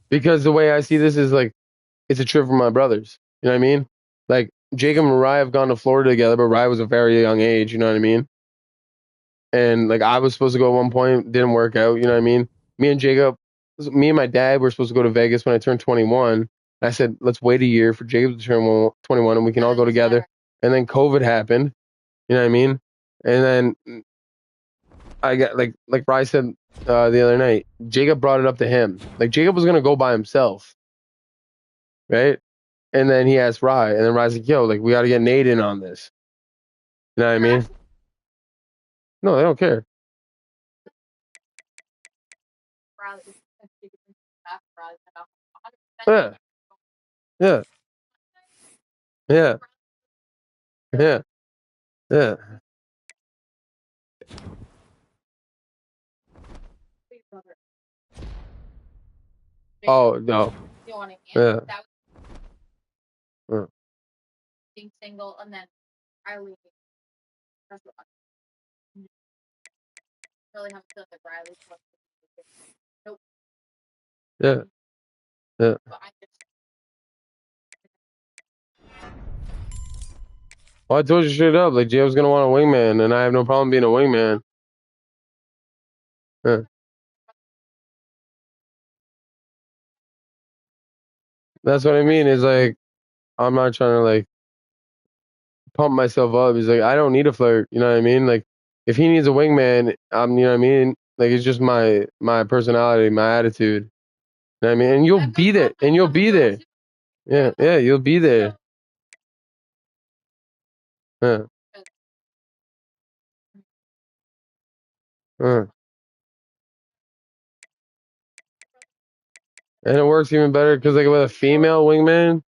because the way I see this is like it's a trip for my brothers. You know what I mean? Like Jacob and Rye have gone to Florida together, but Rye was a very young age. You know what I mean? And like I was supposed to go at one point, didn't work out. You know what I mean? Me and my dad were supposed to go to Vegas when I turned 21. I said, let's wait a year for Jacob to turn 21 and we can all go together. And then COVID happened. You know what I mean? And then I got like Rye said the other night, Jacob brought it up to him. Like Jacob was gonna go by himself, right? And then he asked Rye, and then Rye's like, "Yo, like we got to get Nate in on this." You know what I mean? No, they don't care. Yeah, yeah, yeah, yeah, yeah. Oh no. Yeah. Being single, and then Riley. Really haven't felt like Riley. Nope. Yeah. Yeah. Well, I told you straight up, like Jay was gonna want a wingman, and I have no problem being a wingman. Yeah. That's what I mean. Is like I'm not trying to like pump myself up. He's like, I don't need a flirt. You know what I mean? Like, if he needs a wingman, you know what I mean? Like, it's just my personality, my attitude. You know what I mean? And you'll be there. And you'll be there. Yeah, yeah, you'll be there. Yeah. And it works even better because, like, with a female wingman,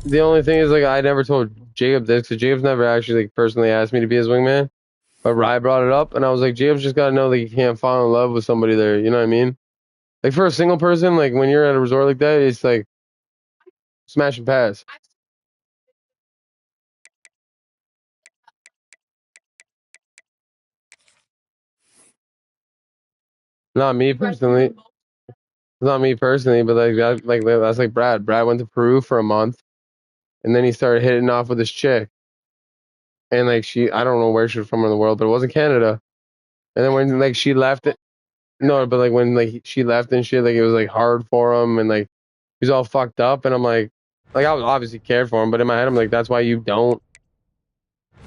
the only thing is, like, I never told Jacob this because Jacob's never actually, like, personally asked me to be his wingman. But Rye brought it up, and I was like, Jacob's just got to know that you can't fall in love with somebody there. You know what I mean? Like, for a single person, like, when you're at a resort like that, it's like smash and pass. Not me personally. Not me personally, but that's like Brad. Brad went to Peru for a month, and then he started hitting off with this chick, and like I don't know where she was from in the world, but it wasn't Canada. And then when like she left it, no, but like when like she left and shit, like it was like hard for him, and like he's all fucked up, and I'm like I was obviously cared for him, but in my head I'm like that's why you don't.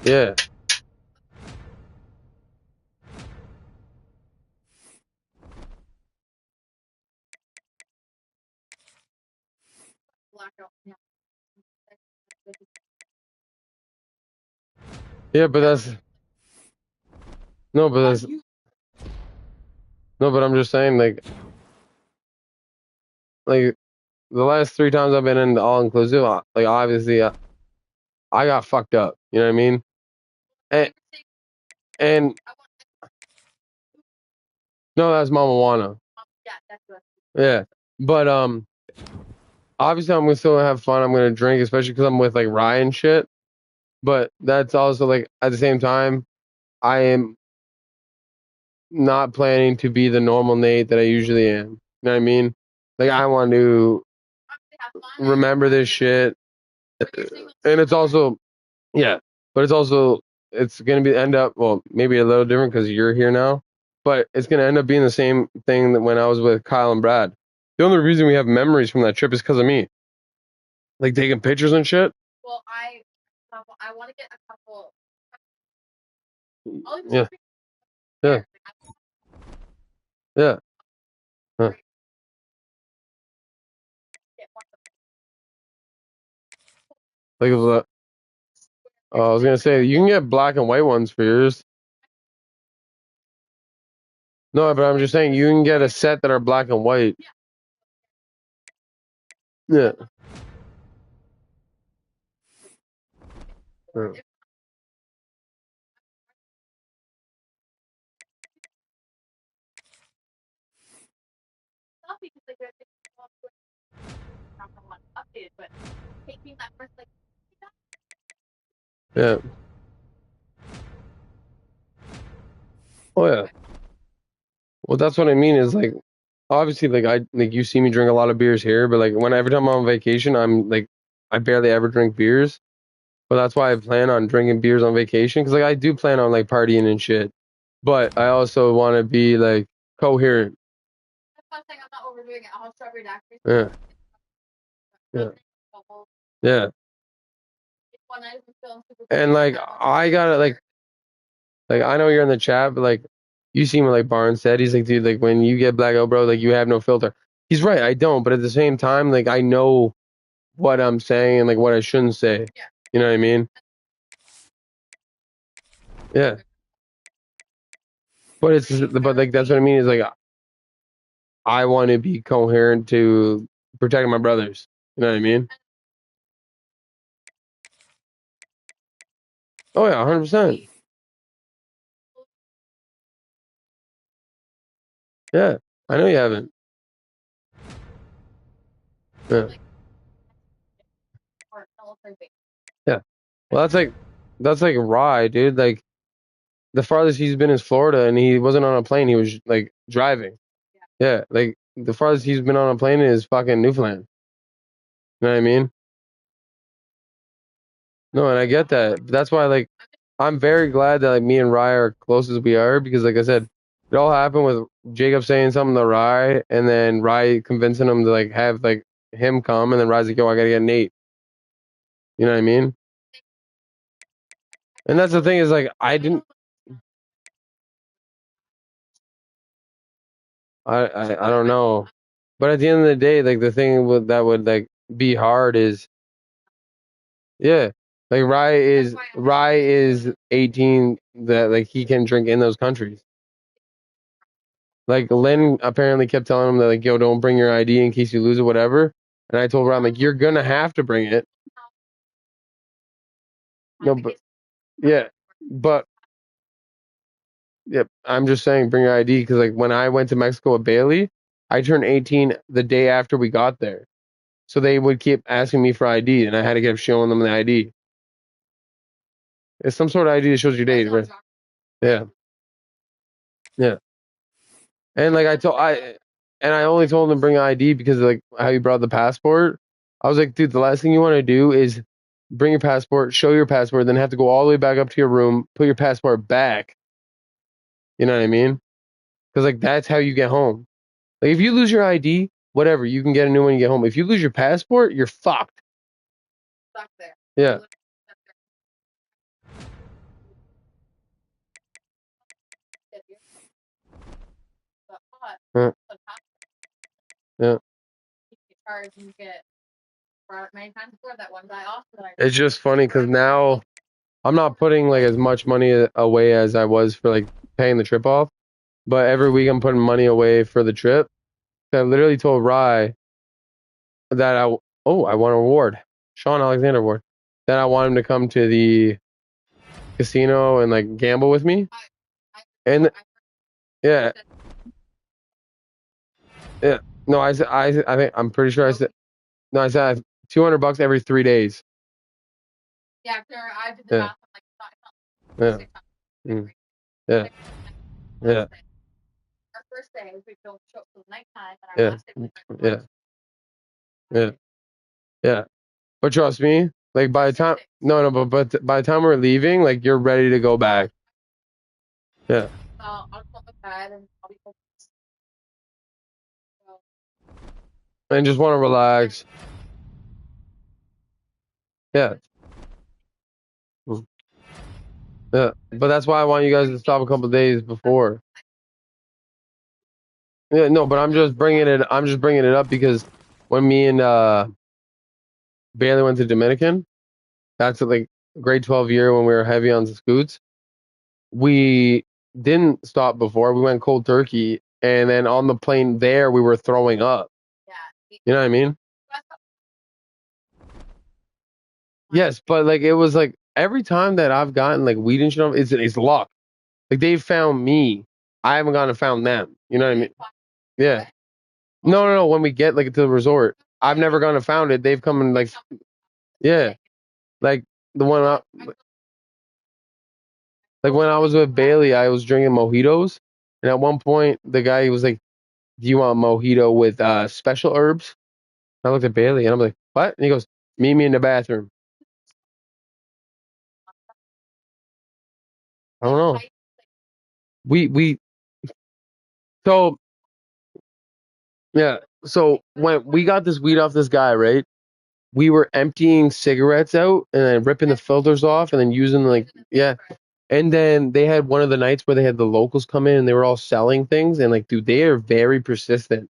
Yeah. Yeah, but that's no, but that's No, but I'm just saying, like the last 3 times I've been in the all inclusive, like obviously I got fucked up. You know what I mean? And no, that's Mama Juana. Yeah, that's what. Yeah, but obviously I'm gonna still have fun. I'm gonna drink, especially because I'm with like Ryan and shit. But that's also like at the same time, I am not planning to be the normal Nate that I usually am. You know what I mean? Like I want to remember this shit, and it's also but it's also it's gonna be end up well maybe a little different because you're here now, but it's gonna end up being the same thing that when I was with Kyle and Brad. The only reason we have memories from that trip is because of me, like taking pictures and shit. Well, I want to get a couple. Yeah. Yeah. Yeah. Huh. Like I was gonna say you can get black and white ones for yours. No, but I'm just saying you can get a set that are black and white. Yeah. Yeah. Yeah. Oh yeah. Well, that's what I mean is like obviously like you see me drink a lot of beers here, but like when every time I'm on vacation, I'm like I barely ever drink beers. But that's why I plan on drinking beers on vacation because like I do plan on like partying and shit. But I also want to be like coherent. I'm not overdoing it. I'll have strawberry daiquiris. Yeah. Yeah. Yeah. And like I gotta like I know you're in the chat, but like you seem like Barnes said, he's like, dude, like when you get black out, bro, like you have no filter. He's right, I don't, but at the same time, like I know what I'm saying and like what I shouldn't say. Yeah. You know what I mean? Yeah. But like that's what I mean is like I want to be coherent to protecting my brothers. You know what I mean? Oh yeah, 100%. Yeah, I know you haven't. Yeah. Yeah. Well, that's like Rye, dude. Like the farthest he's been is Florida, and he wasn't on a plane. He was like driving. Yeah, like the farthest he's been on a plane is fucking Newfoundland. You know what I mean? No, and I get that. That's why, like, I'm very glad that like me and Rye are close as we are because, like I said, it all happened with Jacob saying something to Rye, and then Rye convincing him to like have like him come, and then Rye's like, "Yo, I gotta get Nate." You know what I mean? And that's the thing is like I don't know, but at the end of the day, like the thing that would like be hard is yeah, like Rye is 18 that like he can drink in those countries. Like Lynn apparently kept telling him that like, yo, don't bring your ID in case you lose it, whatever. And I told her, I'm like, you're gonna have to bring it. No, but yeah, but yeah, I'm just saying, bring your ID because like when I went to Mexico with Bailey, I turned 18 the day after we got there, so they would keep asking me for ID, and I had to keep showing them the ID. It's some sort of ID that shows your date, right? Yeah, yeah. And like I only told him to bring ID because of like how you brought the passport. I was like, dude, the last thing you want to do is bring your passport, show your passport, then have to go all the way back up to your room, put your passport back. You know what I mean? Because like that's how you get home. Like if you lose your ID, whatever, you can get a new one when you get home. If you lose your passport, you're fucked. Stuck there. Yeah. Yeah. Yeah. It's just funny because now I'm not putting like as much money away as I was for like paying the trip off. but every week I'm putting money away for the trip. I literally told Rye that I want an award, Sean Alexander award, that I want him to come to the casino and like gamble with me. And yeah, yeah. No, I think I'm pretty sure I said no. I said $200 every 3 days. Yeah, after I did the math, I'm like, Yeah. Yeah. Yeah. Our first day, we don't show up till nighttime, and our Yeah. last day was Yeah. Yeah. Yeah. But trust me, like by the time but by the time we're leaving, like you're ready to go back. Yeah. I'll come with bed and I'll be home. And just want to relax. Yeah. Yeah. But that's why I want you guys to stop a couple days before. Yeah, no, but I'm just bringing it up because when me and Bailey went to Dominican, that's like grade 12 year when we were heavy on the scoots. We didn't stop before. We went cold turkey, and then on the plane there, we were throwing up. Yeah. You know what I mean? Yes, but like it was like every time that I've gotten like weed and shit, it's luck. Like they found me, I haven't gone and found them. You know what I mean? Yeah. No. When we get like to the resort, I've never gone and found it. They've come and like, yeah, like the one, like when I was with Bailey, I was drinking mojitos, and at one point the guy was like, "Do you want mojito with special herbs?" I looked at Bailey and I'm like, "What?" And he goes, "Meet me in the bathroom." I don't know. We so yeah. So when we got this weed off this guy, right? We were emptying cigarettes out and then ripping the filters off and then using like yeah. And then they had one of the nights where they had the locals come in and they were all selling things and like dude, they are very persistent.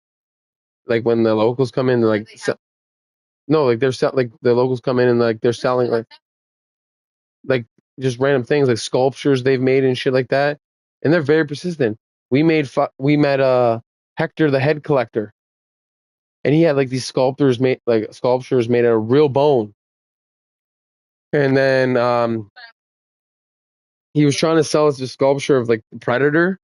Like when the locals come in, they're like no, like like the locals come in and like they're selling like just random things like sculptures they've made and shit like that, and they're very persistent. We met Hector the head collector, and he had like these sculptures made out of real bone, and then he was trying to sell us a sculpture of like the Predator,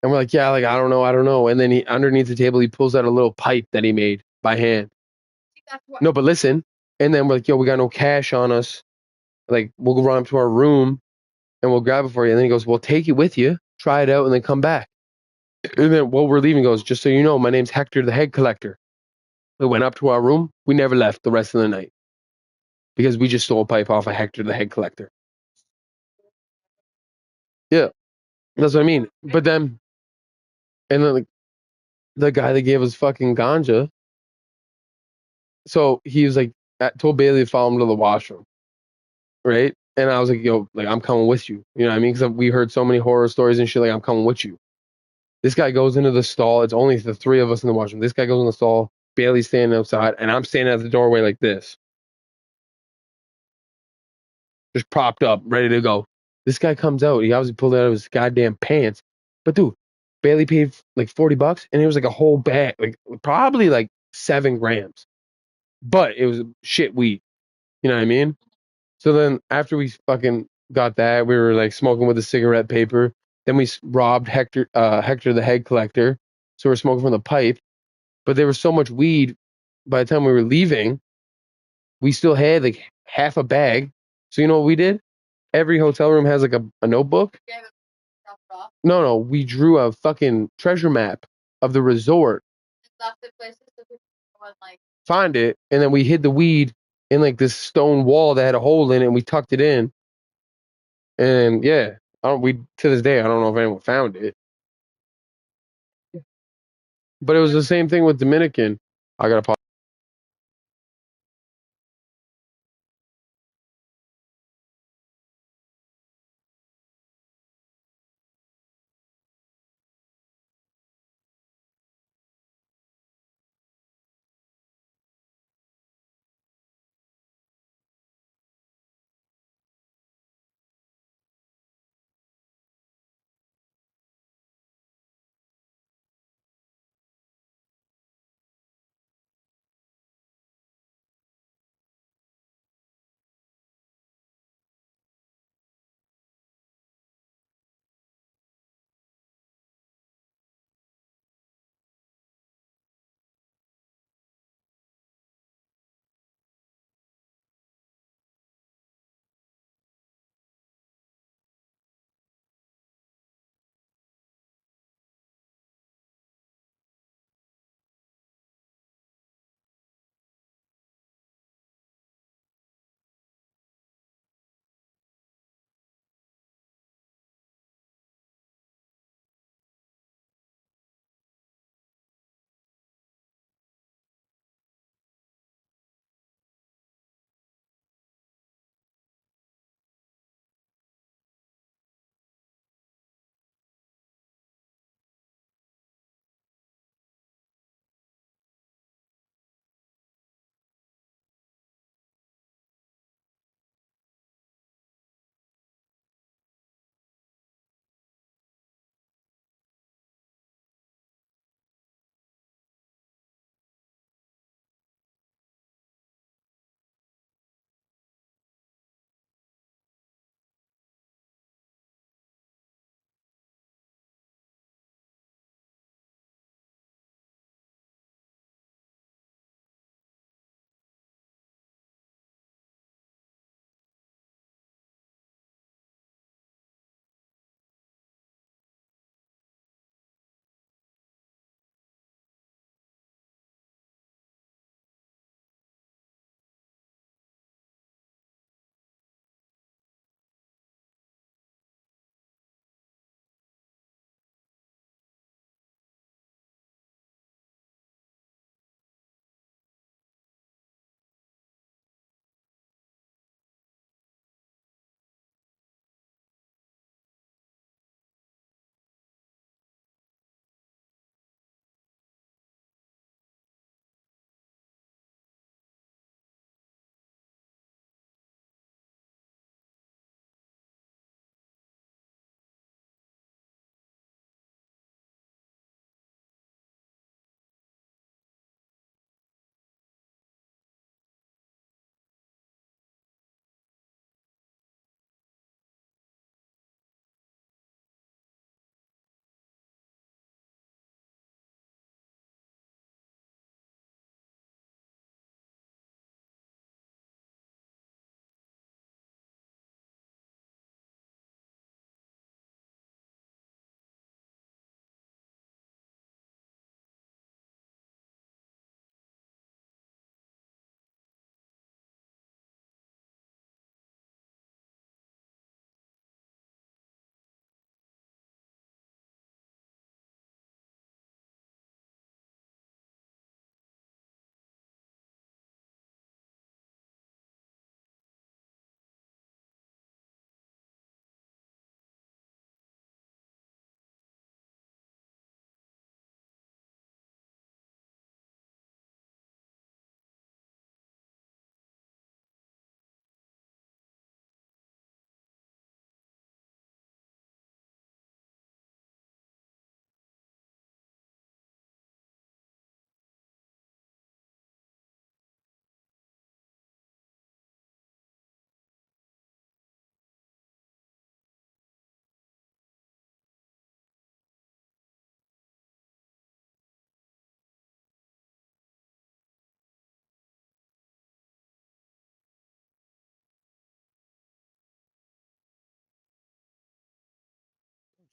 and we're like, yeah, like I don't know, and then he underneath the table he pulls out a little pipe that he made by hand. No, but listen, and then we're like, yo, we got no cash on us, like we'll go run up to our room and we'll grab it for you. And then he goes, well, take it with you, try it out, and then come back. And then while we're leaving, he goes, just so you know, my name's Hector the head collector. We went up to our room. We never left the rest of the night because we just stole a pipe off of Hector the head collector. Yeah, that's what I mean. But then, and then like, the guy that gave us fucking ganja, so he was like, told Bailey to follow him to the washroom, right? And I was like, yo, like, I'm coming with you. You know what I mean? Because we heard so many horror stories and shit. Like, I'm coming with you. This guy goes into the stall. It's only the three of us in the washroom. This guy goes in the stall. Bailey's standing outside, and I'm standing at the doorway like this, just propped up, ready to go. This guy comes out. He obviously pulled it out of his goddamn pants. But dude, Bailey paid like $40, and it was like a whole bag, like probably like 7 grams. But it was shit weed. You know what I mean? So then after we fucking got that, we were like smoking with the cigarette paper. Then we robbed Hector the head collector. So we're smoking from the pipe. But there was so much weed by the time we were leaving, we still had like half a bag. So you know what we did? Every hotel room has like a notebook. No, we drew a fucking treasure map of the resort. Find it, and then we hid the weed in like this stone wall that had a hole in it, and we tucked it in. And yeah, we to this day I don't know if anyone found it. But it was the same thing with Dominican. I gotta pause.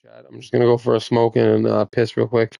chat. I'm just gonna go for a smoke and piss real quick.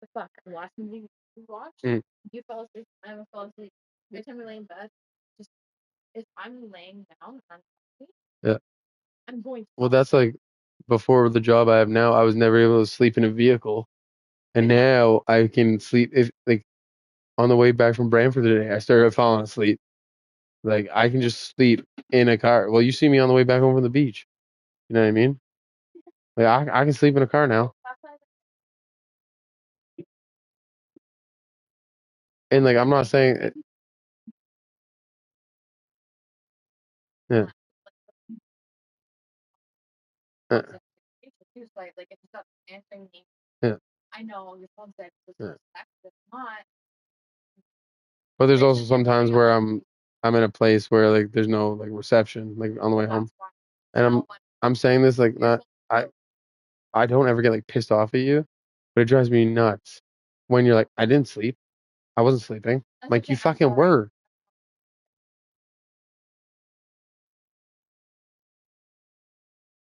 the fuck? The last movie we watched, you fell asleep, I almost fell asleep. Every time we lay in bed, just if I'm laying down and I'm asleep, Yeah. I'm going to Well, that's like before the job I have now, I was never able to sleep in a vehicle. And now I can sleep if like on the way back from Brantford today, I started falling asleep. Like I can just sleep in a car. Well, you see me on the way back home from the beach. You know what I mean? Like I can sleep in a car now. And like I'm not saying yeah. Uh, like if you stop answering me, yeah. I know your phone's dead, so Yeah. text. If not, But there's also sometimes where I'm in a place where like there's no like reception like on the way home. And I'm saying this like not I don't ever get like pissed off at you, but it drives me nuts when you're like I didn't sleep. I wasn't sleeping. I'm like you fucking were.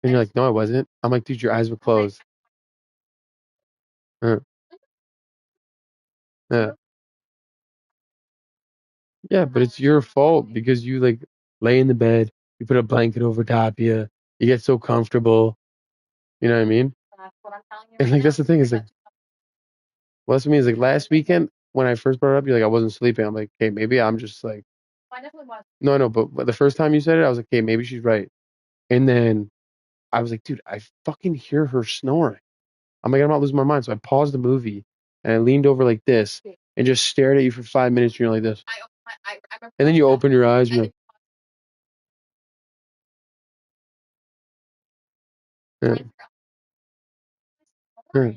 And you're like no I wasn't. I'm like dude your eyes were closed. Yeah. Yeah, but it's your fault because you like lay in the bed, you put a blanket over top of you, you get so comfortable. You know what I mean? that's what I'm telling you And right like now. that's the thing is like, well, that's what I mean is like last weekend when I first brought it up, you're like I wasn't sleeping. I'm like, okay, maybe I'm just like, I definitely was. no, I know, but the first time you said it, I was like, okay, maybe she's right. And then I was like, dude, I fucking hear her snoring. I'm like, I'm not losing my mind. So I paused the movie and I leaned over like this and just stared at you for 5 minutes. And you're like this, and then you open your eyes. And you're like, yeah. Yeah.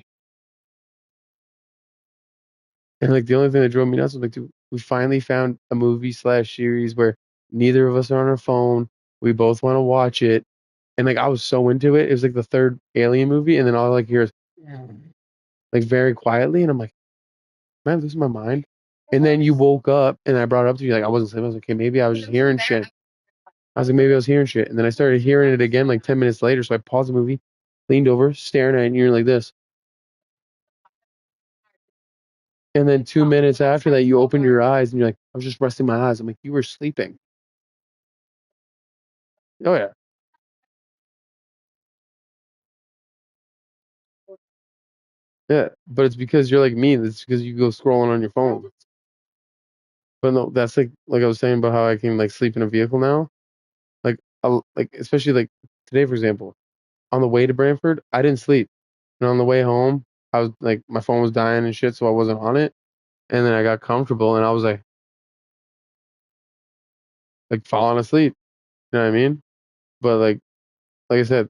And like the only thing that drove me nuts was like, dude, we finally found a movie slash series where neither of us are on our phone. We both want to watch it. And like I was so into it. It was like the third Alien movie, and then all I like hear is like very quietly, and I'm like, am I losing my mind? And then you woke up, and I brought it up to you like I wasn't sleeping. I was like, okay, maybe I was just hearing shit. I was like, maybe I was hearing shit, and then I started hearing it again like 10 minutes later. So I paused the movie, leaned over, staring at it, and you're like this. And then 2 minutes after that, you opened your eyes, and you're like, I was just resting my eyes. I'm like, you were sleeping. Oh yeah. Yeah, but it's because you're like me. It's because you go scrolling on your phone. But no, that's like I was saying about how I can like sleep in a vehicle now. Like especially like today, for example, on the way to Brantford, I didn't sleep, and on the way home, I was like my phone was dying and shit, so I wasn't on it. And then I got comfortable, and I was like falling asleep. You know what I mean? But like I said,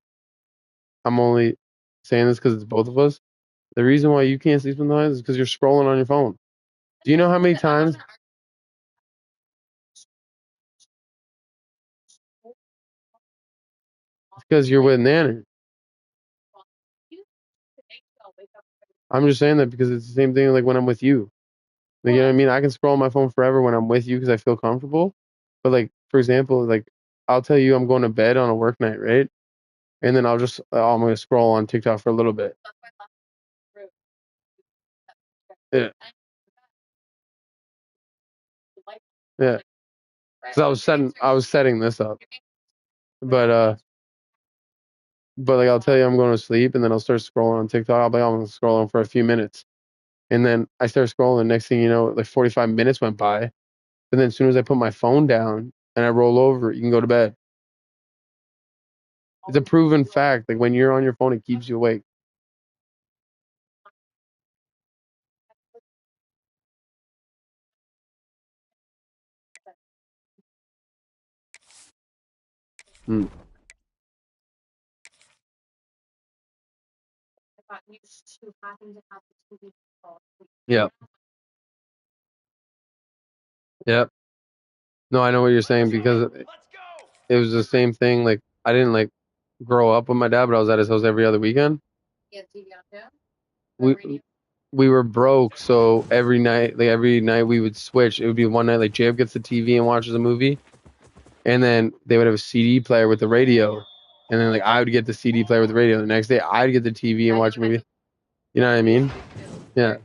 I'm only saying this because it's both of us. The reason why you can't sleep sometimes is because you're scrolling on your phone. Do you know how many times? Because you're with Nana. I'm just saying that because it's the same thing like when I'm with you. Like, you know what I mean? I can scroll on my phone forever when I'm with you because I feel comfortable. But like, for example, like I'll tell you I'm going to bed on a work night, right? And then I'm gonna scroll on TikTok for a little bit. Yeah, yeah. Because I was setting this up, but like I'll tell you I'm going to sleep, and then I'll start scrolling on TikTok. I'll be on scrolling for a few minutes, and then I start scrolling. Next thing you know, like 45 minutes went by, and then as soon as I put my phone down and I roll over, you can go to bed. It's a proven fact. Like when you're on your phone, it keeps you awake. Hmm. Yep. Yep. No, I know what you're saying because it was the same thing. Like I didn't like grow up with my dad, but I was at his house every other weekend. We we were broke, so every night we would switch. It would be one night like Jacob gets the TV and watches a movie, and then they would have a CD player with the radio, and then like I would get the CD player with the radio. The next day I'd get the TV and watch a movie. You know what I mean? Yeah.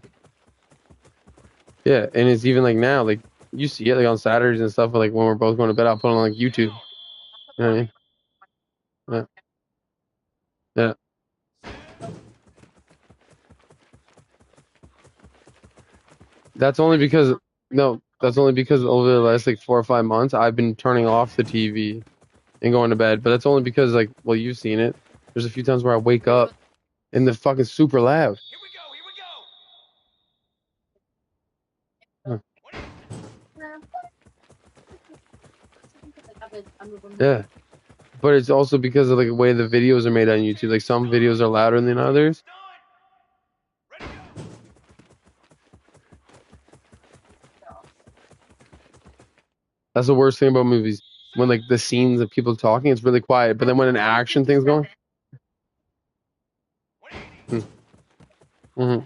Yeah, and it's even like now, like you see it like on Saturdays and stuff. Like when we're both going to bed, I'll put on like YouTube. You know what I mean? Yeah. Yeah. That's only because that's only because over the last like 4 or 5 months, I've been turning off the TV and going to bed. But that's only because like, well, you've seen it. There's a few times where I wake up and the fucking super loud. Here we go. Huh. Yeah. Yeah. But it's also because of like the way the videos are made on YouTube. Like some videos are louder than others. That's the worst thing about movies. When like the scenes of people talking, it's really quiet. But then when an action thing's going, mm-hmm.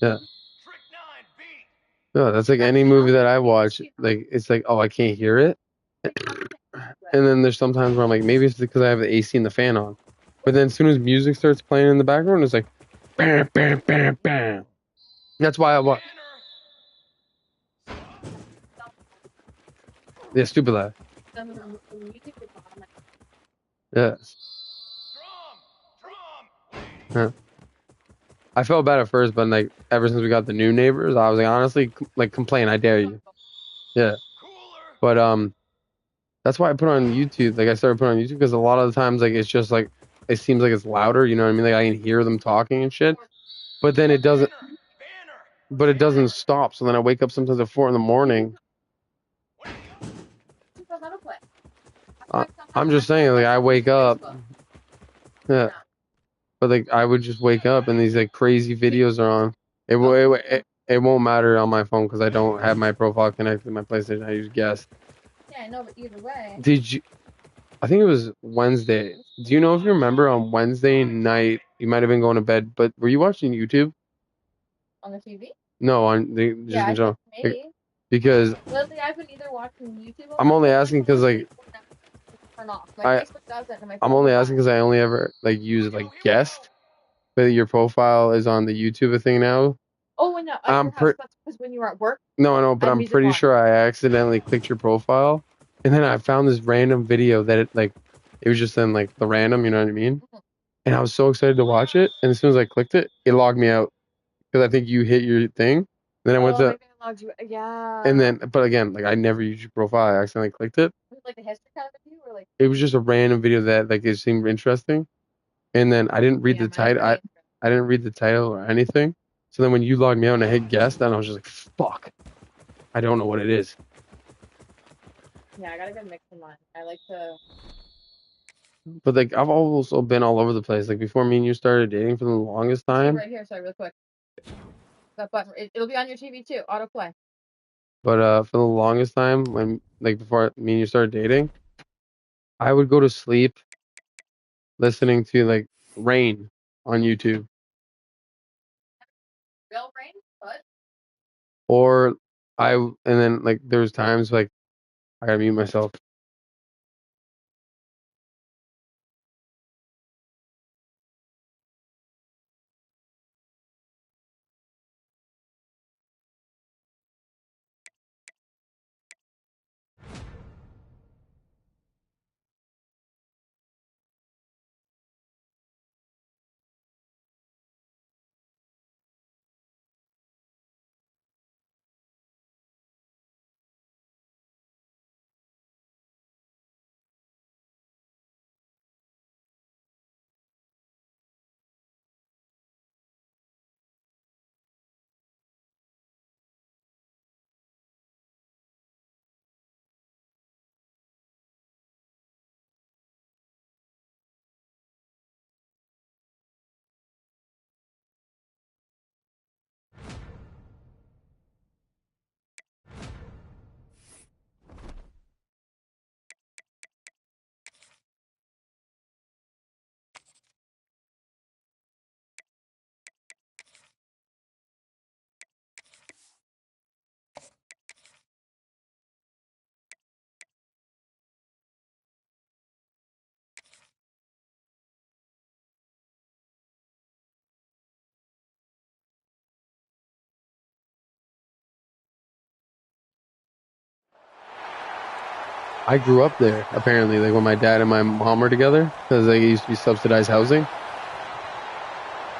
Yeah. No, that's like any movie that I watch. Like it's like, oh, I can't hear it. And then there's sometimes where I'm like, maybe it's because I have the AC and the fan on. But then as soon as music starts playing in the background, it's like, bam, bam, bam, bam. That's why I watch. Yeah, stupid loud. Yeah. Huh. I felt bad at first, but like ever since we got the new neighbors, I was like, honestly, like complain, I dare you. Yeah. But that's why I put on YouTube. Like I started putting on YouTube because a lot of the times like it's just like it seems like it's louder, you know what I mean? Like I can hear them talking and shit. But then it doesn't stop. So then I wake up sometimes at 4 a.m. I'm just saying, like I wake up. Yeah. But like I would just wake up and these like crazy videos are on. It won't matter on my phone because I don't have my profile connected to my PlayStation. I use guest. Yeah, I know, but either way. Did you? I think it was Wednesday. Do you know if you remember on Wednesday night you might have been going to bed, but were you watching YouTube? On the TV? No, on the just Yeah, in general. maybe. Because Lately, I've been either watching YouTube. I'm only asking because like Turn off. My I Facebook does it, and my I'm phone only does asking because I only ever like use like guest, but your profile is on the YouTube thing now. Oh, and at I'm your house, that's because when you were at work. No, but I had I'm music pretty on. sure I accidentally clicked your profile, and then I found this random video that it was just in like the random, you know what I mean? And I was so excited to watch it, and as soon as I clicked it, it logged me out because I think you hit your thing. Then I went to, maybe I logged you. Yeah. and then, but again, like I never used your profile. I accidentally clicked it. Was it like a history kind of view, or like? It was just a random video that like it seemed interesting, and then I didn't read the title. I didn't read the title or anything. So then when you logged me out and I hit guest, then I was just like, fuck, I don't know what it is. Yeah, I got a good mix of mine. I like to. But like I've also been all over the place. Like before me and you started dating for the longest time. Right here, sorry, real quick. That button, it'll be on your TV too. Autoplay. But for the longest time, when like before me and you started dating, I would go to sleep listening to like Rain on YouTube. Real brain, but. Or and then like there was times like I gotta mute myself. I grew up there, apparently, like when my dad and my mom were together, because like it used to be subsidized housing.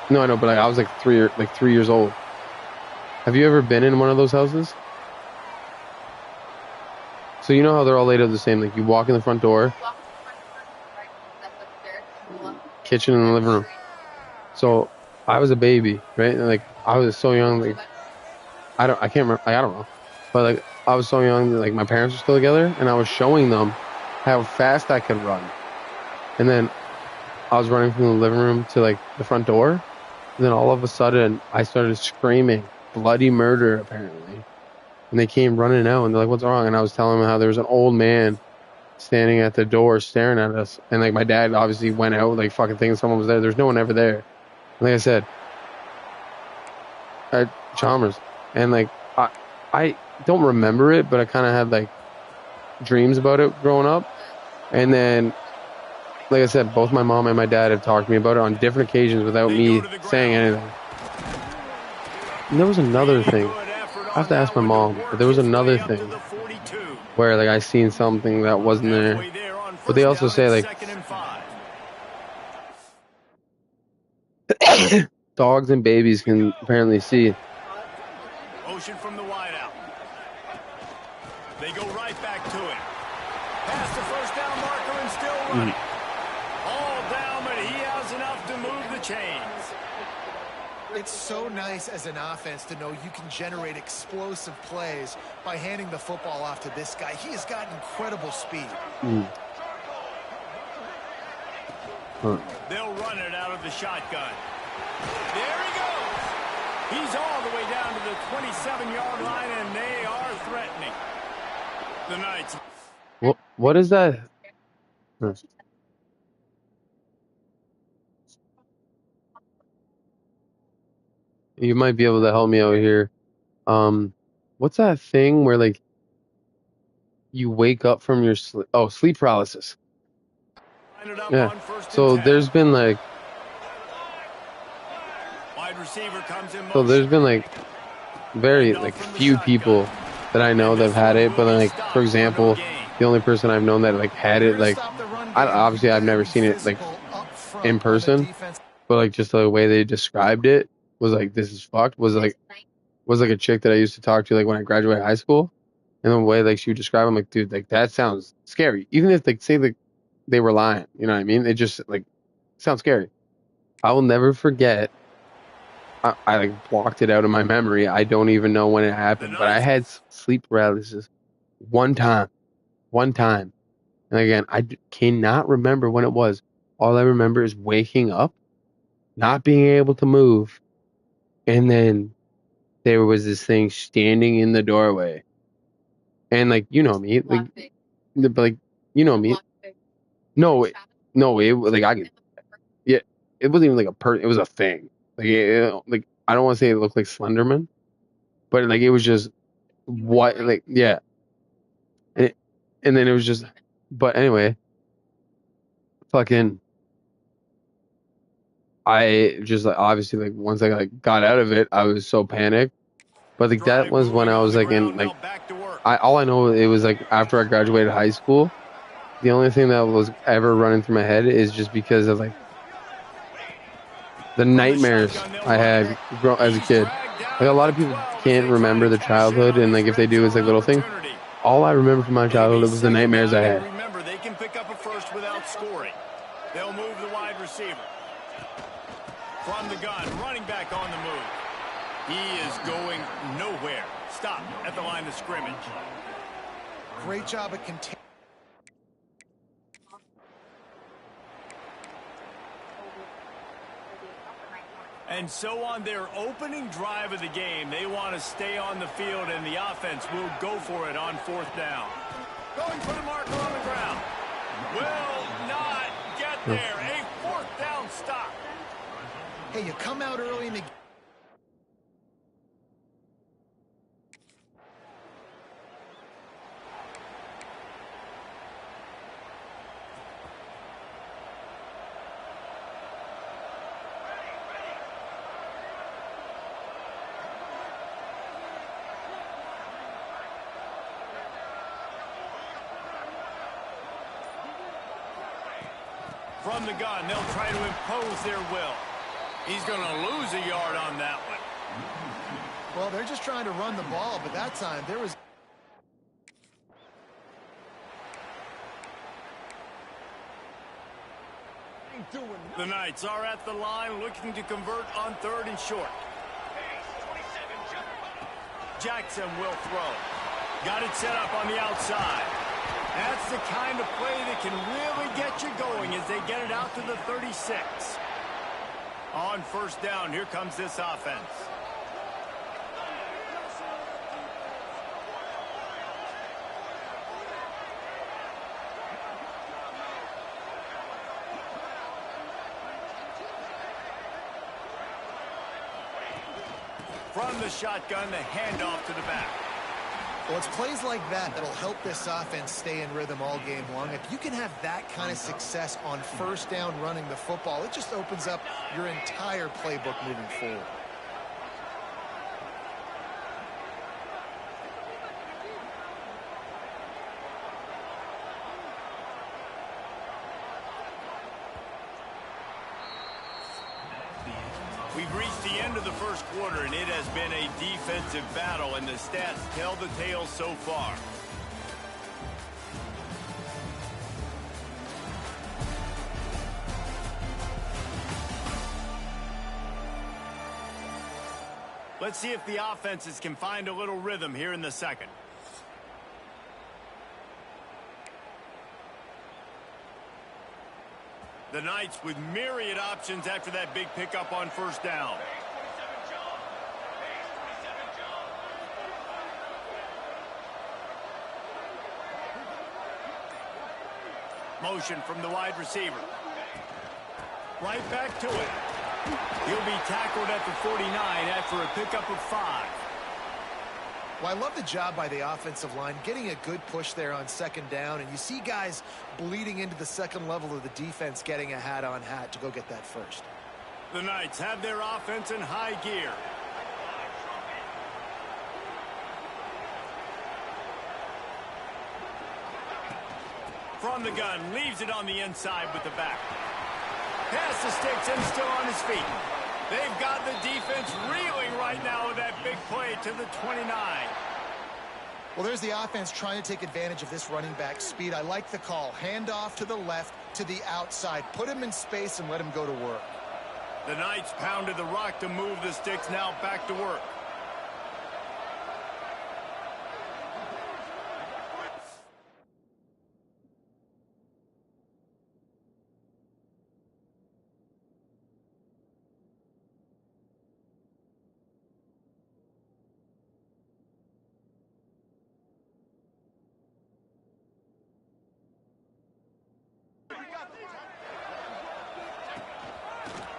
No, I know, but like, I was like 3 years old. Have you ever been in one of those houses? So you know how they're all laid out the same. Like you walk in the front door, kitchen and the living room. So I was a baby, right? And like I was so young, like I can't remember. I don't know, but like I was so young, like my parents were still together, and I was showing them how fast I could run. And then I was running from the living room to like the front door, and then all of a sudden I started screaming bloody murder, apparently. And they came running out, and they're like, "What's wrong?" And I was telling them how there was an old man standing at the door staring at us, and like my dad obviously went out, like fucking thinking someone was there. There's no one ever there. And like I said, at Chalmers, and like I don't remember it, but I kind of had like dreams about it growing up. And then, like I said, both my mom and my dad have talked to me about it on different occasions without me saying anything. And there was another thing. I have to ask my mom, but there was another thing where like I seen something that wasn't there. But they also say like dogs and babies can apparently see. Motion from the wideout. They go right back to it. Past the first down marker and still running. All down, but he has enough to move the chains. It's so nice as an offense to know you can generate explosive plays by handing the football off to this guy. He has got incredible speed. They'll run it out of the shotgun. There he goes. He's all the way down to the 27-yard line, and they are threatening. The Knights. What is that? You might be able to help me out here. What's that thing where like you wake up from your sleep? Oh, sleep paralysis. Yeah. So there's been like, Wide receiver comes in so there's been like very like few people that I know that have had it, but like for example, the only person I've known that like had it, like obviously I've never seen it like in person, but like just the way they described it was like this is fucked. Was like a chick that I used to talk to like when I graduated high school, and the way like she would describe, I'm like, dude, like that sounds scary. Even if like say like they were lying, you know what I mean? It just like sounds scary. I will never forget. I like blocked it out of my memory. I don't even know when it happened, but I had sleep paralysis one time. And again, cannot remember when it was. All I remember is waking up, not being able to move, and then there was this thing standing in the doorway. And like, you know me, like you know me. No, it like yeah, it wasn't even like a person. It was a thing. Like I don't want to say it looked like Slenderman, but like it was just what like yeah, and, and then it was just. But anyway, fucking, I just like obviously like once I like got out of it, I was so panicked. But like that was when I was like in like all I know it was like after I graduated high school. The only thing that was ever running through my head is just because of like the nightmares I had as a kid. Like a lot of people can't remember their childhood, and like if they do, it's like little things. All I remember from my childhood was the nightmares I had. Remember, they can pick up a first without scoring. They'll move the wide receiver. From the gun, running back on the move. He is going nowhere. Stop at the line of scrimmage. Great job at containing. And so on their opening drive of the game, they want to stay on the field, and the offense will go for it on fourth down. Going for the marker on the ground. Will not get there. A fourth down stop. Hey, you come out early in the game. From the gun, they'll try to impose their will. He's going to lose a yard on that one. Well, they're just trying to run the ball, but that time there was... The Knights are at the line looking to convert on 3rd and short. Jackson will throw. Got it set up on the outside. That's the kind of play that can really get you going as they get it out to the 36. On 1st down, here comes this offense. From the shotgun, the handoff to the back. Well, it's plays like that that'll help this offense stay in rhythm all game long. If you can have that kind of success on 1st down running the football, it just opens up your entire playbook moving forward. We've reached the end of the 1st quarter, and it has been a defensive battle, and the stats tell the tale so far. Let's see if the offenses can find a little rhythm here in the 2nd. The Knights with myriad options after that big pickup on 1st down. Motion from the wide receiver. Right back to it. He'll be tackled at the 49 after a pickup of 5. Well, I love the job by the offensive line, getting a good push there on 2nd down, and you see guys bleeding into the 2nd level of the defense getting a hat-on-hat to go get that 1st. The Knights have their offense in high gear. From the gun, leaves it on the inside with the back. Pass the sticks and still on his feet. They've got the defense reeling right now with that big play to the 29. Well, there's the offense trying to take advantage of this running back speed. I like the call. Hand off to the left, to the outside. Put him in space and let him go to work. The Knights pounded the rock to move the sticks, now back to work.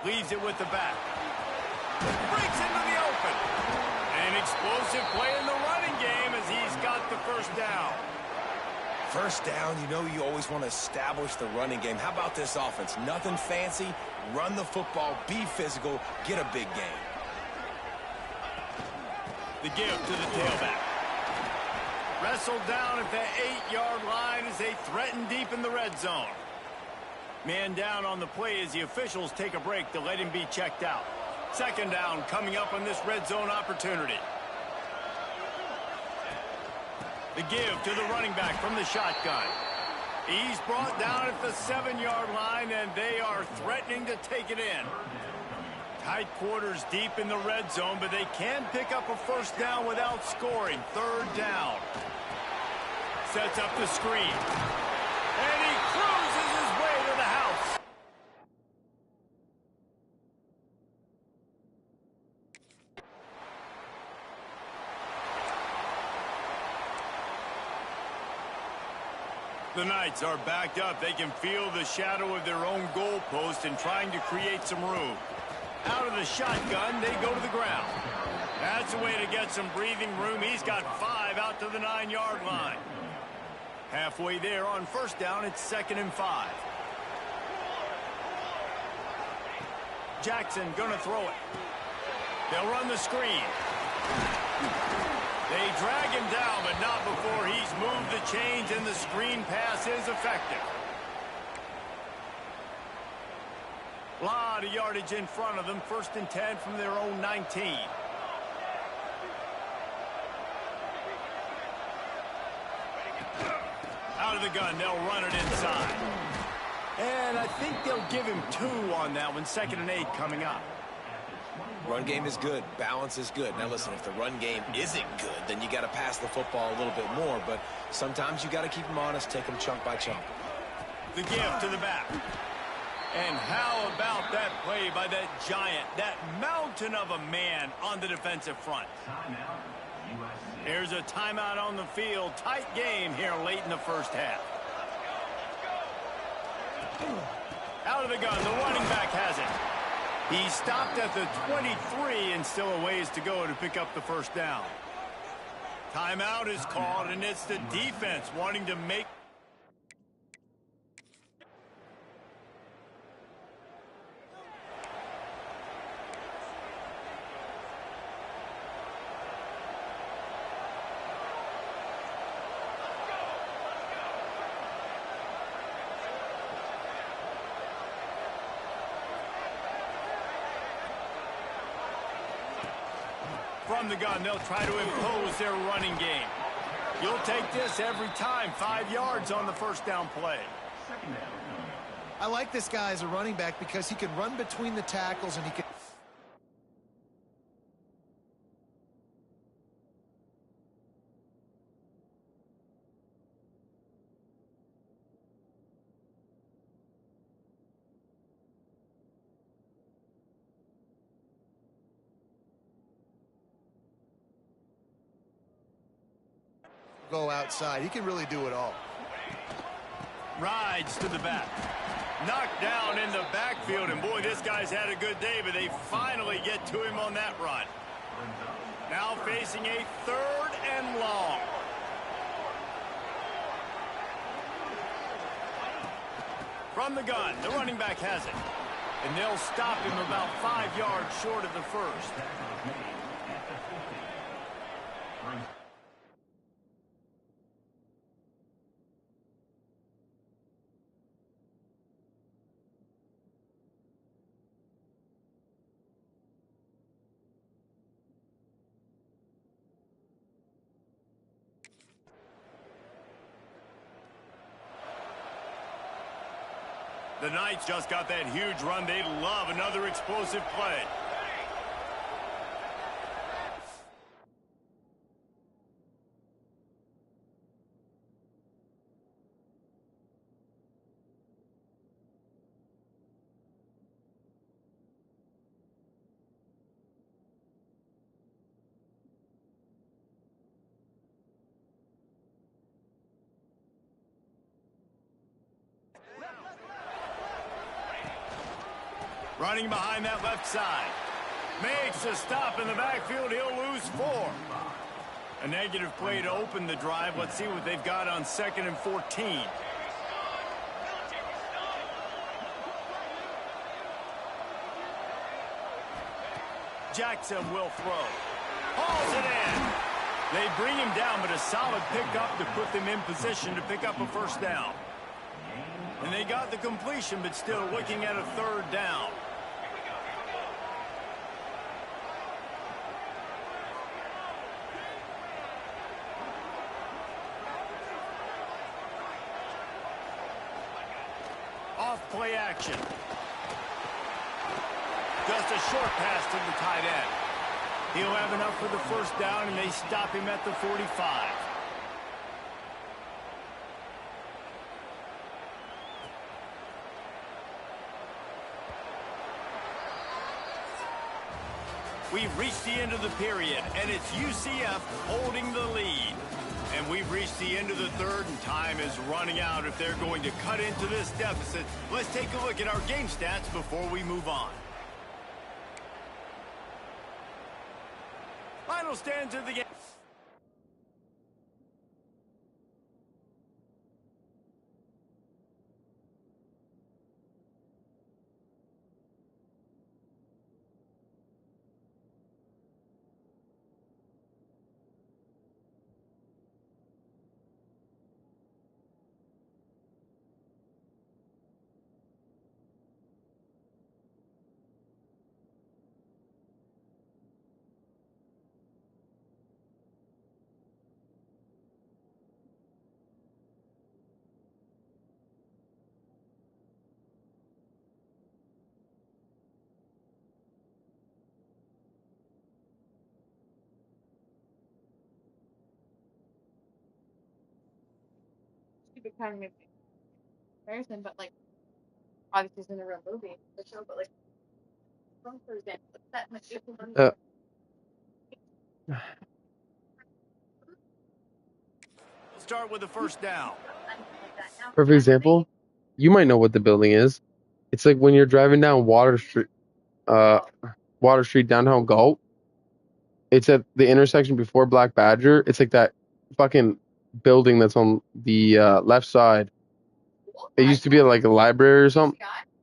Leaves it with the back. Breaks into the open. An explosive play in the running game as he's got the 1st down. 1st down, you know you always want to establish the running game. How about this offense? Nothing fancy. Run the football, be physical, get a big gain. The give to the tailback. Wrestled down at the 8-yard line as they threaten deep in the red zone. Man down on the play as the officials take a break to let him be checked out. 2nd down coming up on this red zone opportunity. The give to the running back from the shotgun. He's brought down at the 7-yard line, and they are threatening to take it in. Tight quarters deep in the red zone, but they can pick up a 1st down without scoring. 3rd down. Sets up the screen. And he cruises his way to the house. The Knights are backed up. They can feel the shadow of their own goalpost and trying to create some room. Out of the shotgun, they go to the ground. That's a way to get some breathing room. He's got 5 out to the 9-yard line. Halfway there on 1st down, it's 2nd and 5. Jackson gonna throw it. They'll run the screen. They drag him down, but not before he's moved the chains, and the screen pass is effective. A lot of yardage in front of them. 1st and 10 from their own 19. Out of the gun, they'll run it inside. And I think they'll give him 2 on that one. 2nd and 8 coming up. Run game is good. Balance is good. Now, listen, if the run game isn't good, then you got to pass the football a little bit more. But sometimes you got to keep them honest, take them chunk by chunk. The give to the back. And how about that play by that giant, that mountain of a man on the defensive front? Here's a timeout on the field. Tight game here late in the 1st half. Out of the gun, the running back has it. He stopped at the 23 and still a ways to go to pick up the 1st down. Timeout is called, and it's the defense wanting to make... From the gun, they'll try to impose their running game. You'll take this every time. 5 yards on the 1st down play. I like this guy as a running back because he can run between the tackles and he can... go outside. He can really do it all. Rides to the back. Knocked down in the backfield, and boy, this guy's had a good day, but they finally get to him on that run. Now facing a 3rd and long. From the gun, the running back has it. And they'll stop him about 5 yards short of the 1st. The Knights just got that huge run. They love another explosive play. Running behind that left side. Makes a stop in the backfield. He'll lose 4. A negative play to open the drive. Let's see what they've got on 2nd and 14. Jackson will throw. Hauls it in. They bring him down, but a solid pickup to put them in position to pick up a 1st down. And they got the completion, but still looking at a 3rd down. Off play action. Just a short pass to the tight end. He'll have enough for the 1st down, and they stop him at the 45. We've reached the end of the period, and it's UCF holding the lead. And we've reached the end of the 3rd, and time is running out if they're going to cut into this deficit. Let's take a look at our game stats before we move on. Final stands of the game. stupid kind of comparison, but like obviously it's in a real movie, the show, but like for example, it's set in a Start with the first down. Perfect example. You might know what the building is. It's like when you're driving down Water Street downtown Galt. It's at the intersection before Black Badger. It's like that fucking building that's on the left side. It used to be like a library or something.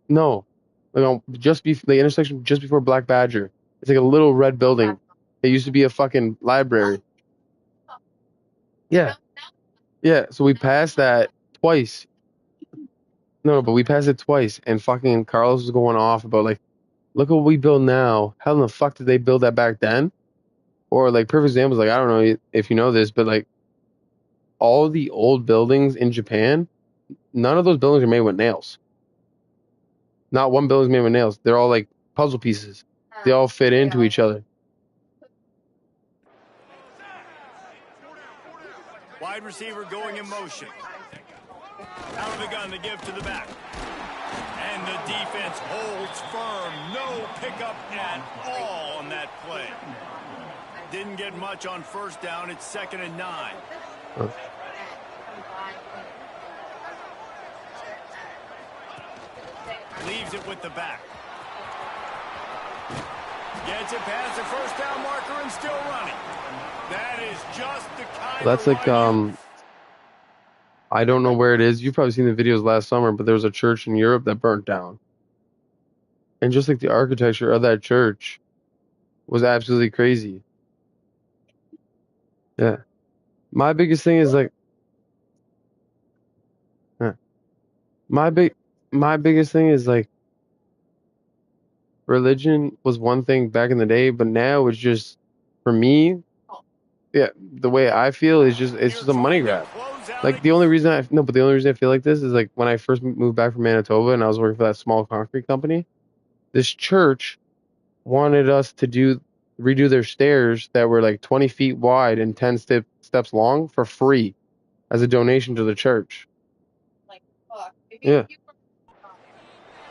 No, like on the intersection just before Black Badger. It's like a little red building. It used to be a fucking library. Yeah, yeah. So we passed that twice. No, but we passed it twice, and fucking Carlos was going off about like, look what we build now. How in the fuck did they build that back then? Or like perfect examples, like I don't know if you know this, but like all the old buildings in Japan, none of those buildings are made with nails. Not one building's made with nails. They're all like puzzle pieces. They all fit into each other. Wide receiver going in motion. Out of the gun to give to the back. And the defense holds firm. No pickup at all on that play. Didn't get much on first down. It's 2nd and 9. Leaves it with the back. Gets it past the first down marker and still running. That is just the kind That's like I don't know where it is. You've probably seen the videos last summer, but there was a church in Europe that burnt down. And just like the architecture of that church was absolutely crazy. Yeah. My biggest thing is like my biggest thing is like religion was one thing back in the day, but now it's just for me, yeah, the way I feel is it's just a money grab. Like the only reason I feel like this is like when I first moved back from Manitoba and I was working for that small concrete company, this church wanted us to redo their stairs that were like 20 feet wide and 10 steps long for free as a donation to the church. Like, fuck. Yeah.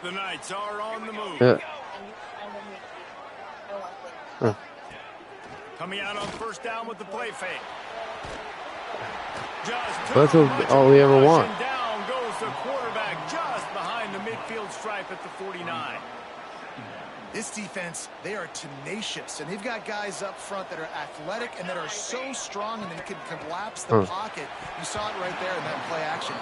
The Knights are on the move. Yeah. Coming out on first down with the play fake. That's all we ever want. Down goes the quarterback just behind the midfield stripe at the 49. This defense, they are tenacious, and they've got guys up front that are athletic and that are so strong and they can collapse the pocket. You saw it right there in that play action.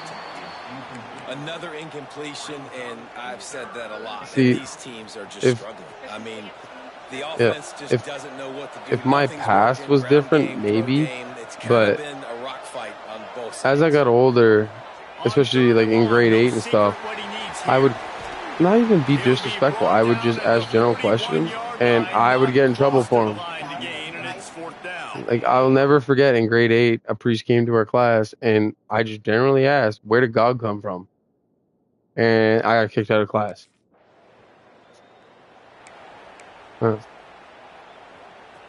Another incompletion, and I've said that a lot. See, these teams are just struggling. I mean, the offense just doesn't know what to do. If my past was different, maybe, but as I got older, especially like in grade 8 and stuff, I would not even be disrespectful. I would just ask general questions, and I would get in trouble for them. Like, I'll never forget in grade 8, a priest came to our class, and I just generally asked, where did God come from? And I got kicked out of class.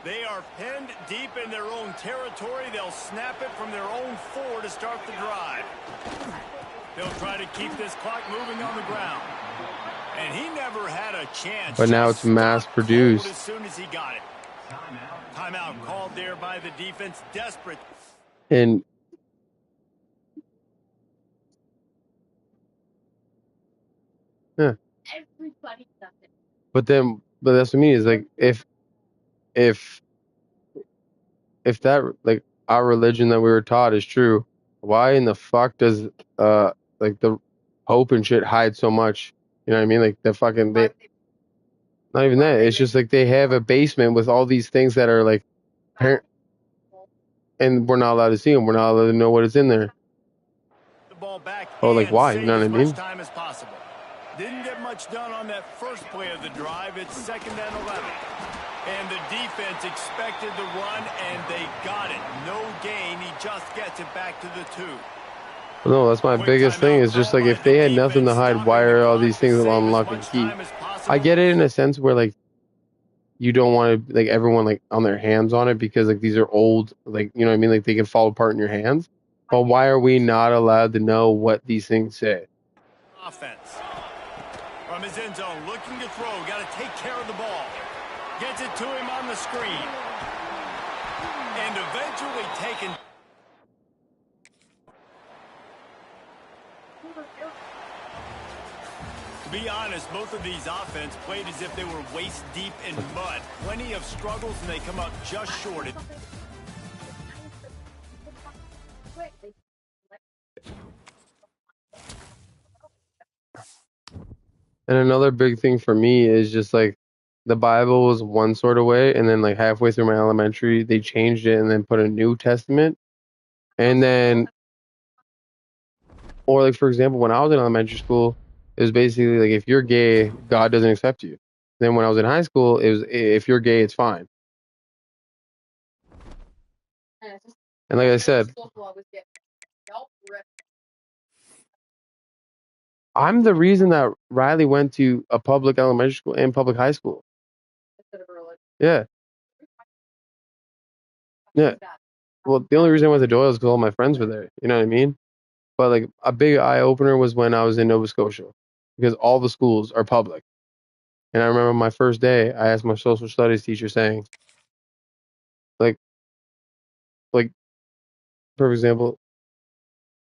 They are penned deep in their own territory. They'll snap it from their own 4 to start the drive. They'll try to keep this clock moving on the ground. And he never had a chance. But now it's mass produced. As soon as he got it. Timeout called there by the defense, desperate. And yeah. Everybody does it. But that's what I mean is like if that like our religion that we were taught is true, why in the fuck does like the Pope and shit hide so much? You know what I mean? Like the fucking not even that. It's just like they have a basement with all these things that are like, and we're not allowed to see them. We're not allowed to know what is in there. The ball back like why? You know what I mean? Time as possible. Didn't get much done on that first play of the drive. It's 2nd and 11. And the defense expected the run, and they got it. No gain. He just gets it back to the 2. No, that's my biggest thing is just like if they had nothing to hide, why are all these things on lock and key? I get it in a sense where like you don't want to like everyone like on their hands on it because like these are old, like, you know what I mean, like they can fall apart in your hands. But why are we not allowed to know what these things say? Offense. From his end zone, looking to throw. Got to take care of the ball. Gets it to him on the screen. And eventually taken. To be honest, both of these offense played as if they were waist deep in mud. Plenty of struggles, and they come out just short. And another big thing for me is just like the Bible was one sort of way, and then like halfway through my elementary, they changed it and then put a New Testament. And then, or like for example, when I was in elementary school, it was basically like if you're gay, God doesn't accept you. Then when I was in high school, it was if you're gay, it's fine. And like I said, I'm the reason that Riley went to a public elementary school and public high school. Yeah. Yeah. Well, the only reason I went to Doyle is because all my friends were there. You know what I mean? But like a big eye opener was when I was in Nova Scotia, because all the schools are public. And I remember my first day, I asked my social studies teacher saying, like, for example,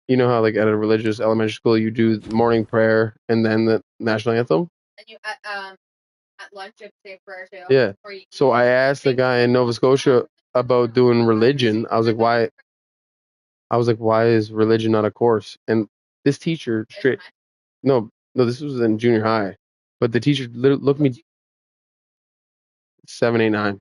you know how like at a religious elementary school you do morning prayer and then the national anthem? And you at lunch you have to say a prayer too. Yeah. So I asked the guy in Nova Scotia about doing religion. I was like, why? I was like, why is religion not a course? And this teacher straight, no, this was in junior high, but the teacher looked me 7, 8, 9. Okay.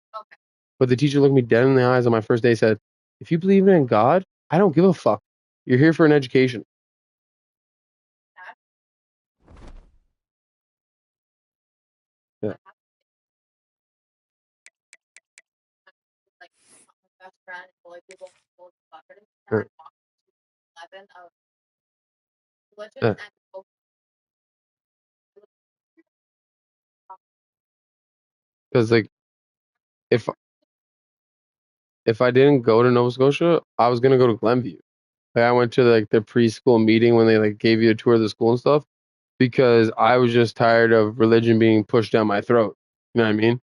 But the teacher looked me dead in the eyes on my first day, said, if you believe in God, I don't give a fuck. You're here for an education. Yeah. Like my best friend, like people told fuckers, Yeah. 11 of religion Yeah. and Because like if I didn't go to Nova Scotia, I was gonna go to Glenview. Like I went to like the preschool meeting when they like gave you a tour of the school and stuff, because I was just tired of religion being pushed down my throat. You know what I mean?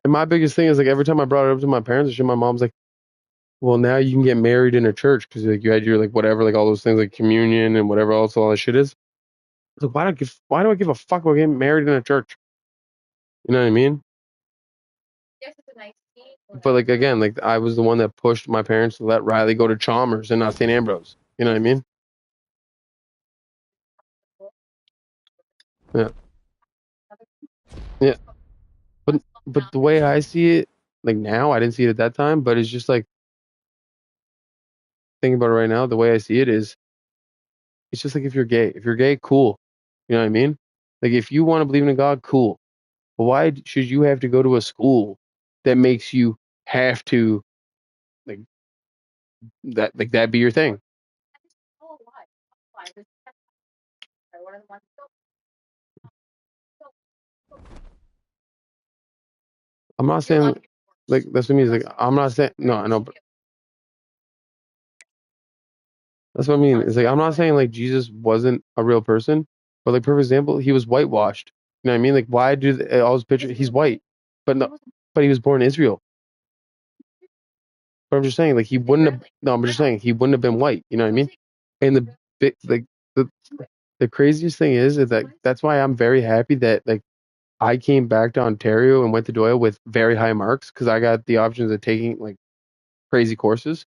And my biggest thing is like every time I brought it up to my parents and shit, my mom's like, well, now you can get married in a church because like you had your like whatever, like all those things like communion and whatever else all that shit is. I was like, why do I give a fuck about getting married in a church? You know what I mean? yes, it's a nice tea. But like again, like I was the one that pushed my parents to let Riley go to Chalmers and not St. Ambrose. You know what I mean? Yeah. Yeah. But the way I see it, like now, I didn't see it at that time, but it's just like thinking about it right now, the way I see it is it's just like if you're gay, cool. You know what I mean? Like if you want to believe in a God, cool. But why should you have to go to a school that makes you have to like that be your thing? I'm not saying like that's what I mean. Like I'm not saying no, I know, but that's what I mean. It's like I'm not saying like Jesus wasn't a real person, but like for example, he was whitewashed. You know what I mean? Like why do all his pictures? He's white, but no, but he was born in Israel. But I'm just saying, like he wouldn't have. No, I'm just saying he wouldn't have been white. You know what I mean? And the the craziest thing is that that's why I'm very happy that like I came back to Ontario and went to Doyle with very high marks because I got the options of taking like crazy courses.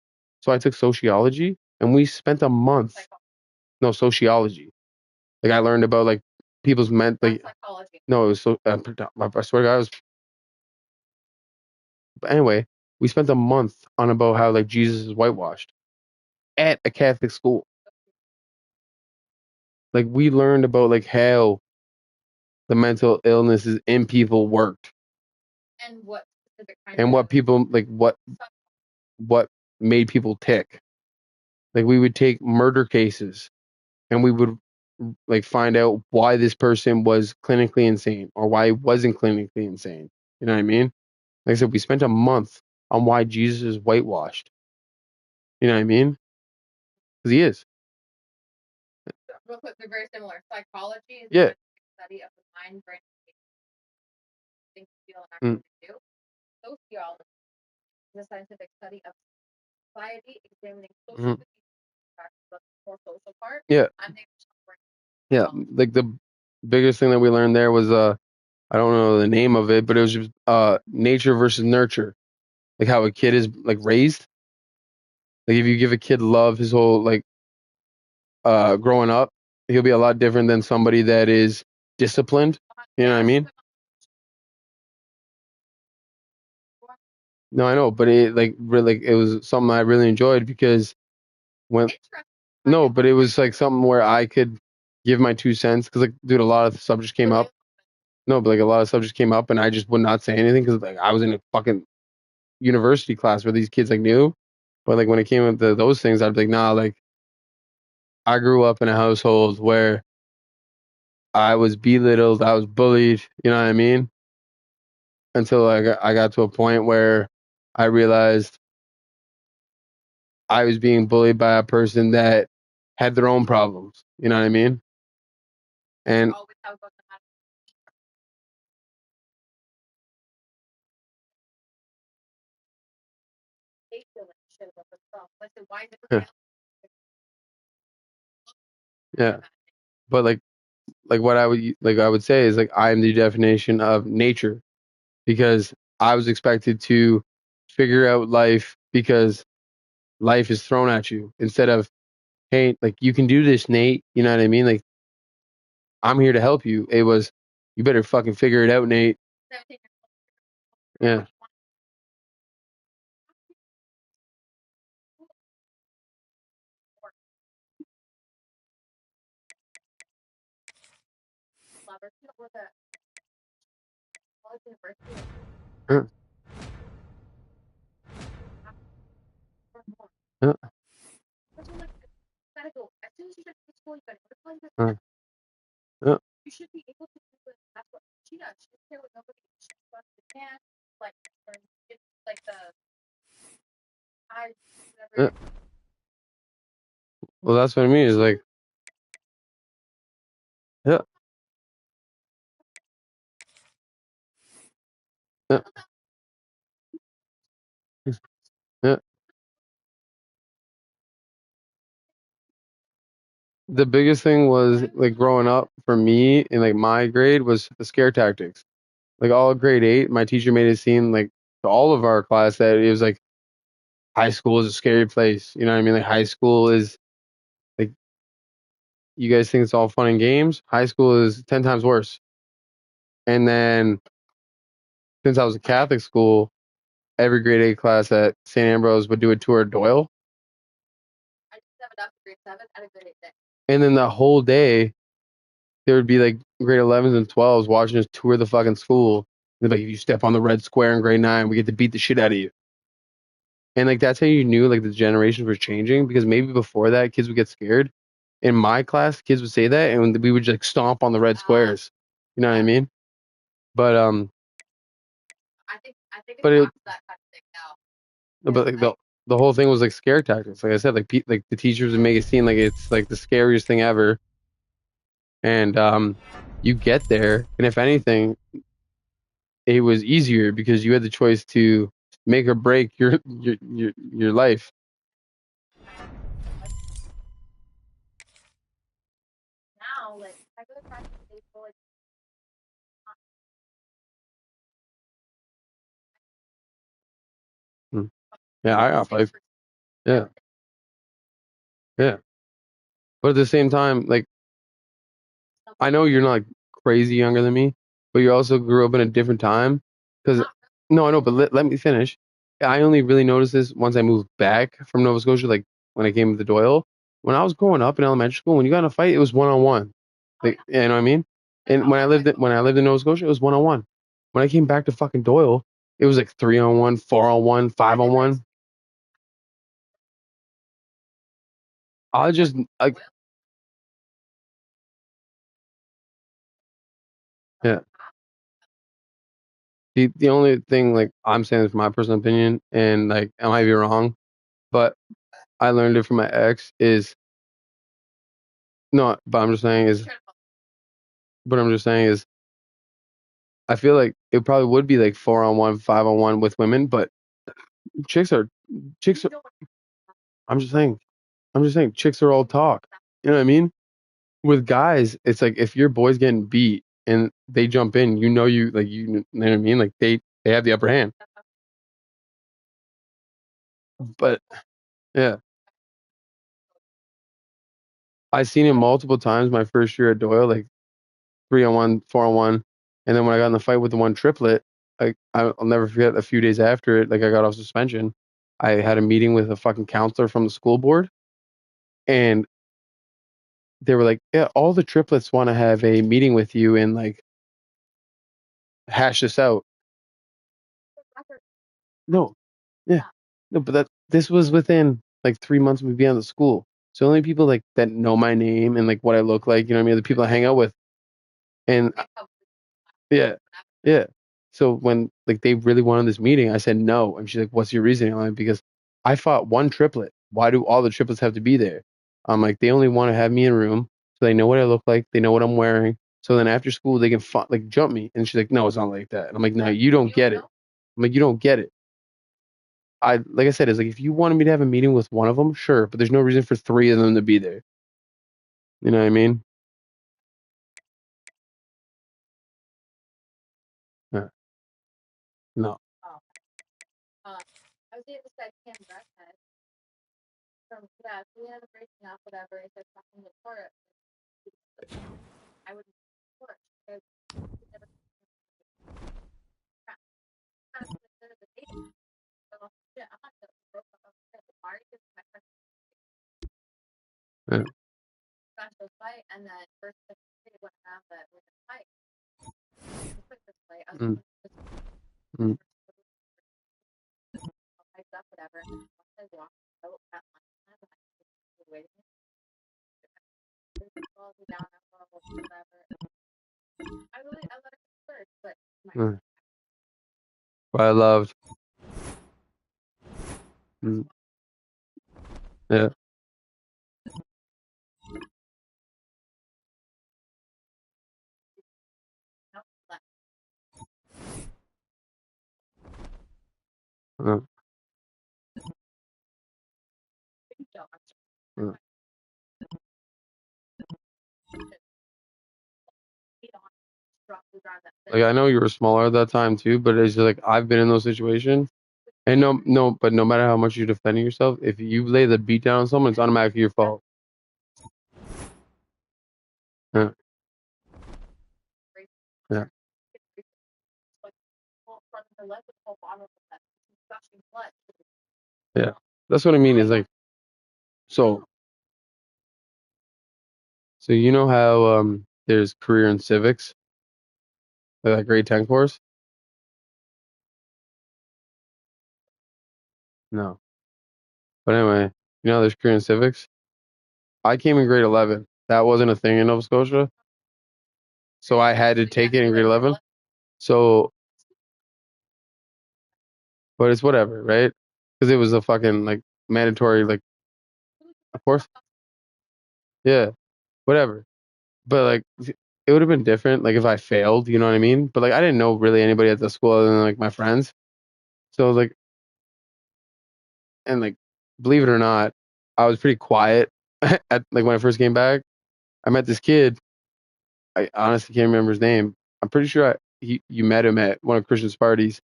So I took sociology, and we spent a month. No, sociology. Like I learned about like people's like. No, it was so. I swear to God, it was. But anyway, we spent a month on about how like Jesus is whitewashed at a Catholic school. Like we learned about like how the mental illnesses in people worked and what specific kind and what people like what made people tick. Like we would take murder cases and we would like find out why this person was clinically insane or why he wasn't clinically insane. You know what I mean? Like I said, we spent a month on why Jesus is whitewashed. You know what I mean? Because he is. Real quick, they're very similar. Psychology is Yeah. the study of the mind, brain, things feel and actually do. Sociology is a scientific study of society, examining social the more social part. Yeah. Yeah. Like the biggest thing that we learned there was I don't know the name of it, but it was just nature versus nurture. Like how a kid is like raised. Like if you give a kid love his whole like growing up, he'll be a lot different than somebody that is disciplined. You know what I mean? No, I know, but it like really it was something I really enjoyed because when no, but it was like something where I could give my 2 cents because like dude, a lot of subjects came up. No, but like a lot of subjects came up and I just would not say anything because like I was in a fucking university class where these kids like knew. But like when it came up to those things, I'd be like, nah, like I grew up in a household where I was belittled, I was bullied, you know what I mean? Until I got to a point where I realized I was being bullied by a person that had their own problems, you know what I mean? And yeah, yeah. But like what I would say is like I am the definition of nature because I was expected to figure out life because life is thrown at you instead of hey like you can do this, Nate, you know what I mean? Like I'm here to help you. It was you better fucking figure it out, Nate. Yeah. Yeah. Yeah. Yeah. You should be able to do it. That's what she does. She doesn't care what nobody. She wants the can, like, it's like the I Yeah. whatever. Well, that's what I mean. Is like, yeah, yeah, yeah. The biggest thing was like growing up for me in like my grade was the scare tactics. Like all of grade 8, my teacher made it seem like to all of our class that it was like high school is a scary place. You know what I mean? Like high school is like you guys think it's all fun and games. High school is 10 times worse. And then since I was a Catholic school, every grade 8 class at St. Ambrose would do a tour of Doyle. I just have it up to grade 7 at a grade 8. And then the whole day, there would be like grade 11s and 12s watching us tour the fucking school. They'd be like, if you step on the red square in grade 9, we get to beat the shit out of you. And like that's how you knew like the generations were changing because maybe before that, kids would get scared. In my class, kids would say that, and we would just like stomp on the red squares. You know what I mean? But I think but it's it, past that kind of thing now. but like the whole thing was like scare tactics. Like I said, like like the teachers would make it seem like it's like the scariest thing ever. And you get there, and if anything, it was easier because you had the choice to make or break your life. Now, like I go to practice baseball, like Hmm. Yeah, I got five. Yeah, yeah. But at the same time, like I know you're not like crazy younger than me, but you also grew up in a different time. Because no, I know, but let me finish. I only really noticed this once I moved back from Nova Scotia, like when I came to Doyle. When I was growing up in elementary school, when you got in a fight, it was 1-on-1. Like, you know what I mean? And when I lived in Nova Scotia, it was 1-on-1. When I came back to fucking Doyle, it was like 3-on-1, 4-on-1, 5-on-1. I just like yeah. The only thing, like, I'm saying this from my personal opinion, and like I might be wrong, but I learned it from my ex is no, but I'm just saying is, I feel like it probably would be like 4-on-1, 5-on-1 with women, but chicks are chicks. Are, I'm just saying, chicks are all talk. You know what I mean? With guys, it's like if your boy's getting beat and they jump in, you know what I mean? Like they have the upper hand. But yeah, I seen it multiple times my first year at Doyle, like 3-on-1, 4-on-1, and then when I got in the fight with the one triplet, like I'll never forget. A few days after it, like I got off suspension, I had a meeting with a fucking counselor from the school board, and they were like, "Yeah, all the triplets want to have a meeting with you and like hash this out." No, yeah, no, but this was within like 3 months of me being out of school. So only people like that know my name and like what I look like, you know what I mean? The people I hang out with, and yeah, yeah. So when like they really wanted this meeting, I said no, and she's like, "What's your reasoning?" I'm like, "Because I fought one triplet. Why do all the triplets have to be there?" I'm like, "They only want to have me in a room so they know what I look like, they know what I'm wearing, so then after school they can like jump me." And she's like, "No, it's not like that." And I'm like, "No, you don't get it." I'm like, "You don't get it." Like I said, it's like if you wanted me to have a meeting with one of them, sure, but there's no reason for three of them to be there. You know what I mean? Yeah. No. I was able to say Cam Breckhead from we had a breaking up, whatever. He said something with her. I would support because he never kind of considered the dating. So yeah, I'm not gonna broke up with Mari because my friend Yeah. special fight, and then first they would have that with a fight. Put it this way, I was Mm. Mm. hyped up, whatever. And once I walked out at lunchtime, and I was waiting. Calls me down, whatever. I let it first, but Mm. What I loved. Mm. Yeah. Uh, uh. Like I know you were smaller at that time too, but it's just like I've been in those situations, and but no matter how much you're defending yourself, if you lay the beat down on someone, it's automatically your fault. Yeah. Yeah. Yeah. That's what I mean. Is like so. So you know how there's career in civics, like that grade 10 course? No. But anyway, you know there's career in civics. I came in grade 11. That wasn't a thing in Nova Scotia, so I had to take it in grade 11. So, but it's whatever, right? Because it was a fucking like mandatory, like, of course, yeah, whatever. But like, it would have been different, like if I failed, you know what I mean? But like, I didn't know really anybody at the school other than like my friends. So like, and like, believe it or not, I was pretty quiet at like when I first came back. I met this kid. I honestly can't remember his name. I'm pretty sure you met him at one of Christian's parties.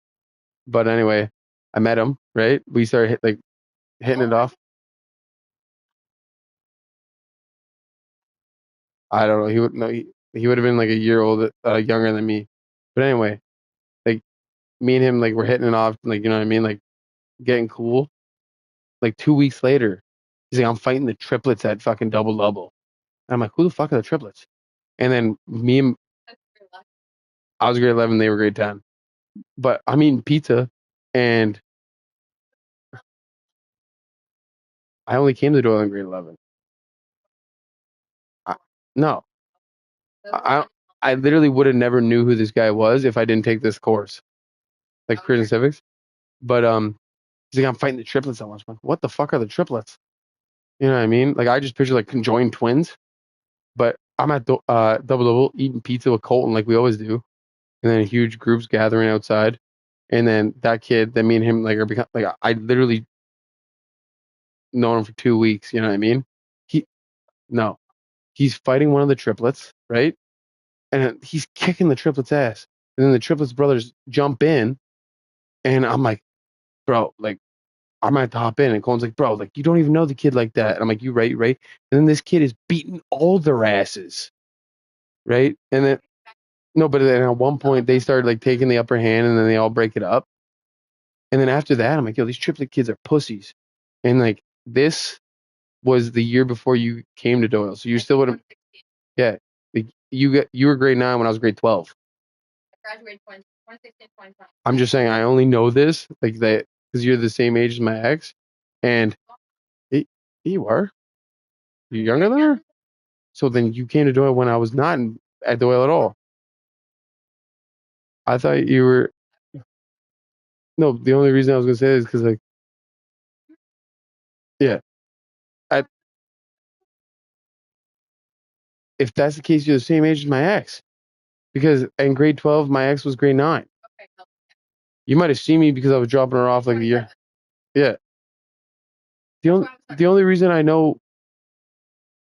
But anyway, I met him. Right? We started hitting it off. I don't know. He would no. He would have been like a year old, younger than me. But anyway, like me and him, like we're hitting it off. Like you know what I mean? Like getting cool. Like 2 weeks later, he's like, I'm fighting the triplets at fucking double double. And I'm like, who the fuck are the triplets? And then I was grade 11, they were grade 10. But I'm eating pizza, and I only came to Doyle in grade 11. I, no, I literally would have never knew who this guy was if I didn't take this course. like careers and civics. But he's like, I'm fighting the triplets at lunch. I'm like, what the fuck are the triplets? You know what I mean? Like I just picture like conjoined twins. But I'm at double eating pizza with Colton like we always do, and then huge groups gathering outside, and then that kid, then me and him like are become like I literally known him for 2 weeks. You know what I mean? No, he's fighting one of the triplets, right? And he's kicking the triplets' ass, and then the triplets brothers jump in, and I'm like, bro, like I'm gonna have to hop in, and Colton's like, bro, like you don't even know the kid like that, and I'm like, you right, right, and then this kid is beating all their asses, right, and then. No, but then at one point they started like taking the upper hand, and then they all break it up. And then after that, I'm like, yo, these triplet kids are pussies. And like this was the year before you came to Doyle, so you still would have, yeah. Like, you were grade 9 when I was grade 12. I graduated 2016, 2020. I'm just saying I only know this like that because you're the same age as my ex, and you are. You're younger than her. So then you came to Doyle when I was not at Doyle at all. I thought you were. No, the only reason I was gonna say this is because like, yeah. I, if that's the case, you're the same age as my ex. Because in grade 12, my ex was grade 9. Okay, no. You might have seen me because I was dropping her off like a year. Yeah. The only reason I knew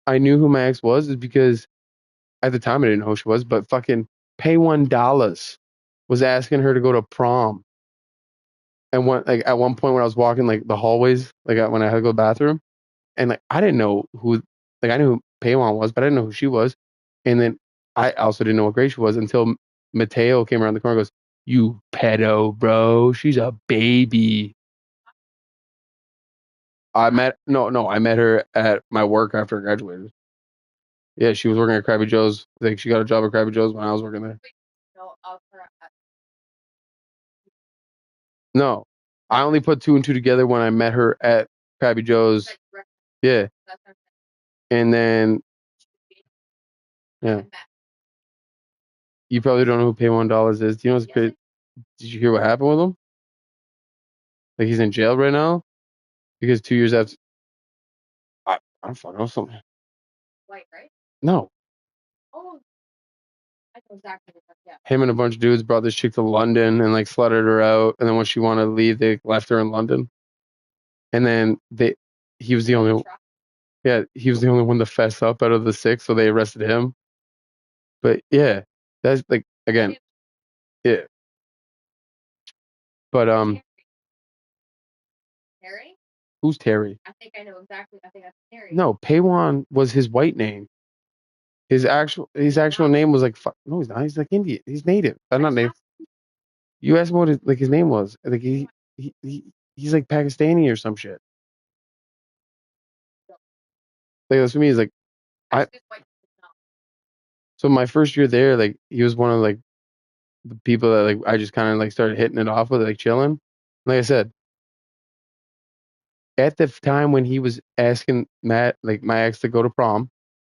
who my ex was is because at the time I didn't know who she was, but fucking Pay $1 was asking her to go to prom. And at one point when I was walking like the hallways, like when I had to go to the bathroom, and like I didn't know who, like I knew who Paywan was, but I didn't know who she was. And then I also didn't know what grade she was until Mateo came around the corner and goes, "You pedo, bro. She's a baby." I met her at my work after I graduated. Yeah, she was working at Krabby Joe's. Like she got a job at Krabby Joe's when I was working there. No, I only put 2 and 2 together when I met her at Krabby Joe's. Yeah, and then yeah, you probably don't know who Pay $1 is. Do you know what's crazy? Did you hear what happened with him? Like he's in jail right now because 2 years after. I don't fucking know something. White, right? No. Oh, I know exactly. Yeah. Him and a bunch of dudes brought this chick to London and like slutted her out, and then when she wanted to leave, they left her in London. And then he was the only one to fess up out of the 6, so they arrested him. But yeah, that's like again, yeah. But Terry? who's Terry? I think I know exactly. I think that's Terry. No, Paywan was his white name. His actual name was like no, he's not. He's like Indian. He's native. I'm not native. You asked him what his name was. Like he's like Pakistani or some shit. Like that's what I mean. He's like so my first year there, like he was one of like the people that like I just kind of like started hitting it off with, like chilling. Like I said, at the time when he was asking Matt, like my ex, to go to prom,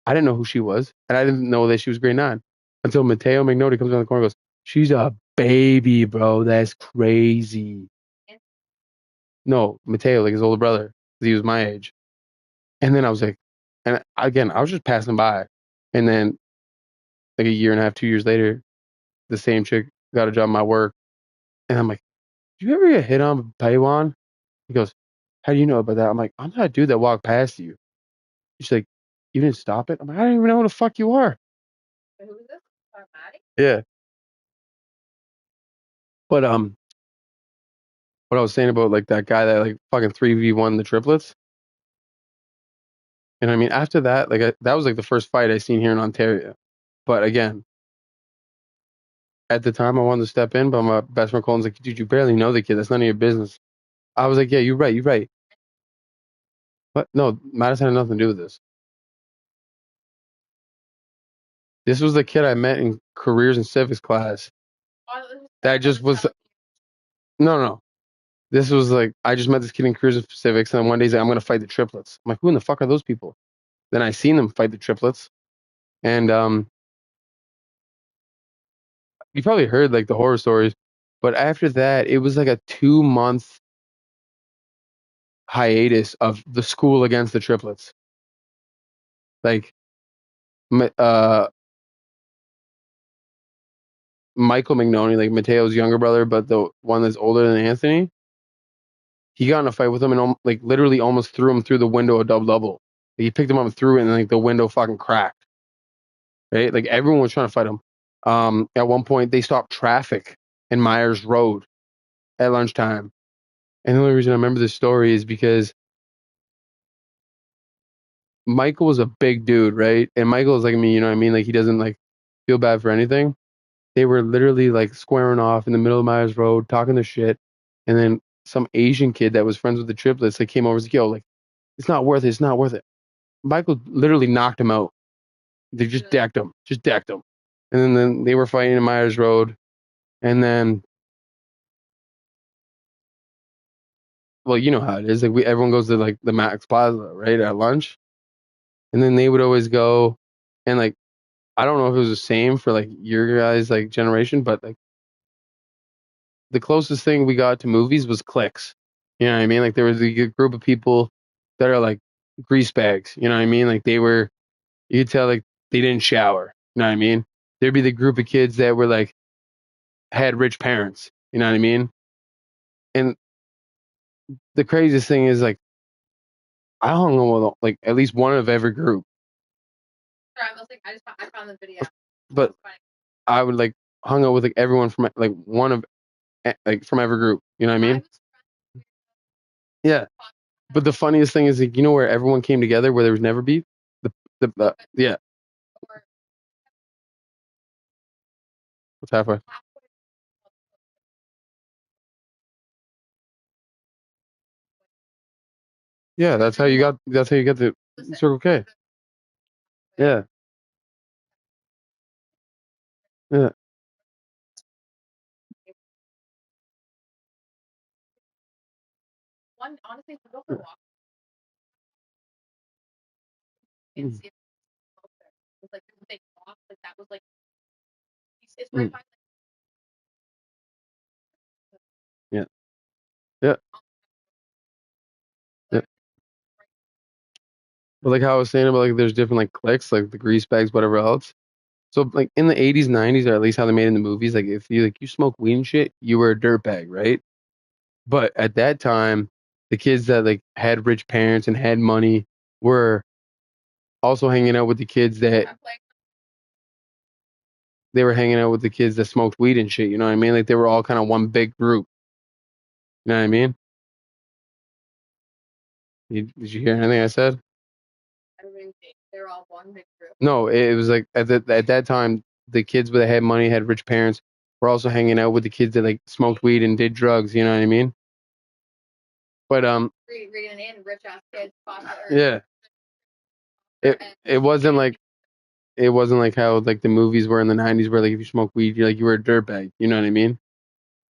I didn't know who she was, and I didn't know that she was grade 9 until Mateo McNody comes around the corner and goes, "She's a baby, bro. That's crazy." No, Mateo, like his older brother, 'cause he was my age. And then I was like, and again, I was just passing by, and then like a year and a half, 2 years later, the same chick got a job at my work, and I'm like, "Did you ever get hit on by Paywan?" He goes, "How do you know about that?" I'm like, "I'm that dude that walked past you." She's like, "You didn't stop it?" I'm like, "I don't even know who the fuck you are." Who is this? Maddie? Yeah. But what I was saying about like that guy that like fucking 3v1 the triplets. And I mean, after that, like that was like the first fight I seen here in Ontario. But again, at the time I wanted to step in, but my best friend Colin's like, "Dude, you barely know the kid. That's none of your business." I was like, "Yeah, you're right. You're right." But no, Madison had nothing to do with this. This was the kid I met in careers and civics class. That just was no. This was like I just met this kid in careers and civics, and then one day he's like, "I'm gonna fight the triplets." I'm like, "Who in the fuck are those people?" Then I seen them fight the triplets, and you probably heard like the horror stories. But after that, it was like a 2-month hiatus of the school against the triplets. Like, Michael McNoney, like Mateo's younger brother, but the one that's older than Anthony, he got in a fight with him and like literally almost threw him through the window of double. Like, he picked him up and threw it, and like the window fucking cracked. Right? Like everyone was trying to fight him. At one point, they stopped traffic in Myers Road at lunchtime. And the only reason I remember this story is because Michael was a big dude, right? And Michael is like me, you know what I mean? Like he doesn't like feel bad for anything. They were literally like squaring off in the middle of Myers Road, talking their shit. And then some Asian kid that was friends with the triplets, like came over and was like, yo, like, it's not worth it. It's not worth it. Michael literally knocked him out. They just decked him. And then they were fighting in Myers Road. And then, well, you know how it is. Like everyone goes to like the Max Plaza, right, at lunch. And then they would always go, and like I don't know if it was the same for like your guys' like generation, but like the closest thing we got to movies was Clicks. You know what I mean? Like there was a group of people that are like grease bags. You know what I mean? Like you could tell like they didn't shower. You know what I mean? There'd be the group of kids that were like had rich parents. You know what I mean? And the craziest thing is like I hung on with like at least one of every group. Sorry, I found the video. But I would like hung out with like everyone from like one of like from every group. You know what I mean? Yeah. But the funniest thing is like you know where everyone came together where there was never beef. Yeah. What's halfway? Yeah, that's how you got. That's how you get the Circle K. Yeah. Yeah. One, honestly, if you go for a walk, it's like a big walk, like that was like it's right by. Yeah. Yeah. Yeah. But like how I was saying about like there's different like cliques, like the grease bags, whatever else. So like in the 80s, 90s, or at least how they made it in the movies, like if you smoke weed and shit, you were a dirtbag, right? But at that time, the kids that like had rich parents and had money were also hanging out with the kids that they were hanging out with the kids that smoked weed and shit. You know what I mean? Like they were all kind of one big group. You know what I mean? Did you hear anything I said? They're all one big group. No, it was like at that time, the kids that had money, had rich parents, were also hanging out with the kids that like smoked weed and did drugs. You know what I mean? But reading in rich ass kids. Yeah. It wasn't like how like the movies were in the 90s where like if you smoke weed you were a dirtbag, you know what I mean?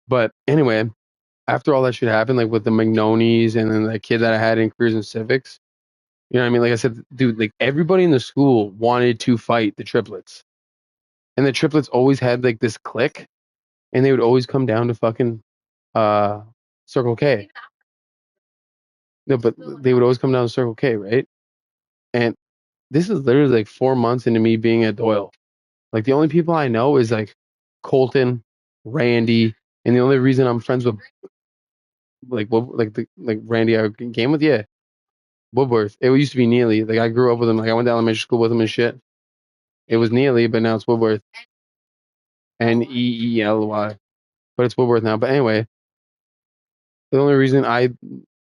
But anyway, after all that shit happened, like with the Magnonis and then the kid that I had in Careers and Civics, you know what I mean? Like I said, dude, like everybody in the school wanted to fight the triplets. And the triplets always had like this clique and they would always come down to fucking Circle K. No, but they would always come down to Circle K, right? And this is literally like 4 months into me being at Doyle. Like the only people I know is like Colton, Randy, and the only reason I'm friends with like Randy I game with, yeah, Woodworth. It used to be Neely. Like I grew up with him. Like I went to elementary school with him and shit. It was Neely, but now it's Woodworth. Neely, but it's Woodworth now. But anyway, the only reason I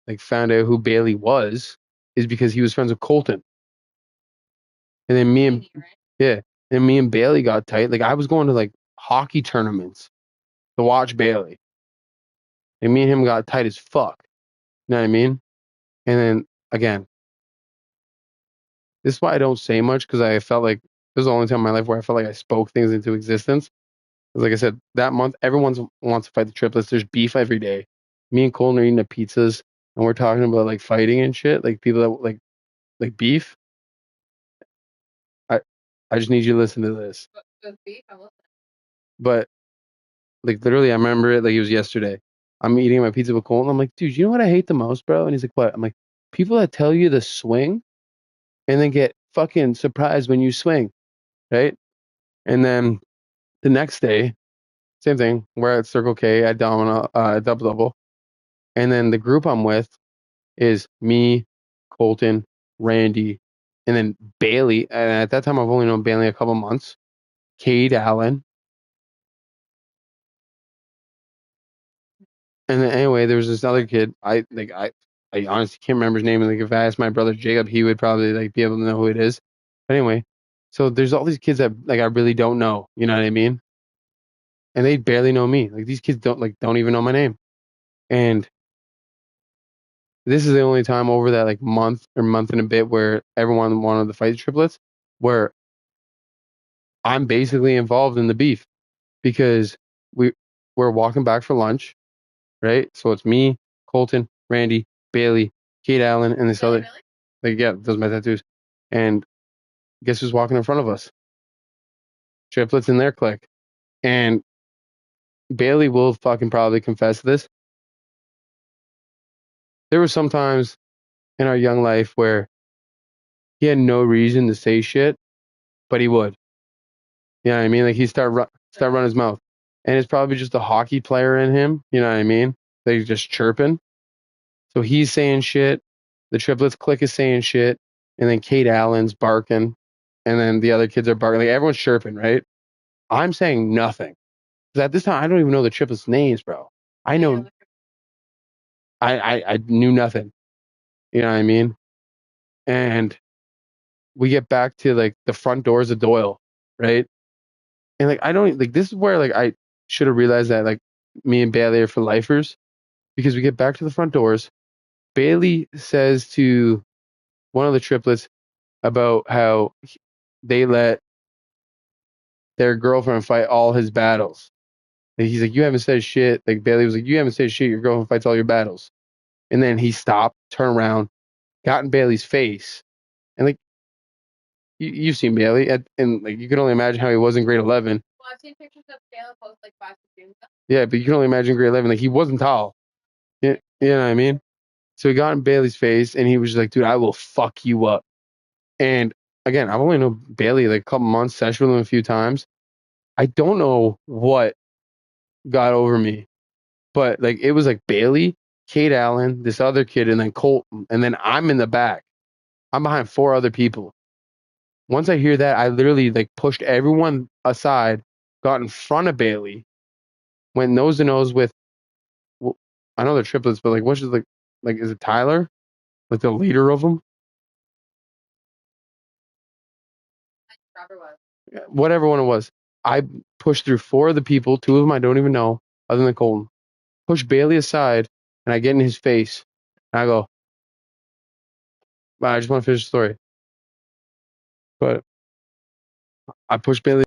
like found out who Bailey was is because he was friends with Colton, and then yeah, and me and Bailey got tight. Like I was going to like hockey tournaments to watch Bailey. And me and him got tight as fuck. You know what I mean? And then again, this is why I don't say much because I felt like this was the only time in my life where I felt like I spoke things into existence. Because like I said, that month everyone wants to fight the triplets. There's beef every day. Me and Colton are eating the pizzas and we're talking about like fighting and shit. Like people that like beef. I just need you to listen to this. Beef, I'm listening. But like literally, I remember it like it was yesterday. I'm eating my pizza with Colton. I'm like, dude, you know what I hate the most, bro? And he's like, what? I'm like, people that tell you to swing and then get fucking surprised when you swing, right? And then the next day, same thing. We're at Circle K at Domino, Double Double, and then the group I'm with is me, Colton, Randy, and then Bailey. And at that time, I've only known Bailey a couple months. Cade Allen. And then anyway, there was this other kid. I honestly can't remember his name. And like if I asked my brother Jacob, he would probably like be able to know who it is. But anyway, so there's all these kids that like I really don't know. You know what I mean? And they barely know me. Like these kids don't even know my name. And this is the only time over that like month or month and a bit where everyone wanted to fight the triplets, where I'm basically involved in the beef because we're walking back for lunch, right? So it's me, Colton, Randy, Bailey, Kate Allen, and this other like yeah, those are my tattoos. And guess who's walking in front of us? Triplets in their clique. And Bailey will fucking probably confess this. There were some times in our young life where he had no reason to say shit, but he would. You know what I mean? Like he start running his mouth, and it's probably just a hockey player in him. You know what I mean? That he's just chirping. So he's saying shit. The triplets clique is saying shit, and then Kate Allen's barking, and then the other kids are barking. Like everyone's chirping, right? I'm saying nothing because at this time I don't even know the triplets' names, bro. I know I knew nothing. You know what I mean? And we get back to like the front doors of Doyle, right? And like I don't like this is where like I should have realized that like me and Bailey are for lifers because we get back to the front doors. Bailey says to one of the triplets about how they let their girlfriend fight all his battles. And he's like, you haven't said shit. Like Bailey was like, you haven't said shit. Your girlfriend fights all your battles. And then he stopped, turned around, got in Bailey's face, and like you've seen Bailey, and like you can only imagine how he was in grade 11. Well, I've seen pictures of Taylor post like 5 years ago. Yeah, but you can only imagine grade 11. Like he wasn't tall. You know what I mean? So he got in Bailey's face, and he was just like, dude, I will fuck you up. And again, I've only known Bailey like a couple months, session with him a few times. I don't know what got over me, but like it was like Bailey, Kate Allen, this other kid, and then Colton, and then I'm in the back. I'm behind 4 other people. Once I hear that, I literally like pushed everyone aside, got in front of Bailey, went nose to nose with. Well, I know they're triplets, but like what's just like is it Tyler, like the leader of them? Robert was. Whatever one it was. I pushed through 4 of the people. 2 of them I don't even know, other than Colton. Push Bailey aside, and I get in his face, and I go, "Wow, I just want to finish the story." But I pushed Bailey.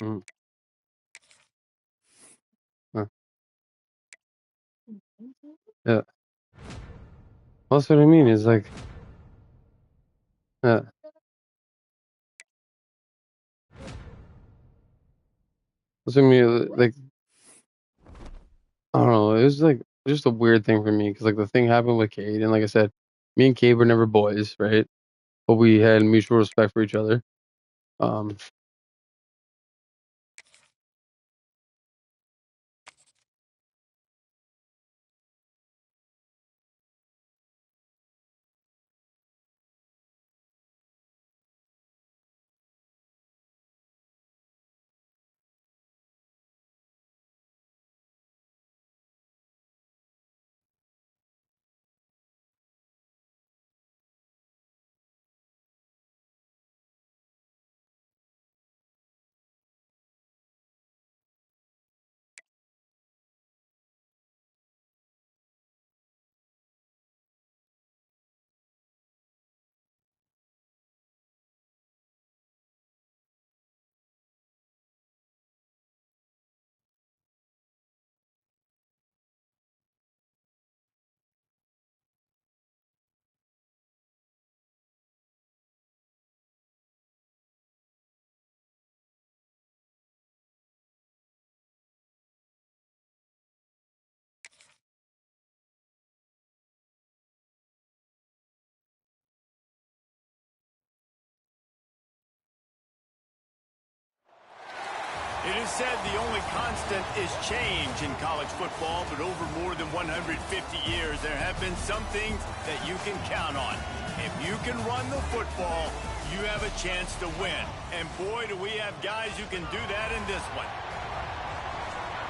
Mm. Huh. Yeah. That's what I mean. Is like, yeah. That's what I mean. Like, I don't know. It was like just a weird thing for me because like the thing happened with Cade, and like I said, me and Cade were never boys, right? But we had mutual respect for each other. It is said the only constant is change in college football, but over more than 150 years, there have been some things that you can count on. If you can run the football, you have a chance to win. And boy, do we have guys who can do that in this one.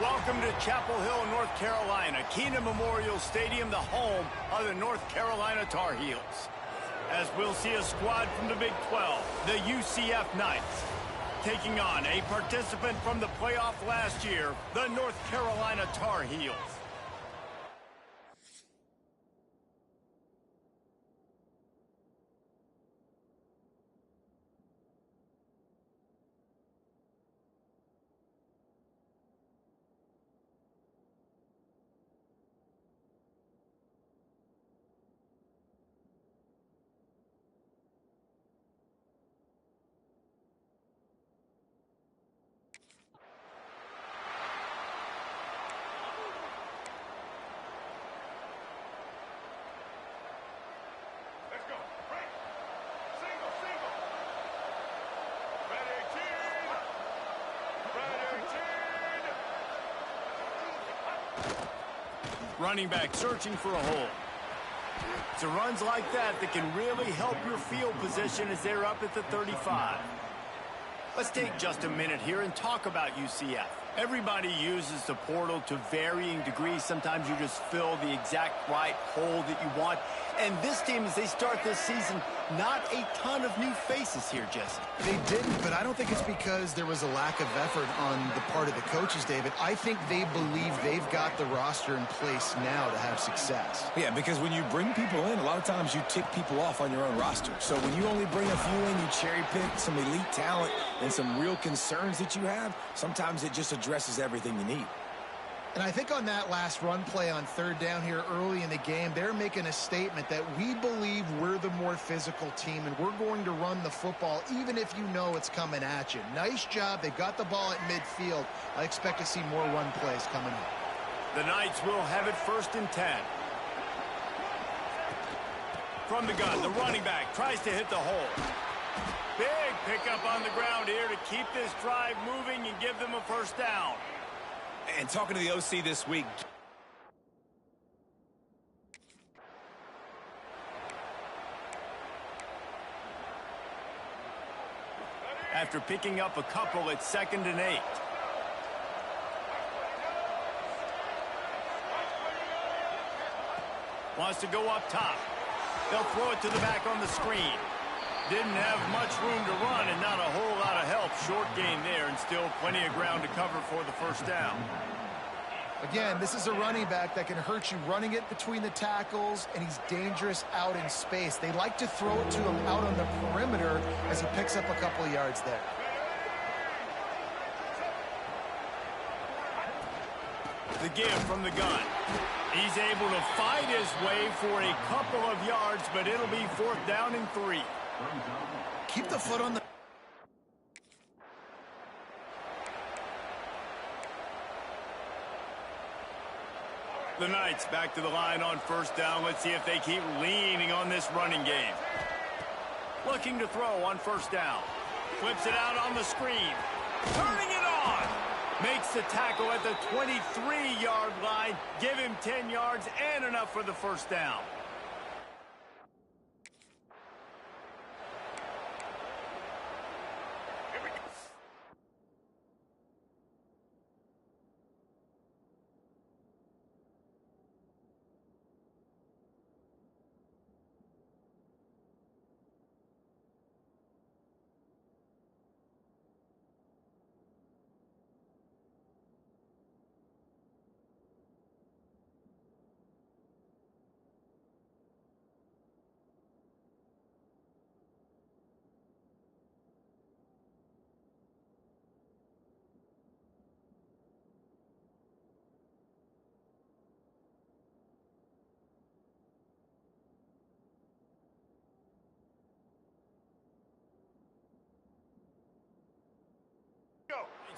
Welcome to Chapel Hill, North Carolina, Keenan Memorial Stadium, the home of the North Carolina Tar Heels. As we'll see a squad from the Big 12, the UCF Knights, taking on a participant from the playoff last year, the North Carolina Tar Heels. Running back searching for a hole. It's runs like that that can really help your field position as they're up at the 35. Let's take just a minute here and talk about UCF. Everybody uses the portal to varying degrees. Sometimes you just fill the exact right hole that you want. And this team, as they start this season, not a ton of new faces here, Jesse. They didn't, but I don't think it's because there was a lack of effort on the part of the coaches, David. I think they believe they've got the roster in place now to have success. Yeah, because when you bring people in, a lot of times you tick people off on your own roster. So when you only bring a few in, you cherry pick some elite talent and some real concerns that you have, sometimes it just addresses everything you need. And I think on that last run play on third down here early in the game, they're making a statement that we believe we're the more physical team and we're going to run the football even if you know it's coming at you. Nice job. They've got the ball at midfield. I expect to see more run plays coming up. The Knights will have it 1st and 10. From the gun, the running back tries to hit the hole. Big pickup on the ground here to keep this drive moving and give them a 1st down. And talking to the OC this week. After picking up a couple, it's 2nd and 8. Wants to go up top. They'll throw it to the back on the screen. Didn't have much room to run and not a whole lot of help. Short gain there and still plenty of ground to cover for the 1st down. Again, this is a running back that can hurt you running it between the tackles, and he's dangerous out in space. They like to throw it to him out on the perimeter as he picks up a couple of yards there. The give from the gun. He's able to fight his way for a couple of yards, but it'll be 4th down and 3. Keep the foot on the... The Knights back to the line on 1st down. Let's see if they keep leaning on this running game. Looking to throw on 1st down. Flips it out on the screen. Turning it on. Makes the tackle at the 23-yard line. Give him 10 yards and enough for the 1st down.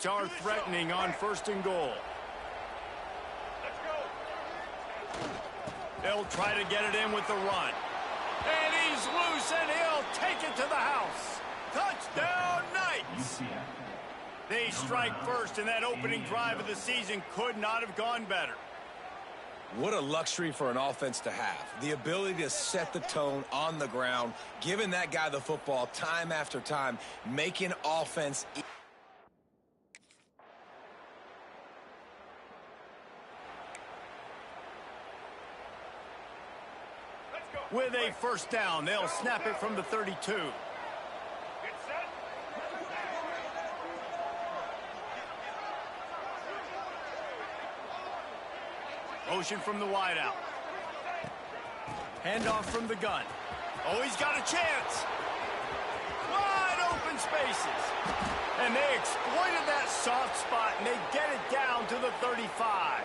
Knights are threatening on 1st and goal. They'll try to get it in with the run. And he's loose, and he'll take it to the house. Touchdown, Knights! They strike first, and that opening drive of the season could not have gone better. What a luxury for an offense to have. The ability to set the tone on the ground, giving that guy the football time after time, making offense... With a 1st down, they'll snap it from the 32. Motion from the wideout. Handoff from the gun. Oh, he's got a chance. Wide open spaces. And they exploited that soft spot, and they get it down to the 35.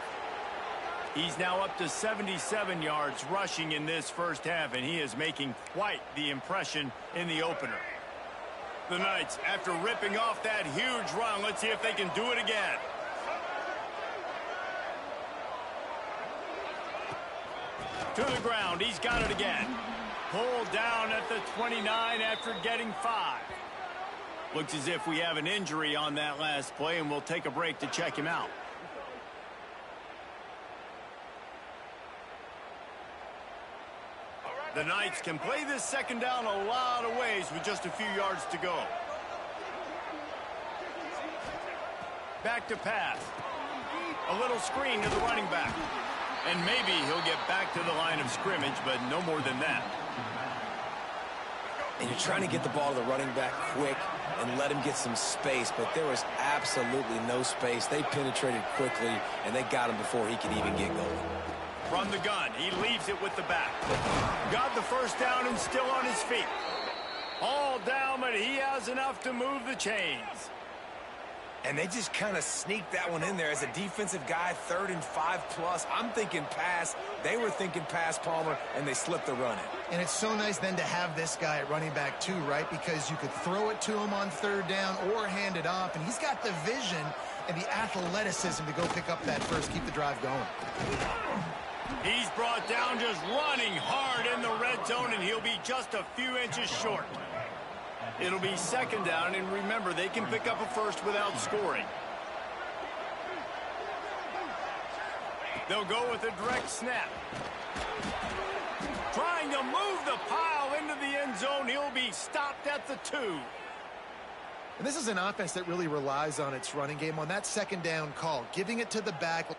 He's now up to 77 yards rushing in this 1st half, and he is making quite the impression in the opener. The Knights, after ripping off that huge run, let's see if they can do it again. To the ground, he's got it again. Pulled down at the 29 after getting 5. Looks as if we have an injury on that last play, and we'll take a break to check him out. The Knights can play this 2nd down a lot of ways with just a few yards to go. Back to pass. A little screen to the running back. And maybe he'll get back to the line of scrimmage, but no more than that. And you're trying to get the ball to the running back quick and let him get some space, but there was absolutely no space. They penetrated quickly, and they got him before he could even get going. From the gun, he leaves it with the back. Got the 1st down and still on his feet. All down, but he has enough to move the chains. And they just kind of sneaked that one in there as a defensive guy, 3rd and 5+. I'm thinking pass. They were thinking pass, Palmer, and they slipped the run in. And it's so nice then to have this guy at running back too, right? Because you could throw it to him on 3rd down or hand it off, and he's got the vision and the athleticism to go pick up that first, keep the drive going. He's brought down just running hard in the red zone, and he'll be just a few inches short. It'll be 2nd down, and remember, they can pick up a first without scoring. They'll go with a direct snap. Trying to move the pile into the end zone. He'll be stopped at the 2. And this is an offense that really relies on its running game on that 2nd down call, giving it to the back.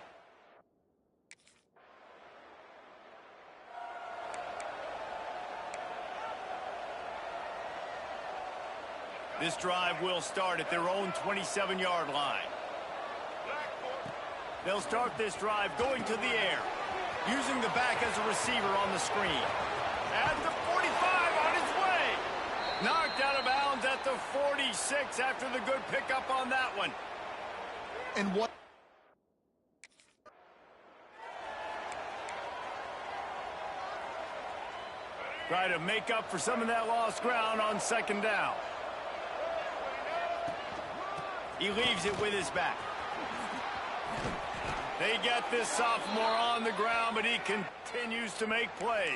This drive will start at their own 27-yard line. They'll start this drive going to the air, using the back as a receiver on the screen. At the 45 on his way. Knocked out of bounds at the 46 after the good pickup on that one. And what? Try to make up for some of that lost ground on second down. He leaves it with his back. They get this sophomore on the ground, but he continues to make plays.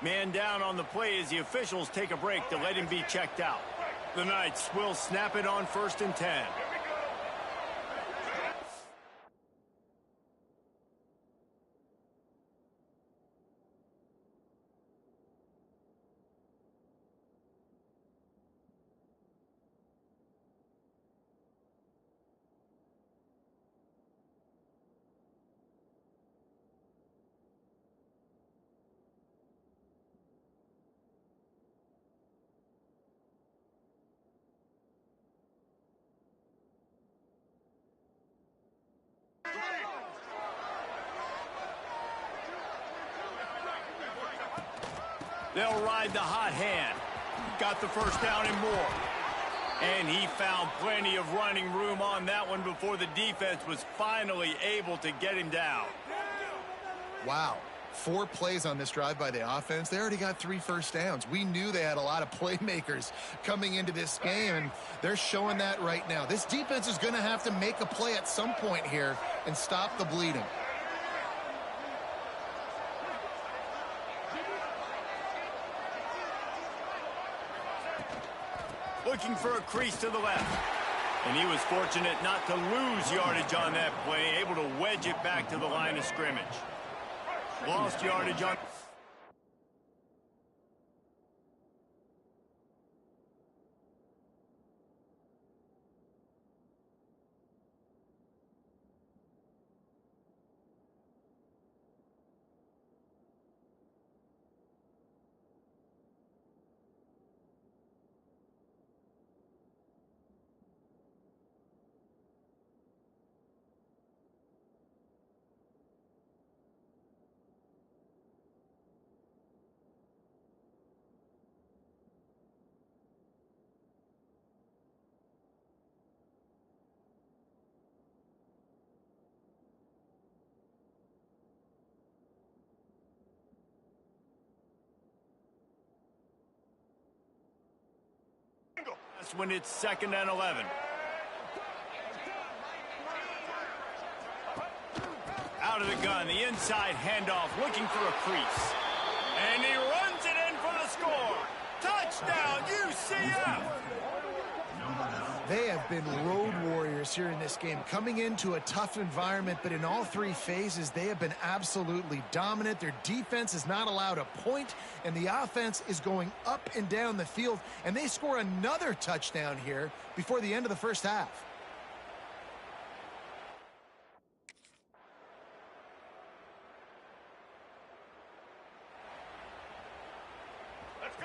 Man down on the play as the officials take a break to let him be checked out. The Knights will snap it on 1st and 10. They'll ride the hot hand. Got the first down and more. And he found plenty of running room on that one before the defense was finally able to get him down. Wow. 4 plays on this drive by the offense. They already got 3 first downs. We knew they had a lot of playmakers coming into this game, and they're showing that right now. This defense is going to have to make a play at some point here and stop the bleeding. Looking for a crease to the left. And he was fortunate not to lose yardage on that play, able to wedge it back to the line of scrimmage. Lost yardage on... That's when it's 2nd and 11. Out of the gun, the inside handoff, looking for a crease. And he runs it in for the score. Touchdown, UCF! They have been road warriors here in this game, coming into a tough environment, but in all 3 phases, they have been absolutely dominant. Their defense is not allowed a point, and the offense is going up and down the field, and they score another touchdown here before the end of the first half.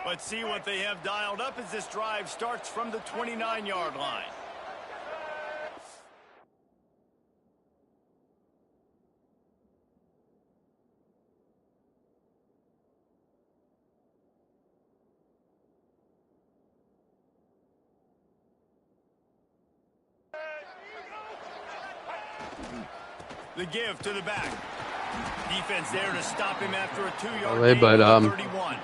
But see what they have dialed up as this drive starts from the 29-yard line. The give to the back. Defense there to stop him after a 2-yard gain on 31.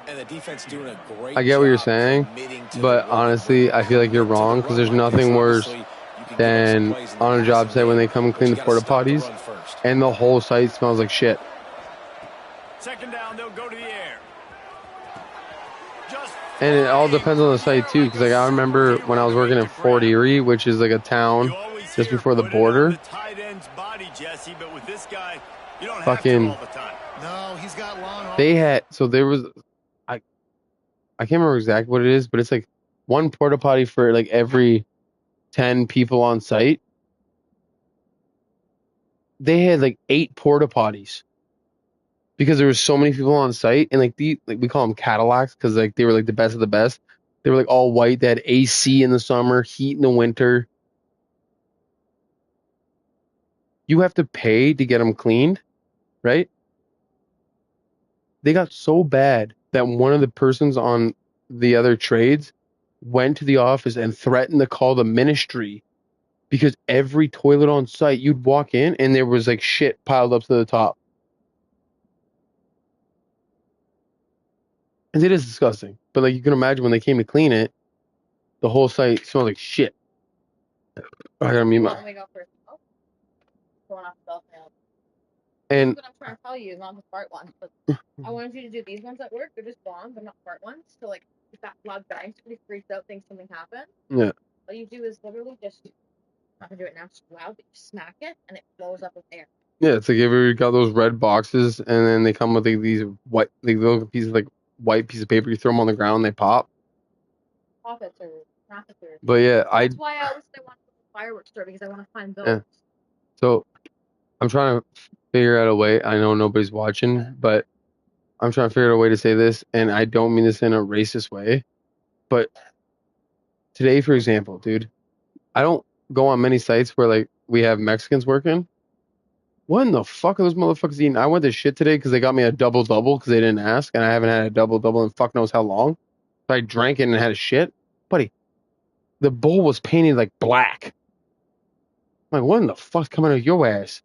And the defense doing a great I get what you're job saying, committing to but the honestly, I feel like you're wrong because there's nothing worse than on a job site when they come and clean the porta potties and the whole site smells like shit. 2nd down, they'll go to the air. And it all depends on the site too, because like I remember when I was working in Fort Erie, which is like a town just before the border. Fucking. No, he's got long. They had there was, I can't remember exactly what it is, but it's like one porta potty for like every 10 people on site. They had like 8 porta potties because there was so many people on site, and like we call them Cadillacs because like they were like the best of the best. They were like all white. They had AC in the summer, heat in the winter. You have to pay to get them cleaned, right? They got so bad that one of the persons on the other trades went to the office and threatened to call the ministry because every toilet on site, you'd walk in and there was like shit piled up to the top. And it is disgusting. But like you can imagine when they came to clean it, the whole site smelled like shit. I gotta mute my. Let me go first. Oh, going off the belt now. And That's what I'm trying to tell you, not the fart ones. But I wanted you to do these ones at work. They're just long, but not fart ones. So like, if that loud bang, somebody freaks out, thinks something happened. yeah, All you do is literally just, I'm not gonna do it now, it's loud, but you smack it and it blows up with air. yeah, it's like you ever got those red boxes, and then they come with like, these white, like little pieces like white piece of paper. You throw them on the ground, they pop. Profits or profits or. But yeah, That's why I always say I want to do a fireworks store because I want to find those. Yeah. So I'm trying to figure out a way. I know nobody's watching, but I'm trying to figure out a way to say this, and I don't mean this in a racist way. But today, for example, dude, I don't go on many sites where like we have Mexicans working. What in the fuck are those motherfuckers eating? I went to shit today because they got me a double-double because they didn't ask, and I haven't had a double-double in fuck knows how long. So I drank it and had a shit. Buddy, the bowl was painted like black. I'm like, what in the fuck's coming out of your ass?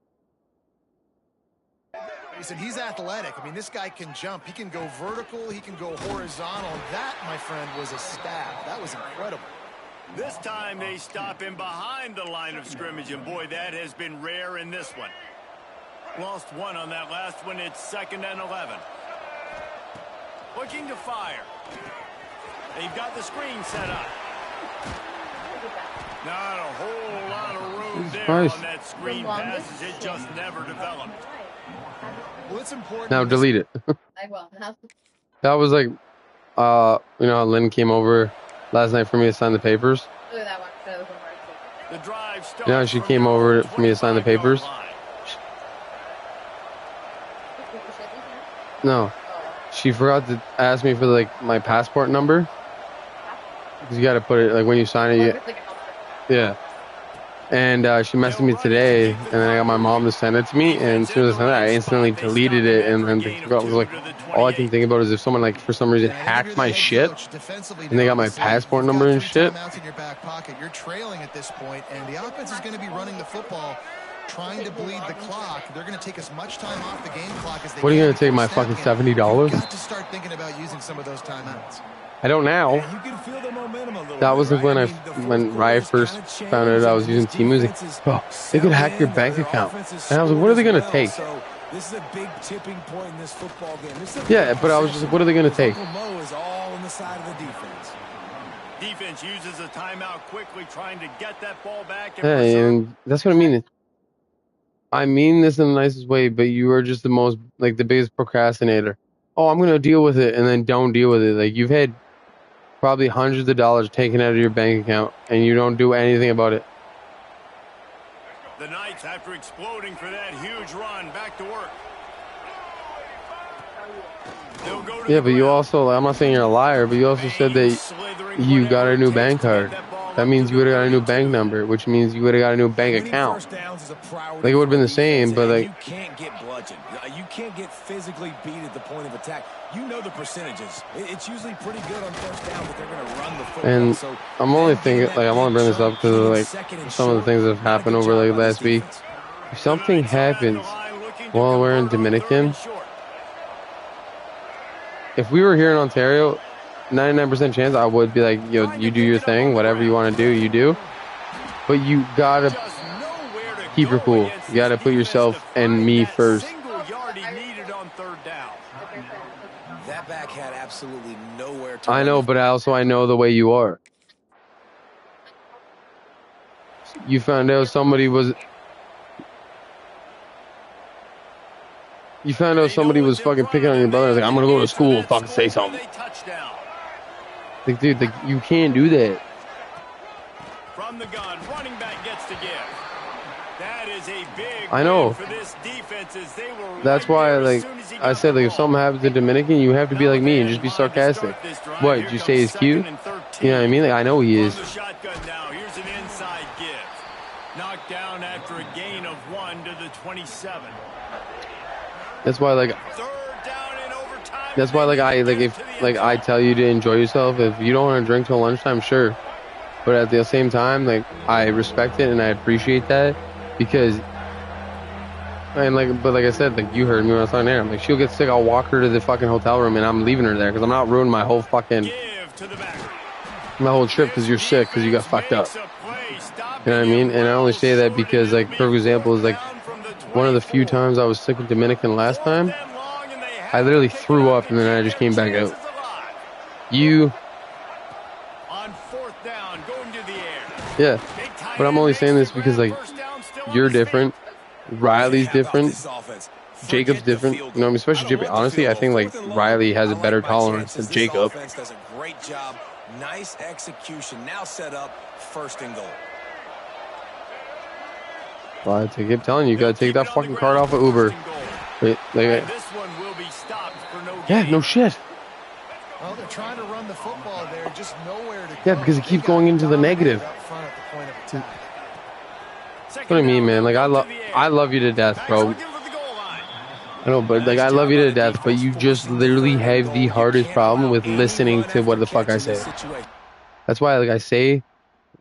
Listen, he's athletic. I mean, this guy can jump. He can go vertical. He can go horizontal. That, my friend, was a stab. That was incredible. This time they stop him behind the line of scrimmage, and boy, that has been rare in this one. Lost one on that last one. It's 2nd and 11. Looking to fire. They've got the screen set up. Not a whole lot of room there on that screen passes. It just never developed. Well, it's important. Now delete it. I will. That was like, you know how Lynn came over last night for me to sign the papers? Look at that one. That was one where The drive starts. You know how she came over for me to sign the papers? No. She forgot to ask me for like my passport number. Because you got to put it, like when you sign it, yeah. And she messaged me today, and then I got my mom to send it to me, and as soon as I sent it, I instantly deleted it, and then forgot. Was like, all I can think about is if someone like for some reason hacked my shit, and they got my passport number and shit. You're trailing at this point, and the offense is going to be running the football, trying to bleed the clock. They're going to take as much time off the game clock as they can. What are you going to take my fucking $70? You've got to start thinking about using some of those timeouts. I don't now. That was like when Riot first found out I was using T-Moves. Like, bro, they could hack your bank account. And I was like, what are they going to take? This is a big tipping point in this football game. Yeah, but I was just like, what are they going to take? Is all on the side of the defense. Defense uses a timeout quickly, trying to get that ball back. And that's what I mean. I mean this in the nicest way, but you are just the biggest procrastinator. Oh, I'm going to deal with it, and then don't deal with it. Like, you've had probably hundreds of dollars taken out of your bank account, and you don't do anything about it. The Knights, after exploding for that huge run, back to work. Yeah, but you also, I'm not saying you're a liar, but you also said that you got a new bank card. That means you would have got a new bank number, which means you would have got a new bank account. Like, it would have been the same, but like... You can't get bludgeoned. You can't get physically beat at the point of attack. You know the percentages. It's usually pretty good on first down, but they're going to run the football. And I'm only thinking, like, I'm only bringing this up because of, like, some of the things that have happened over, like, last week. If something happens while we're in Dominican, if we were here in Ontario, 99% chance I would be like, yo, you do your thing, whatever you want to do, you do. But you gotta keep her cool. You gotta put yourself and me first. That back had absolutely nowhere to I know, but I know the way you are. You found out somebody was... You found out somebody was fucking picking on your brother. Like, I'm gonna go to school and fucking say something. Like, dude, like, you can't do that. From the gun, running back gets to give. That is a big I know. for this defense as they were. That's why, like, I said, like, if something happens to Dominican, you have to be like me and just be sarcastic. What, did you say he's cute? You know what I mean? Like, I know he is. Shotgun now. Here's an inside give. Knocked down after a gain of 1 to the 27. That's why, like, if I tell you to enjoy yourself, if you don't want to drink till lunchtime, sure. But at the same time, like, I respect it and I appreciate that because And but like I said, like you heard me when I was on there. I'm like, she'll get sick. I'll walk her to the fucking hotel room, and I'm leaving her there because I'm not ruining my whole fucking my whole trip because you're sick because you got fucked up. You know what I mean? And I only say that because, like, perfect example is like one of the few times I was sick with Dominican last time. I literally threw up and then I just came back out. You. Yeah, but I'm only saying this because, like, you're different. Riley's different. Jacob's different. You know, I mean, especially Jacob. Honestly, I think like Riley has a better tolerance than Jacob. Does a great job. Nice execution. Now set up first and goal. Well, I keep telling you, you gotta take that fucking card off of Uber. Wait, like, yeah, no shit. Well, they're trying to run the football there, just nowhere to go. Yeah, because it keeps going into the negative. That's what I mean, man. Like, I love you to death, bro. I know, but like, I love you to death, but you just literally have the hardest problem with listening to what the fuck I say. That's why, like, I say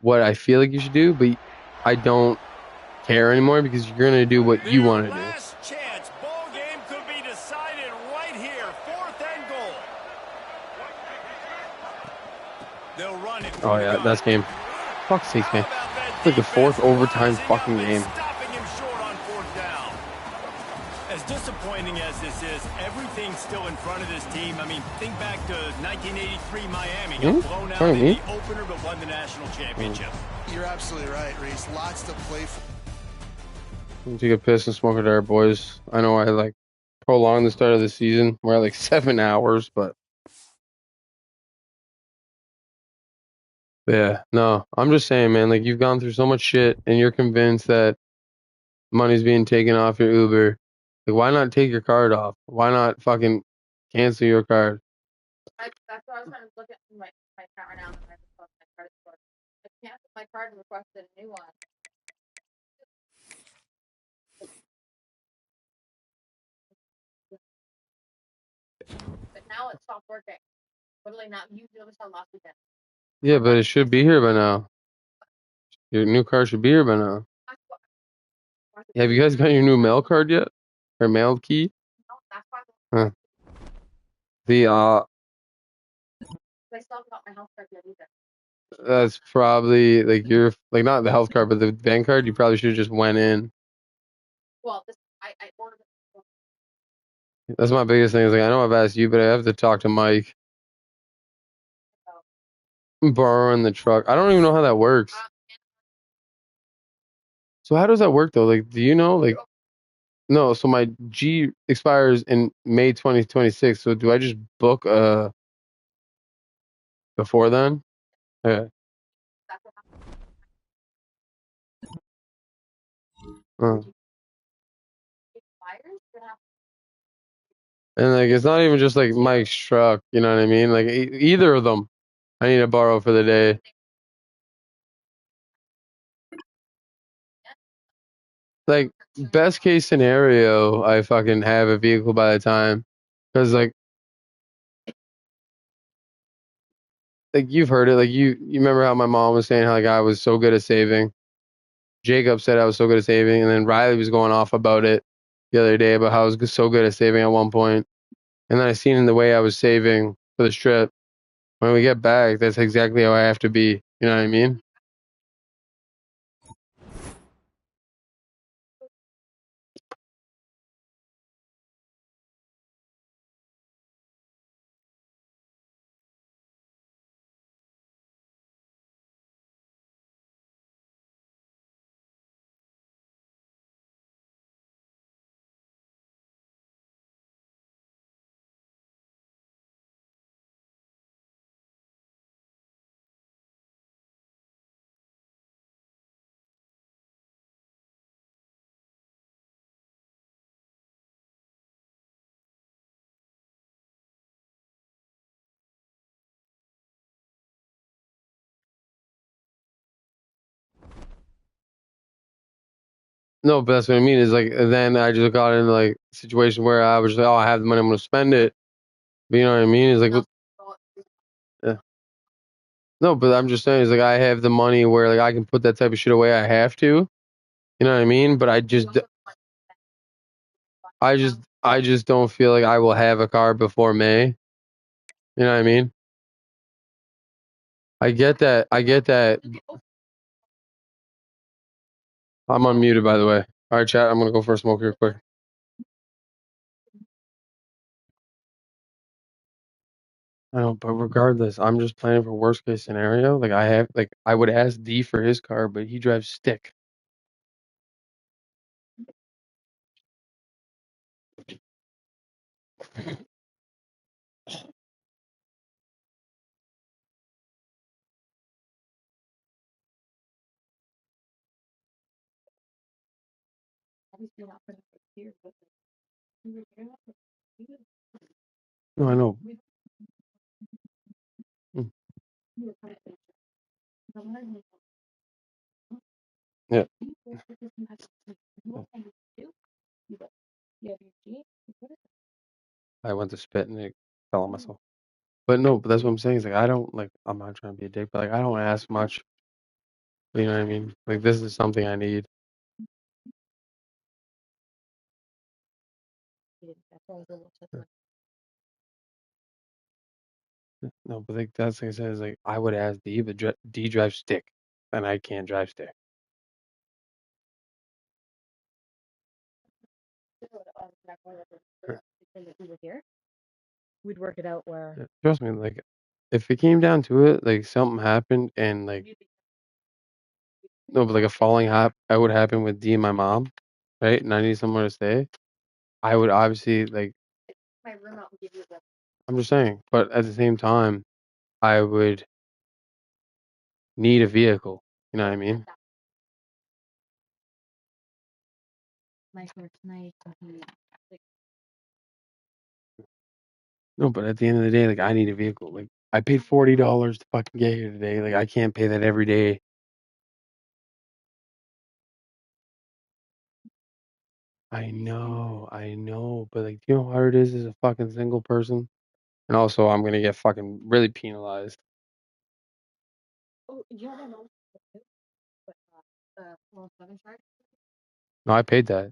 what I feel like you should do, but I don't care anymore because you're gonna do what you want to do. Chance. Ball game could be decided right here. 4th and goal. They'll run it. Oh yeah, that's game. Fuck's sake, man. It's like the 4th overtime fucking game. Stopping him short on 4th down. As disappointing as this is, everything's still in front of this team. I mean, think back to 1983 Miami. Got blown out in the opener but won the national championship. You're absolutely right, Reese. Lots to play for. Take a piss and smoke it there, boys. I know I like prolonged the start of the season. We're at like 7 hours, but yeah, no, I'm just saying, man, like you've gone through so much shit and you're convinced that money's being taken off your Uber. Like, why not take your card off? Why not fucking cancel your card? That's what I was trying to look at my account right now. And I just my credit score. I canceled my card and requested a new one. But now it stopped working. Literally not used it until last weekend. Yeah, but it should be here by now. Your new card should be here by now. Have you guys got your new mail card yet? Or mail key? No, that's why. Huh. I still haven't got my health card yet either. That's probably like your, like, not the health card, but the bank card. You probably should have just went in. Well, I ordered it. That's my biggest thing. Is like, I know I've asked you, but I have to talk to Mike. I'm borrowing the truck. I don't even know how that works. So how does that work though? Like, do you know? Like, no. So my G expires in May 2026. So do I just book before then? Okay. And like, it's not even just like Mike's truck. You know what I mean? Like, either of them, I need to borrow for the day. Like, best case scenario, I fucking have a vehicle by the time, because like you've heard it. Like, you remember how my mom was saying how like I was so good at saving. Jacob said I was so good at saving, and then Riley was going off about it the other day about how I was so good at saving at one point. And then I seen in the way I was saving for this trip. When we get back, that's exactly how I have to be. You know what I mean? No, but that's what I mean. Is like, then I just got in like a situation where I was just like, oh, I have the money, I'm gonna spend it. But you know what I mean? It's like, yeah. No, but I'm just saying, it's like I have the money where like I can put that type of shit away. I have to. You know what I mean? But I just I just don't feel like I will have a car before May. You know what I mean? I get that. I'm unmuted, by the way. All right, chat. I'm gonna go for a smoke here quick. I know, but regardless, I'm just planning for worst case scenario. Like I would ask D for his car, but he drives stick. No, I know. Mm. Yeah. I went to spit and it fell on myself. But no, but that's what I'm saying is like I don't like I'm not trying to be a dick, but like I don't ask much. You know what I mean? Like this is something I need. No, but like that's like I said is like I would ask D, but D drives stick, and I can't drive stick. We'd work it out where. Yeah, trust me, like if it came down to it, like something happened and like no, but like a falling out would happen with D and my mom, right? And I need somewhere to stay. I would obviously like. My roommate would give you the. I'm just saying, but at the same time, I would need a vehicle. You know what I mean? No, but at the end of the day, like I need a vehicle. Like I paid $40 to fucking get here today. Like I can't pay that every day. I know, but like, do you know how hard it is as a fucking single person? And also, I'm gonna get fucking really penalized. Oh, you don't know. But well, 7 charge. No, I paid that.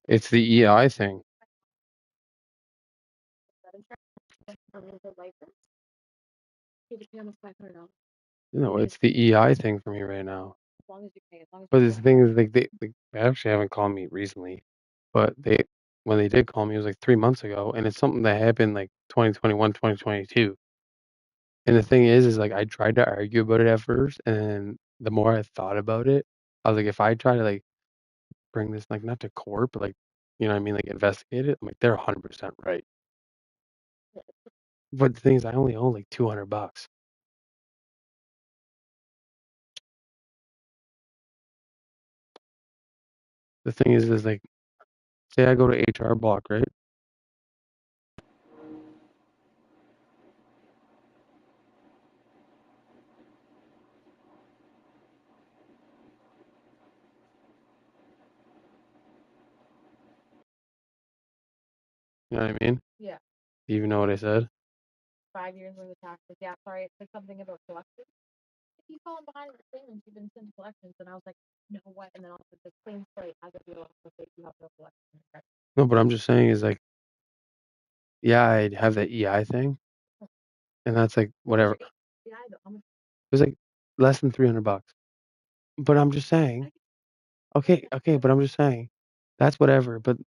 It's the EI thing. 7 charge. The license. You pay almost $500. No, it's the EI thing for me right now. As long as you pay, as long as. But the thing is, like, they actually haven't called me recently, but when they did call me, it was like 3 months ago, and it's something that happened like 2021, 2022. And the thing is like I tried to argue about it at first, and then the more I thought about it, I was like, if I try to like bring this like not to court, but like you know what I mean, like investigate it, I'm like they're 100% right. But the thing is, I only owe like $200. The thing is like, say I go to HR block, right? You know what I mean? Yeah. Do you even know what I said? 5 years worth of taxes. Yeah, sorry, it said something about collections. If you fall behind with payments, you've been sent collections, and I was like, no, what? And then also the clean slate as of your last mistake, you have no collection. No, but I'm just saying is like, yeah, I'd have that EI thing, and that's like whatever. Yeah, It was like less than $300. But I'm just saying, okay, but I'm just saying, that's whatever. But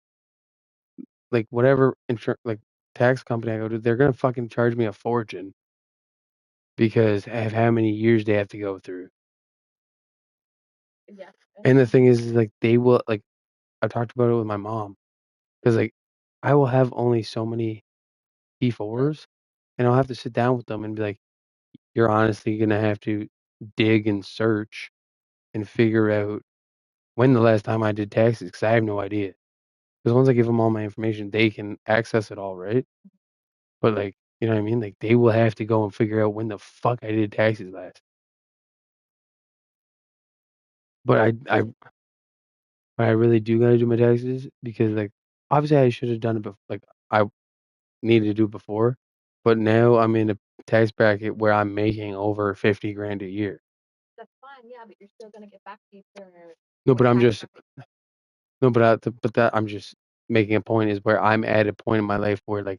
like whatever like tax company I go to, they're gonna fucking charge me a fortune because of how many years they have to go through. Yeah. And the thing is like they will like I talked about it with my mom because like I will have only so many P4s, and I'll have to sit down with them and be like, you're honestly gonna have to dig and search and figure out when the last time I did taxes because I have no idea. Because once I give them all my information, they can access it all, right? But like, you know what I mean? Like they will have to go and figure out when the fuck I did taxes last. But I really do gotta do my taxes because like obviously I should have done it before. Like I needed to do it before, but now I'm in a tax bracket where I'm making over 50 grand a year. That's fine, yeah, but you're still gonna get back to you for. No, but I'm just no, but that I'm just making a point is where I'm at a point in my life where like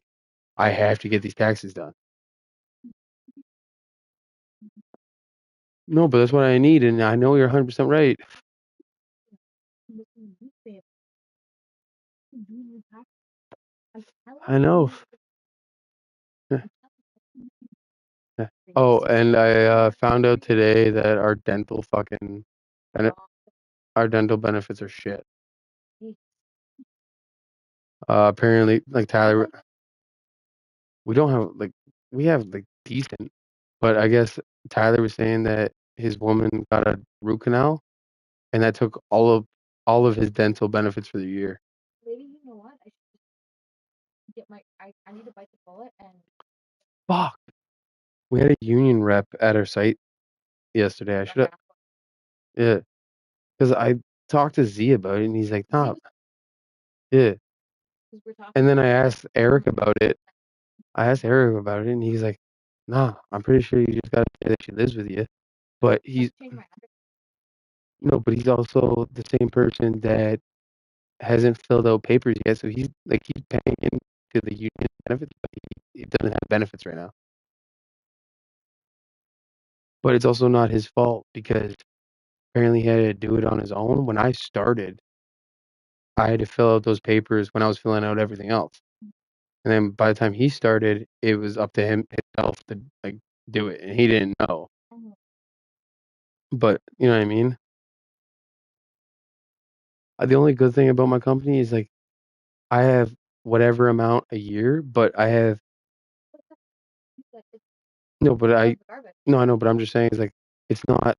I have to get these taxes done. No, but that's what I need, and I know you're 100% right. I know. Yeah. Oh, and I found out today that our dental benefits are shit. Apparently, like Tyler, we don't have we have like decent, but I guess Tyler was saying that his woman got a root canal, and that took all of his dental benefits for the year. Maybe you know what? I should get I need to bite the bullet and. Fuck. We had a union rep at our site yesterday. I should have. Yeah, because I talked to Z about it, and he's like, "Nah." Yeah. And then I asked Eric about it. And he's like, "Nah, I'm pretty sure you just gotta say that she lives with you." But he's no, but he's also the same person that hasn't filled out papers yet, so he's paying into the union benefits, but he doesn't have benefits right now. But it's also not his fault because apparently he had to do it on his own. When I started, I had to fill out those papers when I was filling out everything else. And then by the time he started, it was up to himself to like do it, and he didn't know. But you know what I mean? The only good thing about my company is like I have whatever amount a year, but I have no, but I know, but I'm just saying it's like it's not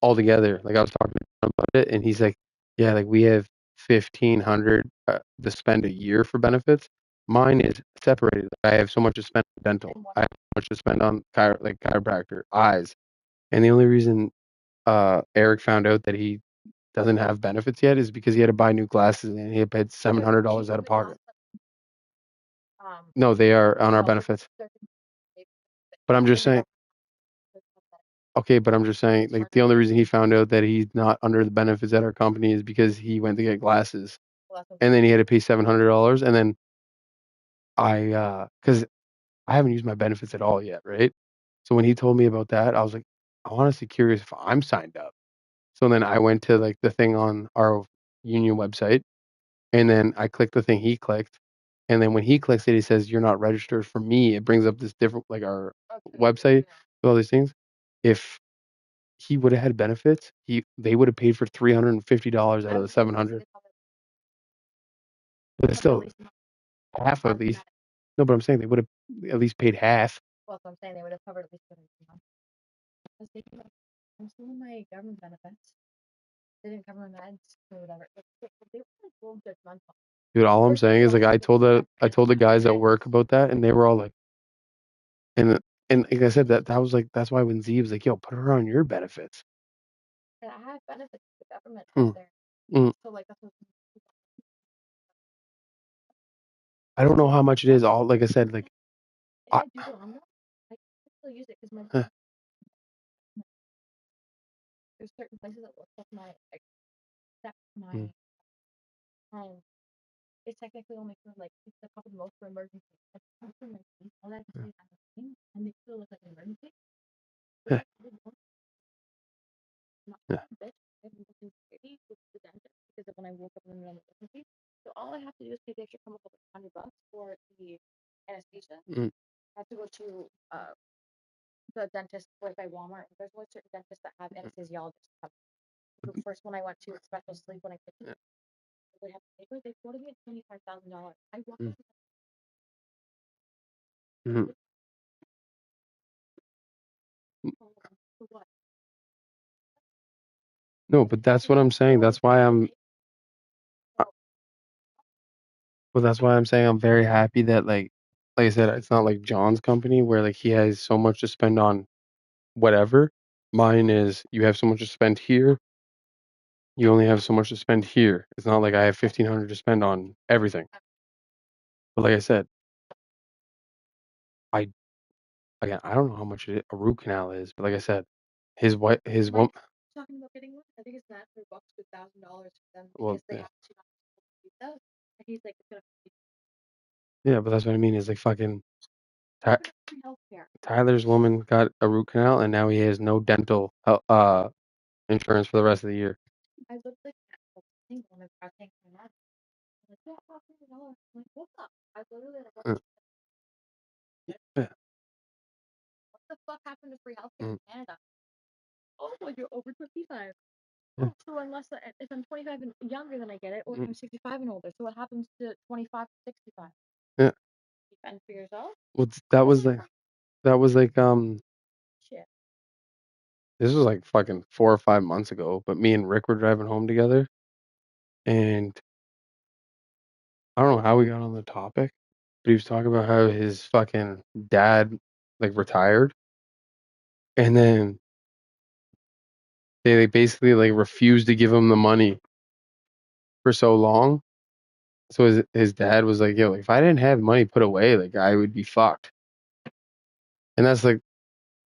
all together. Like I was talking to him about it, and he's like, "Yeah, like we have 1,500 to spend a year for benefits. Mine is separated. Like, I have so much to spend on dental. I have so much to spend on chiropractor, eyes, and the only reason Eric found out that he doesn't have benefits yet is because he had to buy new glasses and he had paid $700 out of pocket. No, they are on our benefits. But I'm just saying. Okay, but I'm just saying, like, the only reason he found out that he's not under the benefits at our company is because he went to get glasses, and then he had to pay $700, and then because I haven't used my benefits at all yet, right? So when he told me about that, I was like, I'm honestly curious if I'm signed up. So then I went to like the thing on our union website, and then I clicked the thing he clicked, and then when he clicks it, he says you're not registered. For me, it brings up this different like our website with all these things. If he would have had benefits, they would have paid for $350 out of the 700. But it's still half at least. No, but I'm saying they would have at least paid half. Well, that's what I'm saying. They would have covered at least I was thinking I'm still in my government benefits. They didn't cover my meds or whatever. They were like full judgmental. Dude, all I'm saying is like I told the guys at work about that, and they were all like, and like I said that was like that's why when Z was like, "Yo, put her on your benefits." And I have benefits with the government Mm. there. So like that's what. I don't know how much it is. All like I said, like I do the umbrella. I can still use it because my there's certain places that will accept my it's technically only for like it's a couple most for emergency. All that to say and they still look like an emergency. Yeah. Because when I woke up in the middle of emergency, so all I have to do is pay the extra come up with $100 for the anesthesia. I have to go to the dentist like by Walmart. There's only certain dentists that have anesthesiologists. The first one I went to, special sleep when I could. They have paper. They quoted me at $25,000. I walked up. For what? No, but that's what I'm saying. That's why I'm. Well, that's why I'm saying I'm very happy that like I said, it's not like John's company where like he has so much to spend on whatever. Mine is you have so much to spend here. You only have so much to spend here. It's not like I have 1,500 to spend on everything. But like I said, I don't know how much a root canal is, but like I said, his one. Talking about getting one, I think it's $900 to $1,000 for them Well, because they yeah. have to. And he's like, it's gonna Yeah, but that's what I mean. Is like fucking Ty- be free healthcare. Tyler's woman got a root canal, and now he has no dental insurance for the rest of the year. I looked like a single woman pressing my neck. I'm like, yeah, $500. I'm like, what the? I literally like, what Yeah. the fuck happened to free healthcare in Canada? Oh, well, you're over 25. Yeah. So unless if I'm 25 and younger, then I get it, or if I'm 65 and older. So what happens to 25 to 65? Yeah. You fend for yourself? Well, that was like Shit. this was like fucking 4 or 5 months ago. But me and Rick were driving home together, and I don't know how we got on the topic, but he was talking about how his fucking dad like retired, and then they basically like refused to give him the money for so long. So his dad was like, "Yo, like, if I didn't have money put away, like I would be fucked." And that's like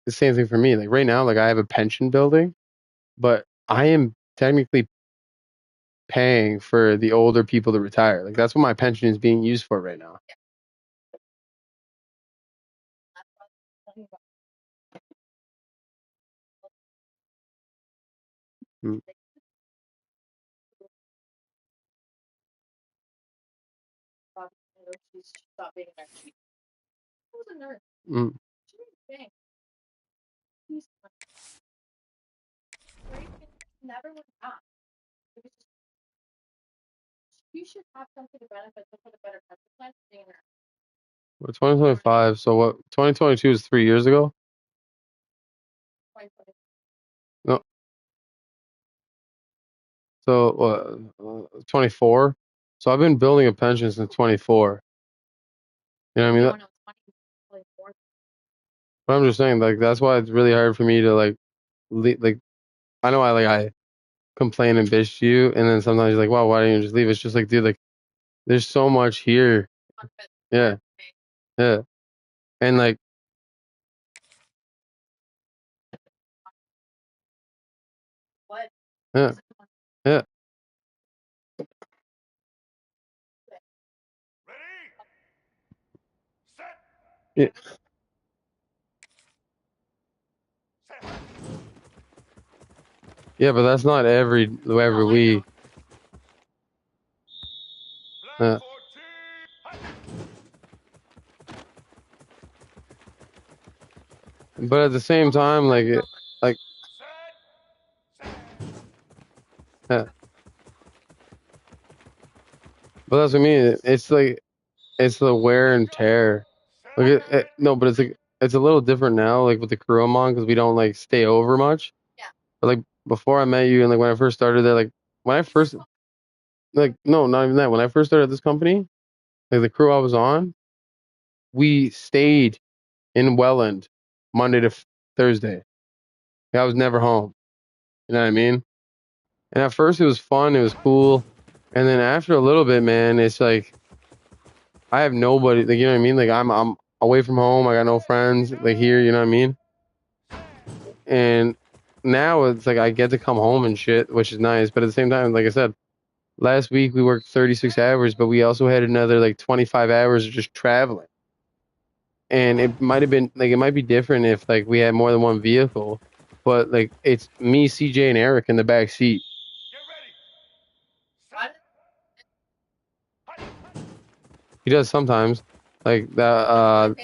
the same thing for me. Like right now, like I have a pension building, but I am technically paying for the older people to retire. Like that's what my pension is being used for right now. Mm, She stopped being a nurse. She was a nurse. mm, She didn't think. He's never went back. It was just, you should have something to benefit them for the better pension plan for being a nurse. We're 2025, so what? 2022 is 3 years ago. 2020. No, so what? 24. So I've been building a pension since 24. You know what I mean? No, no, 2024. But I'm just saying, like that's why it's really hard for me to like, like I know I complain and bitch to you, and then sometimes you're like, wow, why didn't you just leave? It's just like, dude, like there's so much here. Yeah, yeah, and like What? yeah, yeah, yeah, yeah. But that's not every week. Yeah. But at the same time, like yeah. But that's what I mean. It's like it's the wear and tear. Like no, but it's like it's a little different now, like with the crew I'm on, because we don't like stay over much. Yeah. But like before I met you, and like when I first started there, like when I first like no, not even that. When I first started this company, like the crew I was on, we stayed in Welland Monday to Thursday. Like, I was never home. You know what I mean? And at first it was fun, it was cool, and then after a little bit, man, it's like I have nobody. Like you know what I mean? Like I'm away from home. I got no friends like here. You know what I mean? And now it's like I get to come home and shit, which is nice. But at the same time, like I said, last week we worked 36 hours, but we also had another like 25 hours of just traveling. And it might have been like it might be different if like we had more than one vehicle, but like it's me, CJ, and Eric in the back seat. He does sometimes, like that.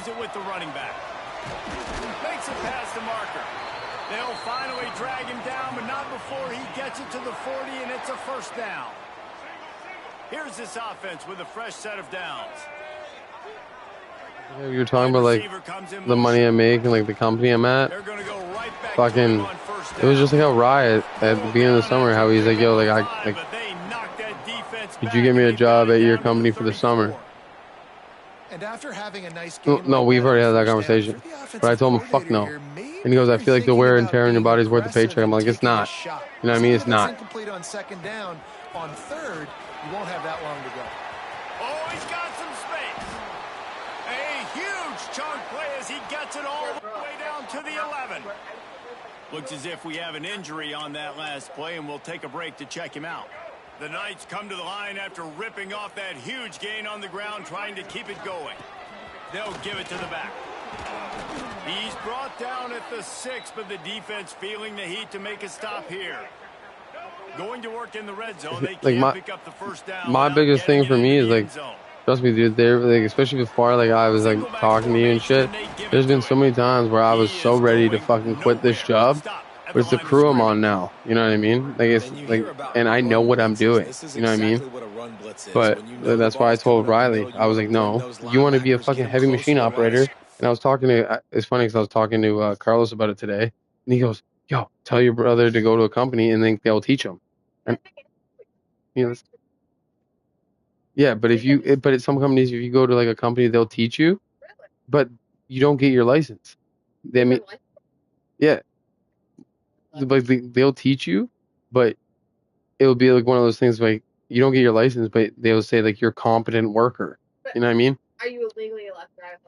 leaves it with the running back. Makes it past the marker. They'll finally drag him down, but not before he gets it to the 40, and it's a first down. Here's this offense with a fresh set of downs. Yeah, you're talking about like the money I make and like the company I'm at. Fucking, it was just like how Riot at the beginning of the summer, how he's like, yo, like could you give me a job at your company for the summer? And after having a nice game, no, we've already had that conversation. But I told him, fuck no. And he goes, I feel like the wear and tear on your body's worth the paycheck. I'm like, it's not. You know what I mean? It's not. Incomplete on second down. On third, you won't have that long to go. Oh, he's got some space. A huge chunk play as he gets it all the way down to the 11. Looks as if we have an injury on that last play, and we'll take a break to check him out. The Knights come to the line after ripping off that huge gain on the ground, trying to keep it going. They'll give it to the back. He's brought down at the 6, but the defense feeling the heat to make a stop here. Going to work in the red zone. They can't pick up the first down. My biggest thing for me is like, trust me, dude. They're like, especially before like I was like talking to you and shit. There's been so many times where I was so ready to fucking quit this job, but it's the crew I'm on now. You know what I mean? Like it's like, and I know what I'm doing. You know what I mean? But that's why I told Riley, I was like, no, you want to be a fucking heavy machine operator. And I was talking to, it's funny because I was talking to Carlos about it today, and he goes, yo, tell your brother to go to a company and then they'll teach him. And, you know, yeah, but but at some companies, if you go to like a company, they'll teach you, but you don't get your license. They mean, yeah, like they'll teach you, but it'll be like one of those things like you don't get your license, but they'll say like you're a competent worker. You know what I mean? Are you legally allowed to drive?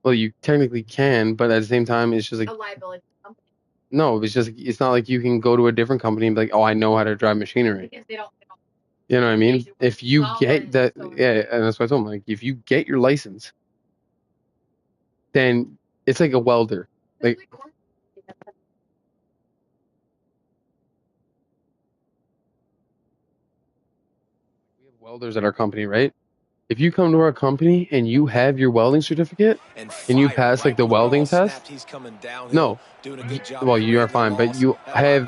Well, you technically can, but at the same time, it's just like a liability company. No, it's not like you can go to a different company and be like, oh, I know how to drive machinery. Because they don't. You know what I mean? If you get that, yeah, and that's what I told him. Like, if you get your license, then it's like a welder. Like, we have welders at our company, right? If you come to our company and you have your welding certificate and you pass like the welding test, no, well, you are fine, but you have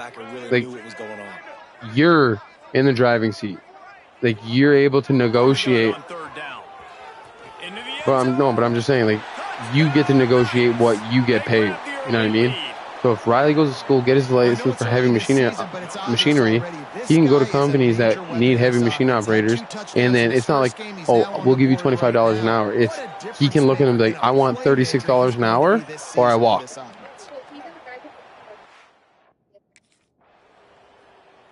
like you're in the driving seat, like you're able to negotiate. But I'm just saying, like you get to negotiate what you get paid. You know what I mean? So if Riley goes to school, get his license for heavy machinery, he can go to companies that need heavy machine operators, and then it's not like, oh, we'll give you $25 an hour. It's he can look at them and be like, I want $36 an hour, or I walk.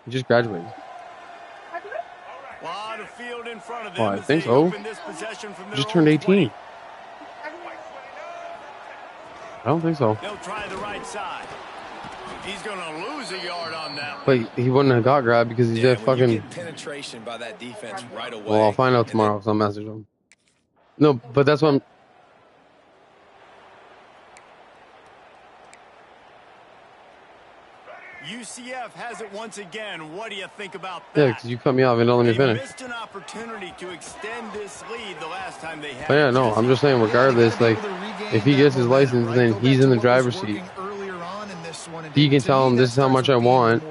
He just graduated. Oh, I think so. Just turned 18. I don't think so. They'll try the right side. He's going to lose a yard on that. But he wouldn't have got grabbed because he's a fucking penetration by that defense right away. Well, I'll find out tomorrow because I'll message him. No, but that's what I'm. UCF has it once again. What do you think about that? Yeah, because you cut me off and don't let me finish. Missed an opportunity to extend this lead the last time they had. But yeah, no, I'm just saying, regardless, like, if he gets his license, then he's in the driver's seat. He can tell him, this is how much I want,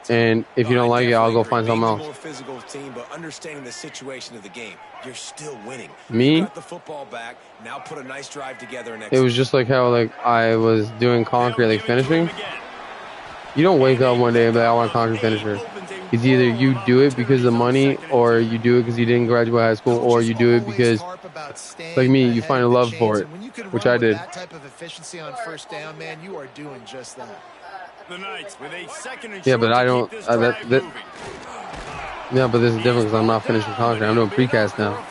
and if you don't like it, I'll go find something else. More physical team, but understanding the situation of the game, you're still winning. Me? You got the football back. Now put a nice drive together. And it was just like how like I was doing concrete, like finishing. You don't wake up one day and be like, I want a concrete finisher. It's either you do it because of the money, or you do it because you didn't graduate high school, or you do it because, like me, you find a love for it, which I did. That type of efficiency on first down, man, you are doing just that. The Knights with a second and yeah, but I don't. Yeah, but this is different because I'm not finishing concrete. I'm doing precast now.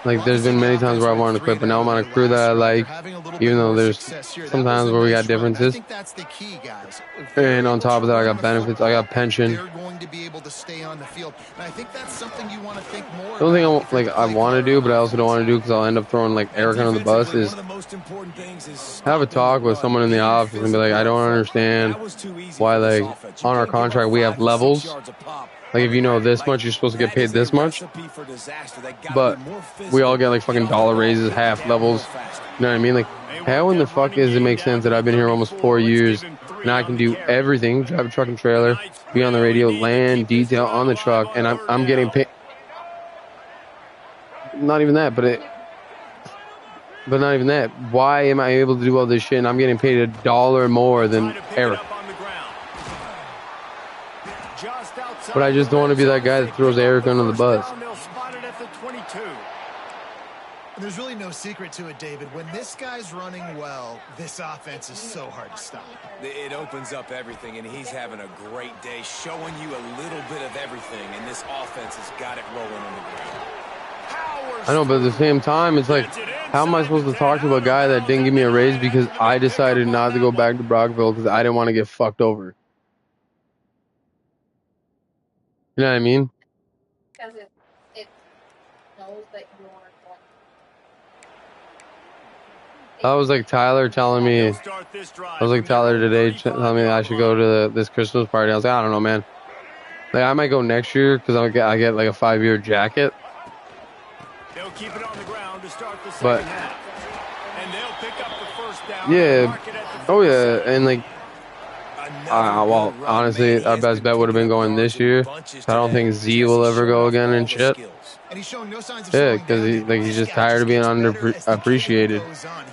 Like, there's been many times where I wanted to quit, but now I'm on a crew that I like, even though there's sometimes where we got differences. And on top of that, I got benefits. I got pension. The only thing I want to do, but I also don't want to do because I'll end up throwing, like, Eric under the bus, is have a talk with someone in the office and be like, I don't understand why, like, on our contract we have levels. Like, if you know this much, you're supposed to get paid this much. But we all get like fucking dollar raises, half levels. You know what I mean? Like, how in the fuck does it make sense that I've been here almost 4 years and I can do everything, drive a truck and trailer, be on the radio, land, detail on the truck, and I'm getting paid? Not even that, but not even that. Why am I able to do all this shit and I'm getting paid $1 more than Eric? But I just don't want to be that guy that throws Eric under the bus. There's really no secret to it, David. When this guy's running well, this offense is so hard to stop. It opens up everything, and he's having a great day, showing you a little bit of everything, and this offense has got it rolling on the ground. I know, but at the same time, it's like, how am I supposed to talk to a guy that didn't give me a raise because I decided not to go back to Brockville because I didn't want to get fucked over? You know what I mean? Because it knows that you are going. I was like Tyler telling me, I was like Tyler today telling me I should go to this Christmas party. I was like, I don't know, man. Like, I might go next year because I get like a 5-year jacket. They'll keep it on the ground to start the But second half. And they'll pick up the first down. yeah, oh yeah, and like, well, honestly, our best bet would have been going this year. I don't think Z will ever go again and shit. And he's showing no signs of Yeah, because he's just tired of being underappreciated.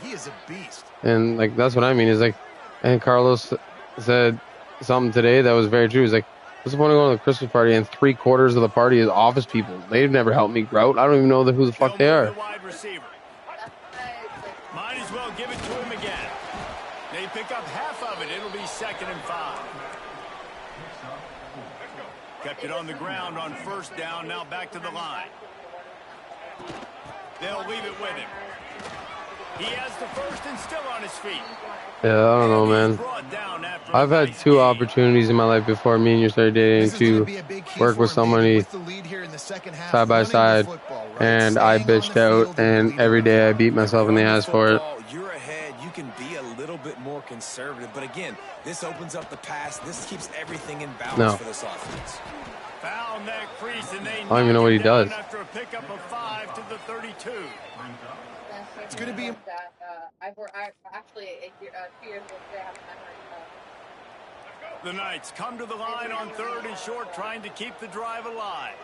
He is a beast. And like, that's what I mean. Is like, and Carlos said something today that was very true. He's like, what's the point of going to the Christmas party and 3/4 of the party is office people? They've never helped me grout. I don't even know who the fuck they are. Might as well give it to him again. They pick up half of it. It'll be 2nd and 5. Kept it on the ground on first down. Now back to the line. They'll leave it with him. He has the first and still on his feet. Yeah, I don't know, man. I've had 2 opportunities in my life before me and you started dating to work with somebody side by side, and I bitched out, and every day I beat myself in the ass for it. You're ahead. You can be a little bit more conservative, but again, this opens up the pass. This keeps everything in balance for this offense. Found that crease, and they I don't even know what he does. After a pickup of 5 to the 32. It's going to be. I actually 2 years ago today I have The Knights come to the line on 3rd and short, trying to keep the drive alive.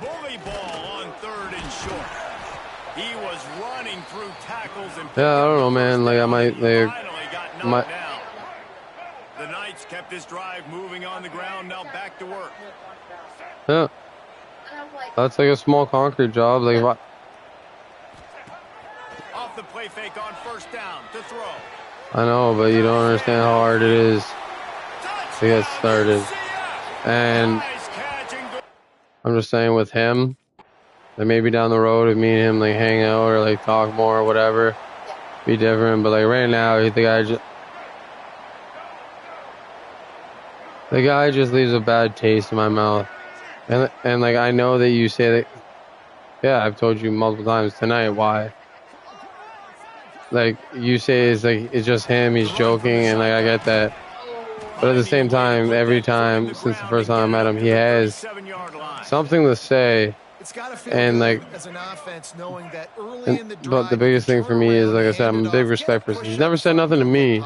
Bully ball on 3rd and short. He was running through tackles and. Yeah, I don't know, man. Like, I might like. Down. The Knights kept this drive moving on the ground. Now back to work. Yeah. That's like a small concrete job. Like, what? Off the play fake on first down to throw. I know, but you don't understand how hard it is to get started. And I'm just saying, with him, like, maybe down the road, if me and him like hang out or like talk more or whatever, be different. But like right now, the guy just leaves a bad taste in my mouth. And like, I know that you say that. Yeah, I've told you multiple times tonight why. Like, you say it's just him, he's joking, and like, I get that. But at the same time, every time since the first time I met him, he has something to say. And like, but the biggest thing for me is, like I said, I'm a big respect person. He's never said nothing to me.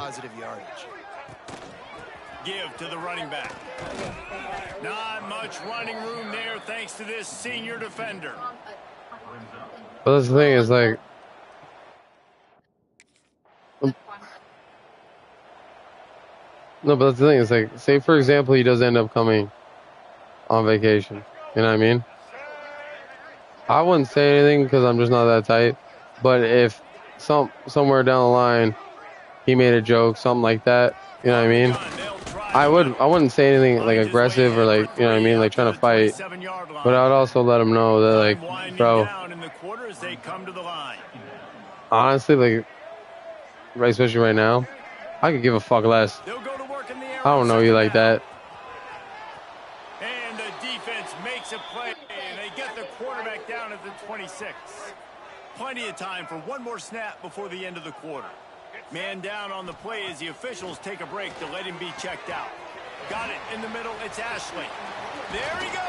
Give to the running back. Not much running room there thanks to this senior defender. But that's the thing, is like, no, but that's the thing. It's like, say for example, he does end up coming on vacation. You know what I mean? I wouldn't say anything because I'm just not that tight. But if somewhere down the line he made a joke, something like that, you know what I mean? I wouldn't say anything like aggressive or like, you know what I mean, like trying to fight. But I would also let him know that, like, bro, honestly, like, right, especially right now, I could give a fuck less. I don't know you like that. And the defense makes a play, and they get the quarterback down at the 26. Plenty of time for one more snap before the end of the quarter. Man down on the play as the officials take a break to let him be checked out. Got it in the middle. It's Ashley. There he goes.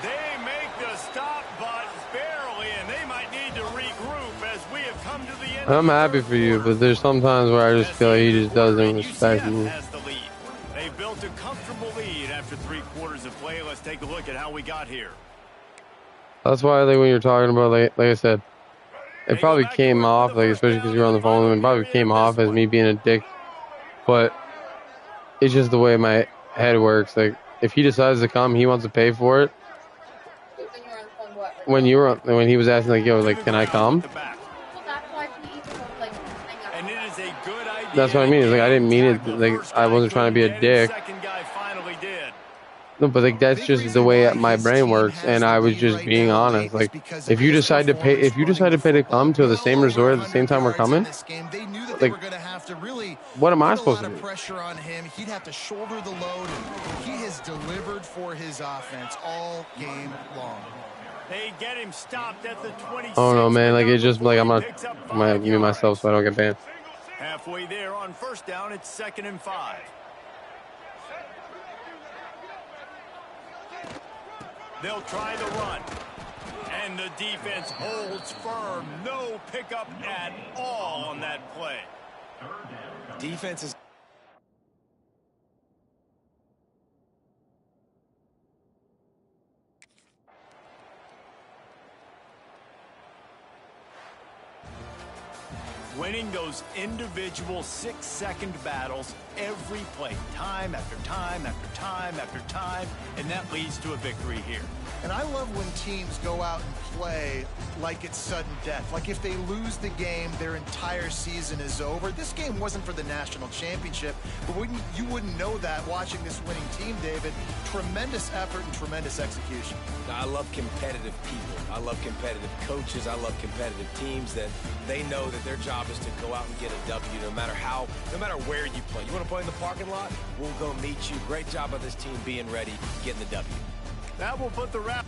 They make the stop, but barely, and they might need to regroup as we have come to the end. I'm happy for you, but there's sometimes where I just feel like he just doesn't respect me. Has the lead. They built a comfortable lead after 3 quarters of play. Let's take a look at how we got here. That's why, like, when you're talking about, like I said, it probably came off, like, especially because you were on the phone with him, it probably came off as me being a dick. But it's just the way my head works. Like, if he decides to come, he wants to pay for it. When you were, when he was asking, like, yo, like, can I come? Well, that's why he even was like saying that. And it is a good idea. That's what I mean. It's like, I didn't mean it. Like, I wasn't trying to be a dick. Second guy finally did. No, but like that's just the way my brain works, and I was just being honest. Like, if you decide to pay, to come to the same resort at the same time we're coming, like, what am I supposed to do? Pressure on him. He'd have to shoulder the load, and he has delivered for his offense all game long. They get him stopped at the 26. Oh no, man! Like, it's just like I'm gonna mute myself so I don't get banned. Halfway there on first down, it's 2nd and 5. They'll try the run. And the defense holds firm. No pickup at all on that play. Defense is... Winning those individual 6-second battles every play, time after time after time after time, and that leads to a victory here. And I love when teams go out and play like it's sudden death. Like if they lose the game, their entire season is over. This game wasn't for the national championship, but you wouldn't know that watching this winning team, David. Tremendous effort and tremendous execution. I love competitive people. I love competitive coaches. I love competitive teams that they know that their job is to go out and get a W no matter where you play. You want to play in the parking lot? We'll go meet you. Great job of this team being ready, getting the W. That will put the wrap.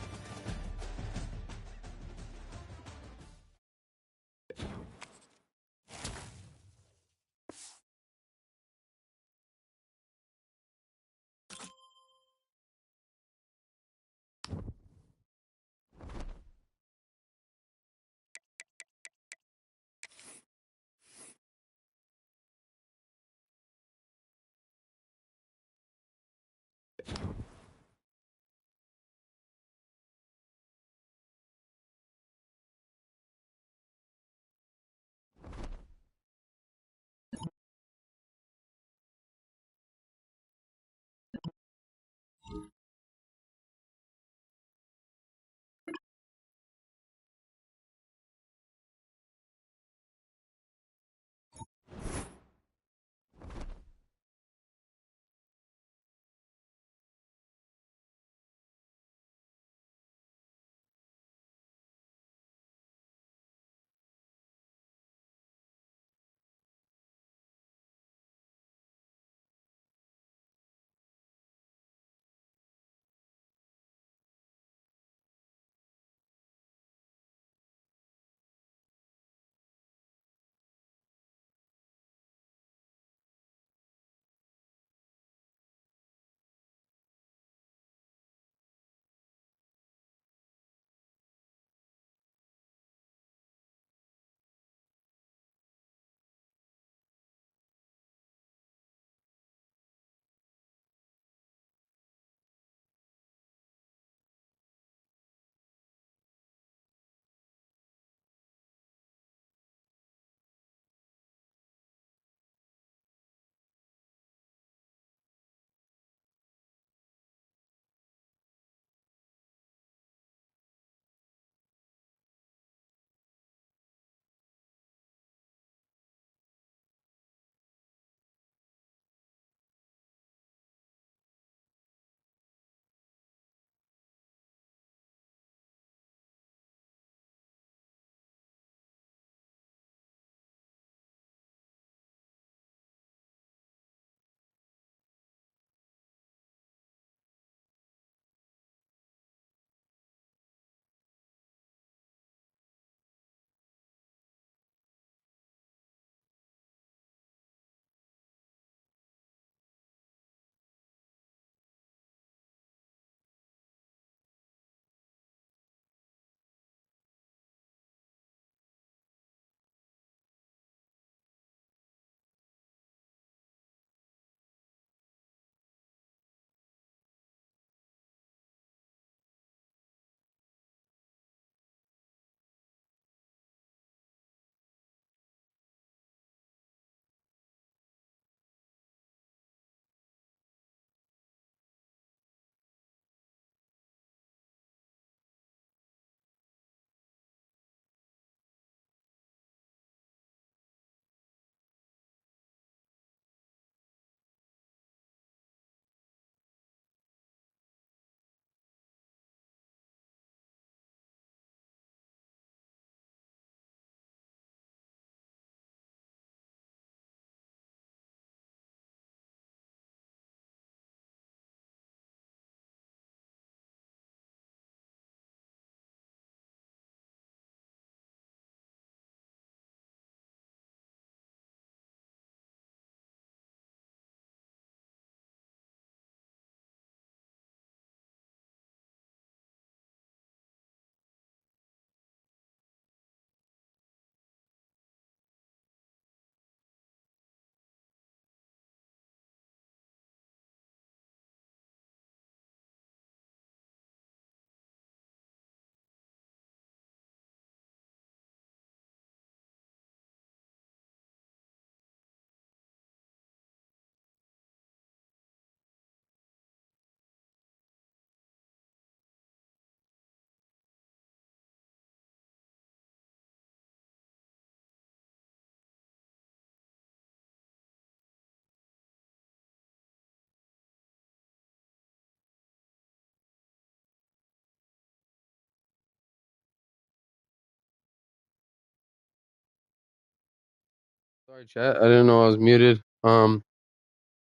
Sorry, chat. I didn't know I was muted. I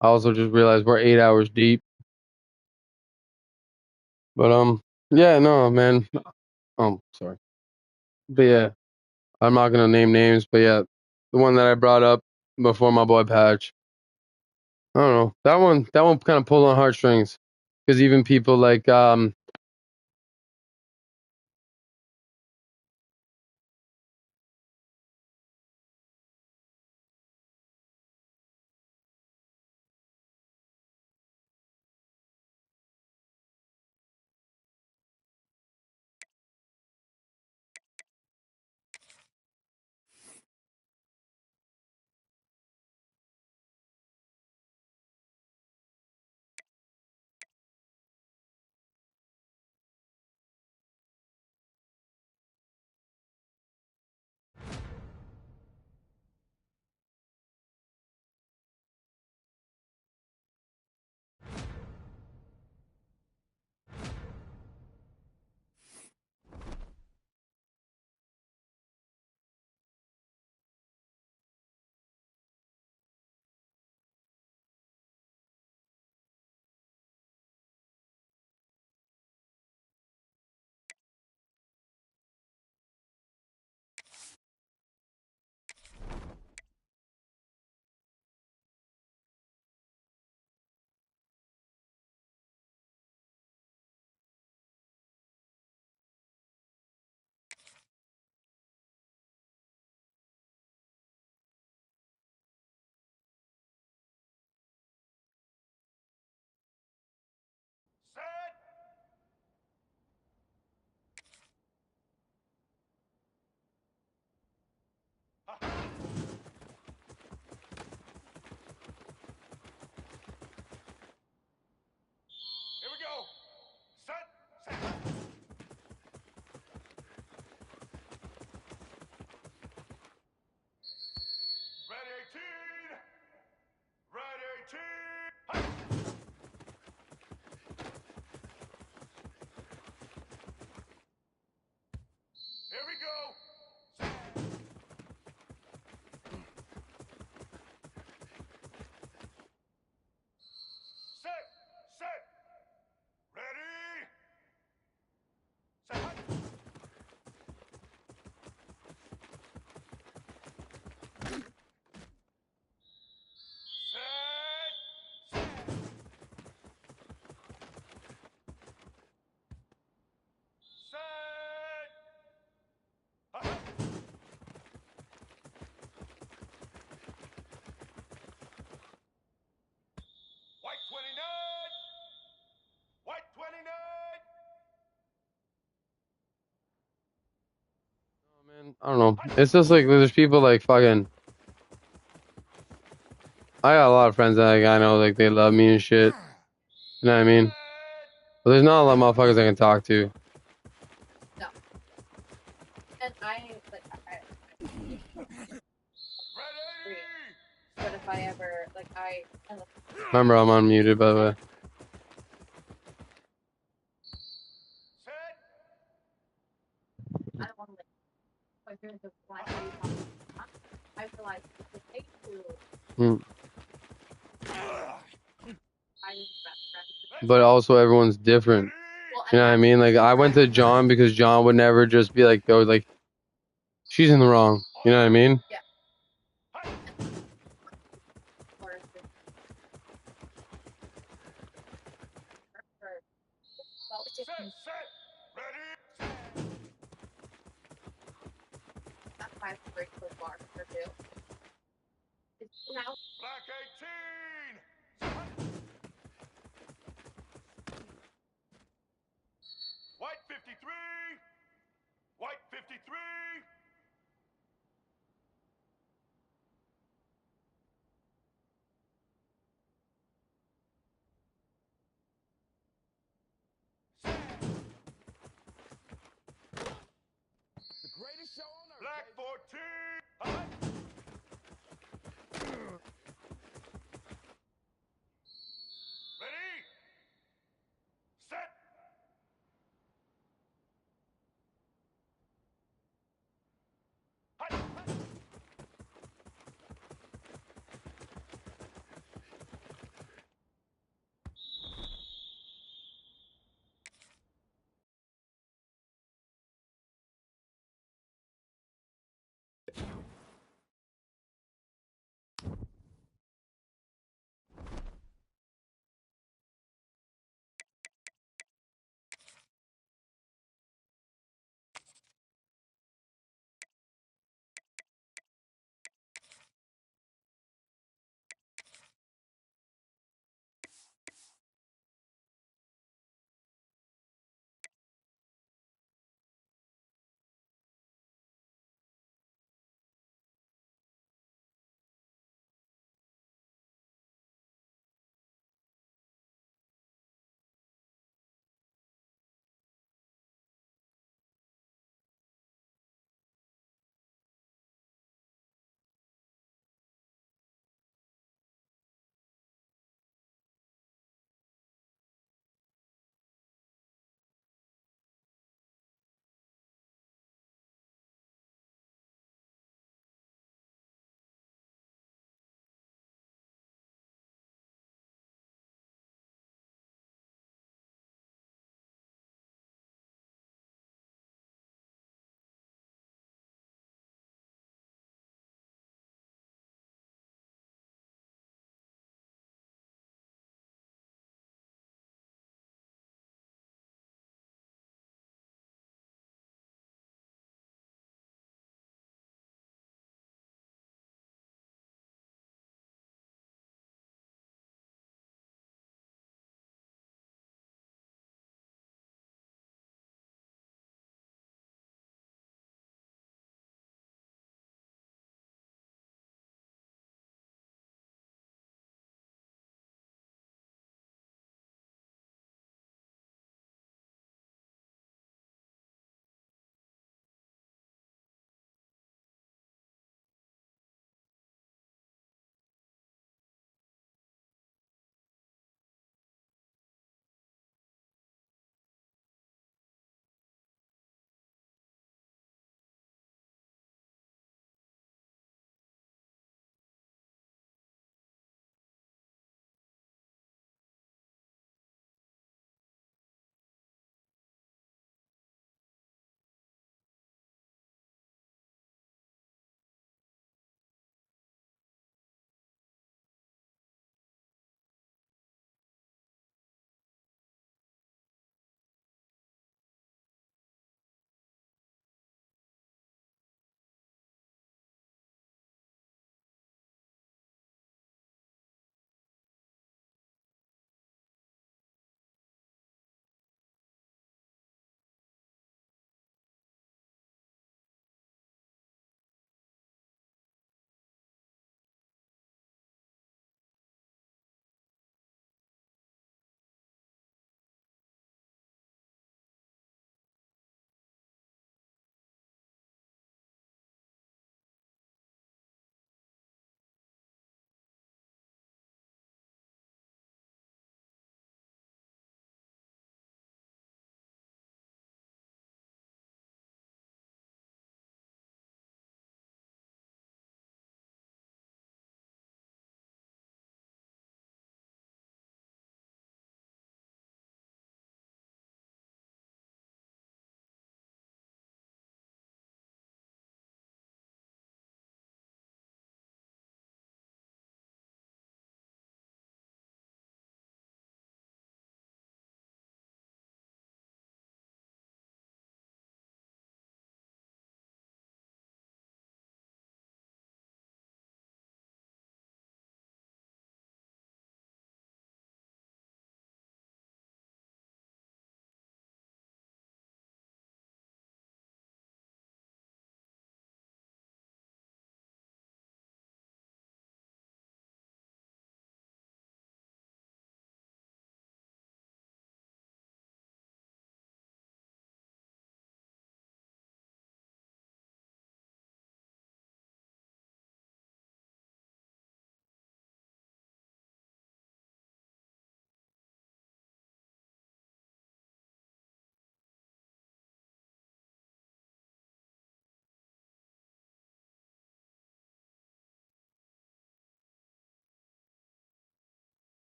also just realized we're 8 hours deep. But yeah, no, man. Sorry. But yeah, I'm not gonna name names. But yeah, the one that I brought up before my boy Patch. I don't know. That one kind of pulled on heartstrings, because even people like Here we go. Set. Red 18. Red 18. Here we go. Set. Ready. Set. White 29. White 29. man, I don't know. It's just like there's people like fucking. I got a lot of friends that like, I know like they love me and shit. You know what I mean? But there's not a lot of motherfuckers I can talk to. No. And I agree. But if I ever Remember, I'm unmuted, by the way. I don't want to like go through the black I feel like it's okay to But also, everyone's different. You know what I mean? Like, I went to John because John would never just be like, "Yo, like, she's in the wrong." You know what I mean? Yeah. That 5 break so far for two. It's now Black 18. White 53. White 53. The greatest show on earth. Black 14. Ready? Set.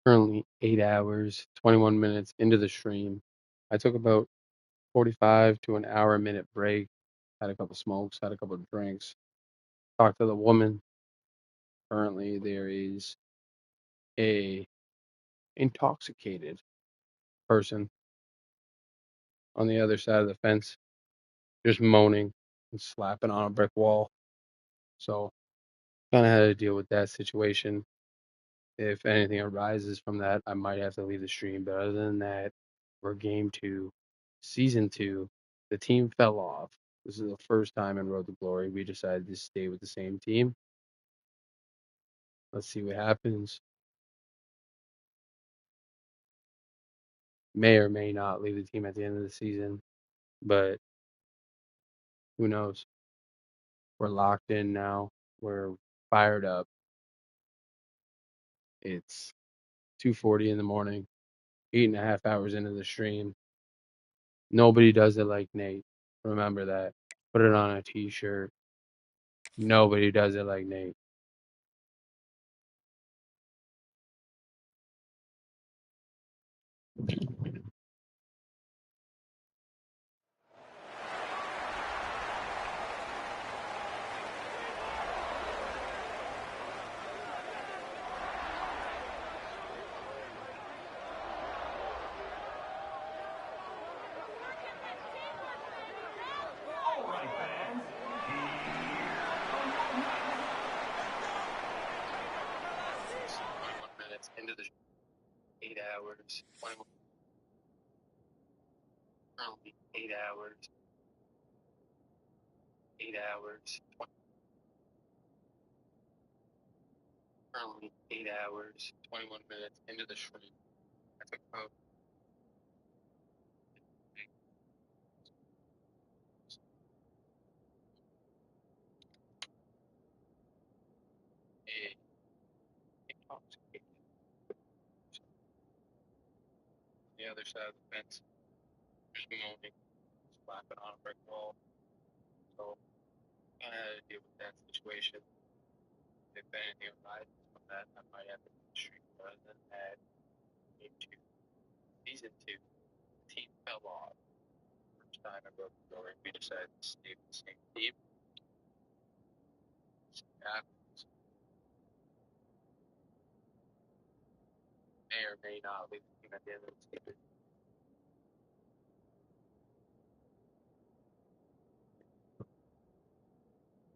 Currently 8 hours, 21 minutes into the stream. I took about 45 to an hour a minute break. Had a couple smokes, had a couple of drinks. Talked to the woman. Currently there is a intoxicated person on the other side of the fence, just moaning and slapping on a brick wall. So kind of had to deal with that situation. If anything arises from that, I might have to leave the stream. But other than that, we're game 2, season 2. The team fell off. This is the first time in Road to Glory we decided to stay with the same team. Let's see what happens. May or may not leave the team at the end of the season, but who knows? We're locked in now. We're fired up. It's 2:40 in the morning, 8.5 hours into the stream. Nobody does it like Nate. Remember that. Put it on a t-shirt. Nobody does it like Nate. All right, fans. It's 21 minutes into the 8 hours. 21, currently 8 hours. 8 hours. 20, currently 8 hours. 21 minutes into the stream. I took about a intoxicated on the other side of the fence, just moaning, slapping on a brick wall. So I had to deal with that situation. If anything arises from that, I might have to leave the stream. But other than that, game 2, season 2, the team fell off. First time I broke the door, we decided to stay with the same team. See what happens. May or may not leave the team at the end of the season.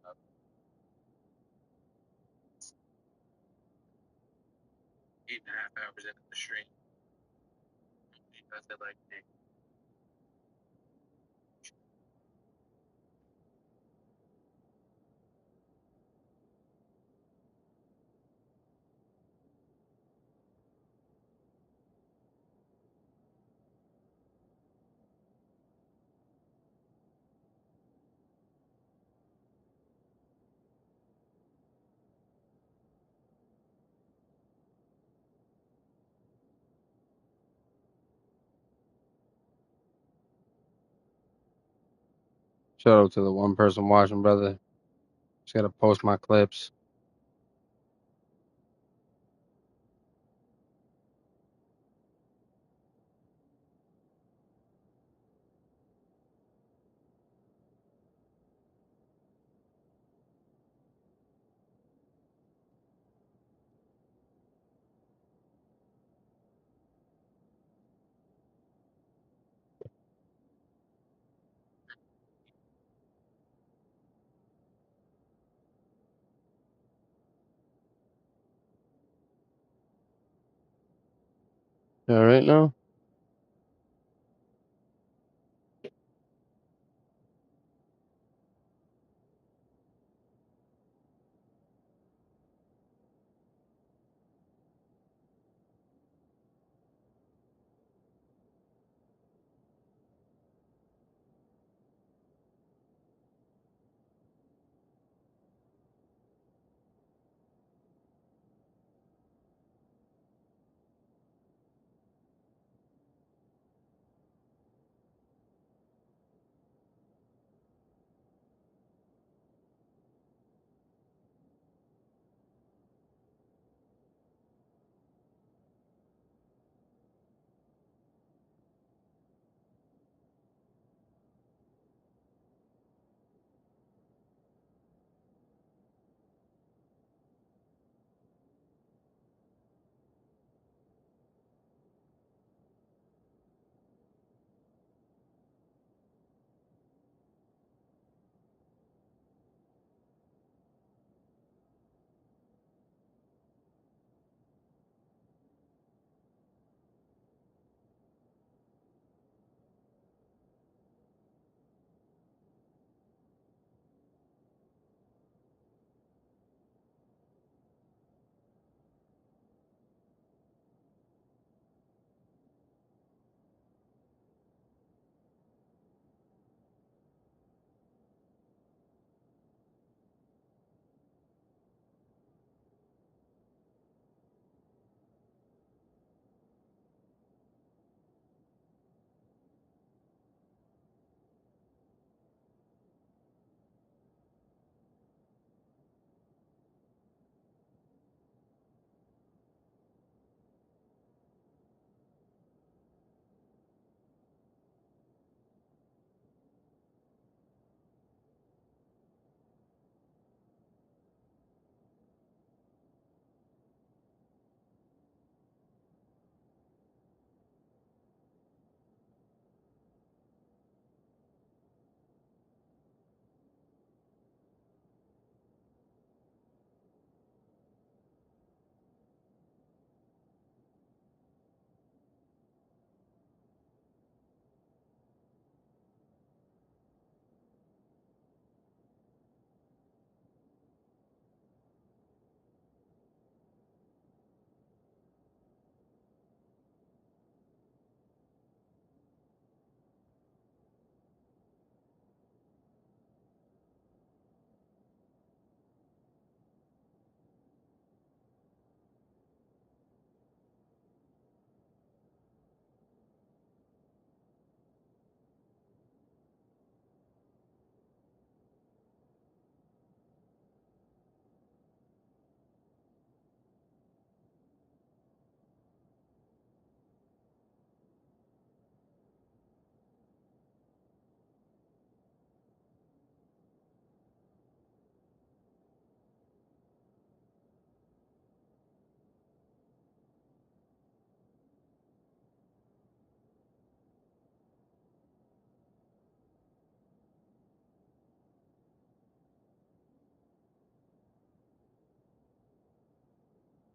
Uh, 8.5 hours into the stream. Nobody does it like me. Shout out to the one person watching, brother. Just gotta post my clips. All right now.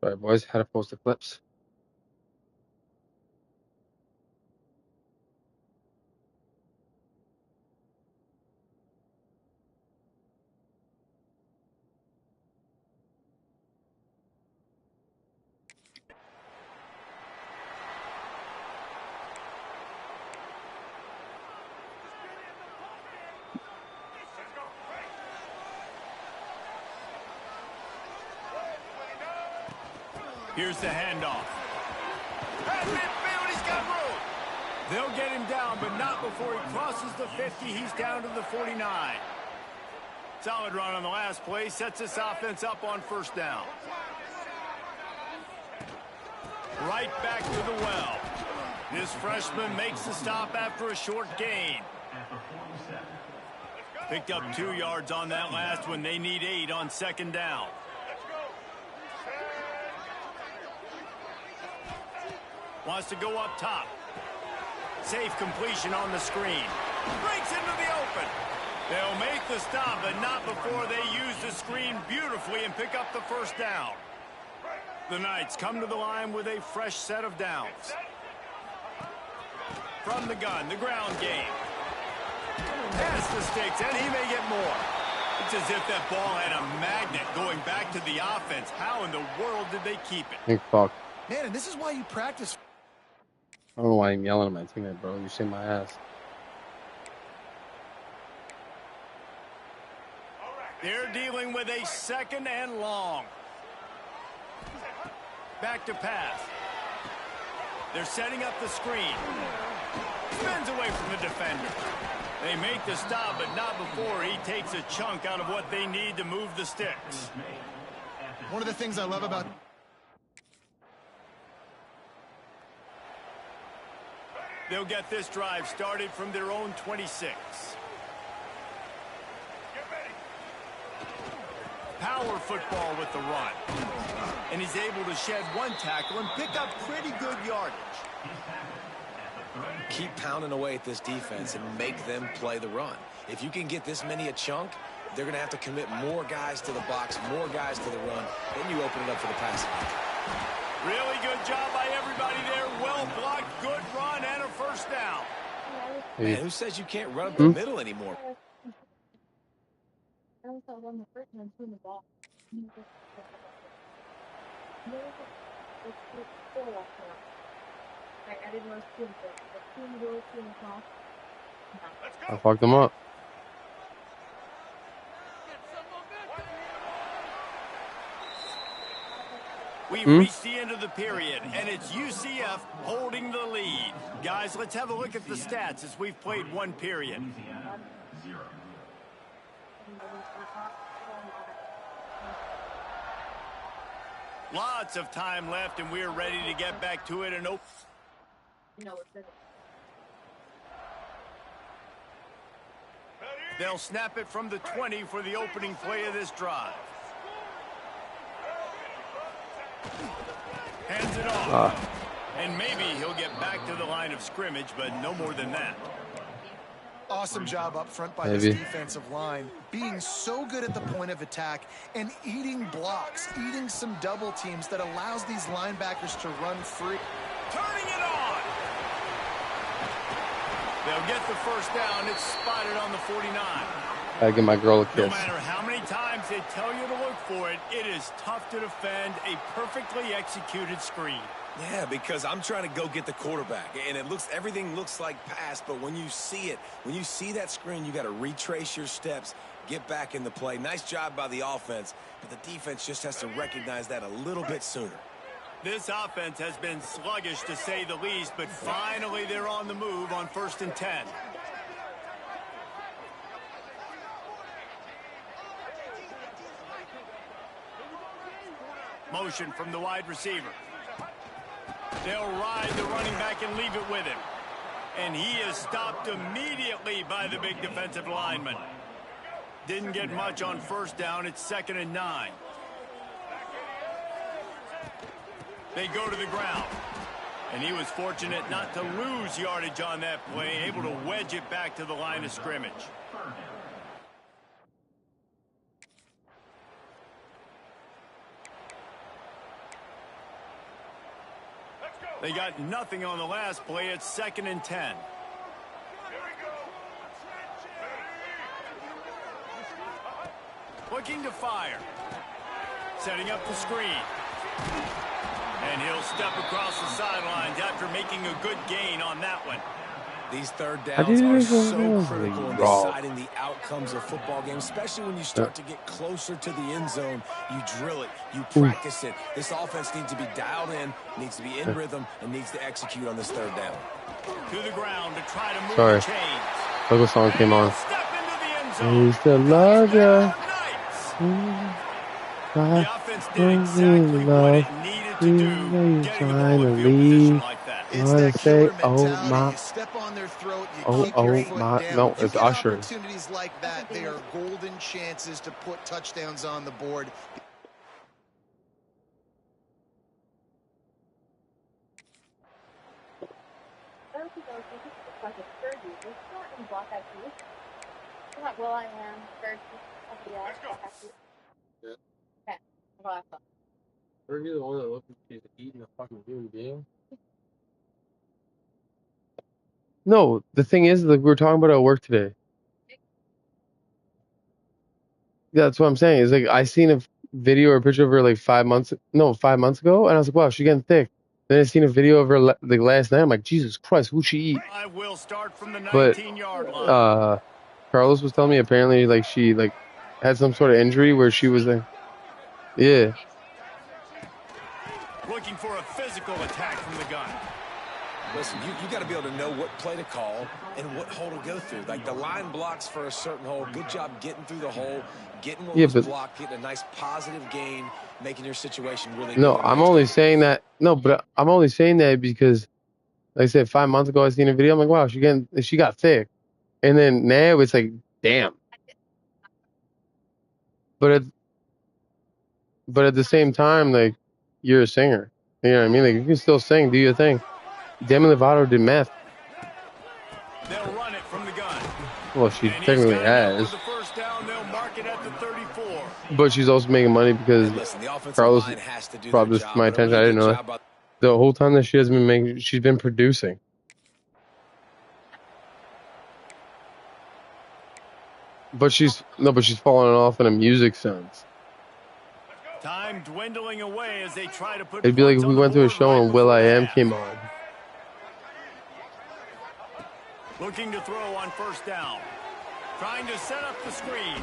Sorry, boys. Had to post the clips. Here's the handoff. At midfield, he's got room. They'll get him down, but not before he crosses the 50. He's down to the 49. Solid run on the last play. Sets this offense up on first down. Right back to the well. This freshman makes the stop after a short gain. Picked up 2 yards on that last one. They need 8 on second down. Wants to go up top. Safe completion on the screen. Breaks into the open. They'll make the stop, but not before they use the screen beautifully and pick up the first down. The Knights come to the line with a fresh set of downs. From the gun, the ground game. Pass the sticks, and he may get more. It's as if that ball had a magnet going back to the offense. How in the world did they keep it? Think fuck. Man, and this is why you practice. I don't know why I'm yelling at my teammate, bro. You saved my ass. They're dealing with a second and long. Back to pass. They're setting up the screen. Spins away from the defender. They make the stop, but not before he takes a chunk out of what they need to move the sticks. One of the things I love about... They'll get this drive started from their own 26. Power football with the run. And he's able to shed one tackle and pick up pretty good yardage. Keep pounding away at this defense and make them play the run. If you can get this many a chunk, they're going to have to commit more guys to the box, more guys to the run. Then you open it up for the passing. Really good job by everybody there. Well blocked, good run, and a first down. Man, who says you can't run up the middle anymore? I also won the first one through the ball. I didn't know I fucked them up. We've reached the end of the period, and it's UCF holding the lead. Guys, let's have a look at the stats as we've played one period. Lots of time left, and we're ready to get back to it and open. They'll snap it from the 20 for the opening play of this drive. Hands it off. And maybe he'll get back to the line of scrimmage, but no more than that. Awesome job up front by this defensive line. Being so good at the point of attack and eating blocks, eating some double teams that allows these linebackers to run free. Turning it on. They'll get the first down. It's spotted on the 49. Gotta give my girl a kiss. No matter how many times they tell you to look for it, it is tough to defend a perfectly executed screen. Yeah, because I'm trying to go get the quarterback, and everything looks like pass, but when you see it, when you see that screen, you got to retrace your steps, get back in the play. Nice job by the offense, but the defense just has to recognize that a little bit sooner. This offense has been sluggish, to say the least, but finally they're on the move on 1st and 10. Motion from the wide receiver. They'll ride the running back and leave it with him. And he is stopped immediately by the big defensive lineman. Didn't get much on first down. It's 2nd and 9. They go to the ground. And he was fortunate not to lose yardage on that play, able to wedge it back to the line of scrimmage. They got nothing on the last play. It's 2nd and 10. Looking to fire. Setting up the screen. And he'll step across the sidelines after making a good gain on that one. These third downs are so critical in deciding the outcomes of football games, especially when you start to get closer to the end zone. You drill it, you practice it. This offense needs to be dialed in, needs to be in rhythm, and needs to execute on this third down. To the ground to try to move the chains. Local song came on. Step into the end I zone. used to love ya. The offense did exactly what it needed to do, getting the ball in field position like that. It's that killer mentality. You step on their throat, you keep your foot down. No, it's Usher. Opportunities like that, they are golden chances to put touchdowns on the board. Will I am third. Let's go. Okay. Are you the one that looks like she's eating a fucking human being? No, the thing is, like, we were talking about it at work today. Yeah, that's what I'm saying. It's like I seen a video or a picture of her like 5 months ago, and I was like, wow, she's getting thick. Then I seen a video of her like last night. I'm like, Jesus Christ, who'd she eat? I will start from the 19-yard line. Carlos was telling me apparently like she like had some sort of injury where she was like, yeah. Looking for a physical attack from the gun. Listen, you got to be able to know what play to call and what hole to go through. Like the line blocks for a certain hole. Good job getting through the hole, getting what was blocked, getting a nice positive gain, making your situation really good. No, I'm only saying that. No, but I'm only saying that because, like I said, 5 months ago I seen a video. I'm like, wow, she got thick, and then now it's like, damn. But at the same time, like, you're a singer. You know what I mean? Like, you can still sing, do your thing. Demi Lovato did meth. They'll run it from the gun. Well, she technically has. But she's also making money because Carlos brought this to my attention. I didn't know that. The whole time that she has been making, she's been producing. But she's falling off in a music sense. Time dwindling away as they try to put. It'd be like if we went to a show and will.i.am came on. Looking to throw on first down. Trying to set up the screen.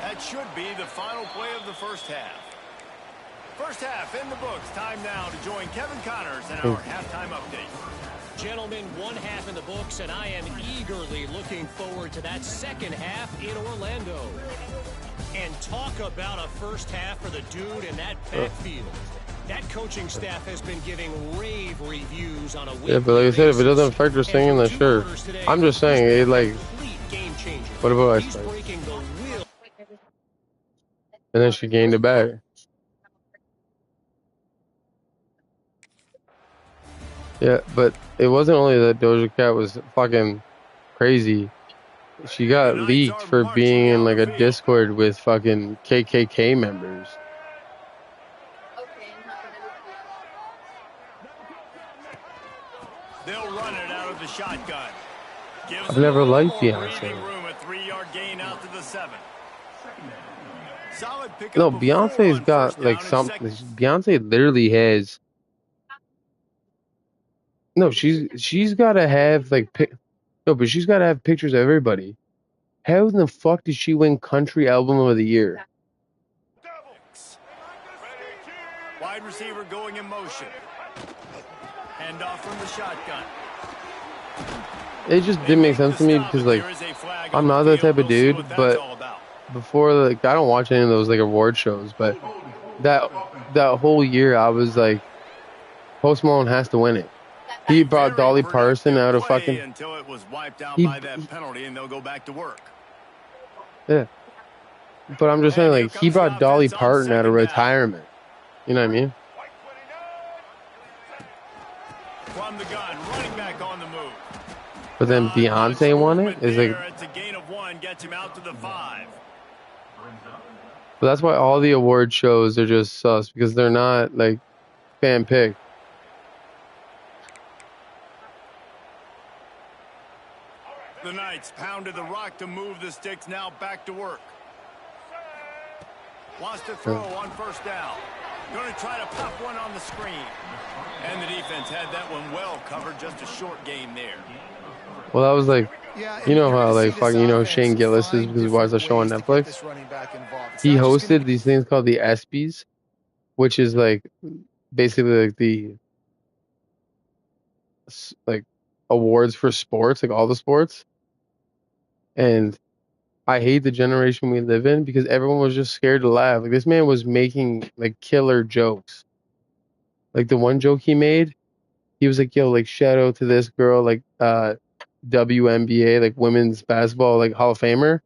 That should be the final play of the first half. First half in the books. Time now to join Kevin Connors in our halftime update. Gentlemen, one half in the books, and I am eagerly looking forward to that second half in Orlando. And talk about a first half for the dude in that backfield. That coaching staff has been giving rave reviews on a weekly but like I said, if it doesn't affect her singing, then sure. I'm just saying, it like, what about I say? And then she gained it back. Yeah, but it wasn't only that Doja Cat was fucking crazy. She got leaked for being in like a Discord with fucking KKK members. They'll run it out of the shotgun. I've never liked Beyonce. No, Beyonce's got like something. Beyonce literally has. No, she's got to have like but she's got to have pictures of everybody. How in the fuck did she win Country Album of the Year? Wide receiver going in motion. Hand off from the shotgun. It just didn't make sense to me because like I'm not that type of dude, but before like I don't watch any of those like award shows, but that whole year I was like, Post Malone has to win it. He brought Dolly Parton out of fucking. Until it was wiped out by that penalty, and they'll go back to work. Yeah, but I'm just saying, like, he brought Dolly Parton out of retirement. You know what I mean? From the gun, running back on the move. But then Beyonce won it. Is like. It's a gain of 1, gets him out to the 5. But that's why all the award shows are just sus because they're not like fan picked. Knights pounded the rock to move the sticks. Now back to work. Wants to throw on first down. Going to try to pop one on the screen. And the defense had that one well covered. Just a short gain there. Well, that was like, Yeah, you know how like fucking, you know, Shane Gillis is because he watched a show on Netflix. He hosted these things called the ESPYs, which is like basically like the like awards for sports, like all the sports. And I hate the generation we live in because everyone was just scared to laugh. Like this man was making like killer jokes. Like the one joke he made, he was like, "Yo, like shout out to this girl, like WNBA, like women's basketball, like Hall of Famer,"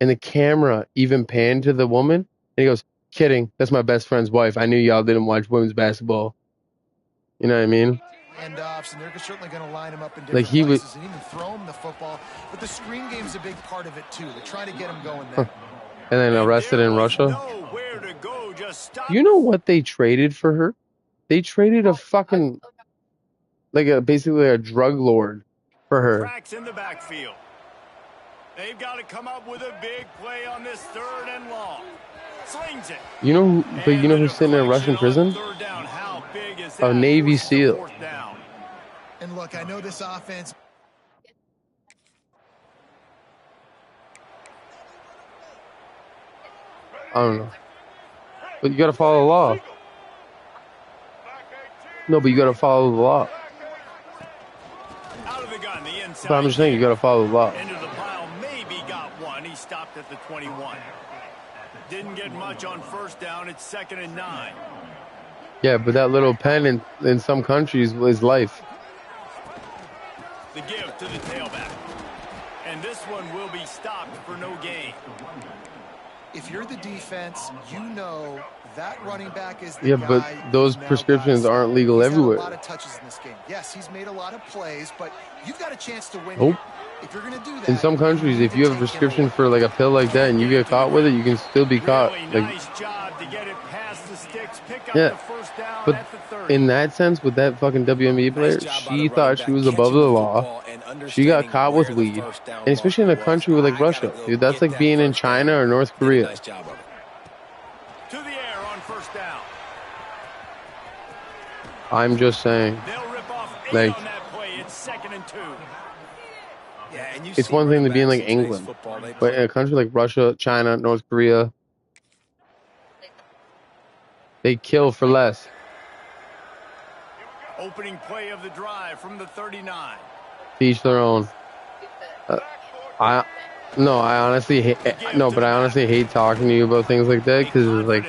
and the camera even panned to the woman, and he goes, "Kidding, that's my best friend's wife. I knew y'all didn't watch women's basketball." You know what I mean? Handoffs, and they're certainly going to line him up in different Like he would, places and even throw him the football. But the screen game's a big part of it too. They're trying to get him going there. and then arrested in Russia. Nowhere to go, just stop. You know what they traded for her? They traded a fucking like a basically a drug lord for her. Cracks in the backfield. They've got to come up with a big play on this 3rd and long. Slings it. You know, but you know who's sitting in a Russian prison? A Navy SEAL. And look, I know this offense. I don't know. But you gotta follow the law. No, but you gotta follow the law. Out of the gun, the inside. But I'm just saying you gotta follow the law. Into the pile, maybe got one. He stopped at the 21. Didn't get much on first down. It's 2nd and 9. Yeah, but that little pen in some countries is life. The give to the tailback. And this one will be stopped for no gain. If you're the defense, you know that running back is the Yeah, guy but those who's now prescriptions got to aren't legal he's had everywhere. a lot of touches in this game. Yes, he's made a lot of plays, but you've got a chance to win. Nope. If you're going to do that, In some countries, if you have a prescription for like a pill like that and you get caught with it, you can still be caught. Really Like, nice job to get it past the sticks. Pick up yeah, the first down but at the 30. in that sense, with that fucking WNBA player, she thought she was above the law. She got caught with weed, and especially in a country with like Russia, dude. That's like being in China or North Korea. To the air on first down. I'm just saying, They'll rip off 8 like, on that play. It's 2nd and 2. Yeah, and you it's see one thing to be in running like backs in today's England, football, they but in a country like Russia, China, North Korea, they kill for less. Opening play of the drive from the 39. Teach their own. I honestly hate talking to you about things like that because like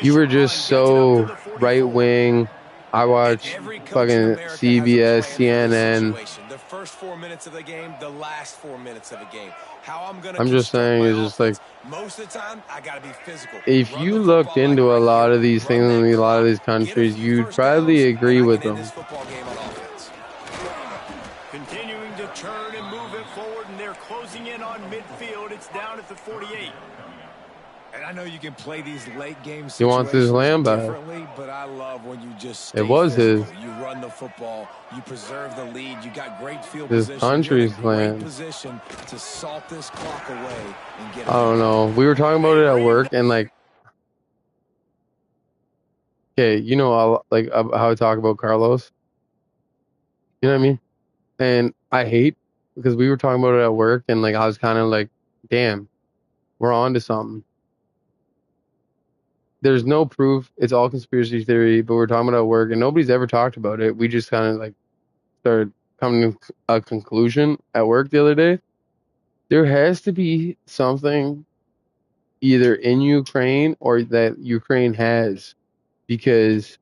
you were just so right wing. I watch fucking CBS, CNN. The first 4 minutes of the game, the last 4 minutes of the game. How I'm just saying, it's just like most of the time, I gotta be physical. if you looked into a lot of these things in a lot of these countries, you'd probably agree with them. Continuing to turn and move it forward, and they're closing in on midfield. It's down at the 48. And I know you can play these late games. He wants his land back. But I love when you just it was physical. his. You run the football. You preserve the lead. You got great field This position. country's You're in a great land. position to salt this clock away and get. I don't know. We were talking about it at work, and like, okay, you know, how I talk about Carlos. You know what I mean? And I hate because we were talking about it at work, and like I was kind of like, damn, we're on to something. There's no proof. It's all conspiracy theory, but we're talking about it at work, and nobody's ever talked about it. We just kind of like started coming to a conclusion at work the other day. There has to be something either in Ukraine or that Ukraine has, because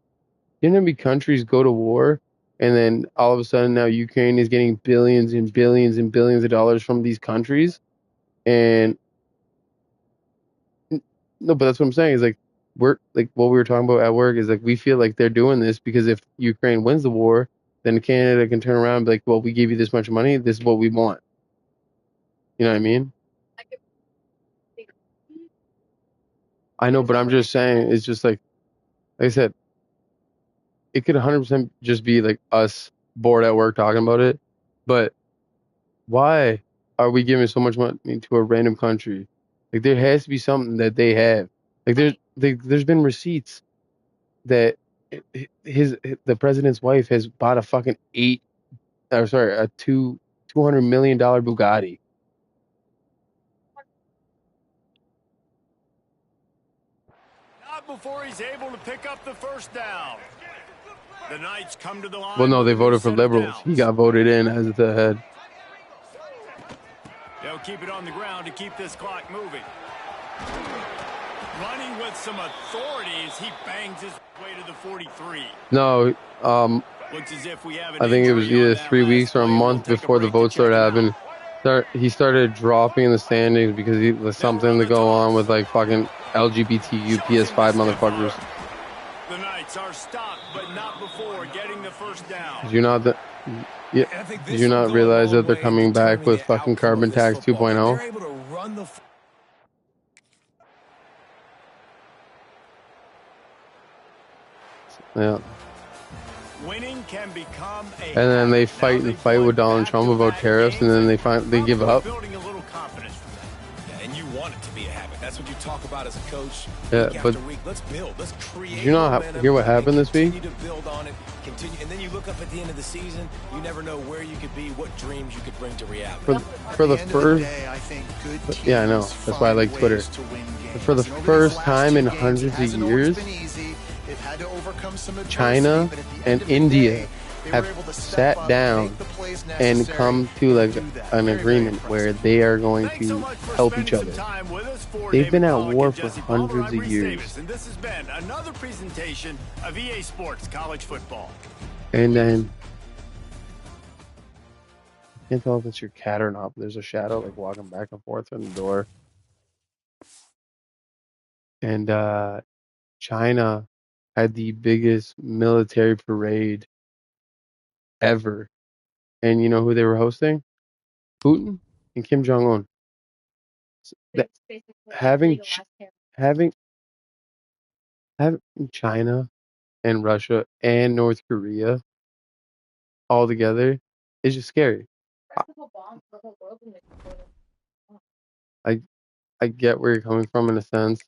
you know how many countries go to war and then all of a sudden now Ukraine is getting billions and billions and billions of dollars from these countries. And no, but that's what I'm saying is like we're like what we were talking about at work is like we feel like they're doing this because if Ukraine wins the war, then Canada can turn around and be like, well, we gave you this much money, this is what we want. You know what I mean? I know, but I'm just saying, it's just like I said, it could 100% just be like us bored at work talking about it. But why? are we giving so much money to a random country? Like there has to be something that they have. Like there's been receipts that the president's wife has bought a fucking $200 million Bugatti. Not before he's able to pick up the first down. The Knights come to the line. Well, no, they with a new voted for set of liberals. downs. He got voted in as the head. They'll keep it on the ground to keep this clock moving. Running with some authority as he bangs his way to the 43. No, Looks as if we have an I think it was injury on either that 3 last weeks or a play. We'll month take a before the break to vote check started him happening. He started dropping in the standings because he was something to go on with like fucking LGBTQ PS5 motherfuckers. The Knights are stopped, but not before getting the first down. Did you not did you not realize that they're coming back with fucking carbon tax 2.0? They're able to run the Yeah. Winning can become a And then they fight with Donald Trump about tariffs, and then they give up. Building a little confidence from that. Yeah, and you want it to be a habit. That's what you talk about as a coach. Yeah, week but after week. Let's build. Let's create. did you not hear what happened this week? Continue to build on it. Continue, and then you look up at the end of the season. You never know where you could be, what dreams you could bring to reality. For the first, yeah, I know. That's why I like Twitter. But for the first time in hundreds of years, China and India have sat down and come to like an agreement where they are going to help each other. They've been at war for hundreds of years. And this has been another presentation of EA Sports College Football. And then I can't tell if it's your cat or not, but there's a shadow like walking back and forth in the door. And China had the biggest military parade ever. And you know who they were hosting? Putin and Kim Jong-un. Having China and Russia and North Korea all together is just scary. I get where you're coming from in a sense,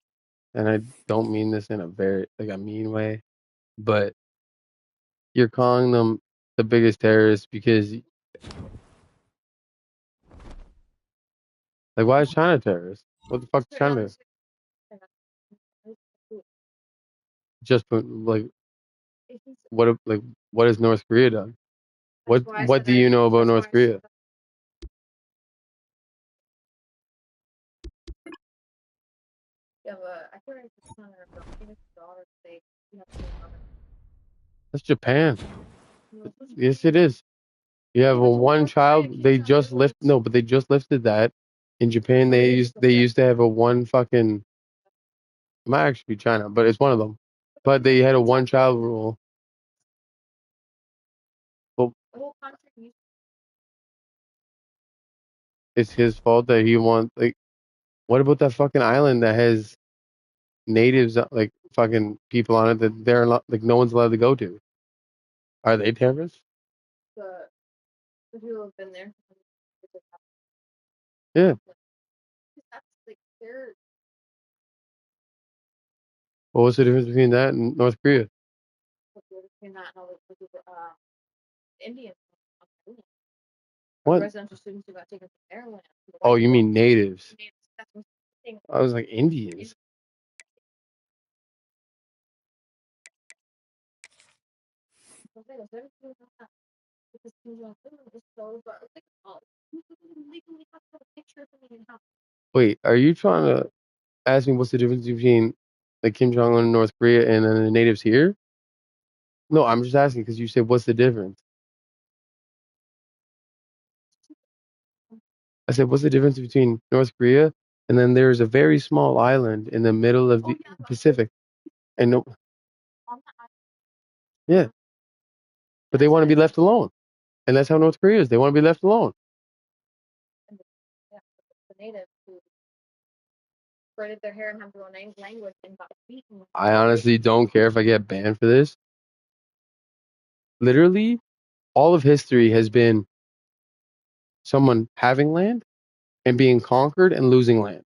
and I don't mean this in a very like a mean way, but you're calling them the biggest terrorists because like why is China a terrorist? What the fuck is China do? Just like what has North Korea done? What do you know about North Korea? That's Japan. Yes, it is. You have a one child. They just lifted that. In Japan, they used to have a one fucking. It might actually be China, but it's one of them. But they had a one child rule. Well, it's his fault that he wants. Like, what about that fucking island that has natives like fucking people on it that they're not, like no one's allowed to go to? Are they terrorists? The people have been there. Yeah. Well, what's the difference between that and North Korea? What? Oh, you mean natives? I was like Indians. Wait, are you trying to ask me what's the difference between like Kim Jong Un in North Korea and then the natives here? No, I'm just asking because you said what's the difference? I said what's the difference between North Korea and then there's a very small island in the middle of the Pacific, and no, yeah, but they want to be left alone, and that's how North Korea is. They want to be left alone. I honestly don't care if I get banned for this. Literally, all of history has been someone having land and being conquered and losing land.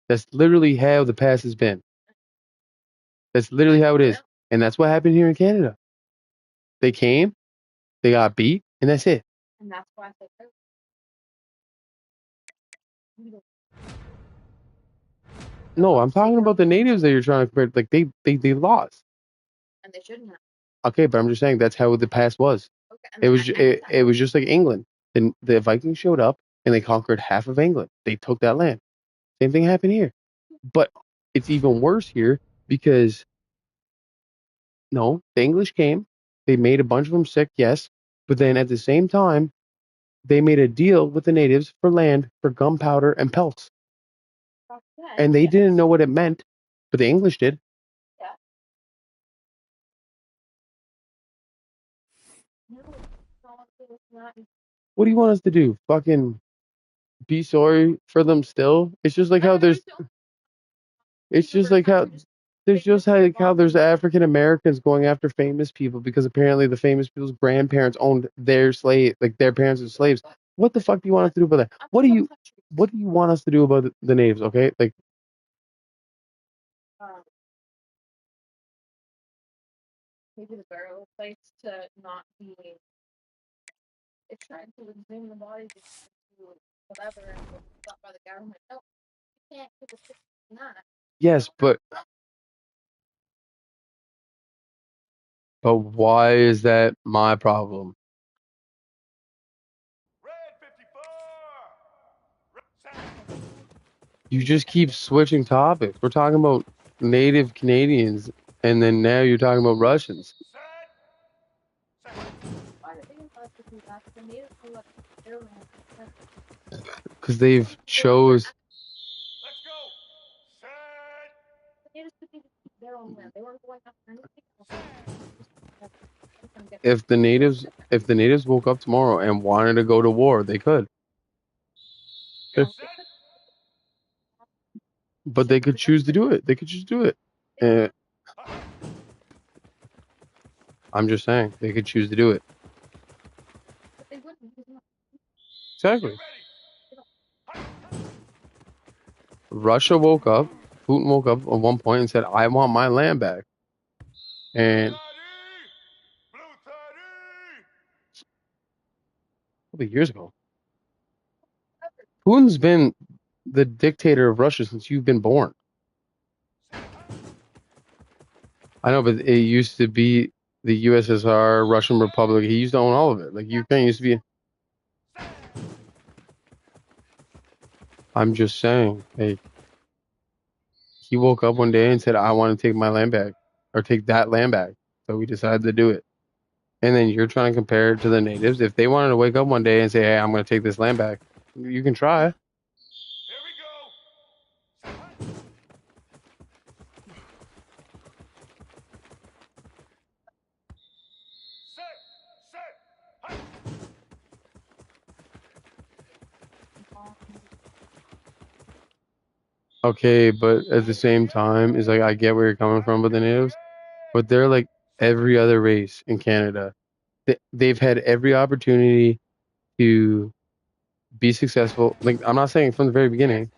That's literally how the past has been. That's literally how it is. And that's what happened here in Canada. They came, they got beat, and that's it. And that's why I said No, I'm talking about the natives that you're trying to compare. Like they lost. And they shouldn't have. Okay, but I'm just saying that's how the past was. Okay, It was just like England. The Vikings showed up and they conquered half of England. They took that land. Same thing happened here. But it's even worse here because no, the English came. They made a bunch of them sick, yes. But then at the same time, they made a deal with the natives for land, for gunpowder and pelts. And they didn't know what it meant, but the English did. What do you want us to do? Fucking be sorry for them still? It's just like how there's. It's just like how there's African Americans going after famous people because apparently the famous people's grandparents owned their slave, like their parents were slaves. What the fuck do you want us to do about that? What do you want us to do about the natives? Okay, like maybe the burial place to not be. It's trying to exhume the bodies to whatever and stopped by the government. No, you can't do that. yes, but why is that my problem? You just keep switching topics. We're talking about native Canadians, and then now you're talking about Russians. Because they've chose. If the natives woke up tomorrow and wanted to go to war, they could. But they could choose to do it. They could just do it. I'm just saying they could choose to do it. Exactly. Russia woke up. Putin woke up at one point and said, "I want my land back." And a couple of years ago, Putin's been the dictator of Russia since you've been born. I know, but it used to be the USSR, Russian Republic. He used to own all of it. Like Ukraine used to be. I'm just saying, like, he woke up one day and said, "I want to take my land back, or take that land back." So we decided to do it. And then you're trying to compare it to the natives. If they wanted to wake up one day and say, "Hey, I'm going to take this land back," you can try. Okay, but at the same time, it's like I get where you're coming from with the natives, but they're like every other race in Canada. They've had every opportunity to be successful. Like I'm not saying from the very beginning.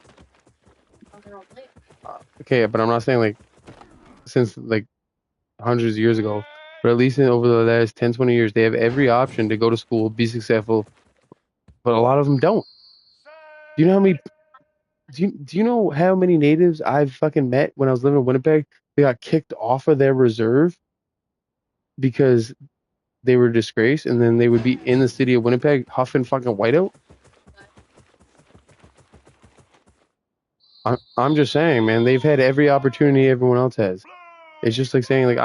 Okay, but I'm not saying like since like hundreds of years ago, but at least over the last 10, 20 years, they have every option to go to school, be successful, but a lot of them don't. Do you know how many? Do you know how many natives I've fucking met when I was living in Winnipeg? They got kicked off of their reserve because they were disgraced, and then they would be in the city of Winnipeg huffing fucking whiteout. I'm just saying, man, they've had every opportunity everyone else has. It's just like saying, like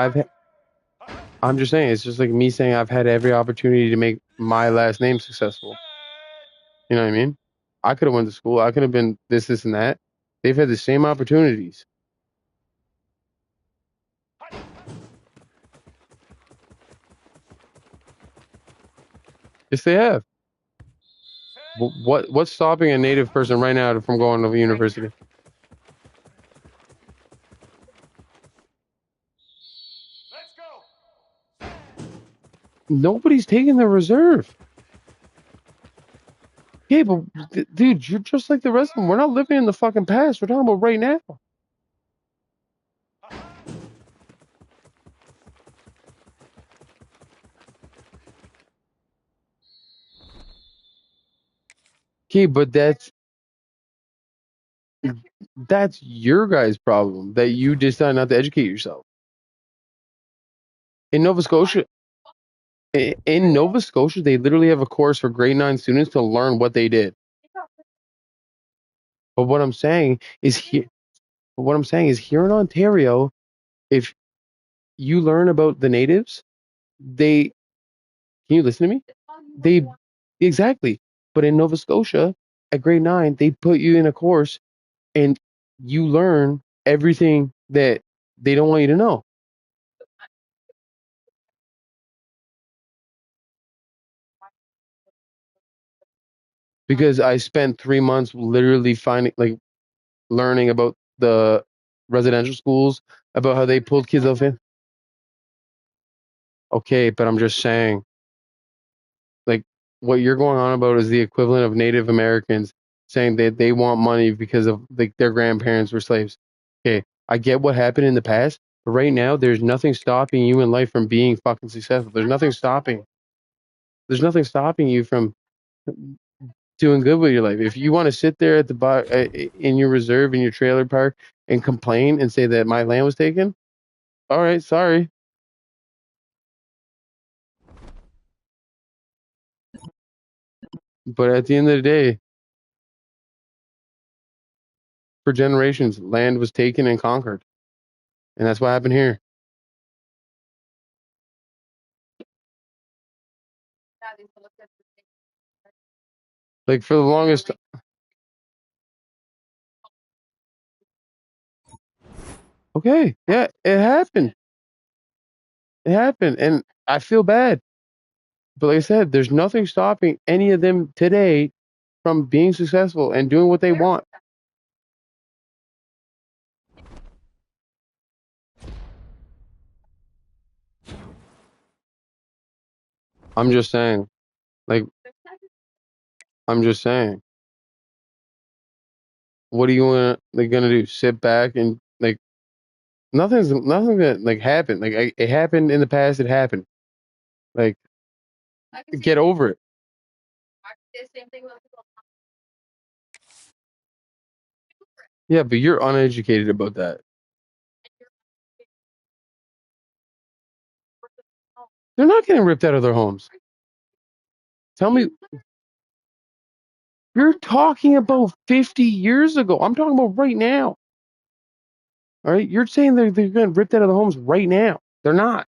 I'm just saying, it's just like me saying I've had every opportunity to make my last name successful. You know what I mean? I could have went to school. I could have been this, and that. They've had the same opportunities. Yes, they have. What's stopping a native person right now from going to university? Nobody's taking the reserve. Okay, but dude, you're just like the rest of them. We're not living in the fucking past. We're talking about right now. Okay, but that's your guys' problem that you decide not to educate yourself. In Nova Scotia, they literally have a course for grade 9 students to learn what they did. But what I'm saying is here in Ontario, if you learn about the natives, can you listen to me? Exactly. But in Nova Scotia, at grade 9, they put you in a course and you learn everything that they don't want you to know. Because I spent 3 months literally learning about the residential schools, about how they pulled kids off in. Okay, but I'm just saying, like, what you're going on about is the equivalent of Native Americans saying that they want money because of their grandparents were slaves. Okay, I get what happened in the past, but right now there's nothing stopping you in life from being fucking successful. There's nothing stopping you from doing good with your life. If you want to sit there at the bar in your reserve in your trailer park and complain and say that my land was taken, all right, sorry. But at the end of the day, for generations, land was taken and conquered. And that's what happened here. Like for the longest. Okay, yeah, it happened. It happened, and I feel bad. But like I said, there's nothing stopping any of them today from being successful and doing what they want. I'm just saying. Like, I'm just saying. What are you gonna do? Sit back and nothing that happened. It happened in the past. It happened. Like, get over it. Yeah, but you're uneducated about that. They're not getting ripped out of their homes. Tell me, you're talking about 50 years ago. I'm talking about right now. All right, you're saying they're getting ripped out of the homes right now. They're not.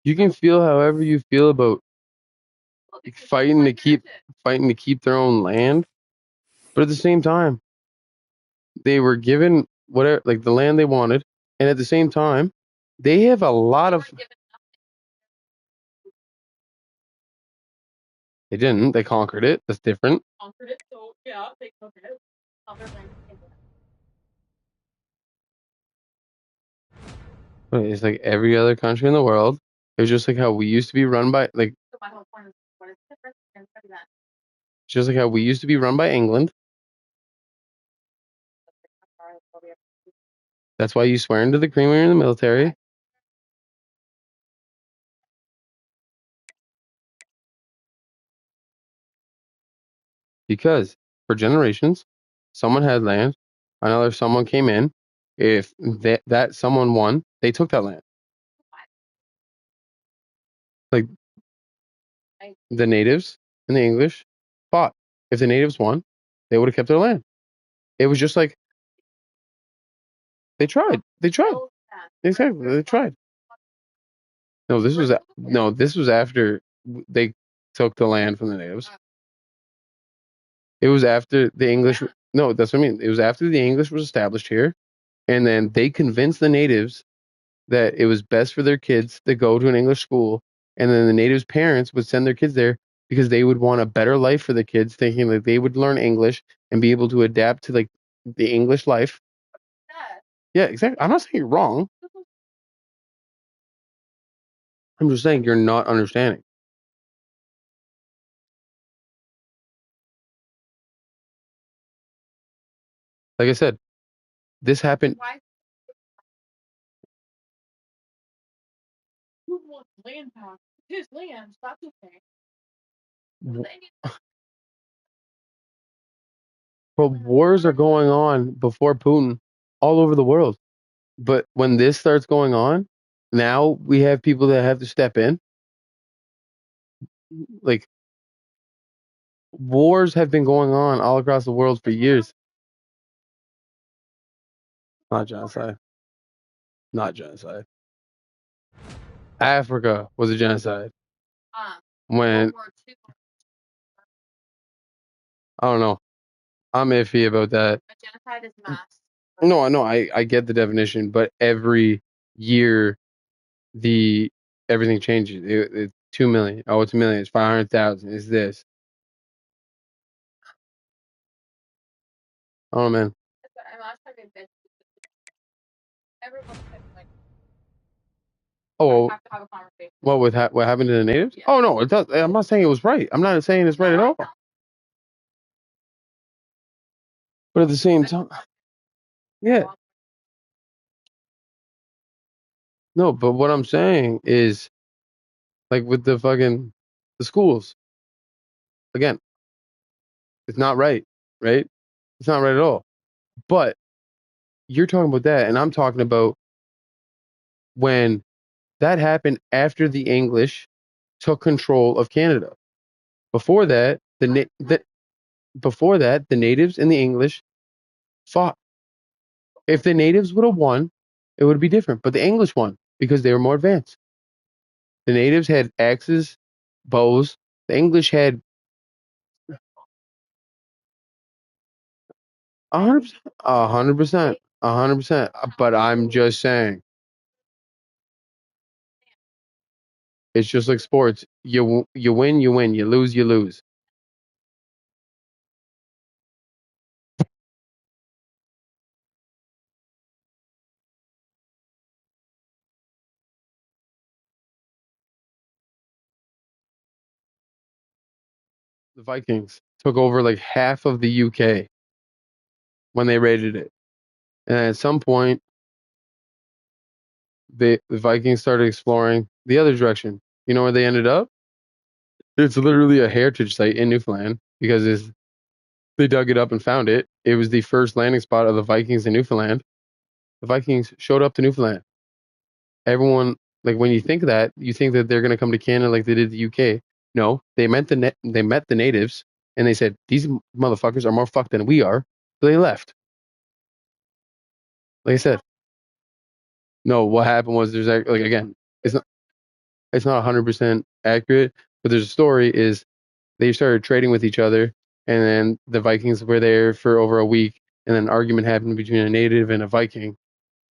You can feel however you feel about fighting to keep their own land, but at the same time, they were given whatever the land they wanted, and at the same time, they have a lot of. They didn't. They conquered it. That's different. But it's like every other country in the world. It's just like how we used to be run by just like how we used to be run by England. That's why you swear into the cream when you're in the military. Because for generations, someone had land, someone came in. If that someone won, they took that land. Like the natives and the English fought. If the natives won, they would have kept their land. It was just like they tried. They tried. Exactly. They tried. No, this was after they took the land from the natives. It was after the English. No, that's what I mean. It was after the English was established here, and then they convinced the natives that it was best for their kids to go to an English school, and then the natives' parents would send their kids there because they would want a better life for the kids, thinking that they would learn English and be able to adapt to like the English life. Yeah, exactly. I'm not saying you're wrong. I'm just saying you're not understanding. Like I said, this happened. Who wants land back? His land. That's okay. But wars are going on before Putin all over the world. But when this starts going on, now we have people that have to step in. Like, wars have been going on all across the world for years. Not genocide. Not genocide. Africa was a genocide. When, I don't know. I'm iffy about that. A genocide is mass. No, I get the definition, but every year everything changes. It's 2 million. Oh, it's a million. It's 500,000. It's this. Oh man. Oh, Have to have a conversation. what happened to the natives? Yeah. Oh no, it does. I'm not saying it was right. I'm not saying it's right at all. But at the same time, yeah. No, but what I'm saying is, like with the schools, again, it's not right, right? It's not right at all. But you're talking about that, and I'm talking about when that happened after the English took control of Canada. Before that, the natives and the English fought. If the natives would have won, it would be different. But the English won because they were more advanced. The natives had axes, bows. The English had 100%, 100%. But I'm just saying, it's just like sports. You win, you win. You lose, you lose. The Vikings took over like half of the UK when they raided it, and at some point, the Vikings started exploring the other direction. You know where they ended up? It's literally a heritage site in Newfoundland because they dug it up and found it. It was the first landing spot of the Vikings in Newfoundland. The Vikings showed up to Newfoundland. Everyone, like when you think of that, you think that they're going to come to Canada like they did the UK. No, they met the natives and they said these motherfuckers are more fucked than we are, so they left. Like I said, no. What happened was like again, it's not 100% accurate, but there's a story is they started trading with each other, and then the Vikings were there for over a week, and then an argument happened between a native and a Viking,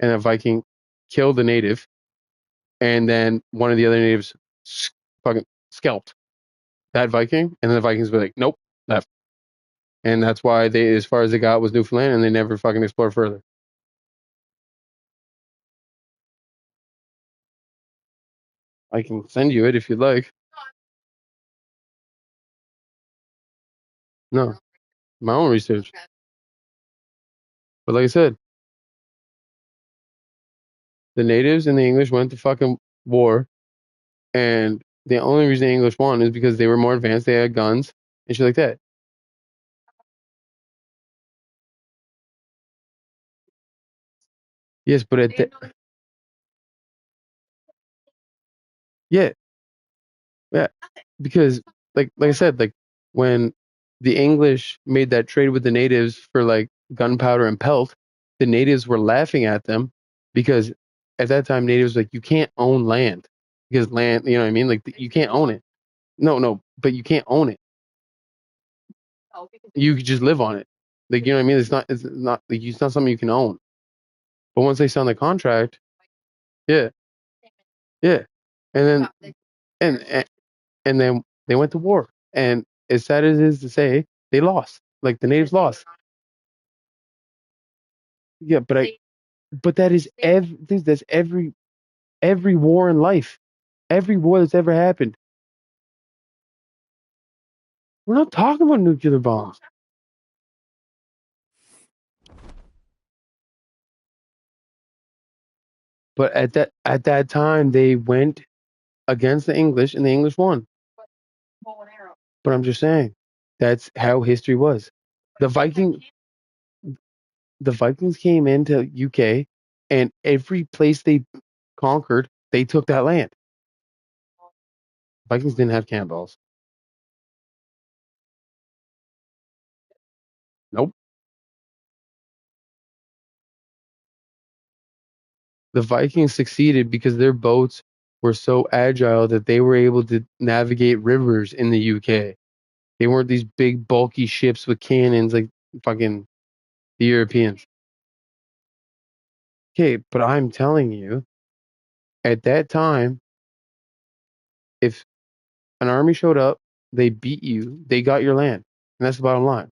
and a Viking killed the native, and then one of the other natives fucking scalped that Viking, and then the Vikings were like, nope, left. And that's why they, as far as they got, was Newfoundland, and they never fucking explored further. I can send you it if you'd like. No, my own research. But like I said, the natives and the English went to fucking war, and the only reason the English won is because they were more advanced. They had guns and shit like that. Yes, but yeah, yeah, because like I said, like when the English made that trade with the natives for like gunpowder and pelt, the natives were laughing at them because at that time natives were like you can't own land because land, you know what I mean? Like you can't own it. No, but you can't own it. You could just live on it. Like you know what I mean? It's not like it's not something you can own. But once they signed the contract, yeah, yeah, and then and then they went to war. And as sad as it is to say, they lost. Like the natives lost. Yeah, but that is that's every war in life, every war that's ever happened. We're not talking about nuclear bombs. But at that time, they went against the English, and the English won. But I'm just saying, that's how history was. The Vikings came into UK, and every place they conquered, they took that land. Vikings didn't have cannonballs. Nope. The Vikings succeeded because their boats were so agile that they were able to navigate rivers in the UK. They weren't these big, bulky ships with cannons like fucking the Europeans. Okay, but I'm telling you, at that time, if an army showed up, they beat you, they got your land. And that's the bottom line.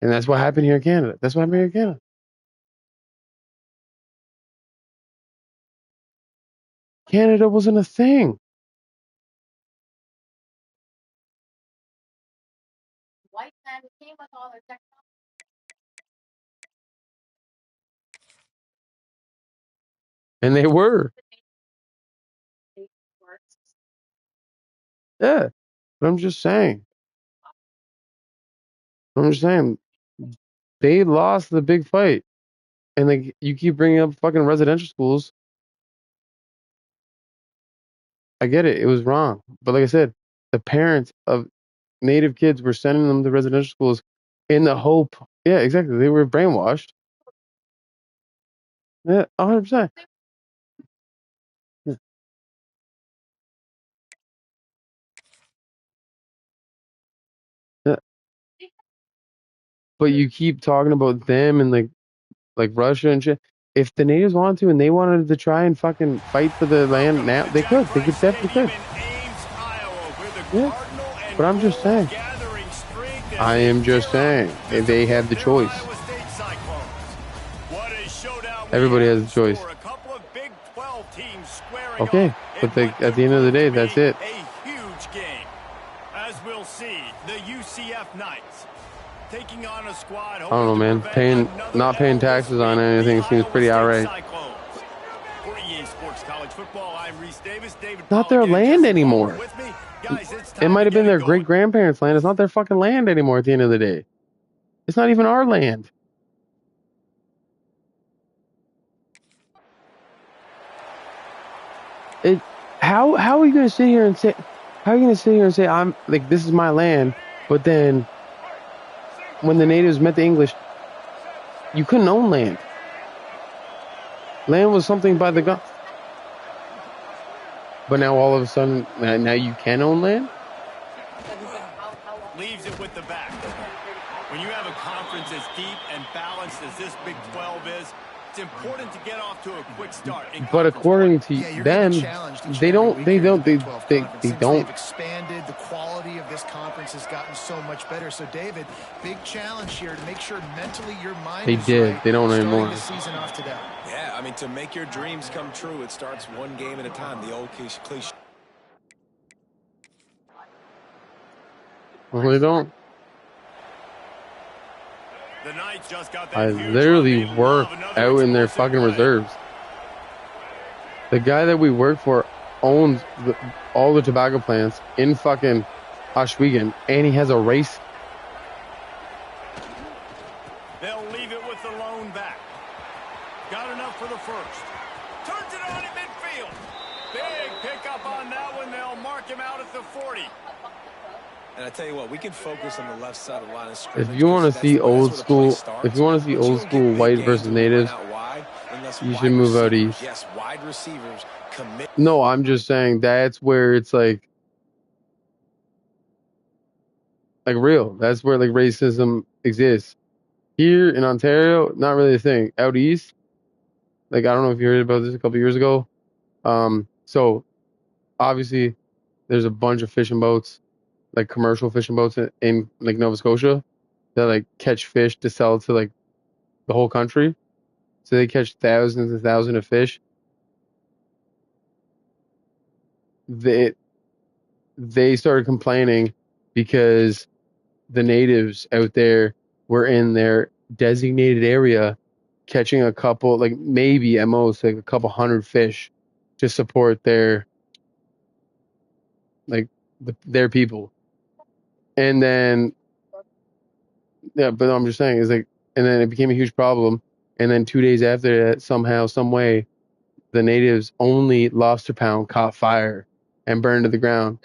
And that's what happened here in Canada. That's what happened here in Canada. Canada wasn't a thing. White men came with all their technology. And they were. Yeah. But I'm just saying. They lost the big fight. And like you keep bringing up fucking residential schools. I get it. It was wrong. But like I said, the parents of Native kids were sending them to residential schools in the hope. Yeah, exactly. They were brainwashed. Yeah, 100%. Yeah. Yeah. But you keep talking about them and like Russia and shit. If the natives wanted to and they wanted to try and fucking fight for the land now, they could. They could definitely could. Yeah. But I'm just saying. I am just saying. They have the choice. Everybody has a choice. Okay. But at the end of the day, that's it. A huge game. As we'll see, the UCF Knights taking on a squad. I don't know, man. Not paying taxes on anything seems pretty outright. Not their land anymore. It might have been their great grandparents' land. It's not their fucking land anymore at the end of the day. It's not even our land. How are you gonna sit here and say I'm like this is my land, but then when the natives met the English, you couldn't own land. Land was something by the god. But now all of a sudden, now you can own land? Leaves it with the back. When you have a conference as deep and balanced as this Big 12 is, it's important to get off to a quick start. But according to them, they don't. They've expanded. The quality of this conference has gotten so much better. So, David, big challenge here to make sure mentally your mind is right. They don't anymore. The season off today. Yeah, I mean, to make your dreams come true, it starts one game at a time. The old cliche. Well, they don't. The Knights just got that I literally work out in their fucking reserves. The guy that we work for owns all the tobacco plants in fucking Oswego, and he has a race. They'll leave it with the lone back. Got enough for the first. Turns it on in midfield. Big pickup on that one. They'll mark him out at the 40. And I tell you what, we can focus on the left side of the line of scrimmage. If you want to see old school, white versus natives, you should move out east. Yes, wide receivers commit. No, I'm just saying that's where it's like real. That's where like racism exists. Here in Ontario, not really a thing. Out east, like I don't know if you heard about this a couple years ago. So obviously there's a bunch of fishing boats. like commercial fishing boats in like Nova Scotia that like catch fish to sell to like the whole country. So they catch thousands and thousands of fish. They started complaining because the natives out there were in their designated area catching a couple, like maybe at most like a couple hundred fish to support their like their people. And then yeah, but I'm just saying is like, and then it became a huge problem. And then 2 days after that, somehow, some way, the natives' only lobster pound caught fire and burned to the ground.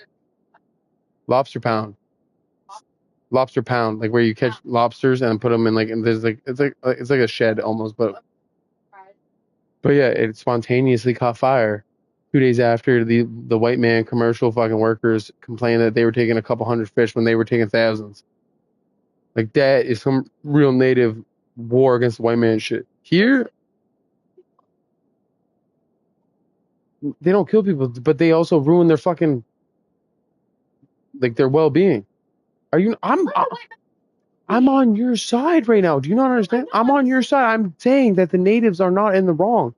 Lobster pound, like where you catch lobsters and put them in like, and there's like it's like a shed almost, but yeah, it spontaneously caught fire 2 days after the white man commercial fucking workers complained that they were taking a couple hundred fish when they were taking thousands. Like that is some real native war against the white man shit. Here, they don't kill people, but they also ruin their fucking like their well-being. Are you? I'm on your side right now. Do you not understand? I'm on your side. I'm saying that the natives are not in the wrong.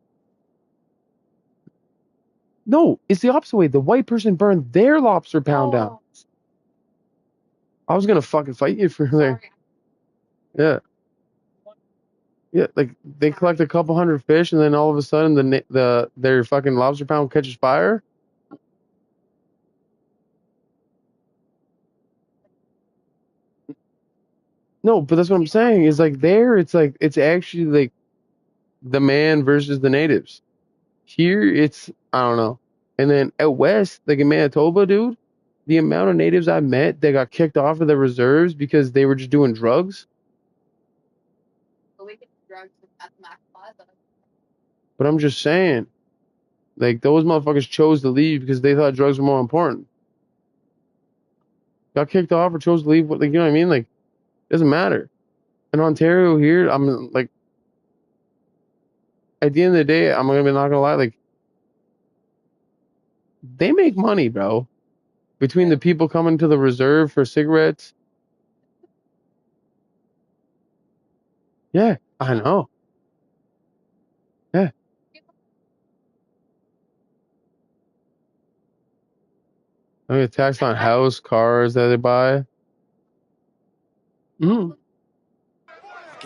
No, it's the opposite way. The white person burned their lobster pound down. I was gonna fucking fight you for there. Yeah. Yeah, like they collect a couple hundred fish, and then all of a sudden their fucking lobster pound catches fire. No, but that's what I'm saying. Is like there, it's like it's actually like the man versus the natives. Here, it's I don't know. And then out west, like in Manitoba, dude, the amount of natives I met that got kicked off of the reserves because they were just doing drugs. But I'm just saying, like those motherfuckers chose to leave because they thought drugs were more important. Got kicked off or chose to leave. Like, you know what I mean? Like, it doesn't matter. In Ontario here, I'm like, at the end of the day, I'm not gonna lie, like, they make money, bro. Between the people coming to the reserve for cigarettes. Yeah, I know. Yeah. I mean, tax on house, cars that they buy. Mm.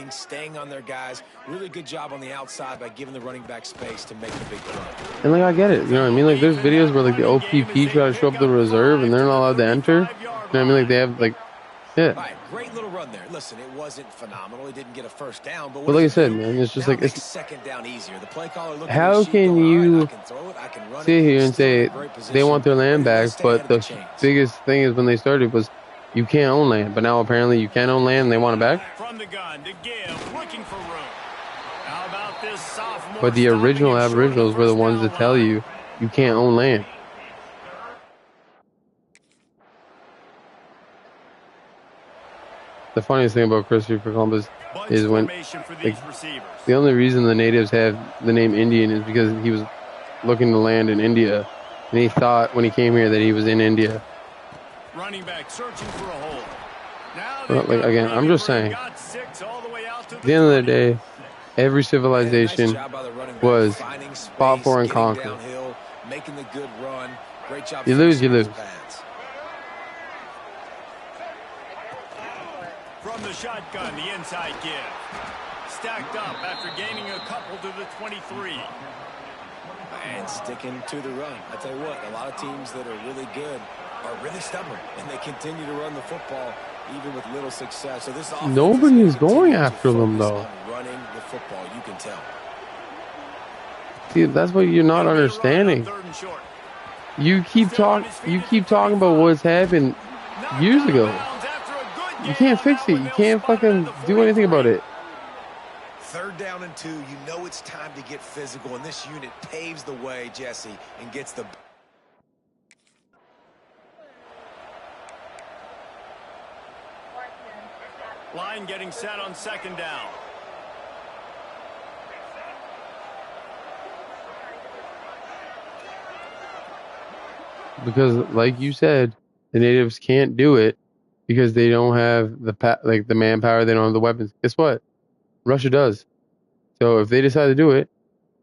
Staying on their guys. Really good job on the outside by giving the running back space to make the big run. And like I get it, you know what I mean? Like there's videos where like the OPP try to show up to the reserve and they're not allowed to enter. You know what I mean? Like they have like, yeah. All right, great little run there. Listen, it wasn't phenomenal. He didn't get a first down, but like I said, man, it's just now like it's second down easier. The play caller looking how at can you I can throw it, I can run sit it, here and say they want their land ready to back, stay but ahead the of the chains. biggest thing is when they started was you can't own land, but now apparently you can own land and they want it back. From the gun to give, looking for room. How about this sophomore? But the original Aboriginals were the ones that tell you you can't own land. The funniest thing about Christopher Columbus is when like, the only reason the natives have the name Indian is because he was looking to land in India, and he thought when he came here that he was in India. Running back searching for a hole. But like again, I'm just saying. At the end of the day, every civilization was fought for and conquered. Making the good run. Great job. You lose, you lose. From the shotgun, the inside give. Stacked up after gaining a couple to the 23. And sticking to the run. I tell you what, a lot of teams that are really good are really stubborn, and they continue to run the football even with little success. So this nobody is going after them though. Running the football, you can tell. See, that's what you're not understanding. You keep talking about what's happened years ago. You can't fix it. You can't fucking do anything about it. 3rd down and 2. You know it's time to get physical, and this unit paves the way, Jesse, and gets the... Line getting set on 2nd down. Because, like you said, The natives can't do it because they don't have the manpower. They don't have the weapons. Guess what? Russia does. So if they decide to do it,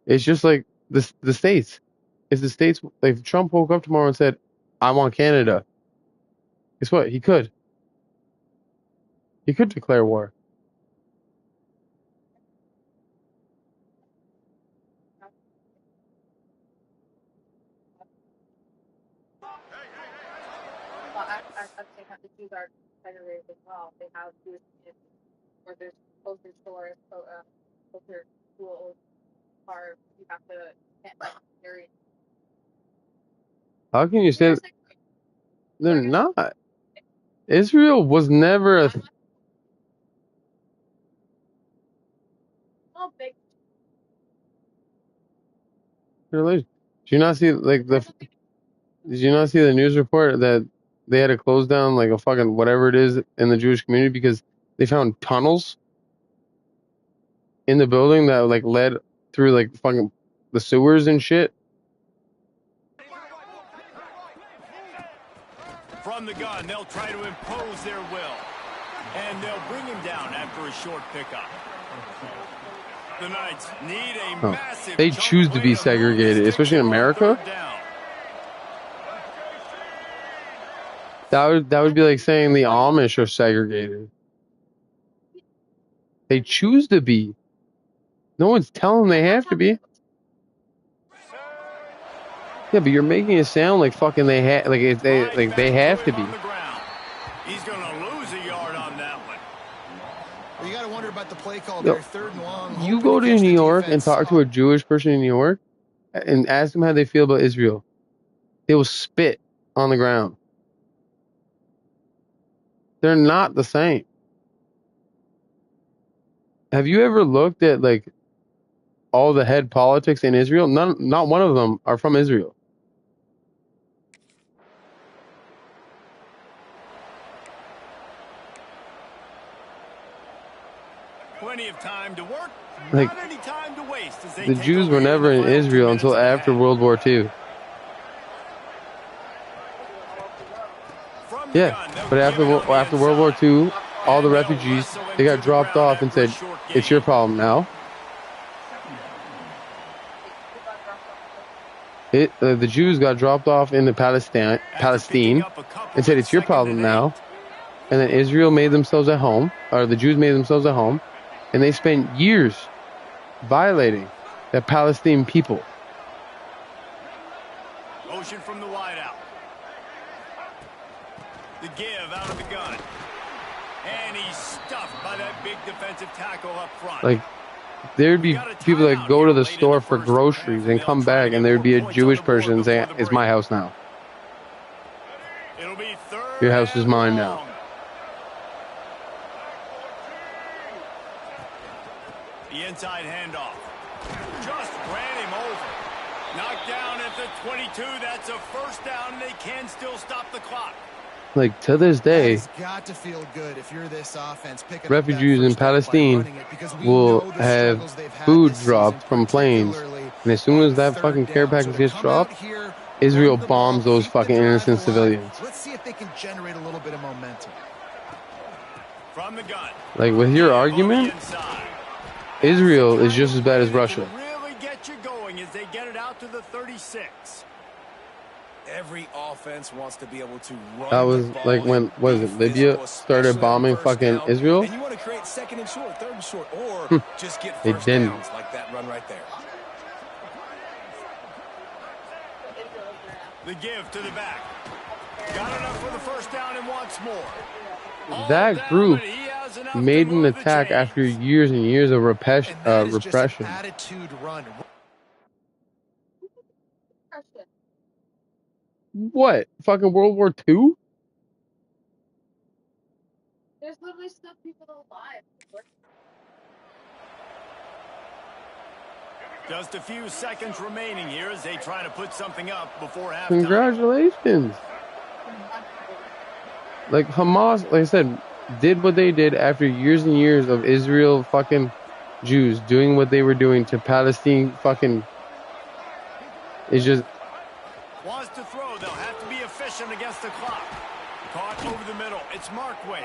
it's just like the states. If the states, like if Trump woke up tomorrow and said, "I want Canada," guess what? He could. He could declare war. Well, I think the Jews are segregated as well. They have Jewish communities where there's closer stores, closer schools, or you have to can't like area. How can you say they're not? Israel was never a Oh, big. relation. Did you not see Did you not see the news report that they had to close down like a fucking whatever it is in the Jewish community because they found tunnels in the building that like led through like fucking the sewers and shit? From the gun, they'll try to impose their will. And they'll bring him down after a short pickup. The Knights need a massive They choose to be segregated, especially in America. That would be like saying the Amish are segregated. They choose to be. No one's telling them they have to be. Yeah, but you're making it sound like fucking they have, like if they have to be. He's gonna lose a yard on that one. Well, you got to wonder about the play call there. 3rd and long. You go to New York and talk to a Jewish person in New York and ask them how they feel about Israel. They will spit on the ground. They're not the same. Have you ever looked at like all the head politics in Israel? Not one of them are from Israel. Plenty of time to work. Like, not any time to waste as they the Jews were never in Israel until after World War II. Yeah, but after World War II, all the refugees, they got dropped off and said, "It's your problem now." The Jews got dropped off into Palestine and said, "It's your problem now." And then Israel made themselves at home, or the Jews made themselves at home, and they spent years violating the Palestinian people. Motion from the wideout. The give out of the gun. And he's stuffed by that big defensive tackle up front. Like, there'd be people that go to the store for groceries and come back, and there'd be a Jewish person saying, "It's my house now. Your house is mine now." The inside handoff. Just ran him over. Knocked down at the 22. That's a first down. They can still stop the clock. Like, to this day, got to feel good if you're this offense, refugees in Palestine will have food dropped from planes. And as soon as that fucking care package gets dropped, Israel bombs those fucking innocent civilians. Let's see if they can generate a little bit of momentum. From the gun. Like, with your argument, Israel is just as bad as Russia. Really get you going as they get it out to the 36. Every offense wants to be able to run. That was like when, Libya started bombing fucking Israel? And you want to create 2nd and short, 3rd and short, or just get first downs like that run right there. The give to the back. Got enough for the first down and wants more. That group made an attack after years and years of repression. Attitude run. What? Fucking World War II? There's literally still people alive. Just a few seconds remaining here as they try to put something up before halftime. Congratulations. Like, Hamas, like I said, did what they did after years and years of Israel fucking Jews doing what they were doing to Palestine fucking... It's just... Wants to throw. They'll have to be efficient against the clock. Caught over the middle. It's Markway.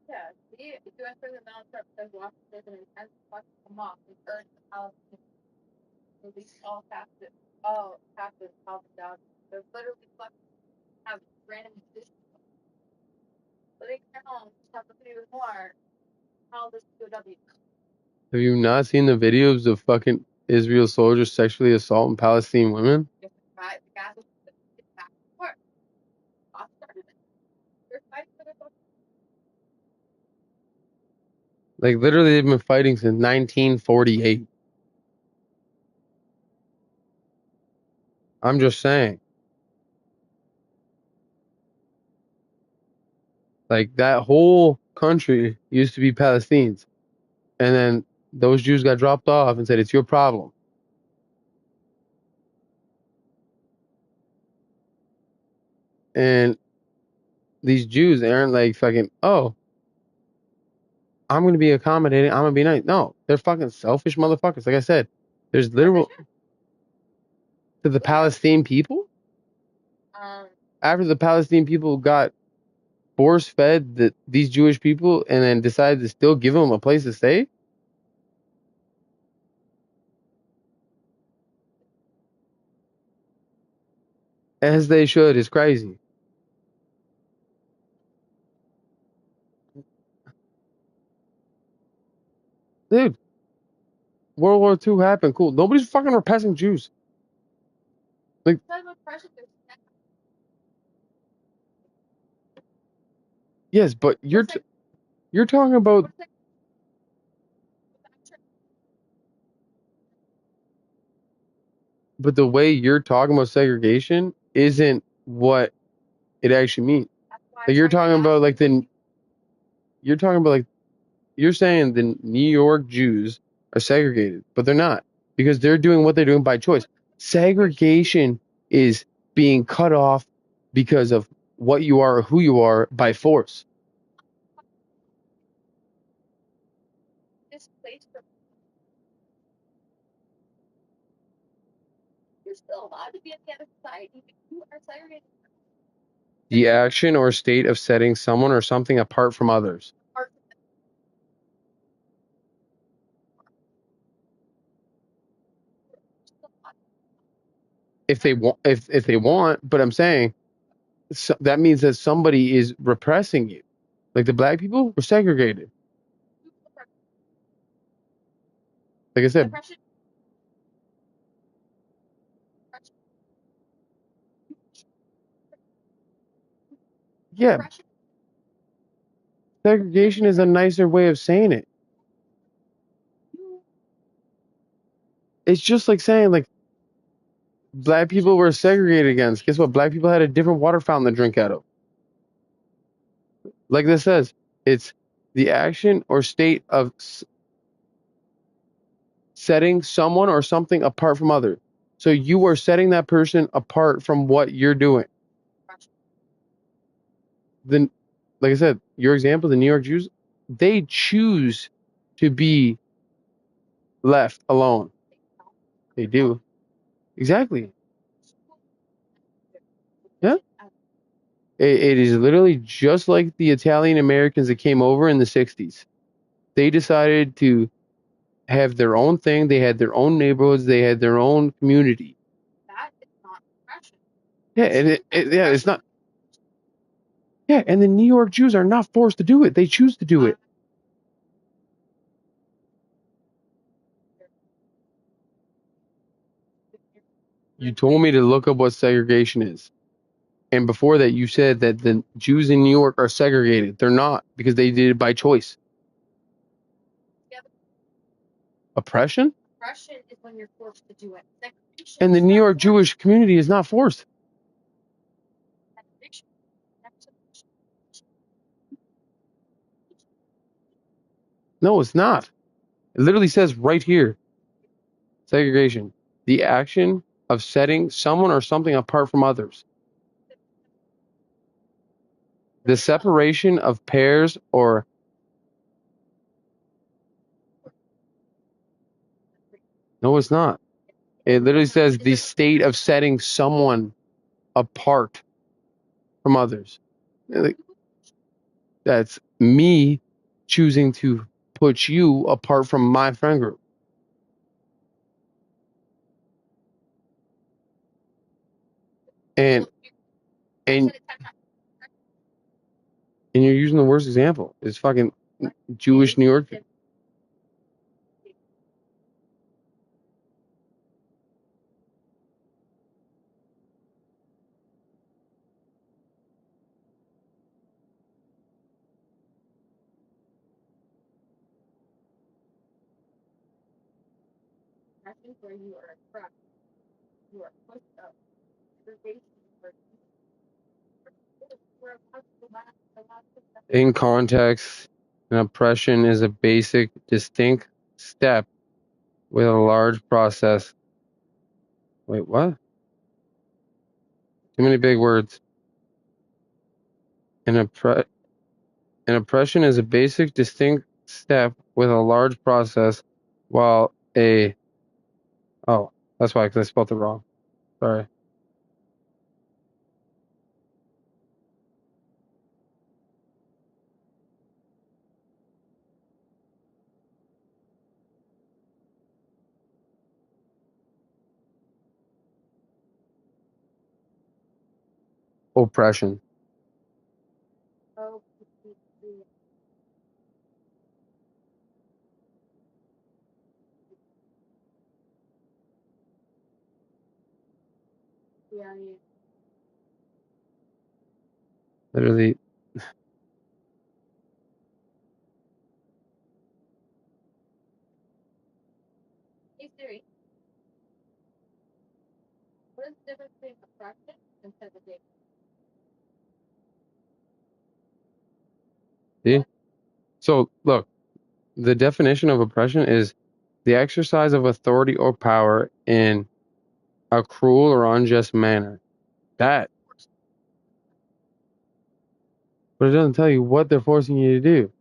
Yeah, see, if you enter the mountain says Washington is an intense fucking come off and urge the Palestinians to release all captives, all the dogs. They're literally fucking have random musicians. But they can't all have to do more. All this POW. Have you not seen the videos of fucking Israel soldiers sexually assaulting Palestinian women? The guys will get back to work. Off started it. They're fighting for their fucking. Like, literally, they've been fighting since 1948. I'm just saying. Like, that whole country used to be Palestinians. And then those Jews got dropped off and said, it's your problem. And these Jews aren't like fucking, oh, I'm going to be accommodating. I'm going to be nice. No, they're fucking selfish motherfuckers. Like I said, there's literal to the Palestinian people. After the Palestinian people got force fed these Jewish people and then decided to still give them a place to stay. As they should. It's crazy. Dude, World War II happened. Cool. Nobody's fucking repressing Jews. Like, yes, but you're talking about. But the way you're talking about segregation isn't what it actually means. Like, you're talking about like you're saying the New York Jews are segregated, but they're not because they're doing what they're doing by choice. Segregation is being cut off because of what you are or who you are by force. This place for. You're still allowed to be in the other society, but you are segregated. The action or state of setting someone or something apart from others. If they want, but I'm saying so, that means that somebody is repressing you. Like the black people were segregated. Like I said, yeah, segregation is a nicer way of saying it. It's just like saying like black people were segregated against. Guess what? Black people had a different water fountain to drink out of. Like this says, it's the action or state of setting someone or something apart from others. So you are setting that person apart from what you're doing. Then, like I said, your example, the New York Jews, they choose to be left alone. They do. Exactly. Yeah. It is literally just like the Italian Americans that came over in the 60s. They decided to have their own thing. They had their own neighborhoods. They had their own community. That is not oppression. Yeah, and it's not. Yeah, and the New York Jews are not forced to do it. They choose to do it. You told me to look up what segregation is. And before that, you said that the Jews in New York are segregated. They're not, because they did it by choice. Oppression? Oppression is when you're forced to do it. Segregation And the is New not York forced. Jewish community is not forced. Segregation. No, it's not. It literally says right here. Segregation. The action of setting someone or something apart from others. The separation of pairs or... No, it's not. It literally says the state of setting someone apart from others. Like, that's me choosing to put you apart from my friend group. And you're using the worst example. It's fucking Jewish New York. Where you are oppressed, you are pushed up. Segregation where In context, an oppression is a basic, distinct step with a large process. Wait, what? Too many big words. An oppression is a basic, distinct step with a large process, while a... Oh, that's why, because I spelled it wrong. Sorry. Oppression. Literally. Hey Siri, what is the difference between oppression and segregation? See? So, look, the definition of oppression is the exercise of authority or power in a cruel or unjust manner. That. But it doesn't tell you what they're forcing you to do.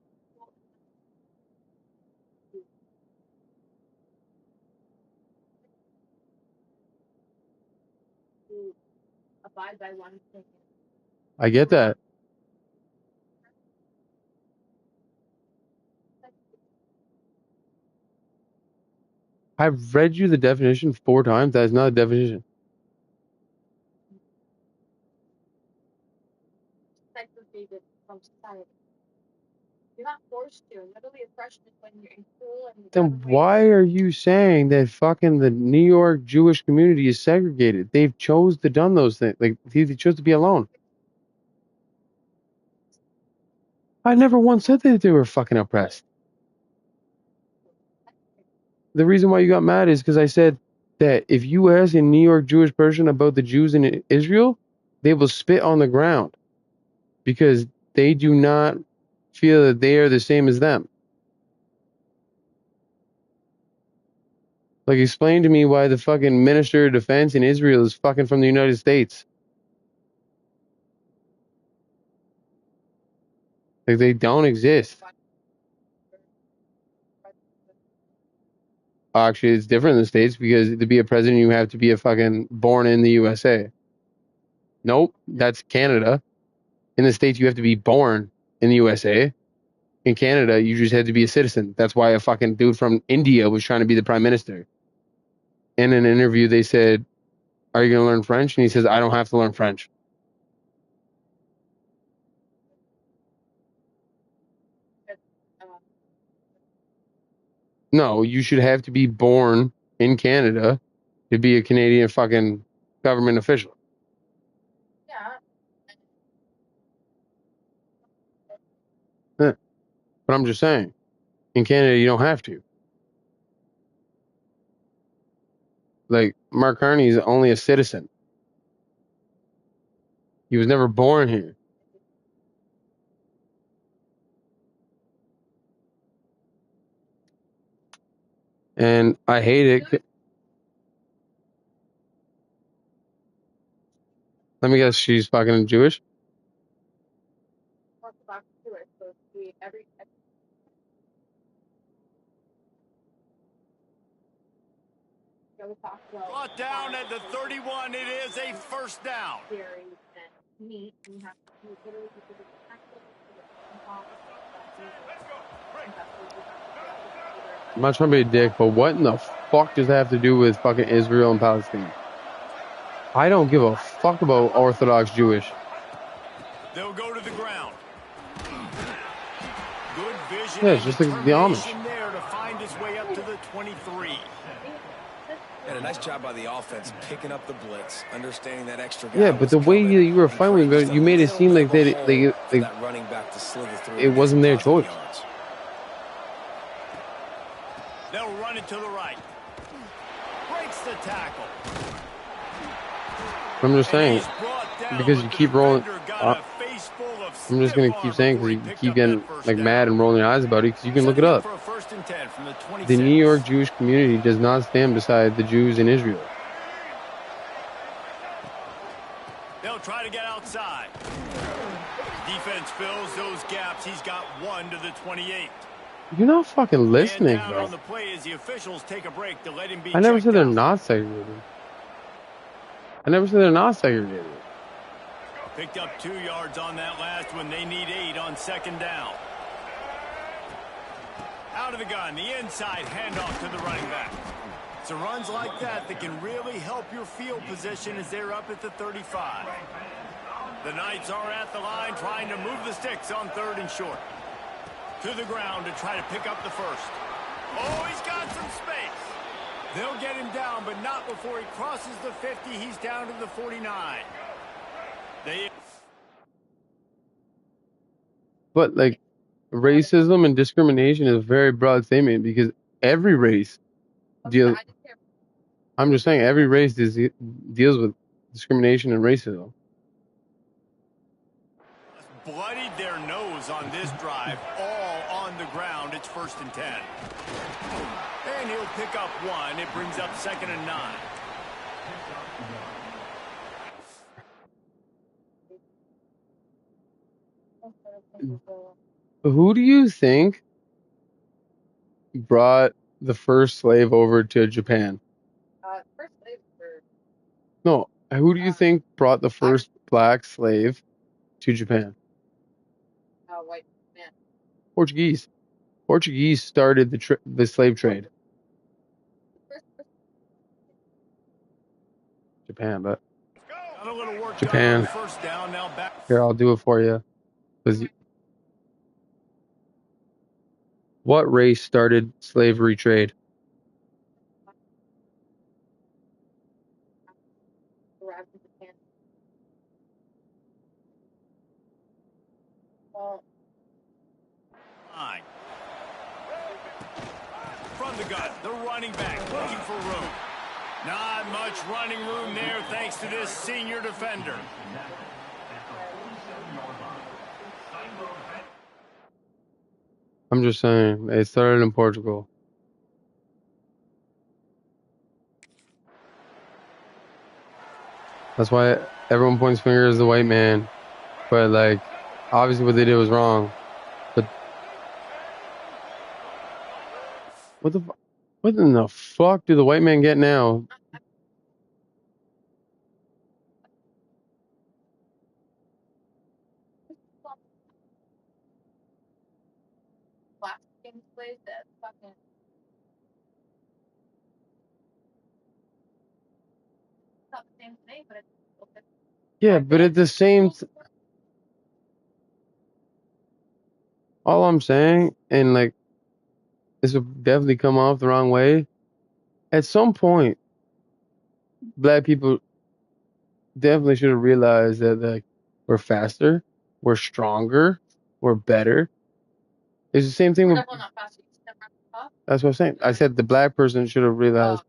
To abide by one thing. I get that. I've read you the definition 4 times. That is not a definition. Segregated from society. You're not forced to. Literally, oppression is when you're in school and Then why are you saying that fucking the New York Jewish community is segregated? They've chose to done those things. Like, they chose to be alone. I never once said that they were fucking oppressed. The reason why you got mad is because I said that if you ask a New York Jewish person about the Jews in Israel, they will spit on the ground because they do not feel that they are the same as them. Like, explain to me why the fucking Minister of Defense in Israel is fucking from the United States. Like, they don't exist. Actually, it's different in the States because to be a president, you have to be a fucking born in the USA. Nope, that's Canada. In the States, you have to be born in the USA. In Canada, you just had to be a citizen. That's why a fucking dude from India was trying to be the prime minister. In an interview, they said, "Are you going to learn French?" And he says, "I don't have to learn French." No, you should have to be born in Canada to be a Canadian fucking government official. Yeah. But I'm just saying, in Canada, you don't have to. Like, Mark Carney is only a citizen. He was never born here. And I hate it. Let me guess, she's fucking Jewish? Orthodox Jewish, so it's every Brought down at the 31. It is a first down. dairy and meat, and you have to literally do the I'm not trying to be a dick, but what in the fuck does that have to do with fucking Israel and Palestine? I don't give a fuck about Orthodox Jewish. They'll go to the ground. Good vision. Yeah, it's just like the Amish. There to find his way up to the 23. And a nice job by the offense picking up the blitz, understanding that extra guy. Yeah, but the way you were fighting about it, you made it seem like that running back to slither through it wasn't their choice. They'll run it to the right. Breaks the tackle. I'm just saying, because you keep rolling. I'm just gonna keep saying because you keep getting like mad and rolling your eyes about it because you can look it up. The New York Jewish community does not stand beside the Jews in Israel. They'll try to get outside. Defense fills those gaps. He's got 1 to the 28. You're not fucking listening, bro. On the play as the officials take a break to let him be I never said they're not segregated. I never said they're not segregated. Picked up 2 yards on that last one. They need 8 on second down. Out of the gun, the inside handoff to the running back. So runs like that can really help your field position as they're up at the 35. The Knights are at the line trying to move the sticks on 3rd and short. To the ground to try to pick up the first. Oh, he's got some space. They'll get him down, but not before he crosses the 50. He's down to the 49. But like, racism and discrimination is a very broad statement because every race deals. I'm just saying every race deals with discrimination and racism. Bloodied their nose on this drive, all on the ground. It's 1st and 10. And he'll pick up 1. It brings up 2nd and 9. Who do you think brought the first slave over to Japan? First slaves were No, who do you think brought the first black slave to Japan? white man. Portuguese. Portuguese started the slave trade. Japan, but Japan. Here, I'll do it for you. What race started slavery trade? From the gun, the running back looking for room. Not much running room there thanks to this senior defender. I'm just saying, it started in Portugal. That's why everyone points fingers at the white man. But, like, obviously what they did was wrong. But what in the fuck do the white man get now? Slaves that fucking not the same thing, but it's Yeah, but at the same all I'm saying, and like this will definitely come off the wrong way, at some point black people definitely should have realized that like we're faster, we're stronger, we're better. It's the same thing with that's what I'm saying. I said the black person should have realized.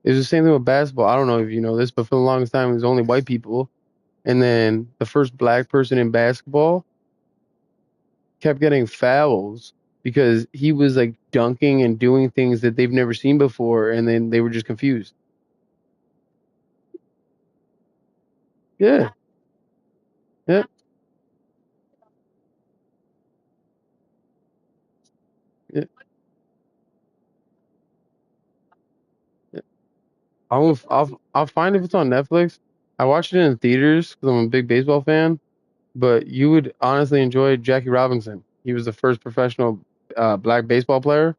It's the same thing with basketball. I don't know if you know this, but for the longest time, it was only white people. And then the first black person in basketball kept getting fouls because he was like dunking and doing things that they've never seen before, and then they were just confused. Yeah. Yeah. Yeah. Yeah. I'll find if it's on Netflix. I watched it in theaters because I'm a big baseball fan. But you would honestly enjoy Jackie Robinson. He was the first professional black baseball player,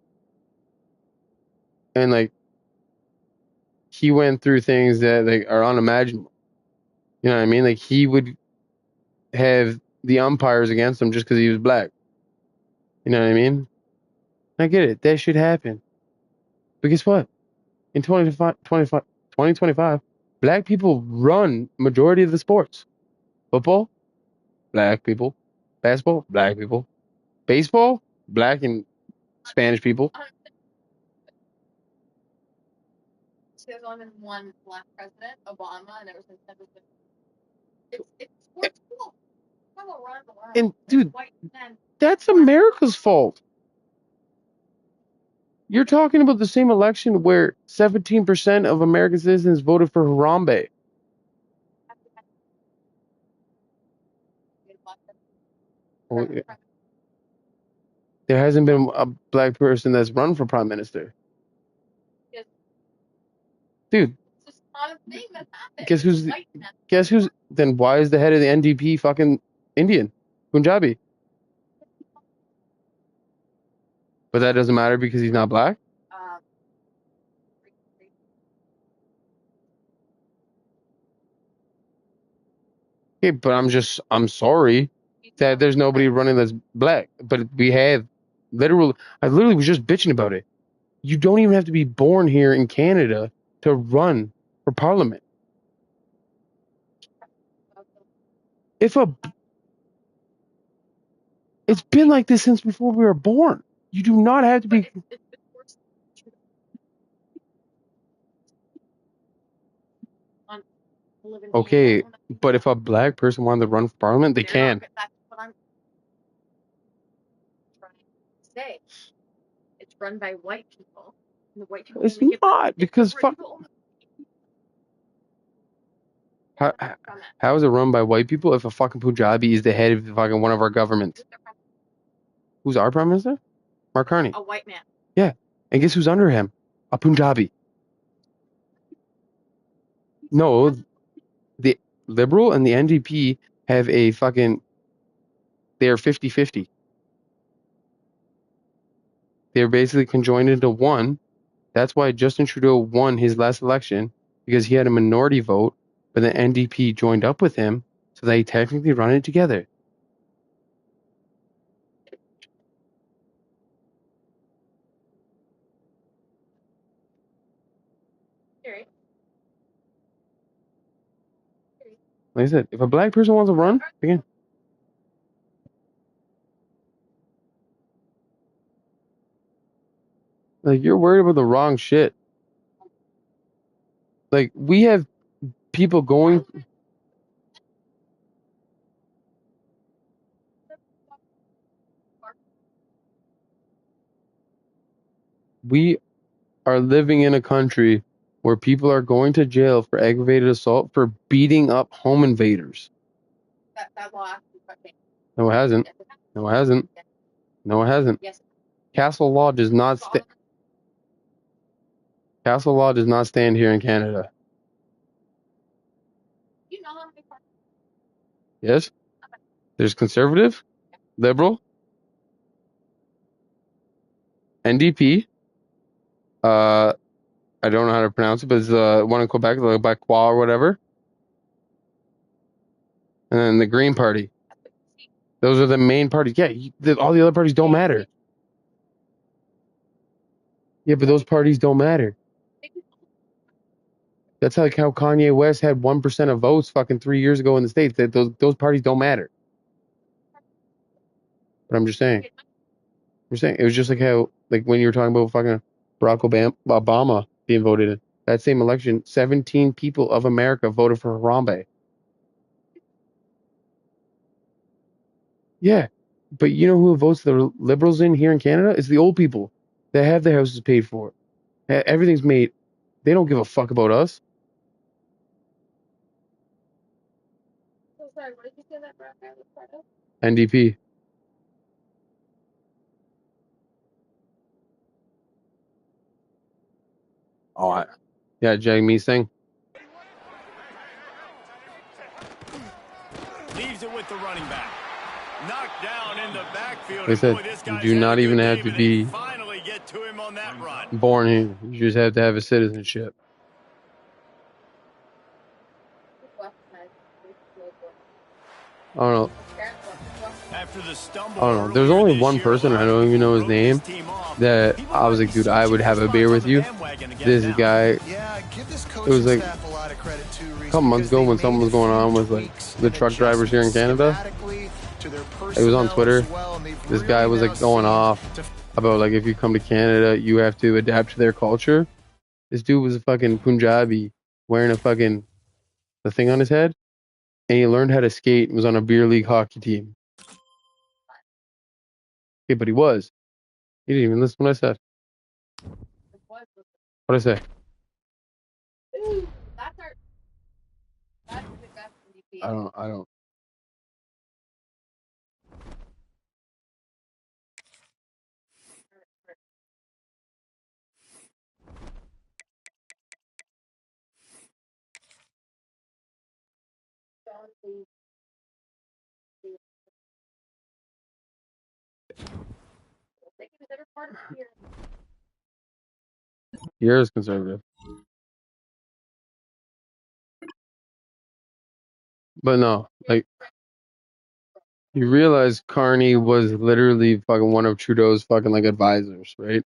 and like he went through things that like are unimaginable. You know what I mean? Like he would have the umpires against him just because he was black. You know what I mean? I get it. That should happen. But guess what? In 2025, black people run majority of the sports. Football, black people. Basketball, black people. Baseball, black and Spanish people. There's only been one black president, Obama, and ever since then, it's sports cool. And dude, that's America's fault. You're talking about the same election where 17% of American citizens voted for Harambe. Oh, yeah. There hasn't been a black person that's run for prime minister. Dude, guess who's then why is the head of the NDP fucking Indian? Punjabi. But that doesn't matter because he's not black? Okay, but I'm sorry that there's nobody running that's black. But we have I literally was just bitching about it. You don't even have to be born here in Canada to run for parliament. It's been like this since before we were born. You do not have to be. Okay, but if a black person wanted to run for parliament, they can. That's what I'm trying to say. It's run by white people. And the white people It's not because fuck. How is it run by white people if a fucking Punjabi is the head of fucking one of our governments? Who's our prime minister? Mark Carney. A white man. Yeah, and guess who's under him? A Punjabi. No, the Liberal and the NDP have a fucking. They're 50-50. They're basically conjoined into one. That's why Justin Trudeau won his last election because he had a minority vote, but the NDP joined up with him, so they technically run it together. Like I said, if a black person wants to run, again. Like, you're worried about the wrong shit. Like, we have people going. We are living in a country where people are going to jail for aggravated assault for beating up home invaders. That law actually. No, it hasn't. No, it hasn't. No, it hasn't. Castle law does not Castle law does not stand here in Canada. You know how many parties? Yes? There's conservative, liberal, NDP. I don't know how to pronounce it, but it's one in Quebec, like Qua or whatever. And then the Green Party. Those are the main parties. Yeah, all the other parties don't matter. Yeah, but those parties don't matter. That's like how Kanye West had 1% of votes fucking 3 years ago in the States. That those parties don't matter. But I'm just saying. It was just like how, like when you were talking about fucking Barack Obama being voted in. That same election, 17 people of America voted for Harambe. Yeah, But you know who votes the Liberals in here in Canada? It's the old people that have their houses paid for. Everything's made. They don't give a fuck about us. So sorry, what did you say that brown guy was part of? NDP. Oh, yeah, Jagmeet Singh. Leaves it with the running back. Knocked down in the backfield. Like I said, Boy, this you guy's do had not a even good have day, to but they be finally get to him on that run. born here. You just have to have a citizenship. I don't know. After the stumble I don't know. There's earlier only this one year, person, a lot I of don't even people know his wrote this name, team off. that People I was might like, be dude, I would switching have a spots beer on with the you. bandwagon again This now. guy, Yeah, give this it coaching was like staff a lot of credit too, Reese, a couple months because ago they when made something a was going few on with like tweaks the and truck drivers here in adjustments Canada. schematically to their It was on personnel Twitter. as well, and they've This guy really was now like going off to about like if you come to Canada, you have to adapt to their culture. This dude was a fucking Punjabi wearing a fucking the thing on his head, and he learned how to skate and was on a beer league hockey team. Okay, but he was. He didn't even listen to what I said. What I say? Ooh, that's our. That's the best MVP. I don't. You're as conservative. But no, like you realize Carney was literally fucking one of Trudeau's fucking like advisors, right?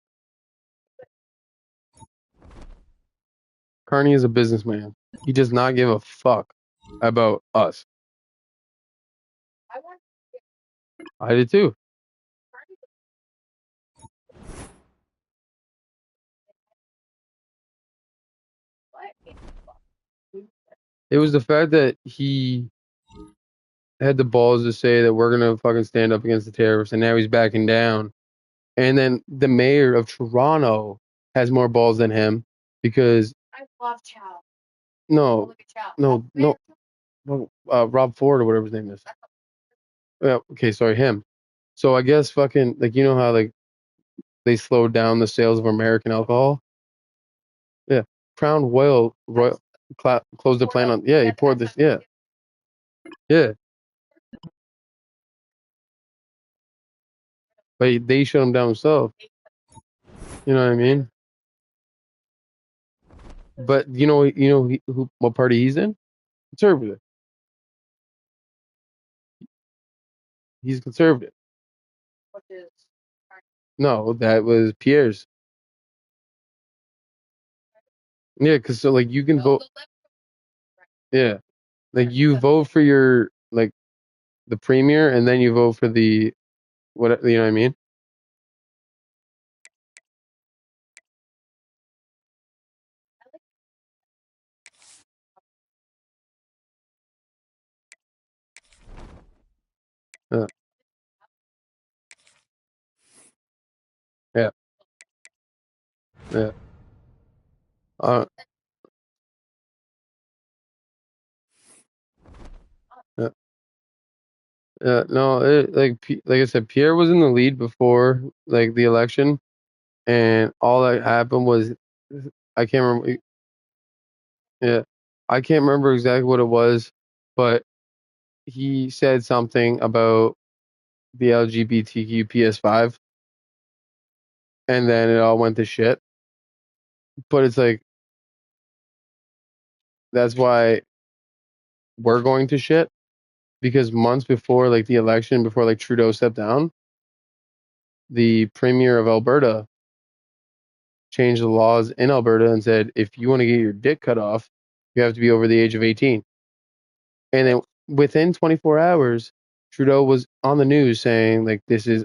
Carney is a businessman. He does not give a fuck about us. I did too. It was the fact that he had the balls to say that we're gonna fucking stand up against the terrorists, and now he's backing down. And then the mayor of Toronto has more balls than him because I love Chow. no, Look at Chow. no, Rob Ford or whatever his name is. Yeah, okay, sorry, him. So I guess fucking like you know how like they slowed down the sales of American alcohol. Yeah, Crown Royal closed the plant on. Yeah, he poured this. Yeah, yeah. But they shut him down himself. You know what I mean? But you know what party he's in? Conservative. He's conservative. Which is No, that was Pierre's. Yeah, because so like you can vote. Yeah, like you vote for your like the premier, and then you vote for the what you know what I mean? Yeah, yeah, yeah. Uh, yeah, yeah. No, like I said, Pierre was in the lead before like the election, and all that happened was I can't remember. Yeah, I can't remember exactly what it was, but he said something about the LGBTQ PS5, and then it all went to shit. But it's like that's why we're going to shit because months before like the election, before like Trudeau stepped down, the premier of Alberta changed the laws in Alberta and said if you want to get your dick cut off, you have to be over the age of 18. And then within 24 hours, Trudeau was on the news saying like this is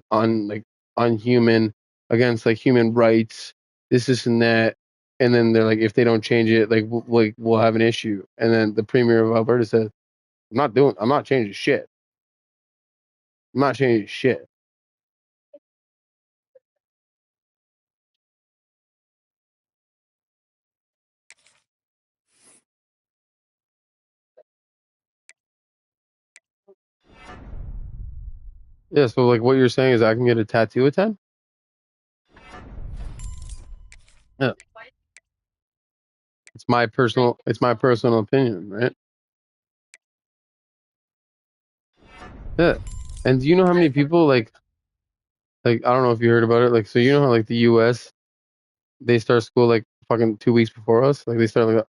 unhuman against like human rights, this and that. And then they're like, if they don't change it, like we'll have an issue. And then the premier of Alberta said, I'm not changing shit. I'm not changing shit. Yeah, so like what you're saying is I can get a tattoo at 10? Yeah. It's my personal opinion, right? Yeah. And do you know how many people like I don't know if you heard about it, like so you know how like the US they start school like fucking 2 weeks before us? Like they start like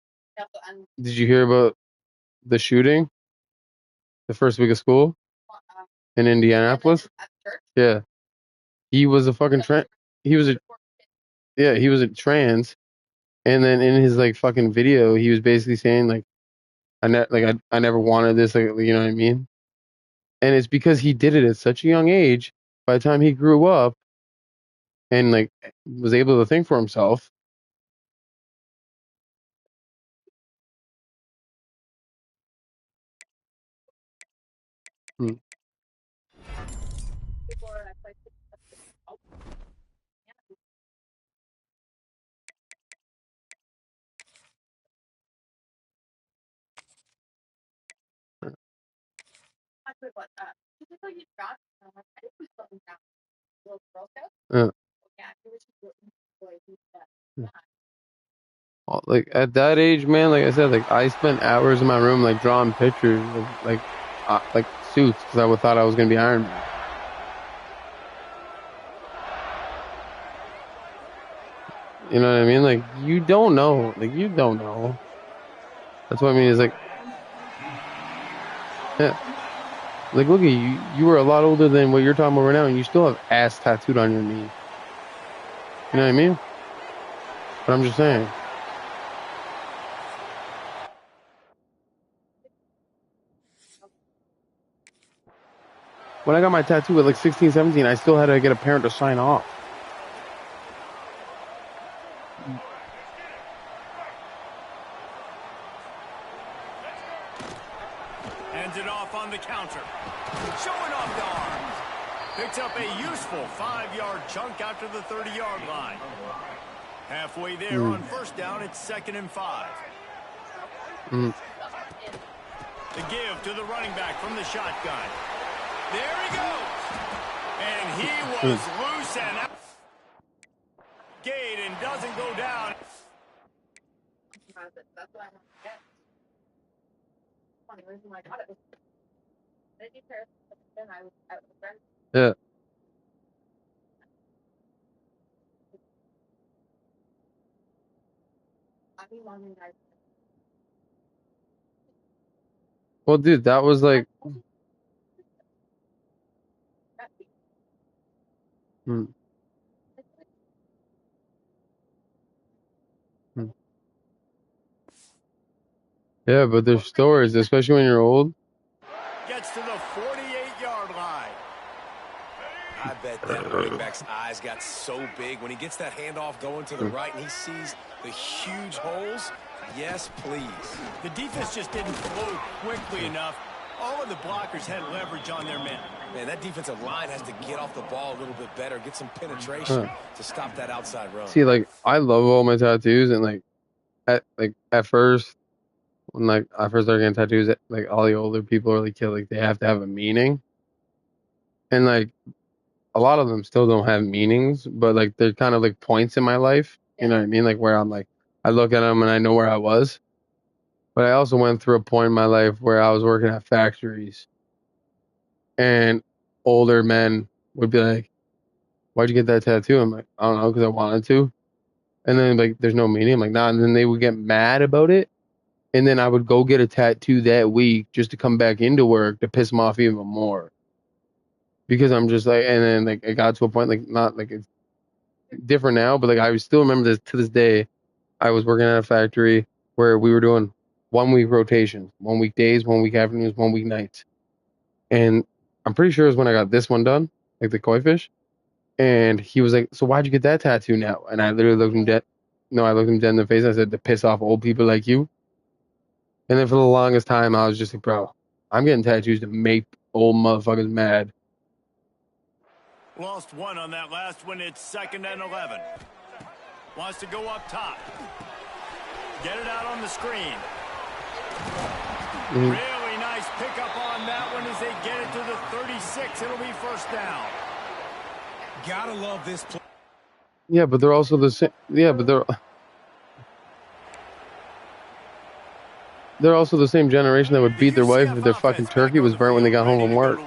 did you hear about the shooting the first week of school in Indianapolis? Yeah. He was a fucking he was a he was a trans, and then in his like fucking video he was basically saying like I never wanted this, like, you know what I mean? And it's because he did it at such a young age. By the time he grew up and like was able to think for himself. Hmm. Uh, like at that age, man, like I said, like I spent hours in my room like drawing pictures of like suits because I would thought I was gonna be Iron Man. You know what I mean? Like you don't know. Like you don't know. That's what I mean. Is like, yeah. Like look at you. You were a lot older than what you're talking about right now, and you still have ass tattooed on your knee. You know what I mean? But I'm just saying. When I got my tattoo at like 16, 17, I still had to get a parent to sign off. Ends it off on the counter. Showing off the arms. Picks up a useful 5-yard chunk after the 30-yard line. Halfway there on first down, it's 2nd and 5. The give to the running back from the shotgun. There he goes. And he was loose and out. Gate and doesn't go down. That's what I want to get. Funny reason why I got it was then I was out with friends. Yeah. Well, dude, that was like. Yeah, but there's stories, especially when you're old. Gets to the 48-yard line. I bet that running back's eyes got so big when he gets that handoff going to the right and he sees the huge holes. Yes, please. The defense just didn't flow quickly enough. All of the blockers had leverage on their men. Man, that defensive line has to get off the ball a little bit better, get some penetration to stop that outside run. See, like, I love all my tattoos, and like at first, when like I first started getting tattoos, like all the older people are like, they have to have a meaning, and like a lot of them still don't have meanings, but like they're kind of like points in my life. You know what I mean? Like where I'm like, I look at them and I know where I was, but I also went through a point in my life where I was working at factories, and older men would be like, "Why'd you get that tattoo?" I'm like, "I don't know, because I wanted to." And then like, there's no meaning. I'm like, "Nah." And then they would get mad about it. And then I would go get a tattoo that week just to come back into work to piss them off even more. Because I'm just like, and then like it got to a point like not like it's different now, but like I still remember this to this day. I was working at a factory where we were doing 1 week rotations, 1 week days, 1 week afternoons, 1 week nights. And I'm pretty sure it was when I got this one done, like the koi fish. And he was like, "So why'd you get that tattoo now?" And I literally looked him dead. No, I looked him dead in the face. And I said, "To piss off old people like you." And then for the longest time, I was just like, "Bro, I'm getting tattoos to make old motherfuckers mad." Lost one on that last one. It's 2nd and 11. Wants to go up top. Get it out on the screen. Really nice pick up on that one as they get it to the 36. It'll be first down. Gotta love this play. Yeah, but they're also the same. Yeah, but they're also the same generation that would beat their wife if their fucking turkey was burnt when they got home from work.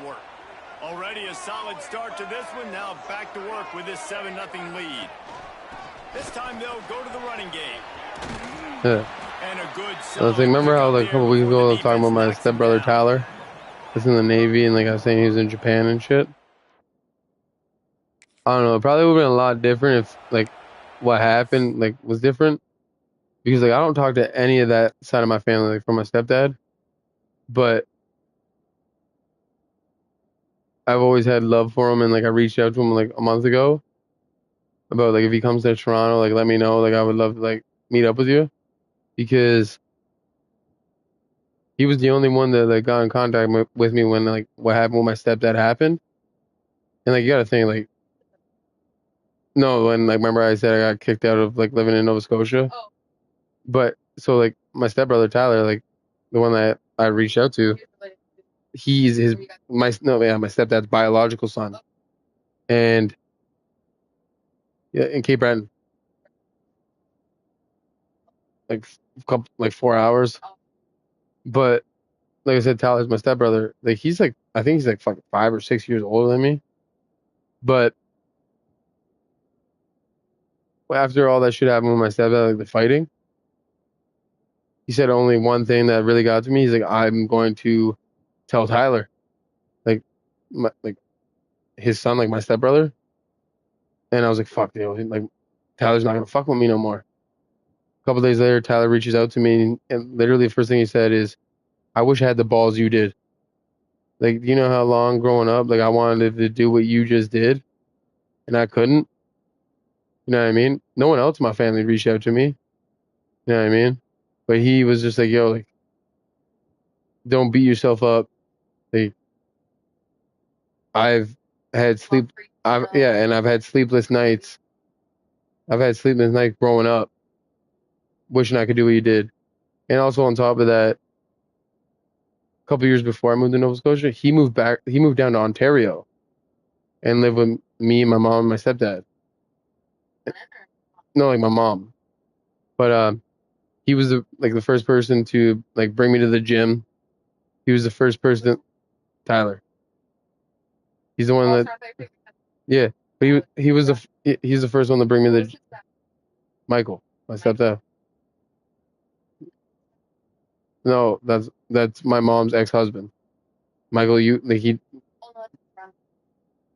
Already a solid start to this one. Now back to work with this 7-0 lead. This time they'll go to the running game. Yeah. And a good I was like, remember how like a couple weeks ago I was talking about my stepbrother Tyler? He's in the Navy, and like I was saying, he was in Japan and shit. I don't know. It probably would have been a lot different if like what happened like was different, because like I don't talk to any of that side of my family, like from my stepdad, but I've always had love for him, and like I reached out to him like a month ago about like if he comes to Toronto, like let me know, like I would love to like meet up with you, because he was the only one that like got in contact with me when like what happened with my stepdad happened, and like you gotta think like no, when like remember I said I got kicked out of like living in Nova Scotia, but so like my stepbrother Tyler, like the one that I reached out to, he's my stepdad's biological son, and yeah, in Cape Breton, like couple like 4 hours. But like I said, Tyler's my stepbrother. Like he's like I think he's like fucking 5 or 6 years older than me. But after all that shit happened with my stepdad, like the fighting, he said only one thing that really got to me. He's like, I'm going to tell Tyler, like like his son, like my stepbrother. And I was like, fuck, dude, like Tyler's not gonna fuck with me no more. A couple days later, Tyler reaches out to me, and literally the first thing he said is, I wish I had the balls you did. Like, you know how long growing up, like I wanted to do what you just did, and I couldn't. You know what I mean? No one else in my family reached out to me. You know what I mean? But he was just like, yo, like, don't beat yourself up. Like, I've had sleep. And I've had sleepless nights. I've had sleepless nights growing up, wishing I could do what you did. And also on top of that, a couple years before I moved to Nova Scotia, he moved down to Ontario and lived with me, my mom, and my stepdad. No, like my mom. But he was the first person to like bring me to the gym. He was the first person, Tyler. He's the one that, yeah. But he's the first one to bring me to the Michael, my stepdad. No, that's my mom's ex-husband. Michael,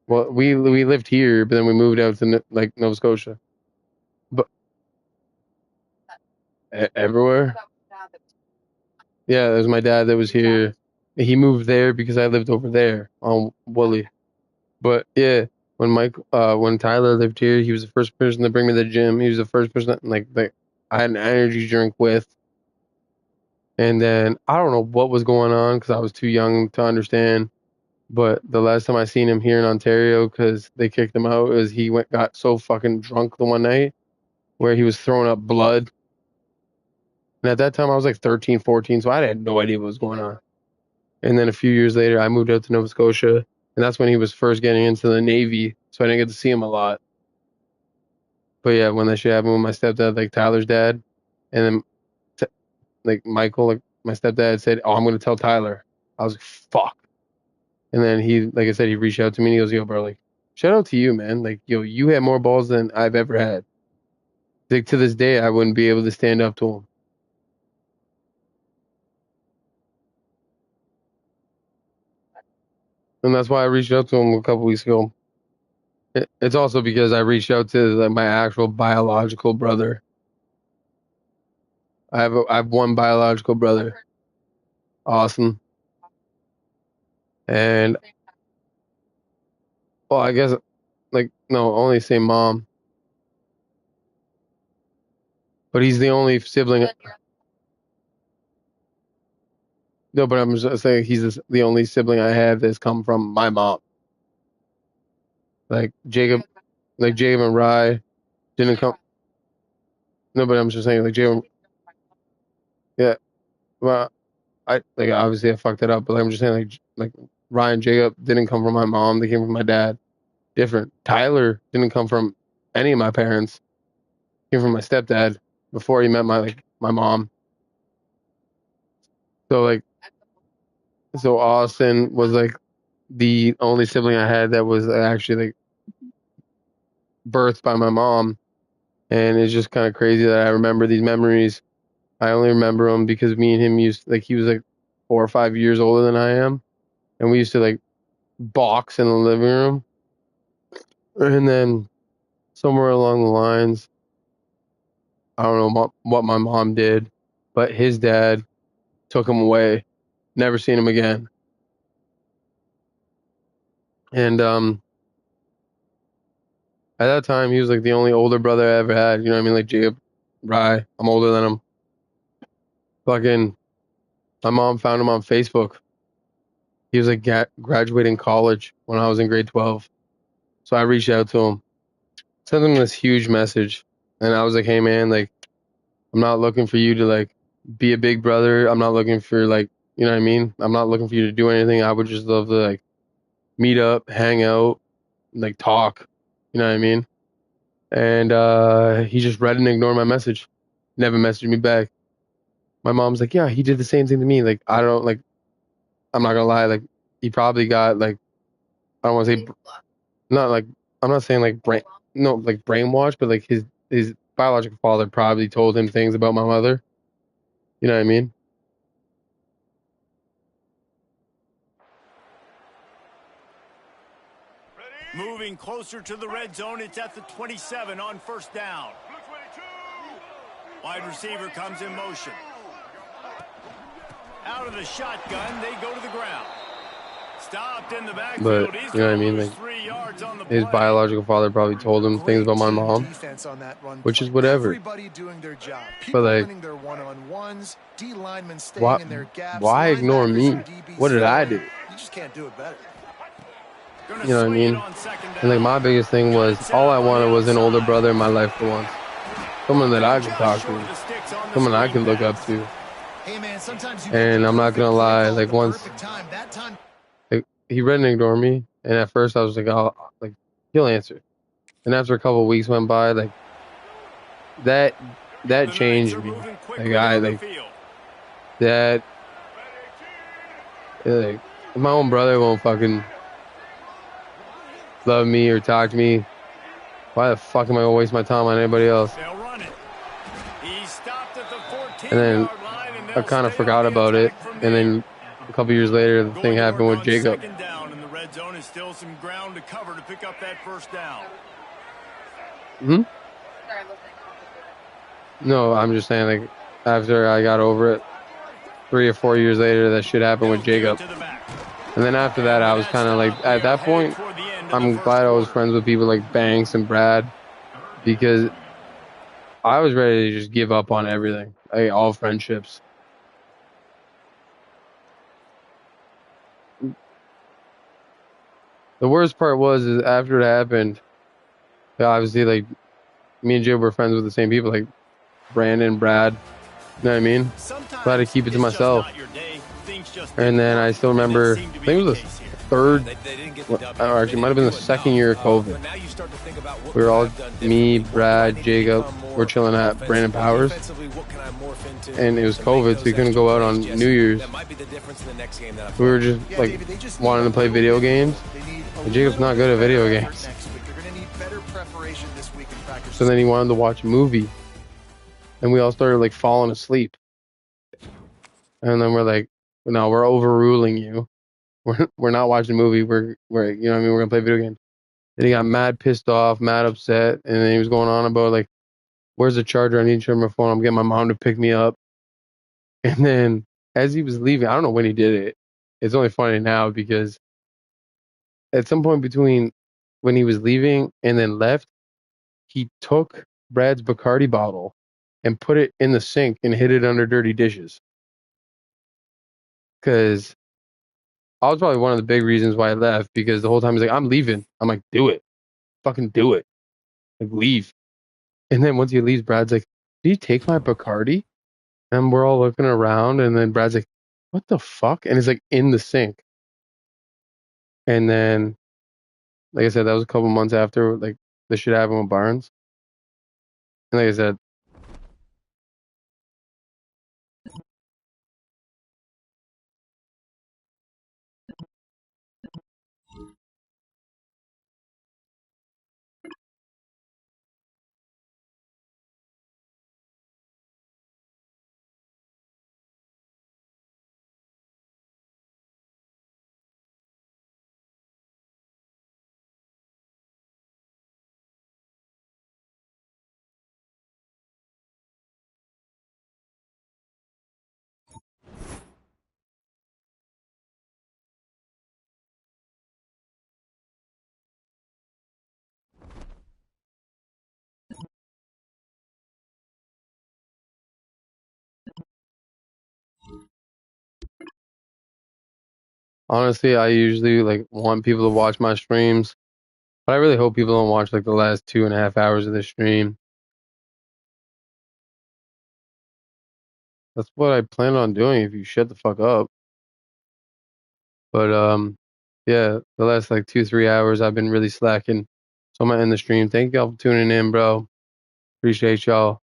well, we lived here, but then we moved out to like Nova Scotia. But everywhere. Yeah, there's my dad that was here. He moved there because I lived over there on Woolley. But yeah, when Tyler lived here, he was the first person to bring me to the gym. He was the first person that, like I had an energy drink with. And then I don't know what was going on because I was too young to understand. But the last time I seen him here in Ontario, because they kicked him out, is he got so fucking drunk the one night where he was throwing up blood. And at that time I was like 13, 14, so I had no idea what was going on. And then a few years later, I moved out to Nova Scotia, and that's when he was first getting into the Navy, so I didn't get to see him a lot. But yeah, when that shit happened with my stepdad, like Tyler's dad, and then like Michael, like my stepdad said, "Oh, I'm gonna tell Tyler." I was like, "Fuck." And then he, like I said, he reached out to me and he goes, "Yo, bro, like, shout out to you, man. Like, yo, you had more balls than I've ever had. Like, to this day, I wouldn't be able to stand up to him." And that's why I reached out to him a couple weeks ago. It's also because I reached out to like my actual biological brother. I have one biological brother, Austin, and well, I guess like no, only same mom, but he's the only sibling. No, but I'm just saying he's the only sibling I have that's come from my mom. Like Jacob and Rye didn't come. No, but I'm just saying like Jacob. Yeah, well, obviously I fucked it up, but I'm just saying like Ryan, Jacob didn't come from my mom. They came from my dad. Different. Tyler didn't come from any of my parents. He came from my stepdad before he met my mom. So so Austin was like the only sibling I had that was actually like birthed by my mom, and it's just kind of crazy that I remember these memories. I only remember them because me and him he was like 4 or 5 years older than I am, and we used to like box in the living room, and then somewhere along the lines, I don't know what my mom did, but his dad took him away. Never seen him again. And at that time, he was like the only older brother I ever had. You know what I mean? Like Jacob, Rye. I'm older than him. Fucking, my mom found him on Facebook. He was like graduating college when I was in grade 12. So I reached out to him, sent him this huge message, and I was like, "Hey man, like, I'm not looking for you to like be a big brother. I'm not looking for like, you know what I mean? I'm not looking for you to do anything. I would just love to like meet up, hang out, like talk. You know what I mean?" And he just read and ignored my message. Never messaged me back. My mom's like, "Yeah, he did the same thing to me." Like, I don't like. I'm not gonna lie. Like, he probably got like, I don't want to say, not like, I'm not saying like like brainwashed, but like his biological father probably told him things about my mother. You know what I mean? Moving closer to the red zone, it's at the 27 on first down. Wide receiver comes in motion. Out of the shotgun, they go to the ground. Stopped in the backfield. But you know what I mean? Like, 3 yards on the his play. biological father probably told him things about my mom, which is whatever. Everybody doing their job. But People like, winning their one-on-ones, D linemen staying in their gaps. why ignore me? What did I do? You just can't do it better. You know what I mean? And like, my biggest thing was all I wanted was an older brother in my life for once, someone that I could talk to, someone I could look up to. Hey man, sometimes you And I'm not gonna lie, like once like, he read and ignored me, and at first I was like, "Oh, like he'll answer." And after a couple of weeks went by, like that changed me. That like my own brother won't fucking love me or talk to me. Why the fuck am I gonna waste my time on anybody else? And then I kind of forgot about it, and then a couple years later, the thing happened with Jacob. No, I'm just saying, like, after I got over it, 3 or 4 years later, that shit happened with Jacob. And then after that, I was kind of like, at that point, I'm glad I was friends with people like Banks and Brad, because I was ready to just give up on everything, like all friendships. The worst part is after it happened, obviously, like, me and Jib were friends with the same people, like Brandon, Brad, you know what I mean? So I had to keep it to myself. And then I still remember, I think it was the third, or actually it might have been the second year of COVID. We were all, me, Brad, Jacob, we're chilling at Brandon Powers. And it was COVID, so we couldn't go out on New Year's. We were just like wanting to play video games. And Jacob's not good at video games. So then he wanted to watch a movie. And we all started like falling asleep. And then we're like, no, we're overruling you. We're not watching a movie. We're you know what I mean, we're gonna play video games. And he got mad pissed off, mad upset, and then he was going on about like, where's the charger? I need to charge my phone. I'm getting my mom to pick me up. And then as he was leaving, I don't know when he did it. It's only funny now because at some point between when he was leaving and then left, he took Brad's Bacardi bottle and put it in the sink and hid it under dirty dishes. Because I was probably one of the big reasons why I left, because the whole time he's like, I'm leaving. I'm like, do it. Fucking do it. Like, leave. And then once he leaves, Brad's like, did you take my Bacardi? And we're all looking around, and then Brad's like, what the fuck? And it's like in the sink. And then, like I said, that was a couple months after like this shit happened with Barnes. And like I said, honestly, I usually like want people to watch my streams, but I really hope people don't watch like the last 2.5 hours of the stream. That's what I plan on doing if you shut the fuck up. But yeah, the last like 2-3 hours I've been really slacking. So I'm gonna end the stream. Thank y'all for tuning in, bro. Appreciate y'all.